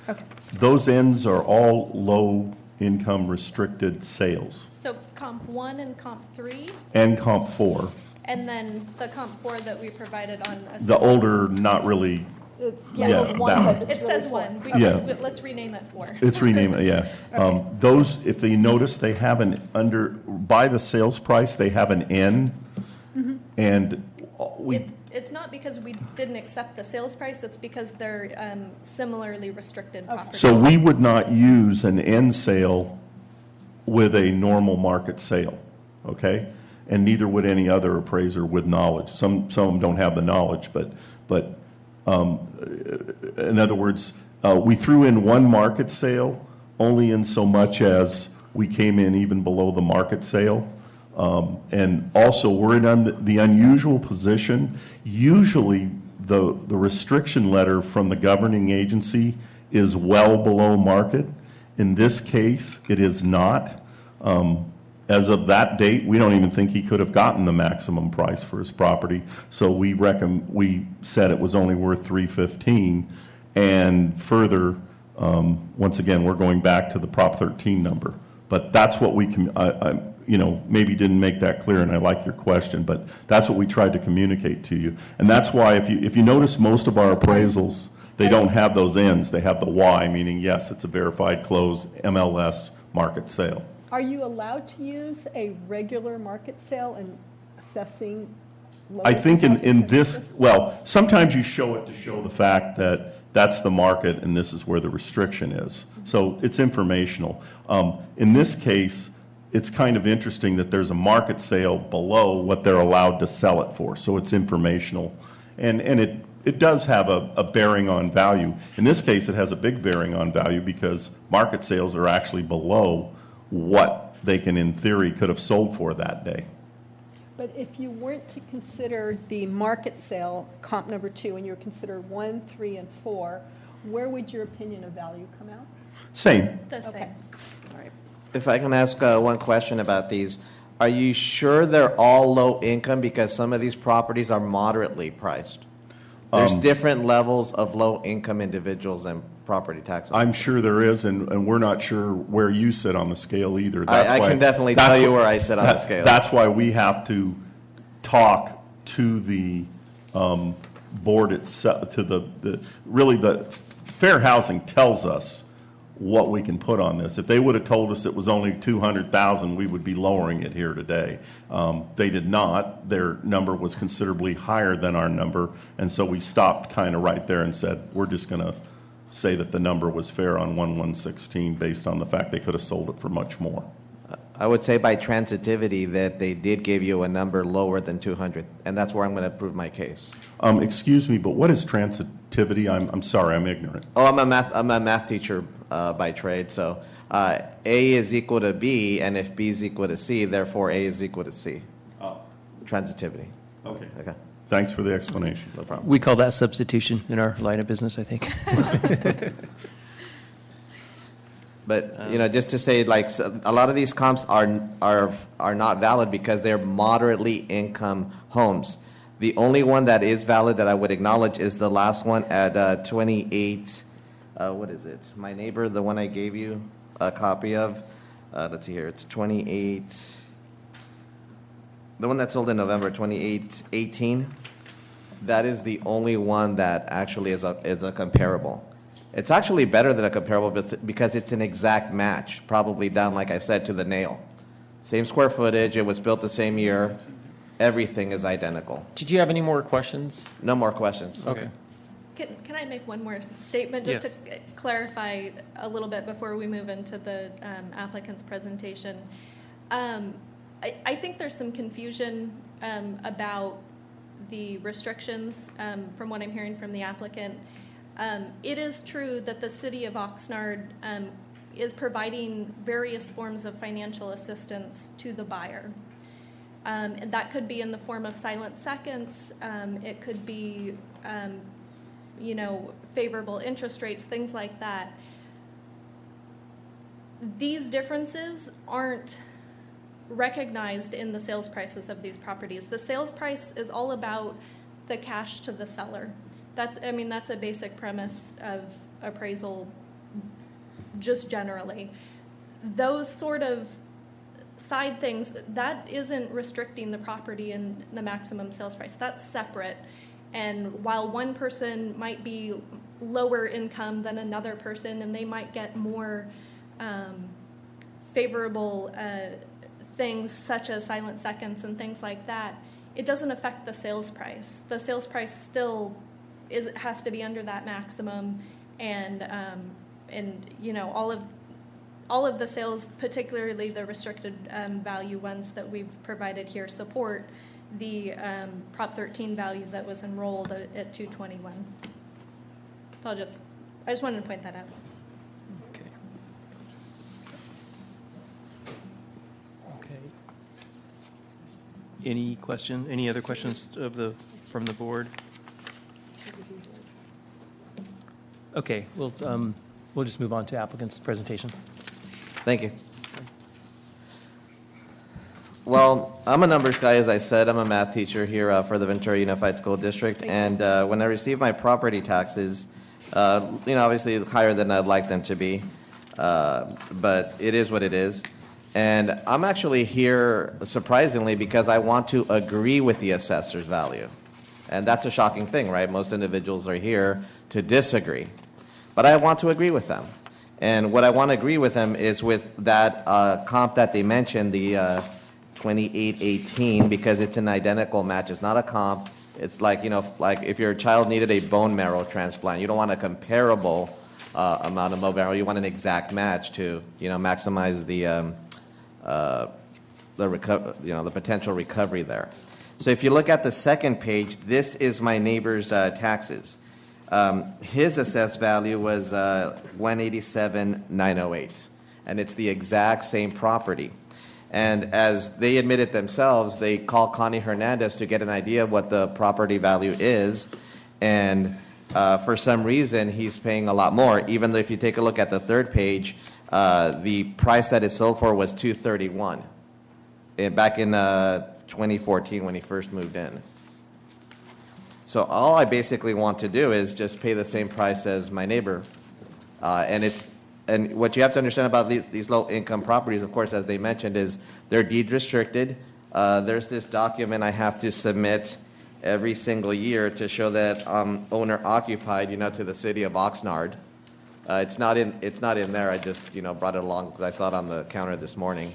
Okay. Those N's are all low-income restricted sales, So comp 1 and comp 3, and comp 4. and then the comp 4 that we provided on. The older, not really, It's Yeah, it's one, that but It it's really says four. 1. Yeah. Let's rename it 4. it's renamed, yeah. Those, if they notice, they have by the sales price, they have an N, and It's not because we didn't accept the sales price, it's because they're similarly restricted properties. so we would not use an N sale with a normal market sale, okay? And neither would any other appraiser with knowledge. Some of them don't have the knowledge, but in other words, we threw in one market sale only in so much as we came in even below the market sale. And also, we're in the unusual position. Usually, the restriction letter from the governing agency is well below market. In this case, it is not. As of that date, we don't even think he could have gotten the maximum price for his property. So we said it was only worth $315. And further, once again, we're going back to the Prop 13 number. But that's what we can. Maybe didn't make that clear, and I like your question, but that's what we tried to communicate to you. And that's why if you notice most of our appraisals, they don't have those N's. They have the Y, meaning, yes, it's a verified close MLS market sale. Are you allowed to use a regular market sale in assessing? I think in this, well, sometimes you show it to show the fact that that's the market and this is where the restriction is. So it's informational. In this case, it's kind of interesting that there's a market sale below what they're allowed to sell it for. So it's informational. And it does have a bearing on value. In this case, it has a big bearing on value because market sales are actually below what they can, in theory, could have sold for that day. But if you weren't to consider the market sale, comp number 2, and you were consider 1, 3, and 4, where would your opinion of value come out? Same. The same. Okay. All right. If I can ask one question about these, are you sure they're all low income because some of these properties are moderately priced? There's different levels of low income individuals and property tax. I'm sure there is, and we're not sure where you sit on the scale either. I can definitely tell you where I sit on the scale. That's why we have to talk to the board itself, to the fair housing tells us what we can put on this. If they would have told us it was only 200,000, we would be lowering it here today. They did not. Their number was considerably higher than our number, and so we stopped kind of right there and said, we're just going to say that the number was fair on 1116 based on the fact they could have sold it for much more. I would say by transitivity that they did give you a number lower than 200, and that's where I'm going to prove my case. Excuse me, but what is transitivity? I'm sorry, I'm ignorant. Oh, I'm a math teacher by trade, so A is equal to B, and if B is equal to C, therefore A is equal to C. Oh. Transitivity. Okay. Okay. Thanks for the explanation. No problem. We call that substitution in our line of business, I think. But, just to say, like, a lot of these comps are not valid because they're moderately income homes. The only one that is valid that I would acknowledge is the last one at 28, what is it? My neighbor, the one I gave you a copy of. Let's see here, it's 28, the one that sold in November, 2818. That is the only one that actually is a comparable. It's actually better than a comparable because it's an exact match, probably down, like I said, to the nail. Same square footage, it was built the same year, everything is identical. Did you have any more questions? No more questions. Okay. Can I make one more statement just to clarify a little bit before we move into the applicant's presentation? I think there's some confusion about the restrictions from what I'm hearing from the applicant. It is true that the city of Oxnard is providing various forms of financial assistance to the buyer. And that could be in the form of silent seconds. It could be, favorable interest rates, things like that. These differences aren't recognized in the sales prices of these properties. The sales price is all about the cash to the seller. That's a basic premise of appraisal just generally. Those sort of side things, that isn't restricting the property and the maximum sales price. That's separate. And while one person might be lower income than another person and they might get more favorable things such as silent seconds and things like that, it doesn't affect the sales price. The sales price still has to be under that maximum, and all of the sales, particularly the restricted value ones that we've provided here, support the Prop 13 value that was enrolled at 221. So I just wanted to point that out. Okay. Any other questions from the board? Okay, we'll just move on to applicant's presentation. Thank you. Well, I'm a numbers guy, as I said. I'm a math teacher here for the Ventura Unified School District. And when I receive my property taxes, obviously higher than I'd like them to be, but it is what it is. And I'm actually here, surprisingly, because I want to agree with the assessor's value. And that's a shocking thing, right? Most individuals are here to disagree. But I want to agree with them. And what I want to agree with them is with that comp that they mentioned, the 2818, because it's an identical match. It's not a comp. It's like if your child needed a bone marrow transplant, you don't want a comparable amount of bone marrow. You want an exact match to, maximize the the potential recovery there. So if you look at the second page, this is my neighbor's taxes. His assessed value was $187,908, and it's the exact same property. And as they admitted themselves, they called Connie Hernandez to get an idea of what the property value is, and for some reason, he's paying a lot more, even though if you take a look at the third page, the price that it sold for was $231 back in 2014 when he first moved in. So all I basically want to do is just pay the same price as my neighbor. And what you have to understand about these low-income properties, of course, as they mentioned, is they're deed restricted. There's this document I have to submit every single year to show that owner occupied, to the city of Oxnard. It's not in there. I just, brought it along because I saw it on the counter this morning.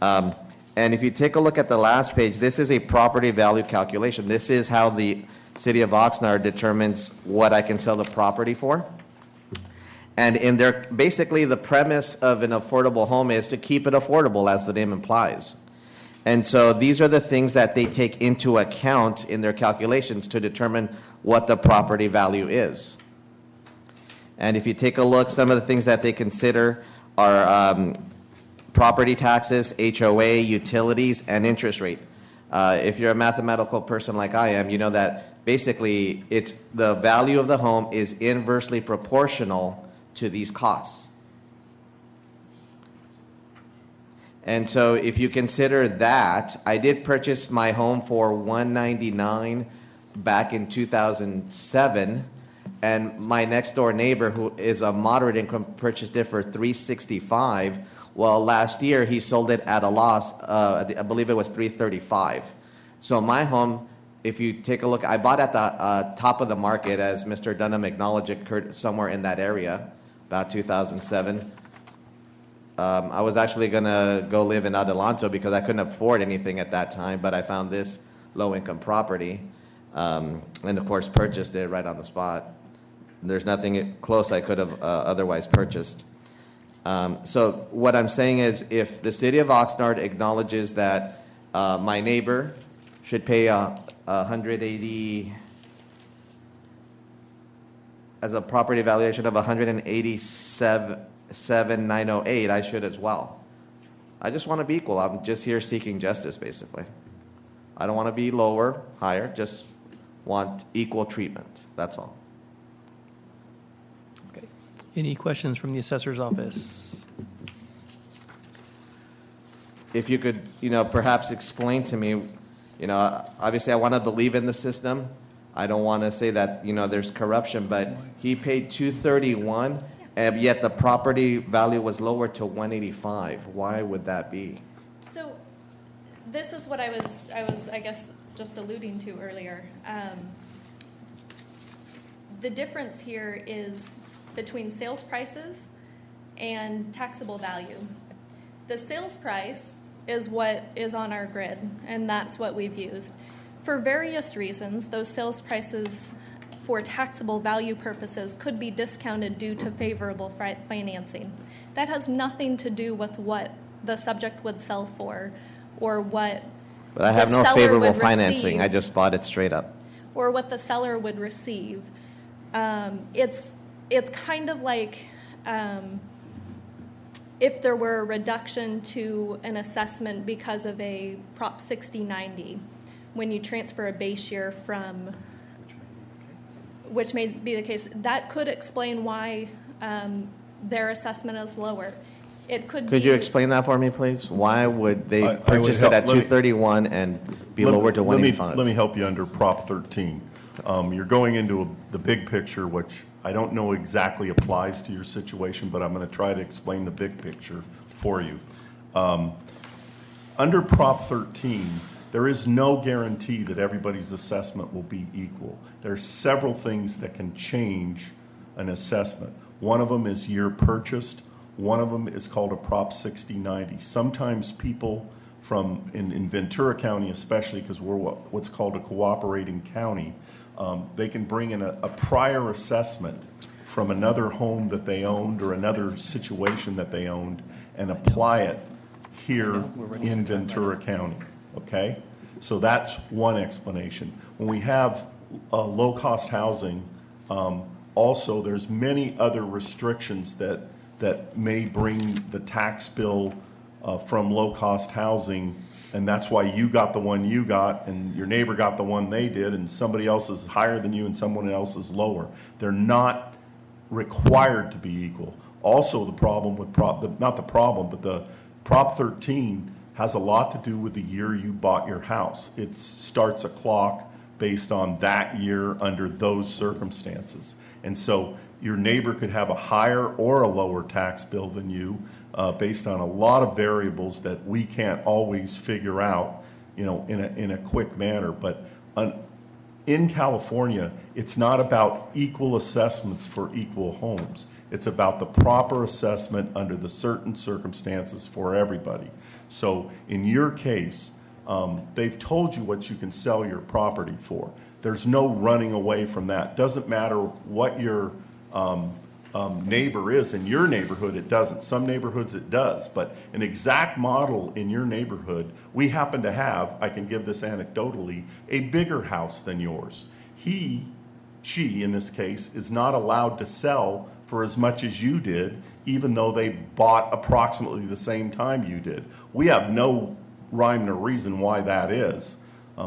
And if you take a look at the last page, this is a property value calculation. This is how the city of Oxnard determines what I can sell the property for. And basically the premise of an affordable home is to keep it affordable, as the name implies. And so these are the things that they take into account in their calculations to determine what the property value is. And if you take a look, some of the things that they consider are property taxes, HOA, utilities, and interest rate. If you're a mathematical person like I am, you know that basically it's the value of the home is inversely proportional to these costs. And so if you consider that, I did purchase my home for $199 back in 2007, and my next door neighbor, who is a moderate income, purchased it for $365. Well, last year he sold it at a loss. I believe it was $335. So my home, if you take a look, I bought at the top of the market, as Mr. Dunham acknowledged, it occurred somewhere in that area, about 2007. I was actually going to go live in Adelanto because I couldn't afford anything at that time, but I found this low-income property, and of course purchased it right on the spot. There's nothing close I could have otherwise purchased. So what I'm saying is, if the city of Oxnard acknowledges that my neighbor should pay $180 as a property valuation of $187,908, I should as well. I just want to be equal. I'm just here seeking justice, basically. I don't want to be lower, higher, just want equal treatment. That's all. Okay. Any questions from the assessor's office? If you could, perhaps explain to me, obviously I want to believe in the system. I don't want to say that, there's corruption, but he paid $231, and yet the property value was lowered to $185. Why would that be? So this is what I was, I guess, just alluding to earlier. The difference here is between sales prices and taxable value. The sales price is what is on our grid, and that's what we've used. For various reasons, those sales prices for taxable value purposes could be discounted due to favorable financing. That has nothing to do with what the subject would sell for or what But I have the no seller favorable would financing. receive, I just bought it straight up. or what the seller would receive. It's kind of like if there were a reduction to an assessment because of a Prop 6090, when you transfer a base year from, which may be the case, that could explain why their assessment is lower. It could Could be, you explain that for me, please? Why would they I would purchase help- it at let me- $231 and be lowered to $185? Let me help you under Prop 13. You're going into the big picture, which I don't know exactly applies to your situation, but I'm going to try to explain the big picture for you. Under Prop 13, there is no guarantee that everybody's assessment will be equal. There are several things that can change an assessment. One of them is year purchased. One of them is called a Prop 6090. Sometimes people in Ventura County especially, because we're what's called a cooperating county, they can bring in a prior assessment from another home that they owned or another situation that they owned and apply it here in Ventura County, okay? So that's one explanation. When we have low-cost housing, also there's many other restrictions that may bring the tax bill from low-cost housing, and that's why you got the one you got, and your neighbor got the one they did, and somebody else is higher than you and someone else is lower. They're not required to be equal. Also, the problem with the Prop 13 has a lot to do with the year you bought your house. It starts a clock based on that year under those circumstances. And so your neighbor could have a higher or a lower tax bill than you based on a lot of variables that we can't always figure out, in a quick manner. But in California, it's not about equal assessments for equal homes. It's about the proper assessment under the certain circumstances for everybody. So in your case, they've told you what you can sell your property for. There's no running away from that. Doesn't matter what your neighbor is in your neighborhood, it doesn't. Some neighborhoods it does, but an exact model in your neighborhood, we happen to have, I can give this anecdotally, a bigger house than yours. She, in this case, is not allowed to sell for as much as you did, even though they bought approximately the same time you did. We have no rhyme or reason why that is.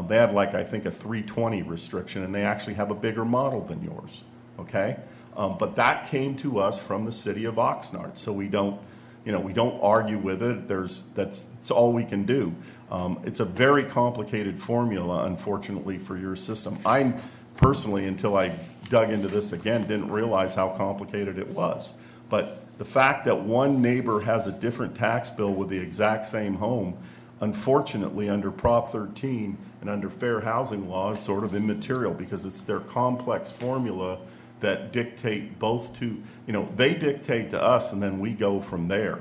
They had I think a 320 restriction, and they actually have a bigger model than yours, okay? But that came to us from the city of Oxnard, so we don't argue with it. That's all we can do. It's a very complicated formula, unfortunately, for your system. I personally, until I dug into this again, didn't realize how complicated it was. But the fact that one neighbor has a different tax bill with the exact same home, unfortunately, under Prop 13 and under fair housing law is sort of immaterial, because it's their complex formula that dictate both to, they dictate to us and then we go from there.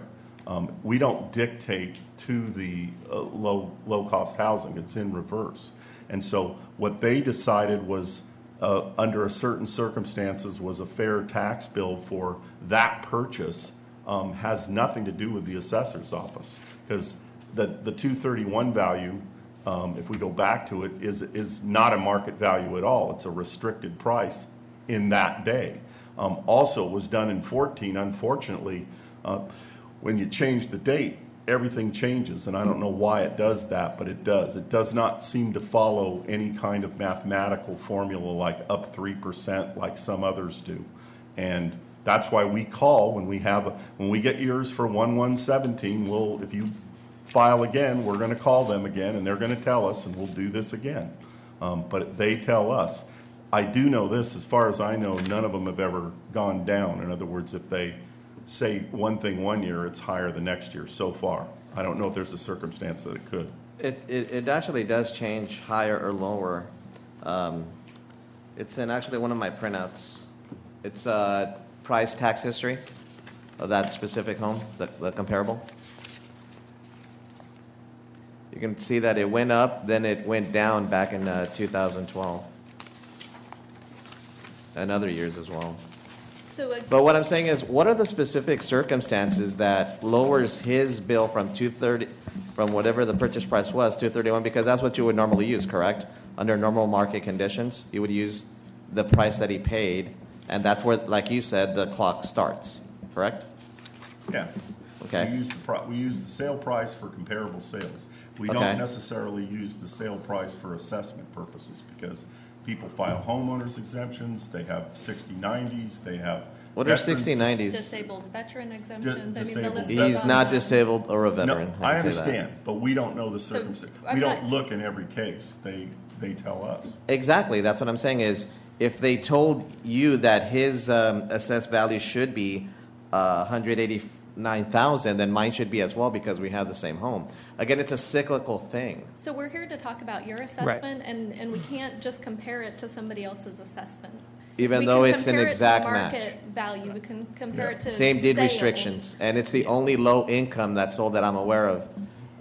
We don't dictate to the low-cost housing. It's in reverse. And so what they decided was, under a certain circumstances, was a fair tax bill for that purchase, has nothing to do with the assessor's office, because the 231 value, if we go back to it, is not a market value at all. It's a restricted price in that day. Also, it was done in 14. Unfortunately, when you change the date, everything changes, and I don't know why it does that, but it does. It does not seem to follow any kind of mathematical formula like up 3% like some others do. And that's why we call when we get yours for 1117, if you file again, we're going to call them again, and they're going to tell us, and we'll do this again. But they tell us. I do know this, as far as I know, none of them have ever gone down. In other words, if they say one thing one year, it's higher the next year so far. I don't know if there's a circumstance that it could. It actually does change higher or lower. It's in actually one of my printouts. It's price tax history of that specific home, the comparable. You can see that it went up, then it went down back in 2012. And other years as well. But what I'm saying is, what are the specific circumstances that lowers his bill from 230, from whatever the purchase price was, 231, because that's what you would normally use, correct? Under normal market conditions, you would use the price that he paid, and that's where, like you said, the clock starts, correct? Yeah. Okay. We use the sale price for comparable sales. We don't necessarily use the sale price for assessment purposes, because people file homeowners exemptions, they have 60/90s, they have... What are 60/90s? Disabled veteran exemptions. He's not disabled or a veteran. No, I understand, but we don't know the circumstance. We don't look in every case. They tell us. Exactly. That's what I'm saying is, if they told you that his assessed value should be $189,000, then mine should be as well, because we have the same home. Again, it's a cyclical thing. So we're here to talk about your assessment, and we can't just compare it to somebody else's assessment. Even though it's an exact match. We can compare it to market value. We can compare it to Same deed sales. restrictions, and it's the only low income that's sold that I'm aware of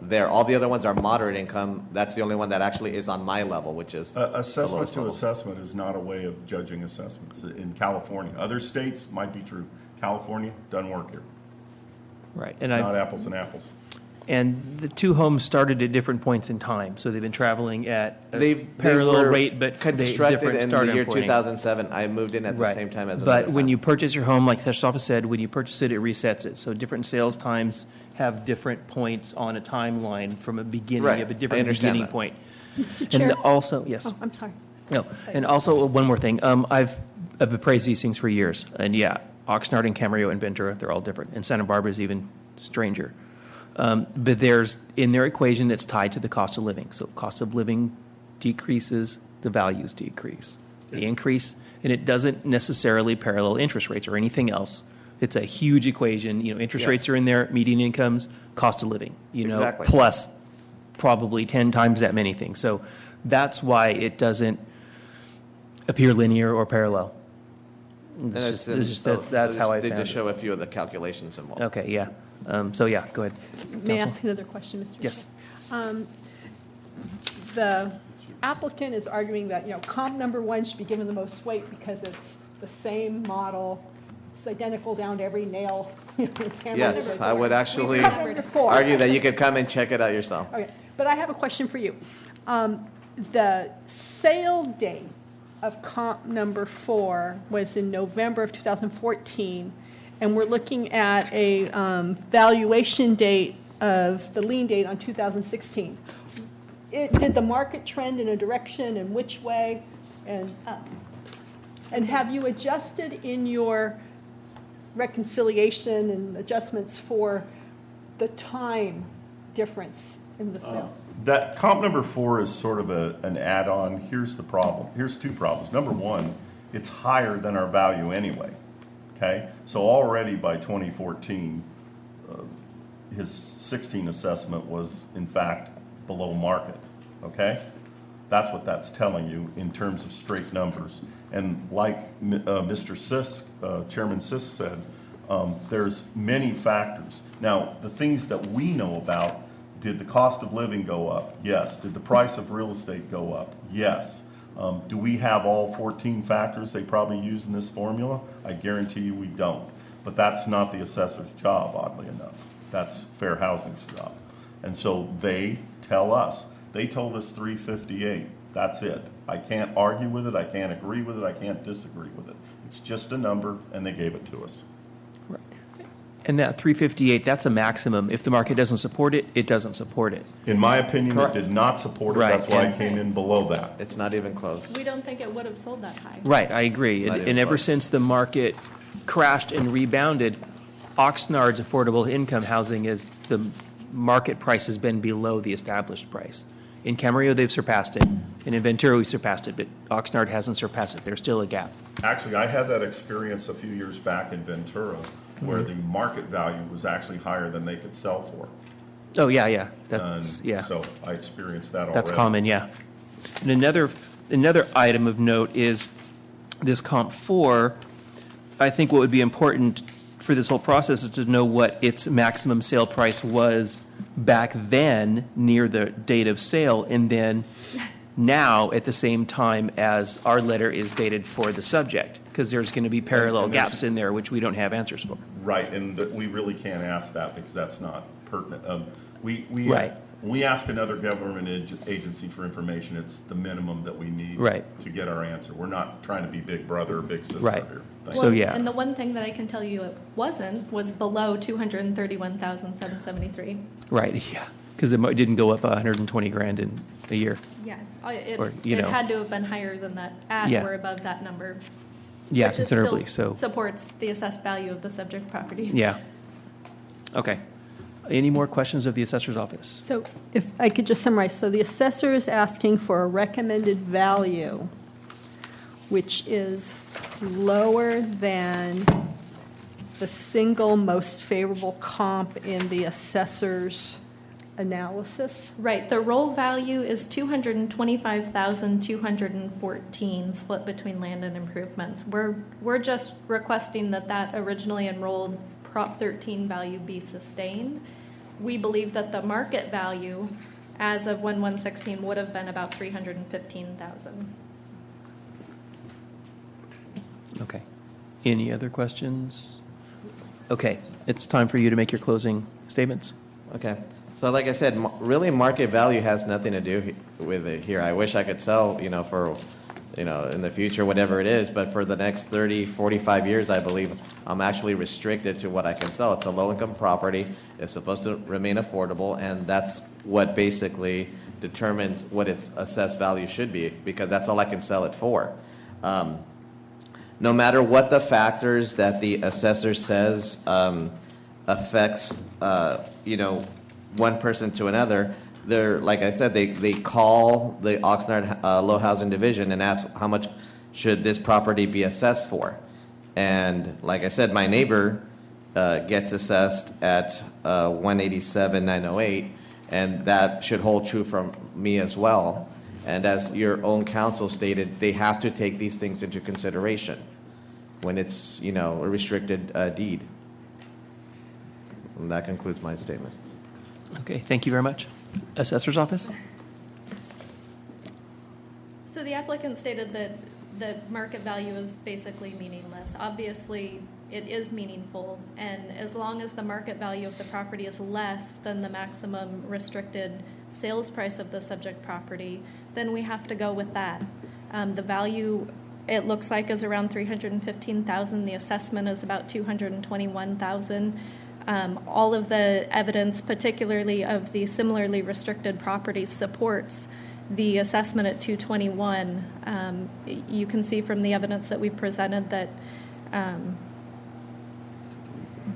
there. All the other ones are moderate income. That's the only one that actually is on my level, which is assessment to assessment is not a way of judging assessments in California. Other states might be true. California doesn't work here. Right. It's not apples and apples. And the two homes started at different points in time, so they've been traveling at a They parallel were rate, but constructed different in the starting year point. 2007. I moved in at the Right. same time as But another when family. you purchase your home, like the Assessor's Office said, when you purchase it, it resets it. So different sales times have different points on a timeline from a beginning. Right. You have a I different understand beginning that. point. Mr. And Chair? also, yes. Oh, I'm sorry. No, and also one more thing. I've appraised these things for years, and yeah, Oxnard and Camarillo and Ventura, they're all different, and Santa Barbara is even stranger. But there's in their equation it's tied to the cost of living. So if cost of living decreases, the values decrease. They increase, and it doesn't necessarily parallel interest rates or anything else. It's a huge equation. You know, interest Yes. rates are in there, median incomes, cost of living. You know, Exactly. plus probably 10 times that many things. So that's why it doesn't appear linear or parallel. And It's it's just- so that's how I They found just it. show a few of the calculations involved. Okay, yeah. So yeah, go ahead. May I Counsel? ask another question, Mr. Yes. Chair? The applicant is arguing that, you know, comp number one should be given the most weight because it's the same model, it's identical down to every nail. It's hammered Yes, every I would door. actually Comp number four. argue that you could come and check it out yourself. Okay, but I have a question for you. The sale date of comp number 4 was in November of 2014, and we're looking at a valuation date of the lien date on 2016. Did the market trend in a direction, and which way, and up? And have you adjusted in your reconciliation and adjustments for the time difference in the sale? That comp number 4 is sort of an add-on. Here's the problem. Here's two problems. Number one, it's higher than our value anyway, okay? So already by 2014, his 16 assessment was in fact below market, okay? That's what that's telling you in terms of straight numbers. And like Mr. Sisk, Chairman Sisk said, there's many factors. Now, the things that we know about, did the cost of living go up? Yes. Did the price of real estate go up? Yes. Do we have all 14 factors they probably use in this formula? I guarantee you we don't. But that's not the assessor's job, oddly enough. That's Fair Housing's job. And so they tell us. They told us 358. That's it. I can't argue with it. I can't agree with it. I can't disagree with it. It's just a number, and they gave it to us. And that 358, that's a maximum. If the market doesn't support it, it doesn't support it. In my opinion, Correct. it did not support it. Right. That's why And- it came in below that. It's not even close. We don't think it would have sold that high. Right, I agree. Not And even and ever close. since the market crashed and rebounded, Oxnard's affordable income housing is, the market price has been below the established price. In Camarillo, they've surpassed it, and in Ventura, we surpassed it, but Oxnard hasn't surpassed it. There's still a gap. Actually, I had that experience a few years back in Ventura, where the market value was actually higher than they could sell for. Oh, yeah, that's, And yeah. so I experienced that already. That's common, yeah. And another item of note is this comp 4. I think what would be important for this whole process is to know what its maximum sale price was back then near the date of sale, and then now at the same time as our letter is dated for the subject, because there's going to be parallel And there's- gaps in there which we don't have answers for. Right, and we really can't ask that because that's not pertinent. Right. We ask another government agency for information, it's the minimum that we need Right. to get our answer. We're not trying to be big brother or big sister Right. here. So, Well, yeah. And the one thing that I can tell you it wasn't was below 231,773. Right, yeah, because it didn't go up 120 grand in a year. Yeah, Or, you it know. had to have been higher than that, at Yeah. or above that number. Yeah, which is considerably, still so. supports the assessed value of the subject property. Yeah. Okay. Any more questions of the assessor's office? So if I could just summarize, so the assessor is asking for a recommended value, which is lower than the single most favorable comp in the assessor's analysis? Right, the roll value is 225,214 split between land and improvements. We're just requesting that that originally enrolled Prop 13 value be sustained. We believe that the market value as of 1/1/16 would have been about 315,000. Okay. Any other questions? Okay, it's time for you to make your closing statements. Okay. So like I said, really market value has nothing to do with it here. I wish I could sell, for, in the future, whatever it is, but for the next 30, 45 years, I believe I'm actually restricted to what I can sell. It's a low-income property. It's supposed to remain affordable, and that's what basically determines what its assessed value should be, because that's all I can sell it for. No matter what the factors that the assessor says affects, one person to another, they're, like I said, they call the Oxnard Low Housing Division and ask how much should this property be assessed for. And like I said, my neighbor gets assessed at $187,908, and that should hold true from me as well. And as your own counsel stated, they have to take these things into consideration when it's, a restricted deed. And that concludes my statement. Okay, thank you very much. Assessor's Office? So the applicant stated that the market value is basically meaningless. Obviously, it is meaningful, and as long as the market value of the property is less than the maximum restricted sales price of the subject property, then we have to go with that. The value, it looks like, is around $315,000. The assessment is about $221,000. All of the evidence, particularly of the similarly restricted properties, supports the assessment at $221,000. You can see from the evidence that we've presented that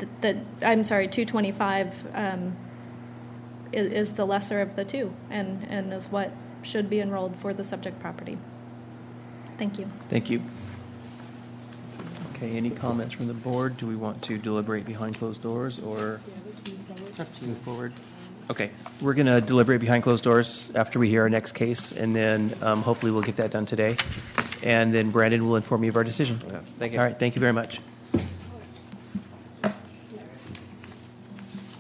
$225,000 is the lesser of the two, and is what should be enrolled for the subject property. Thank you. Thank you. Okay, any comments from the board? Do we want to deliberate behind closed doors or move forward? Okay, we're going to deliberate behind closed doors after we hear our next case, and then hopefully we'll get that done today. And then Brandon will inform you of our decision. Yeah, thank you. All right, thank you very much.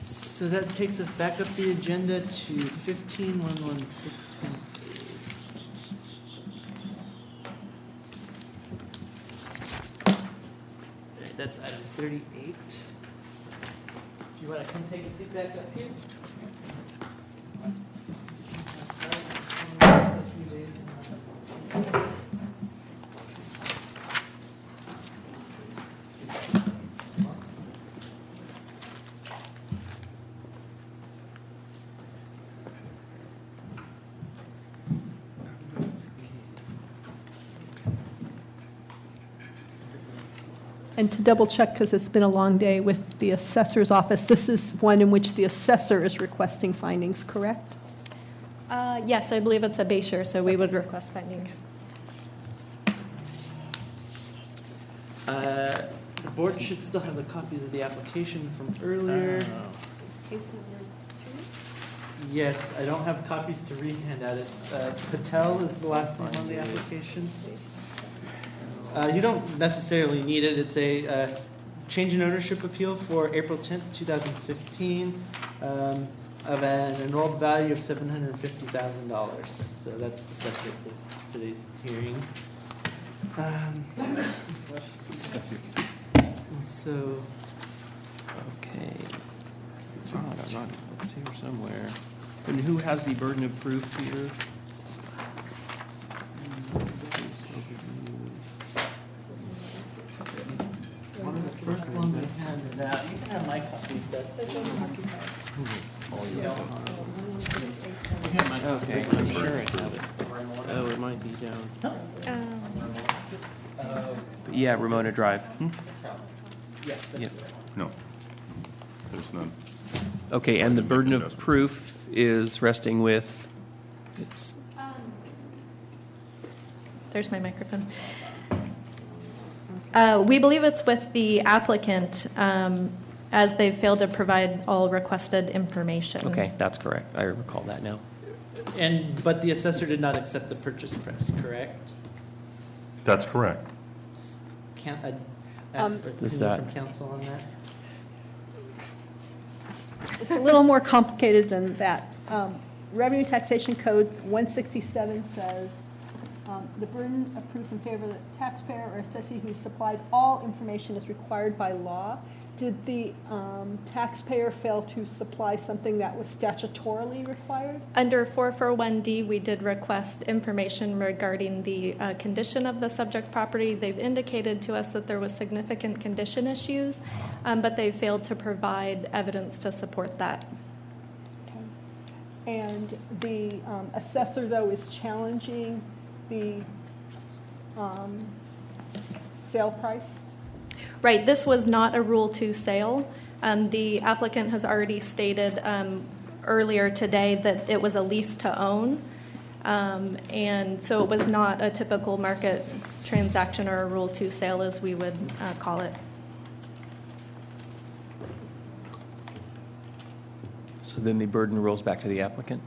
So that takes us back up the agenda to 15-116. That's item 38. Do you want to come take a seat back up here? And to double check, because it's been a long day with the assessor's office, this is one in which the assessor is requesting findings, correct? Yes, I believe it's a Bayshore, so we would request findings. The board should still have the copies of the application from earlier. Yes, I don't have copies to re-hand out. It's Patel is the last name on the application. You don't necessarily need it. It's a change in ownership appeal for April 10th, 2015, of an enrolled value of $750,000. So that's the subject of today's hearing. And so, Okay. It's here somewhere. And who has the burden of proof here? one of the first ones we handed out, you can have my copy, but. Okay, I'm sure I have it. Oh, it might be down. Yeah, Ramona Drive. Yeah. No, there's none. Okay, and the burden of proof is resting with, it's, There's my microphone. We believe it's with the applicant, as they failed to provide all requested information. okay, that's correct. I recall that now. But the assessor did not accept the purchase price, correct? That's correct. Can't I ask for Is opinion that- from council on that? It's a little more complicated than that. Revenue Taxation Code 167 says The burden of proof in favor of the taxpayer or assessee who supplied all information as required by law. Did the taxpayer fail to supply something that was statutorily required? Under 441D, we did request information regarding the condition of the subject property. They've indicated to us that there was significant condition issues, but they failed to provide evidence to support that. And the assessor, though, is challenging the sale price? Right, this was not a Rule 2 sale. The applicant has already stated earlier today that it was a lease to own. And so it was not a typical market transaction or a Rule 2 sale, as we would call it. So then the burden rolls back to the applicant?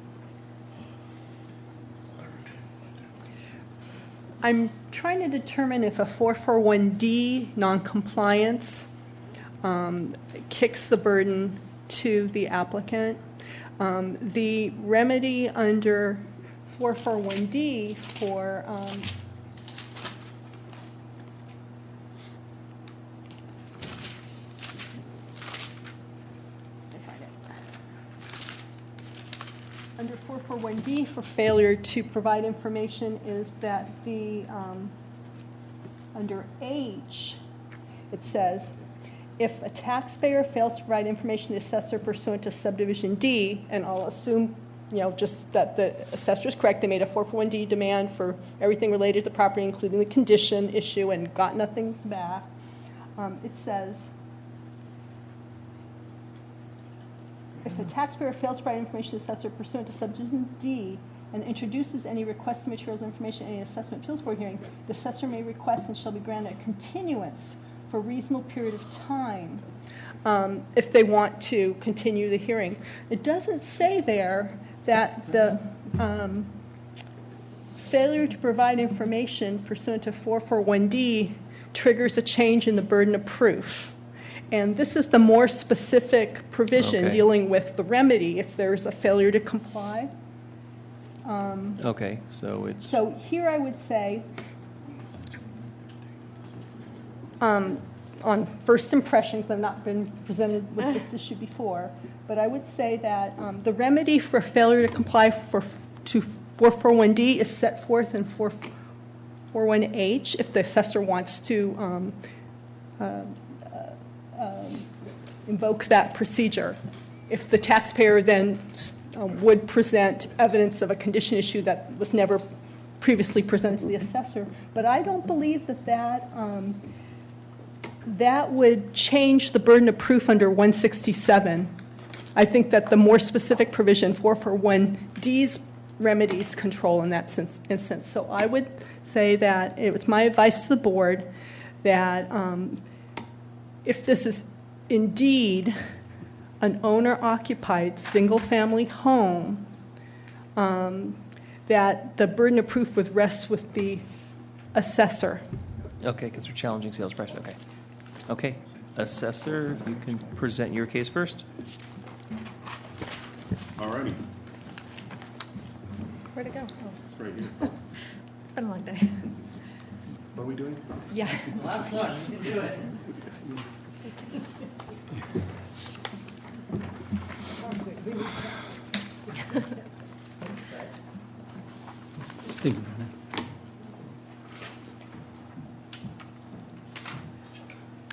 I'm trying to determine if a 441D noncompliance kicks the burden to the applicant. The remedy under 441D for under 441D for failure to provide information is that the, under H, it says, if a taxpayer fails to provide information to the assessor pursuant to subdivision D, and I'll assume, just that the assessor is correct, they made a 441D demand for everything related to the property, including the condition issue, and got nothing back. It says, if a taxpayer fails to provide information to the assessor pursuant to subdivision D and introduces any requested materials or information in any assessment appeals board hearing, the assessor may request and shall be granted a continuance for a reasonable period of time if they want to continue the hearing. It doesn't say there that the failure to provide information pursuant to 441D triggers a change in the burden of proof. And this is the more specific provision dealing with the remedy if there's a failure to comply. Okay, so it's... So here I would say, on first impressions, I've not been presented with this issue before, but I would say that the remedy for failure to comply to 441D is set forth in 441H if the assessor wants to invoke that procedure. If the taxpayer then would present evidence of a condition issue that was never previously presented to the assessor. But I don't believe that that would change the burden of proof under 167. I think that the more specific provision 441D's remedies control in that instance. So I would say that it was my advice to the board that if this is indeed an owner-occupied single-family home, that the burden of proof would rest with the assessor. Okay, because we're challenging sales price, okay. Okay, assessor, you can present your case first. All righty. Where'd it go? Oh. It's right here. It's been a long day. What are we doing? Yeah. Last one, you can do it.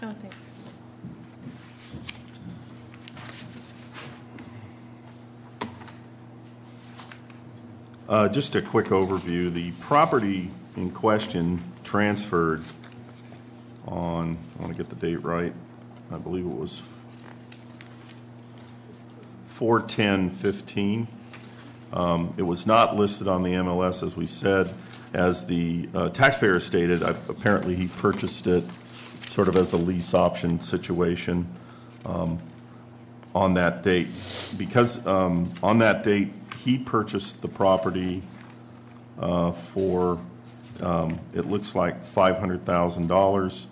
Oh, thanks. Just a quick overview. The property in question transferred on, I want to get the date right, I believe it was 4/10/15. It was not listed on the MLS, as we said. As the taxpayer stated, apparently he purchased it sort of as a lease option situation on that date. Because on that date, he purchased the property for, it looks like $500,000.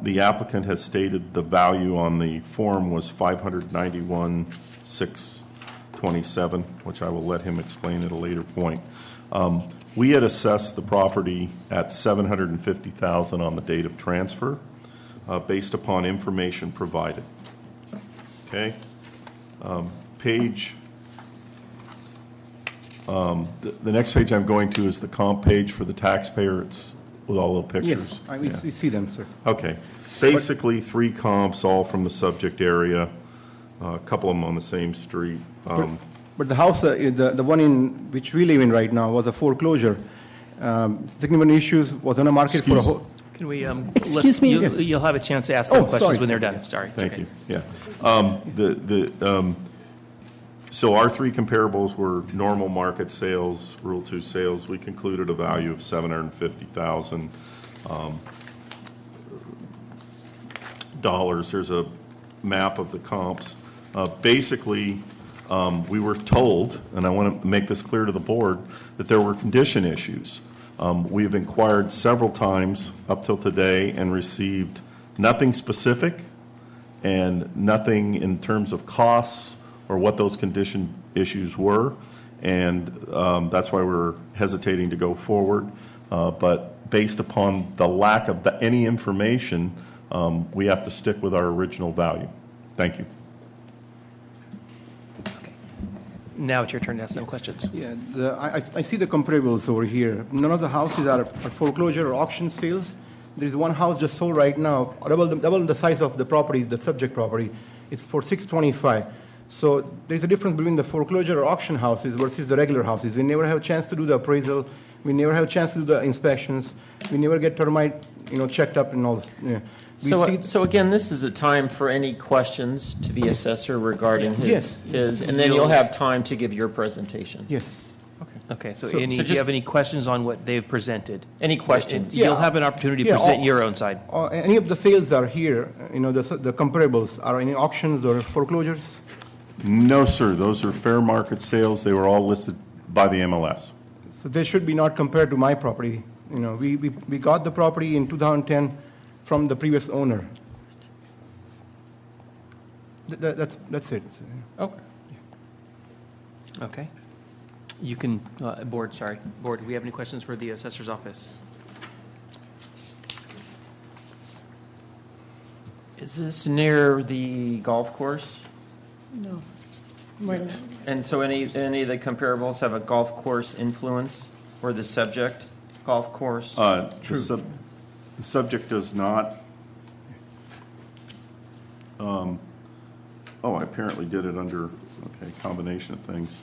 The applicant has stated the value on the form was $591,627, which I will let him explain at a later point. We had assessed the property at $750,000 on the date of transfer, based upon information provided. Okay? The next page I'm going to is the comp page for the taxpayer. It's with all the pictures. Yes, we see them, sir. Okay. Basically, 3 comps, all from the subject area, a couple of them on the same street. But the house, the one in which we live in right now, was a foreclosure. Significant issues, was on the market for a whole. Can we, Excuse me? You'll have a chance to ask them Oh, questions sorry. when they're done. Sorry. it's Thank okay. you, yeah. So our 3 comparables were normal market sales, Rule 2 sales. We concluded a value of $750,000. There's a map of the comps. Basically, we were told, and I want to make this clear to the board, that there were condition issues. We've inquired several times up till today and received nothing specific and nothing in terms of costs or what those condition issues were. And that's why we're hesitating to go forward. But based upon the lack of any information, we have to stick with our original value. Thank you. Now it's your turn to ask them questions. Yeah, I see the comparables over here. None of the houses are foreclosure or auction sales. There's one house just sold right now, double the size of the property, the subject property. It's for $625,000. So there's a difference between the foreclosure or auction houses versus the regular houses. We never have a chance to do the appraisal. We never have a chance to do the inspections. We never get termite, checked up and all this. Yeah. So again, this is a time for any questions to the assessor regarding his, and then you'll have time to give your presentation. Yes. Okay, so So do you just- have any questions on what they've presented? Any questions? You'll have an opportunity to Yeah, present all- your own side. Any of the sales are here, the comparables. Are any auctions or foreclosures? No, sir. Those are fair market sales. They were all listed by the MLS. So they should be not compared to my property. We got the property in 2010 from the previous owner. That's it. Okay. Okay. You can, Board, do we have any questions for the assessor's office? Is this near the golf course? No. And so any of the comparables have a golf course influence or the subject golf course? The subject does not. I apparently did it under, combination of things.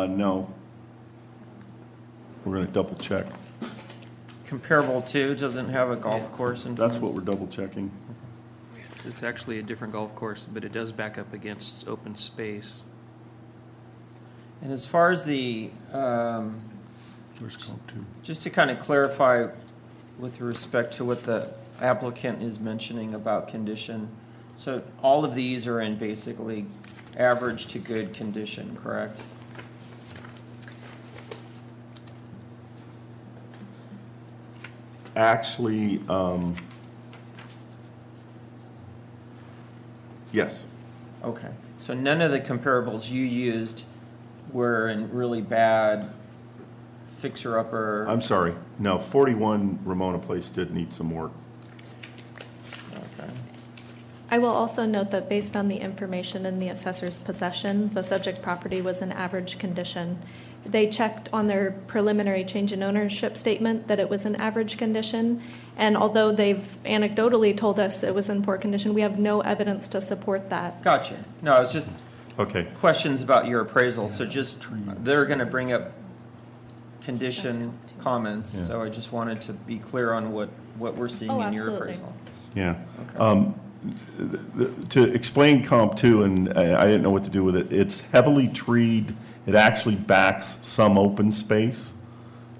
No. We're going to double check. Comparable to doesn't have a golf course influence? That's what we're double checking. It's actually a different golf course, but it does back up against open space. And as far as the, Where's comp 2? just to kind of clarify with respect to what the applicant is mentioning about condition, so all of these are in basically average to good condition, correct? Actually, yes. Okay, so none of the comparables you used were in really bad fixer-upper? I'm sorry. No, 41 Ramona Place did need some work. Okay. I will also note that based on the information in the assessor's possession, the subject property was in average condition. They checked on their preliminary change in ownership statement that it was in average condition, and although they've anecdotally told us it was in poor condition, we have no evidence to support that. Gotcha. No, it's just Okay. questions about your appraisal, so just, they're going to bring up condition comments, Yeah. so I just wanted to be clear on what we're seeing Oh, in your absolutely. appraisal. Yeah. To explain comp 2, and I didn't know what to do with it, it's heavily treed. It actually backs some open space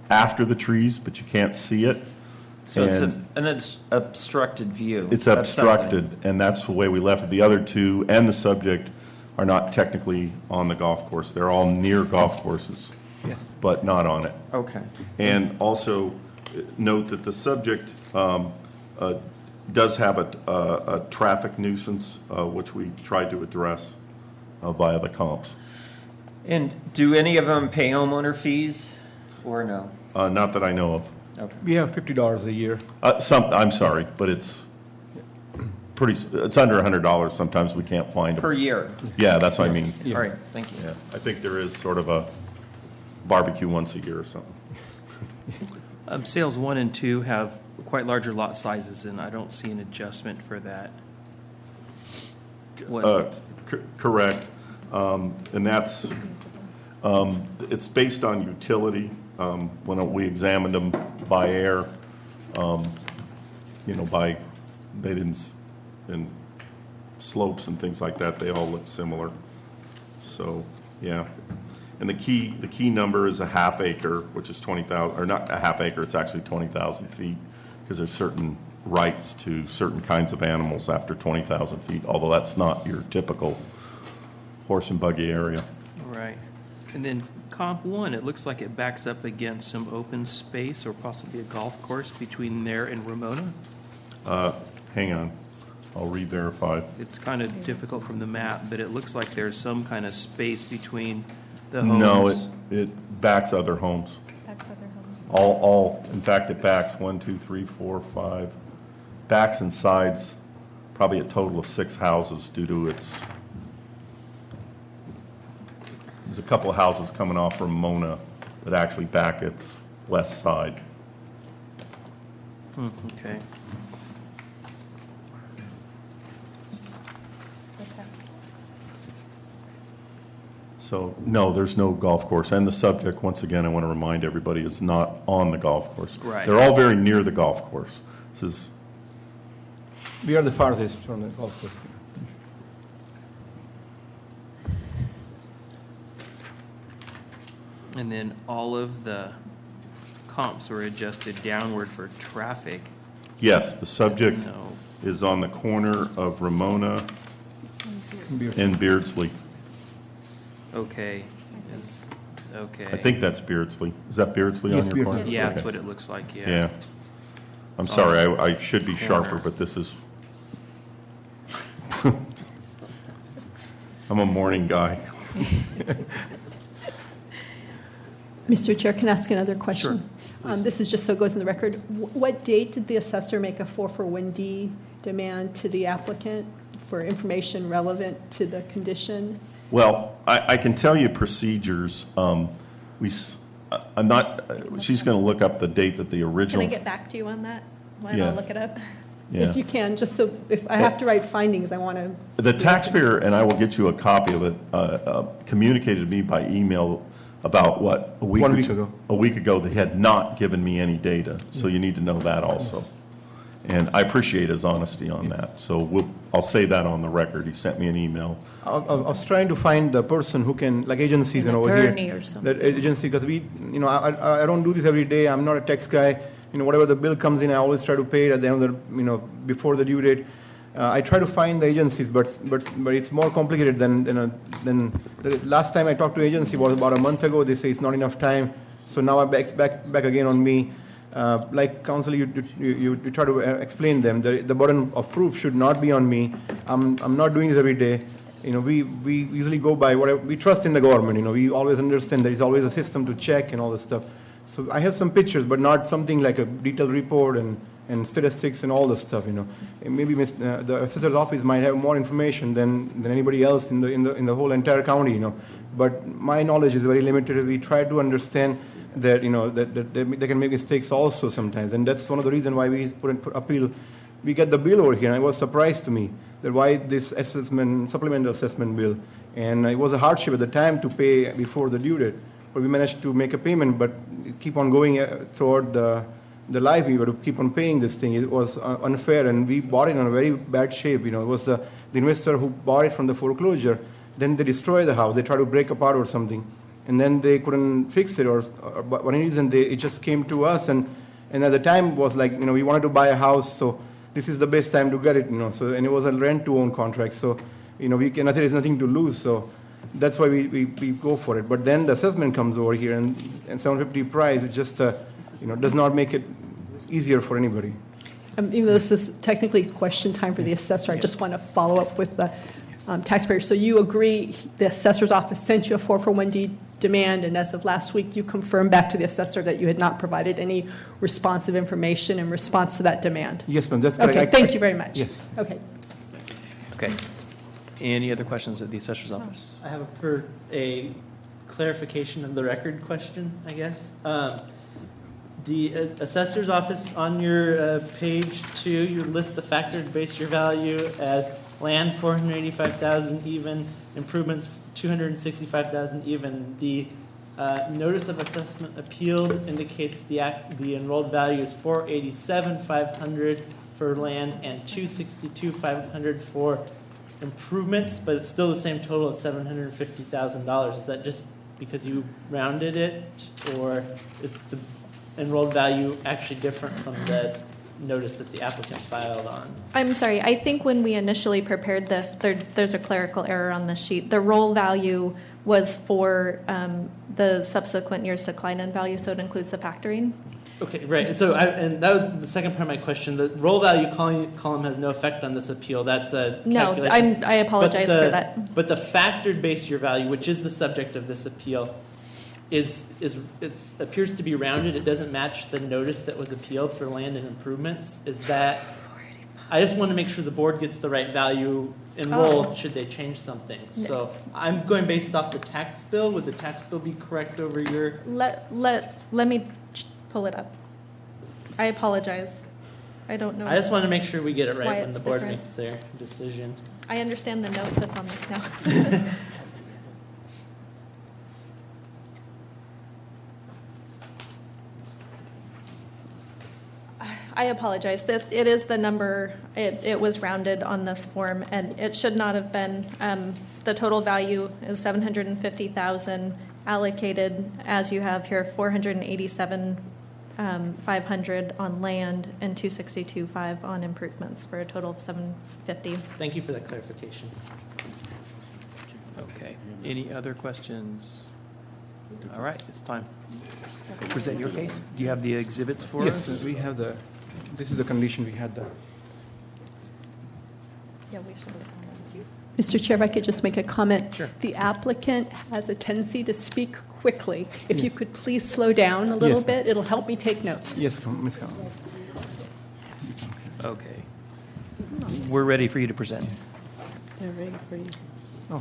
after the trees, but you can't see it. So it's And an obstructed view. it's of something. obstructed, and that's the way we left it. The other 2 and the subject are not technically on the golf course. They're all near golf courses. Yes. but not on it. Okay. And also, note that the subject does have a traffic nuisance, which we tried to address via the comps. And do any of them pay homeowner fees or no? Not that I know of. Okay. We have $50 a year. I'm sorry, but it's it's under $100. Sometimes we can't find them. Per year? Yeah, that's what I mean. All right, thank you. Yeah, I think there is sort of a barbecue once a year or something. Sales 1 and 2 have quite larger lot sizes, and I don't see an adjustment for that. What? Correct. And that's, it's based on utility. When we examined them by air, by they and slopes and things like that, they all look similar. So, yeah. And the key number is a half acre, which is 20,000, or not a half acre, it's actually 20,000 feet, because there's certain rights to certain kinds of animals after 20,000 feet, although that's not your typical horse and buggy area. Right. And then comp 1, it looks like it backs up against some open space or possibly a golf course between there and Ramona. Hang on, I'll re-verify. It's kind of difficult from the map, but it looks like there's some kind of space between the homes. No, it backs other homes. Backs other homes. All, in fact, it backs 1, 2, 3, 4, 5, backs and sides probably a total of 6 houses due to there's a couple of houses coming off Ramona that actually back its west side. Okay. So, no, there's no golf course. And the subject, once again, I want to remind everybody, is not on the golf course. Right. They're all very near the golf course. This is, We are the farthest from the golf course. And then all of the comps were adjusted downward for traffic. yes, the subject No. is on the corner of Ramona and Beardsley. Okay. Okay. I think that's Beardsley. Is that Beardsley on Yes, your corner? Beardsley. Yeah, Okay. that's what it looks like, yeah. Yeah. I'm sorry, I should be sharper, Corner. but this is, I'm a morning guy. Mr. Chair, can I ask another question? This is just so it goes in the record. What date did the assessor make a 441D demand to the applicant for information relevant to the condition? Well, I can tell you procedures. I'm not, she's going to look up the date that the Can original. I get back to you on that? Why Yeah. I'll look it up? Yeah. If you can, just so, if I have to write findings, I want to. The taxpayer, and I will get you a copy of it, communicated to me by email about, what, a week? 1 or week two- ago. A week ago, they had not given me any data, so you need to know that also. And I appreciate his honesty on that, so I'll say that on the record. He sent me an email. I was trying to find the person who can, like agencies An and over here. attorney or something. That agency, because I don't do this every day. I'm not a tax guy. Whatever the bill comes in, I always try to pay it at the end of the, before the due date. I try to find the agencies, but it's more complicated than the last time I talked to agency was about a month ago. They say it's not enough time, so now I'm back again on me. Like counsel, you try to explain them. The burden of proof should not be on me. I'm not doing this every day. We usually go by whatever we trust in the government. We always understand there is always a system to check and all this stuff. So I have some pictures, but not something like a detailed report and statistics and all this stuff. And maybe the assessor's office might have more information than anybody else in the whole entire county. But my knowledge is very limited. We try to understand that that they can make mistakes also sometimes, and that's one of the reasons why we put in appeal. We get the bill over here, and it was a surprise to me that why this supplemental assessment bill, and it was a hardship at the time to pay before the due date, but we managed to make a payment, but keep on going throughout the life. We were to keep on paying this thing. It was unfair, and we bought it in a very bad shape. It was the investor who bought it from the foreclosure. Then they destroy the house. They try to break apart or something. And then they couldn't fix it, or one reason it just came to us, and at the time was like, we wanted to buy a house, so this is the best time to get it, so, and it was a rent-to-own contract, so, there is nothing to lose, so that's why we go for it. But then the assessment comes over here, and 750 price, it just, does not make it easier for anybody. Even though this is technically question time for the assessor, I just want to follow up with the taxpayer. So you agree the assessor's office sent you a 441D demand, and as of last week, you confirmed back to the assessor that you had not provided any responsive information in response to that demand? Yes, ma'am, that's correct. Okay, thank you very much. Yes. Okay. Okay. Any other questions at the assessor's office? I have a clarification of the record question, I guess. The assessor's office, on your page 2, you list the factored base year value as land 485,000 even, improvements 265,000 even. The notice of assessment appealed indicates the enrolled value is 487,500 for land and 262,500 for improvements, but it's still the same total of $750,000. Is that just because you rounded it, or is the enrolled value actually different from the notice that the applicant filed on? I'm sorry, I think when we initially prepared this, there's a clerical error on the sheet. The roll value was for the subsequent year's decline in value, so it includes the factoring. Okay, right. So, and that was the second part of my question. The roll value column has no effect on this appeal. That's a No, calculation. I apologize for that. But the factored base year value, which is the subject of this appeal, it appears to be rounded. It doesn't match the notice that was appealed for land and improvements. Is that? I just want to make sure the board gets the right value enrolled should they change something. So I'm going based off the tax bill. Would the tax bill be correct over your? Let me pull it up. I apologize. I don't know. I just want to make sure we get it why right when the it's board different. makes their decision. I understand the note that's on this now. I apologize. It is the number, it was rounded on this form, and it should not have been. The total value is $750,000 allocated, as you have here, $487,500 on land and $262,500 on improvements, for a total of $750,000. Thank you for that clarification. Okay. Any other questions? All right, it's time. Present your case. Do you have the exhibits for us? Yes, we have this is the condition we had. Mr. Chair, if I could just make a comment. Sure. The applicant has a tendency to speak quickly. If you could please slow down a little bit, it'll help me take notes. Yes, Ms. Khan. Okay. We're ready for you to present. They're ready for you. Oh.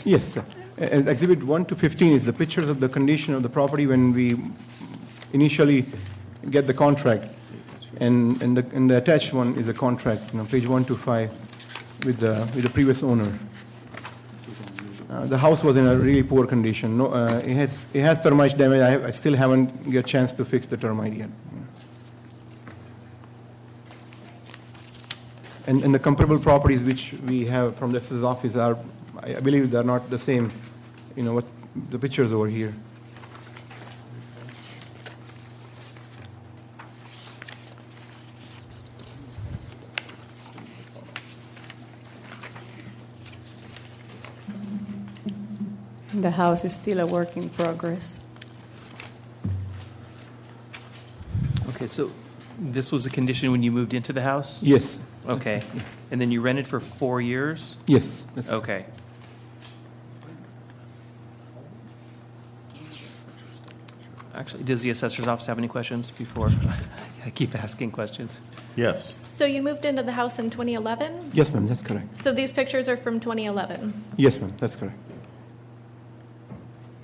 Yes, sir. Exhibit 1 to 15 is the pictures of the condition of the property when we initially get the contract. And the attached one is a contract, page 1 to 5 with the previous owner. The house was in a really poor condition. No, it has termite damage. I still haven't got a chance to fix the termite yet. And the comparable properties which we have from the assessor's office are, I believe they're not the same, what the pictures over here. The house is still a work in progress. Okay, so this was a condition when you moved into the house? Yes. Okay. And then you rented for 4 years? Yes. Okay. Actually, does the assessor's office have any questions before I keep asking questions? Yes. So you moved into the house in 2011? Yes, ma'am, that's correct. So these pictures are from 2011? Yes, ma'am, that's correct.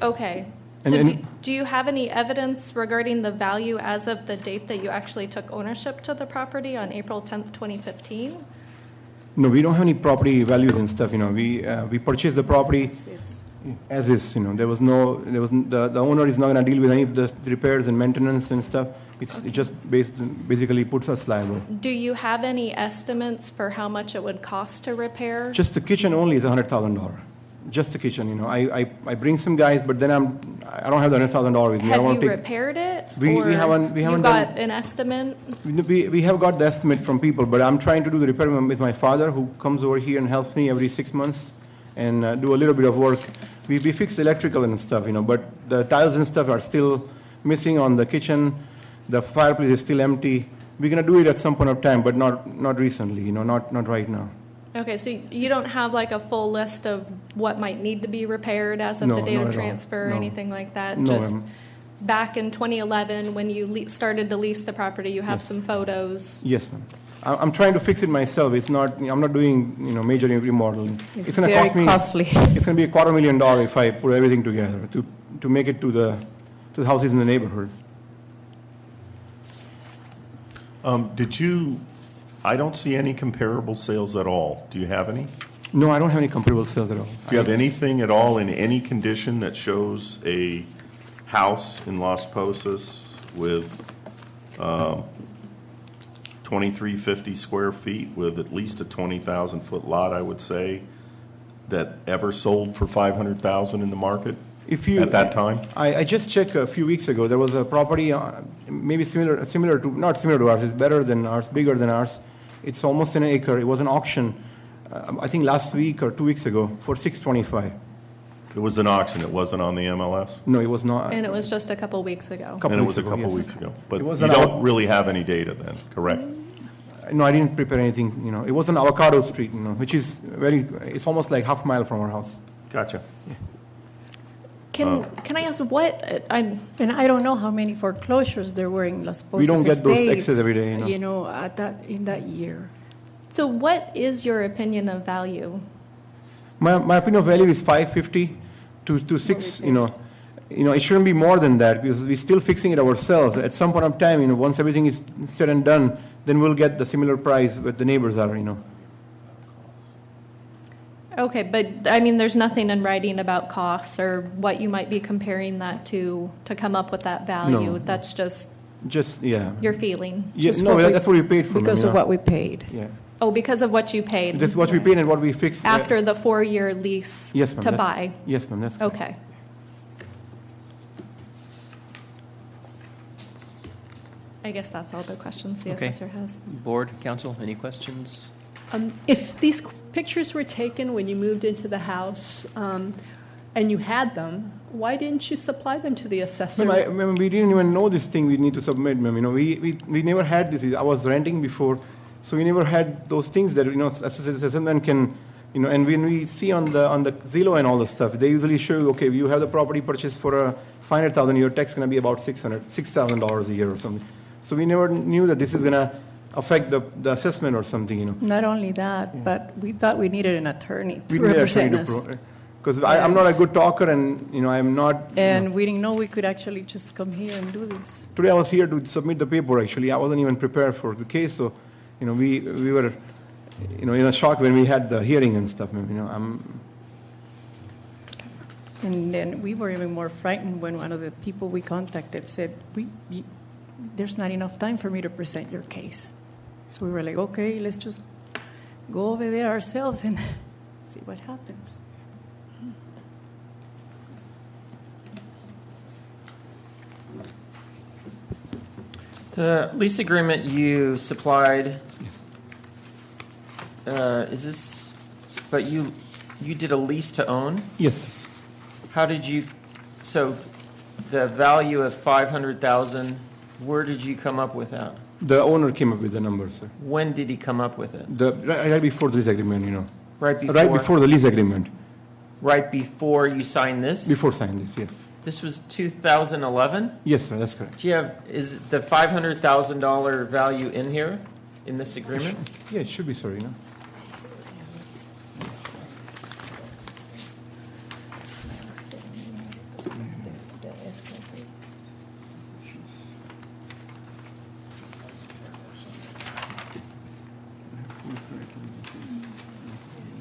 Okay. And So then- do you have any evidence regarding the value as of the date that you actually took ownership to the property on April 10th, 2015? No, we don't have any property values and stuff, we purchased the property as is, the owner is not gonna deal with any of the repairs and maintenance and stuff. It just basically puts us liable. Do you have any estimates for how much it would cost to repair? Just the kitchen only is $100,000. just the kitchen, you know. I bring some guys, but then I don't have the $100,000 with me. I Have want you to take. repaired it? We or haven't You done- got an estimate? We have got the estimate from people, but I'm trying to do the repair with my father, who comes over here and helps me every 6 months and do a little bit of work. We fix the electrical and stuff, you know, but the tiles and stuff are still missing on the kitchen. The fireplace is still empty. We're gonna do it at some point of time, but not recently, you know, not right now. Okay, so you don't have like a full list of what might need to be repaired as of No, the date not of at all. transfer or No. anything like that? No, Just ma'am. back in 2011, when you started to lease the property, you have Yes. some photos? Yes, ma'am. I'm trying to fix it myself. It's not, I'm not doing, you know, major remodeling. It's gonna very cost me. costly. It's gonna be $250,000 if I put everything together to make it to the houses in the neighborhood. I don't see any comparable sales at all. Do you have any? No, I don't have any comparable sales at all. Do you have anything at all in any condition that shows a house in Las Posas with 2350 square feet with at least a 20,000-foot lot, I would say, that ever sold for $500,000 in the market at that time? I just checked a few weeks ago. There was a property, maybe similar to, not similar to ours, it's better than ours, bigger than ours. It's almost an acre. It was an auction, I think last week or 2 weeks ago, for $625,000. It was an auction, it wasn't on the MLS? No, it was not. And it was just a couple weeks ago? And it was a couple weeks ago. But It you was an don't really have any data then, correct? No, I didn't prepare anything, you know. It was on Avocado Street, you know, which is it's almost like half mile from our house. Gotcha. Can I ask what, And I don't know how many foreclosures there were in Las Posas We don't get those Estates, excess every day, you know. In that year. so what is your opinion of value? My opinion of value is 550 to 6, you know. It shouldn't be more than that because we're still fixing it ourselves. At some point of time, you know, once everything is said and done, then we'll get the similar price what the neighbors are, you know. Okay, but I mean, there's nothing in writing about costs or what you might be comparing that to come up with that value. No. That's just Yeah. your feeling. Yeah, no, that's what we paid for. Because them, of you know. what we paid. Yeah. Oh, because of what you paid? That's what we paid and what we fixed. After the 4-year lease Yes, ma'am. to that's- buy? Yes, ma'am, that's correct. Okay. I guess that's all the questions the Okay. assessor has. Board, council, any questions? If these pictures were taken when you moved into the house and you had them, why didn't you supply them to the assessor? Ma'am, we didn't even know this thing we need to submit, ma'am. You know, we never had this. I was renting before, so we never had those things that, you know, assessment can, you know, and when we see on the Zillow and all the stuff, they usually show you, okay, you have the property purchased for $500,000, your tax is going to be about $6,000 a year or something. So we never knew that this is going to affect the assessment or something, you know. Not only that, but we thought we needed an attorney to We needed represent attorney us. Because I'm not a good talker and, you know, I'm not. And we didn't know we could actually just come here and do this. Today I was here to submit the paper, actually. I wasn't even prepared for the case, so, you know, we were, you know, in a shock when we had the hearing and stuff, you know. And then we were even more frightened when one of the people we contacted said, there's not enough time for me to present your case. So we were like, okay, let's just go over there ourselves and see what happens. The lease agreement you supplied, is this, but you did a lease to own? Yes. How did you, so the value of 500,000, where did you come up with that? The owner came up with the number, sir. When did he come up with it? Right before the lease agreement, you know. Right before? Right before the lease agreement. Right before you signed this? Before signing this, yes. This was 2011? Yes, sir, that's correct. Do you have, is the $500,000 value in here, in this agreement? Yeah, it should be, sir, you know.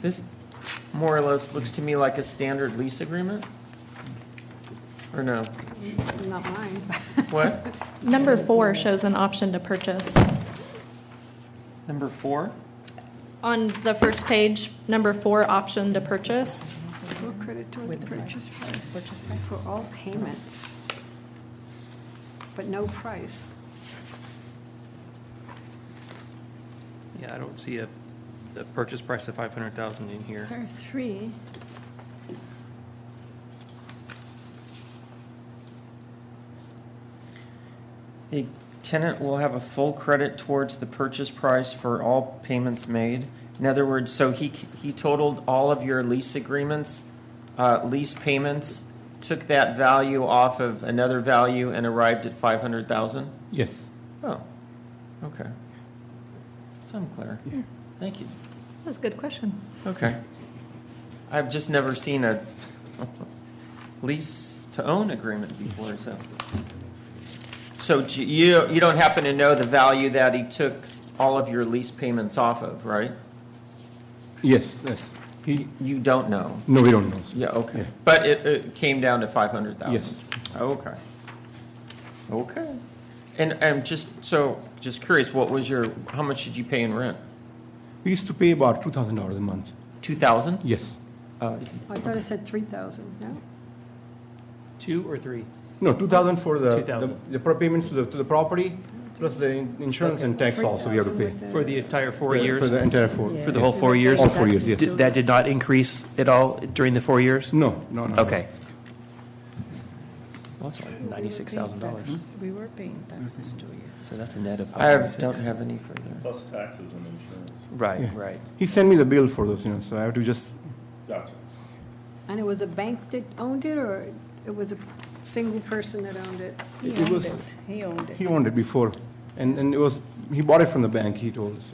This more or less looks to me like a standard lease agreement? Or no? Not mine. What? Number 4 shows an option to purchase. Number 4? On the first page, number 4, option to purchase. credit toward the purchase price for all payments, but no price. Yeah, I don't see the purchase price of 500,000 in here. There are three. The tenant will have a full credit towards the purchase price for all payments made. In other words, so he totaled all of your lease agreements, lease payments, took that value off of another value and arrived at 500,000? Yes. Oh, okay. So I'm clear. Thank you. That was a good question. Okay. I've just never seen a lease to own agreement before, so. So you don't happen to know the value that he took all of your lease payments off of, right? Yes, yes. You don't know? No, we don't know. Yeah, okay. Yeah. But it came down to 500,000? Yes. Okay. Okay. And I'm just curious, how much did you pay in rent? We used to pay about $2,000 a month. 2,000? Yes. I thought it said 3,000, no? 2 or 3? No, 2,000 for the 2,000. the payments to the property, plus the insurance and tax also we have to pay. For the entire 4 Yeah, years? for the entire 4. For the whole 4 years? All 4 years, yes. That did not increase at all during the 4 years? No, no, no. Okay. Well, that's like $96,000. We were paying taxes 2 years. So that's a net of I 596. don't have any further. Plus taxes and insurance. Right, Yeah. right. He sent me the bill for those, so I have to just, Gotcha. And it was a bank that owned it, or it was a single person that owned it? it was, He owned it. he owned it before. And it was, he bought it from the bank, he told us.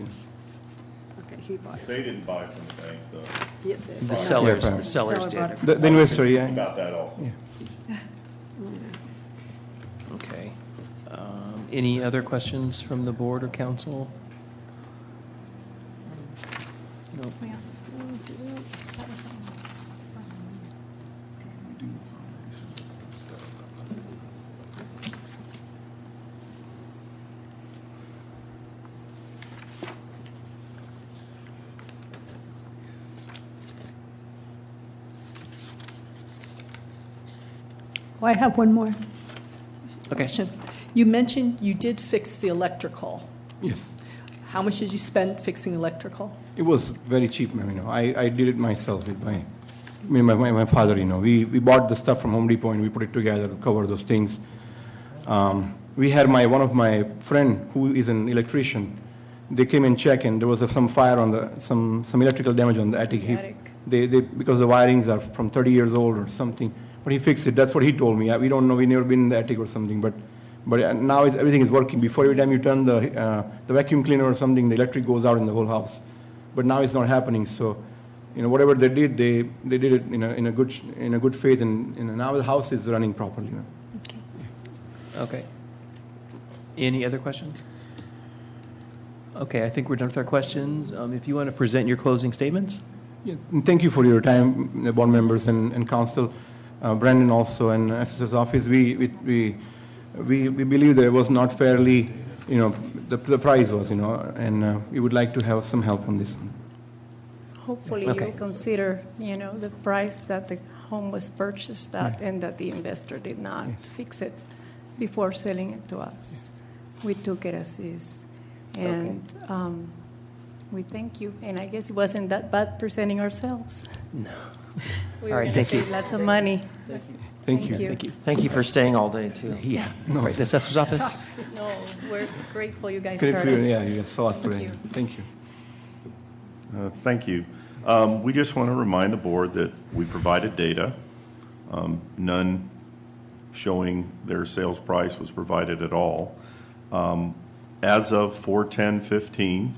Okay, he bought it. They didn't buy from the bank, though. Yeah, The sellers Yeah, sellers seller bought did. it from The investor, yeah. About that also. Yeah. Okay. Any other questions from the board or council? Nope. Well, I have one more Okay. question. You mentioned you did fix the electrical. Yes. How much did you spend fixing electrical? It was very cheap, ma'am, I did it myself with my father, We bought the stuff from Home Depot and we put it together to cover those things. We had one of my friend who is an electrician. They came and checked and there was some fire on some electrical damage on the attic. They because the wirings are from 30 years old or something. But he fixed it. That's what he told me. We don't know. We never been in the attic or something. But now everything is working. Before, every time you turn the vacuum cleaner or something, the electric goes out in the whole house. But now it's not happening. So, whatever they did, they did it in a good faith, and now the house is running properly. Okay. Any other questions? Okay, I think we're done with our questions. If you want to present your closing statements? Yeah, and thank you for your time, the board members and council, Brandon also, and assessor's office. We believe that it was not fairly, the price was, and we would like to have some help on this one. Hopefully Okay. you'll consider, the price that the home was purchased at and that the investor did not fix it before selling it to us. We took it as is. And we thank you. And I guess it wasn't that bad presenting ourselves. No. We All were right, going thank to you. pay lots of money. Thank you. Thank you. Thank you for staying all day, too. Yeah. All right, the assessor's office? No, we're grateful you guys Good heard for you. us. Yeah, you guys saw us Thank today. you. Thank you. Thank you. We just want to remind the board that we provided data. None showing their sales price was provided at all. As of 4/10/15,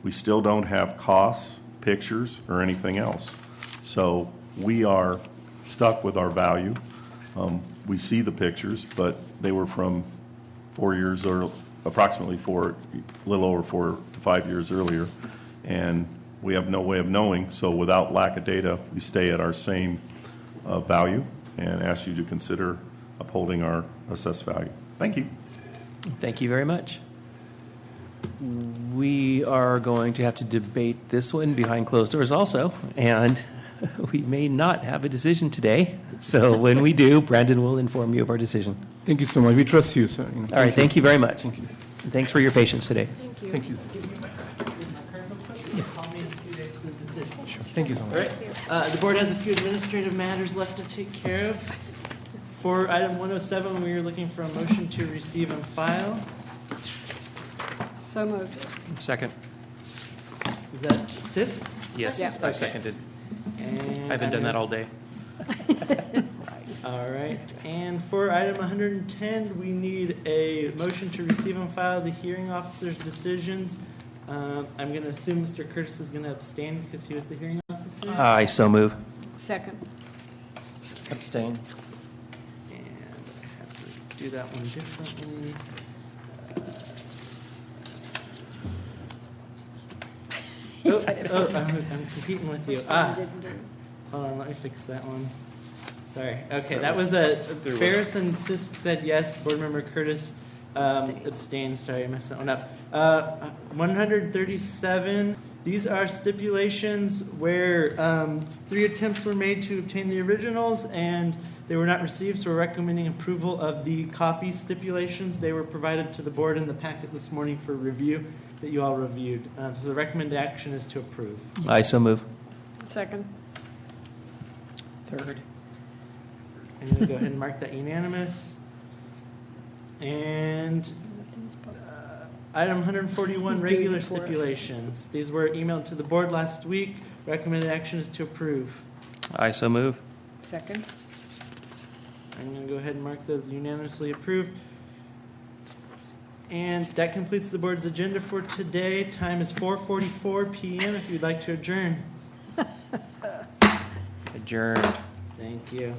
we still don't have costs, pictures, or anything else. So we are stuck with our value. We see the pictures, but they were from 4 years or approximately a little over 4 to 5 years earlier. And we have no way of knowing, so without lack of data, we stay at our same value and ask you to consider upholding our assessed value. Thank you. Thank you very much. We are going to have to debate this one behind closed doors also, and we may not have a decision today. So when we do, Brandon will inform you of our decision. Thank you so much. We trust you, sir. All right, thank you very much. Thank you. And thanks for your patience today. Thank you. Call me in a few days for the decision. Sure. Thank you so All much. right, the board has a few administrative matters left to take care of. For item 107, we are looking for a motion to receive and file. So moved. Second. Is that Sis? Yes, Yeah. I seconded. And I haven't done that all day. All right, and for item 110, we need a motion to receive and file the hearing officer's decisions. I'm going to assume Mr. Curtis is going to abstain because he was the hearing officer. I so move. Second. Abstain. And I have to do that one differently. I'm competing with you. Hold on, let me fix that one. Sorry. Okay, that was Ferris and Sis said yes. Board Member Curtis abstained. Sorry, I messed that one up. 137. These are stipulations where 3 attempts were made to obtain the originals and they were not received, so we're recommending approval of the copy stipulations. They were provided to the board in the packet this morning for review that you all reviewed. So the recommended action is to approve. I so move. Second. Third. I'm going to go ahead and mark that unanimous. And item 141, He's doing regular it for us. stipulations. These were emailed to the board last week. Recommended action is to approve. I so move. Second. I'm going to go ahead and mark those unanimously approved. And that completes the board's agenda for today. Time is 4:44 p.m. if you'd like to adjourn. Adjourned. Thank you.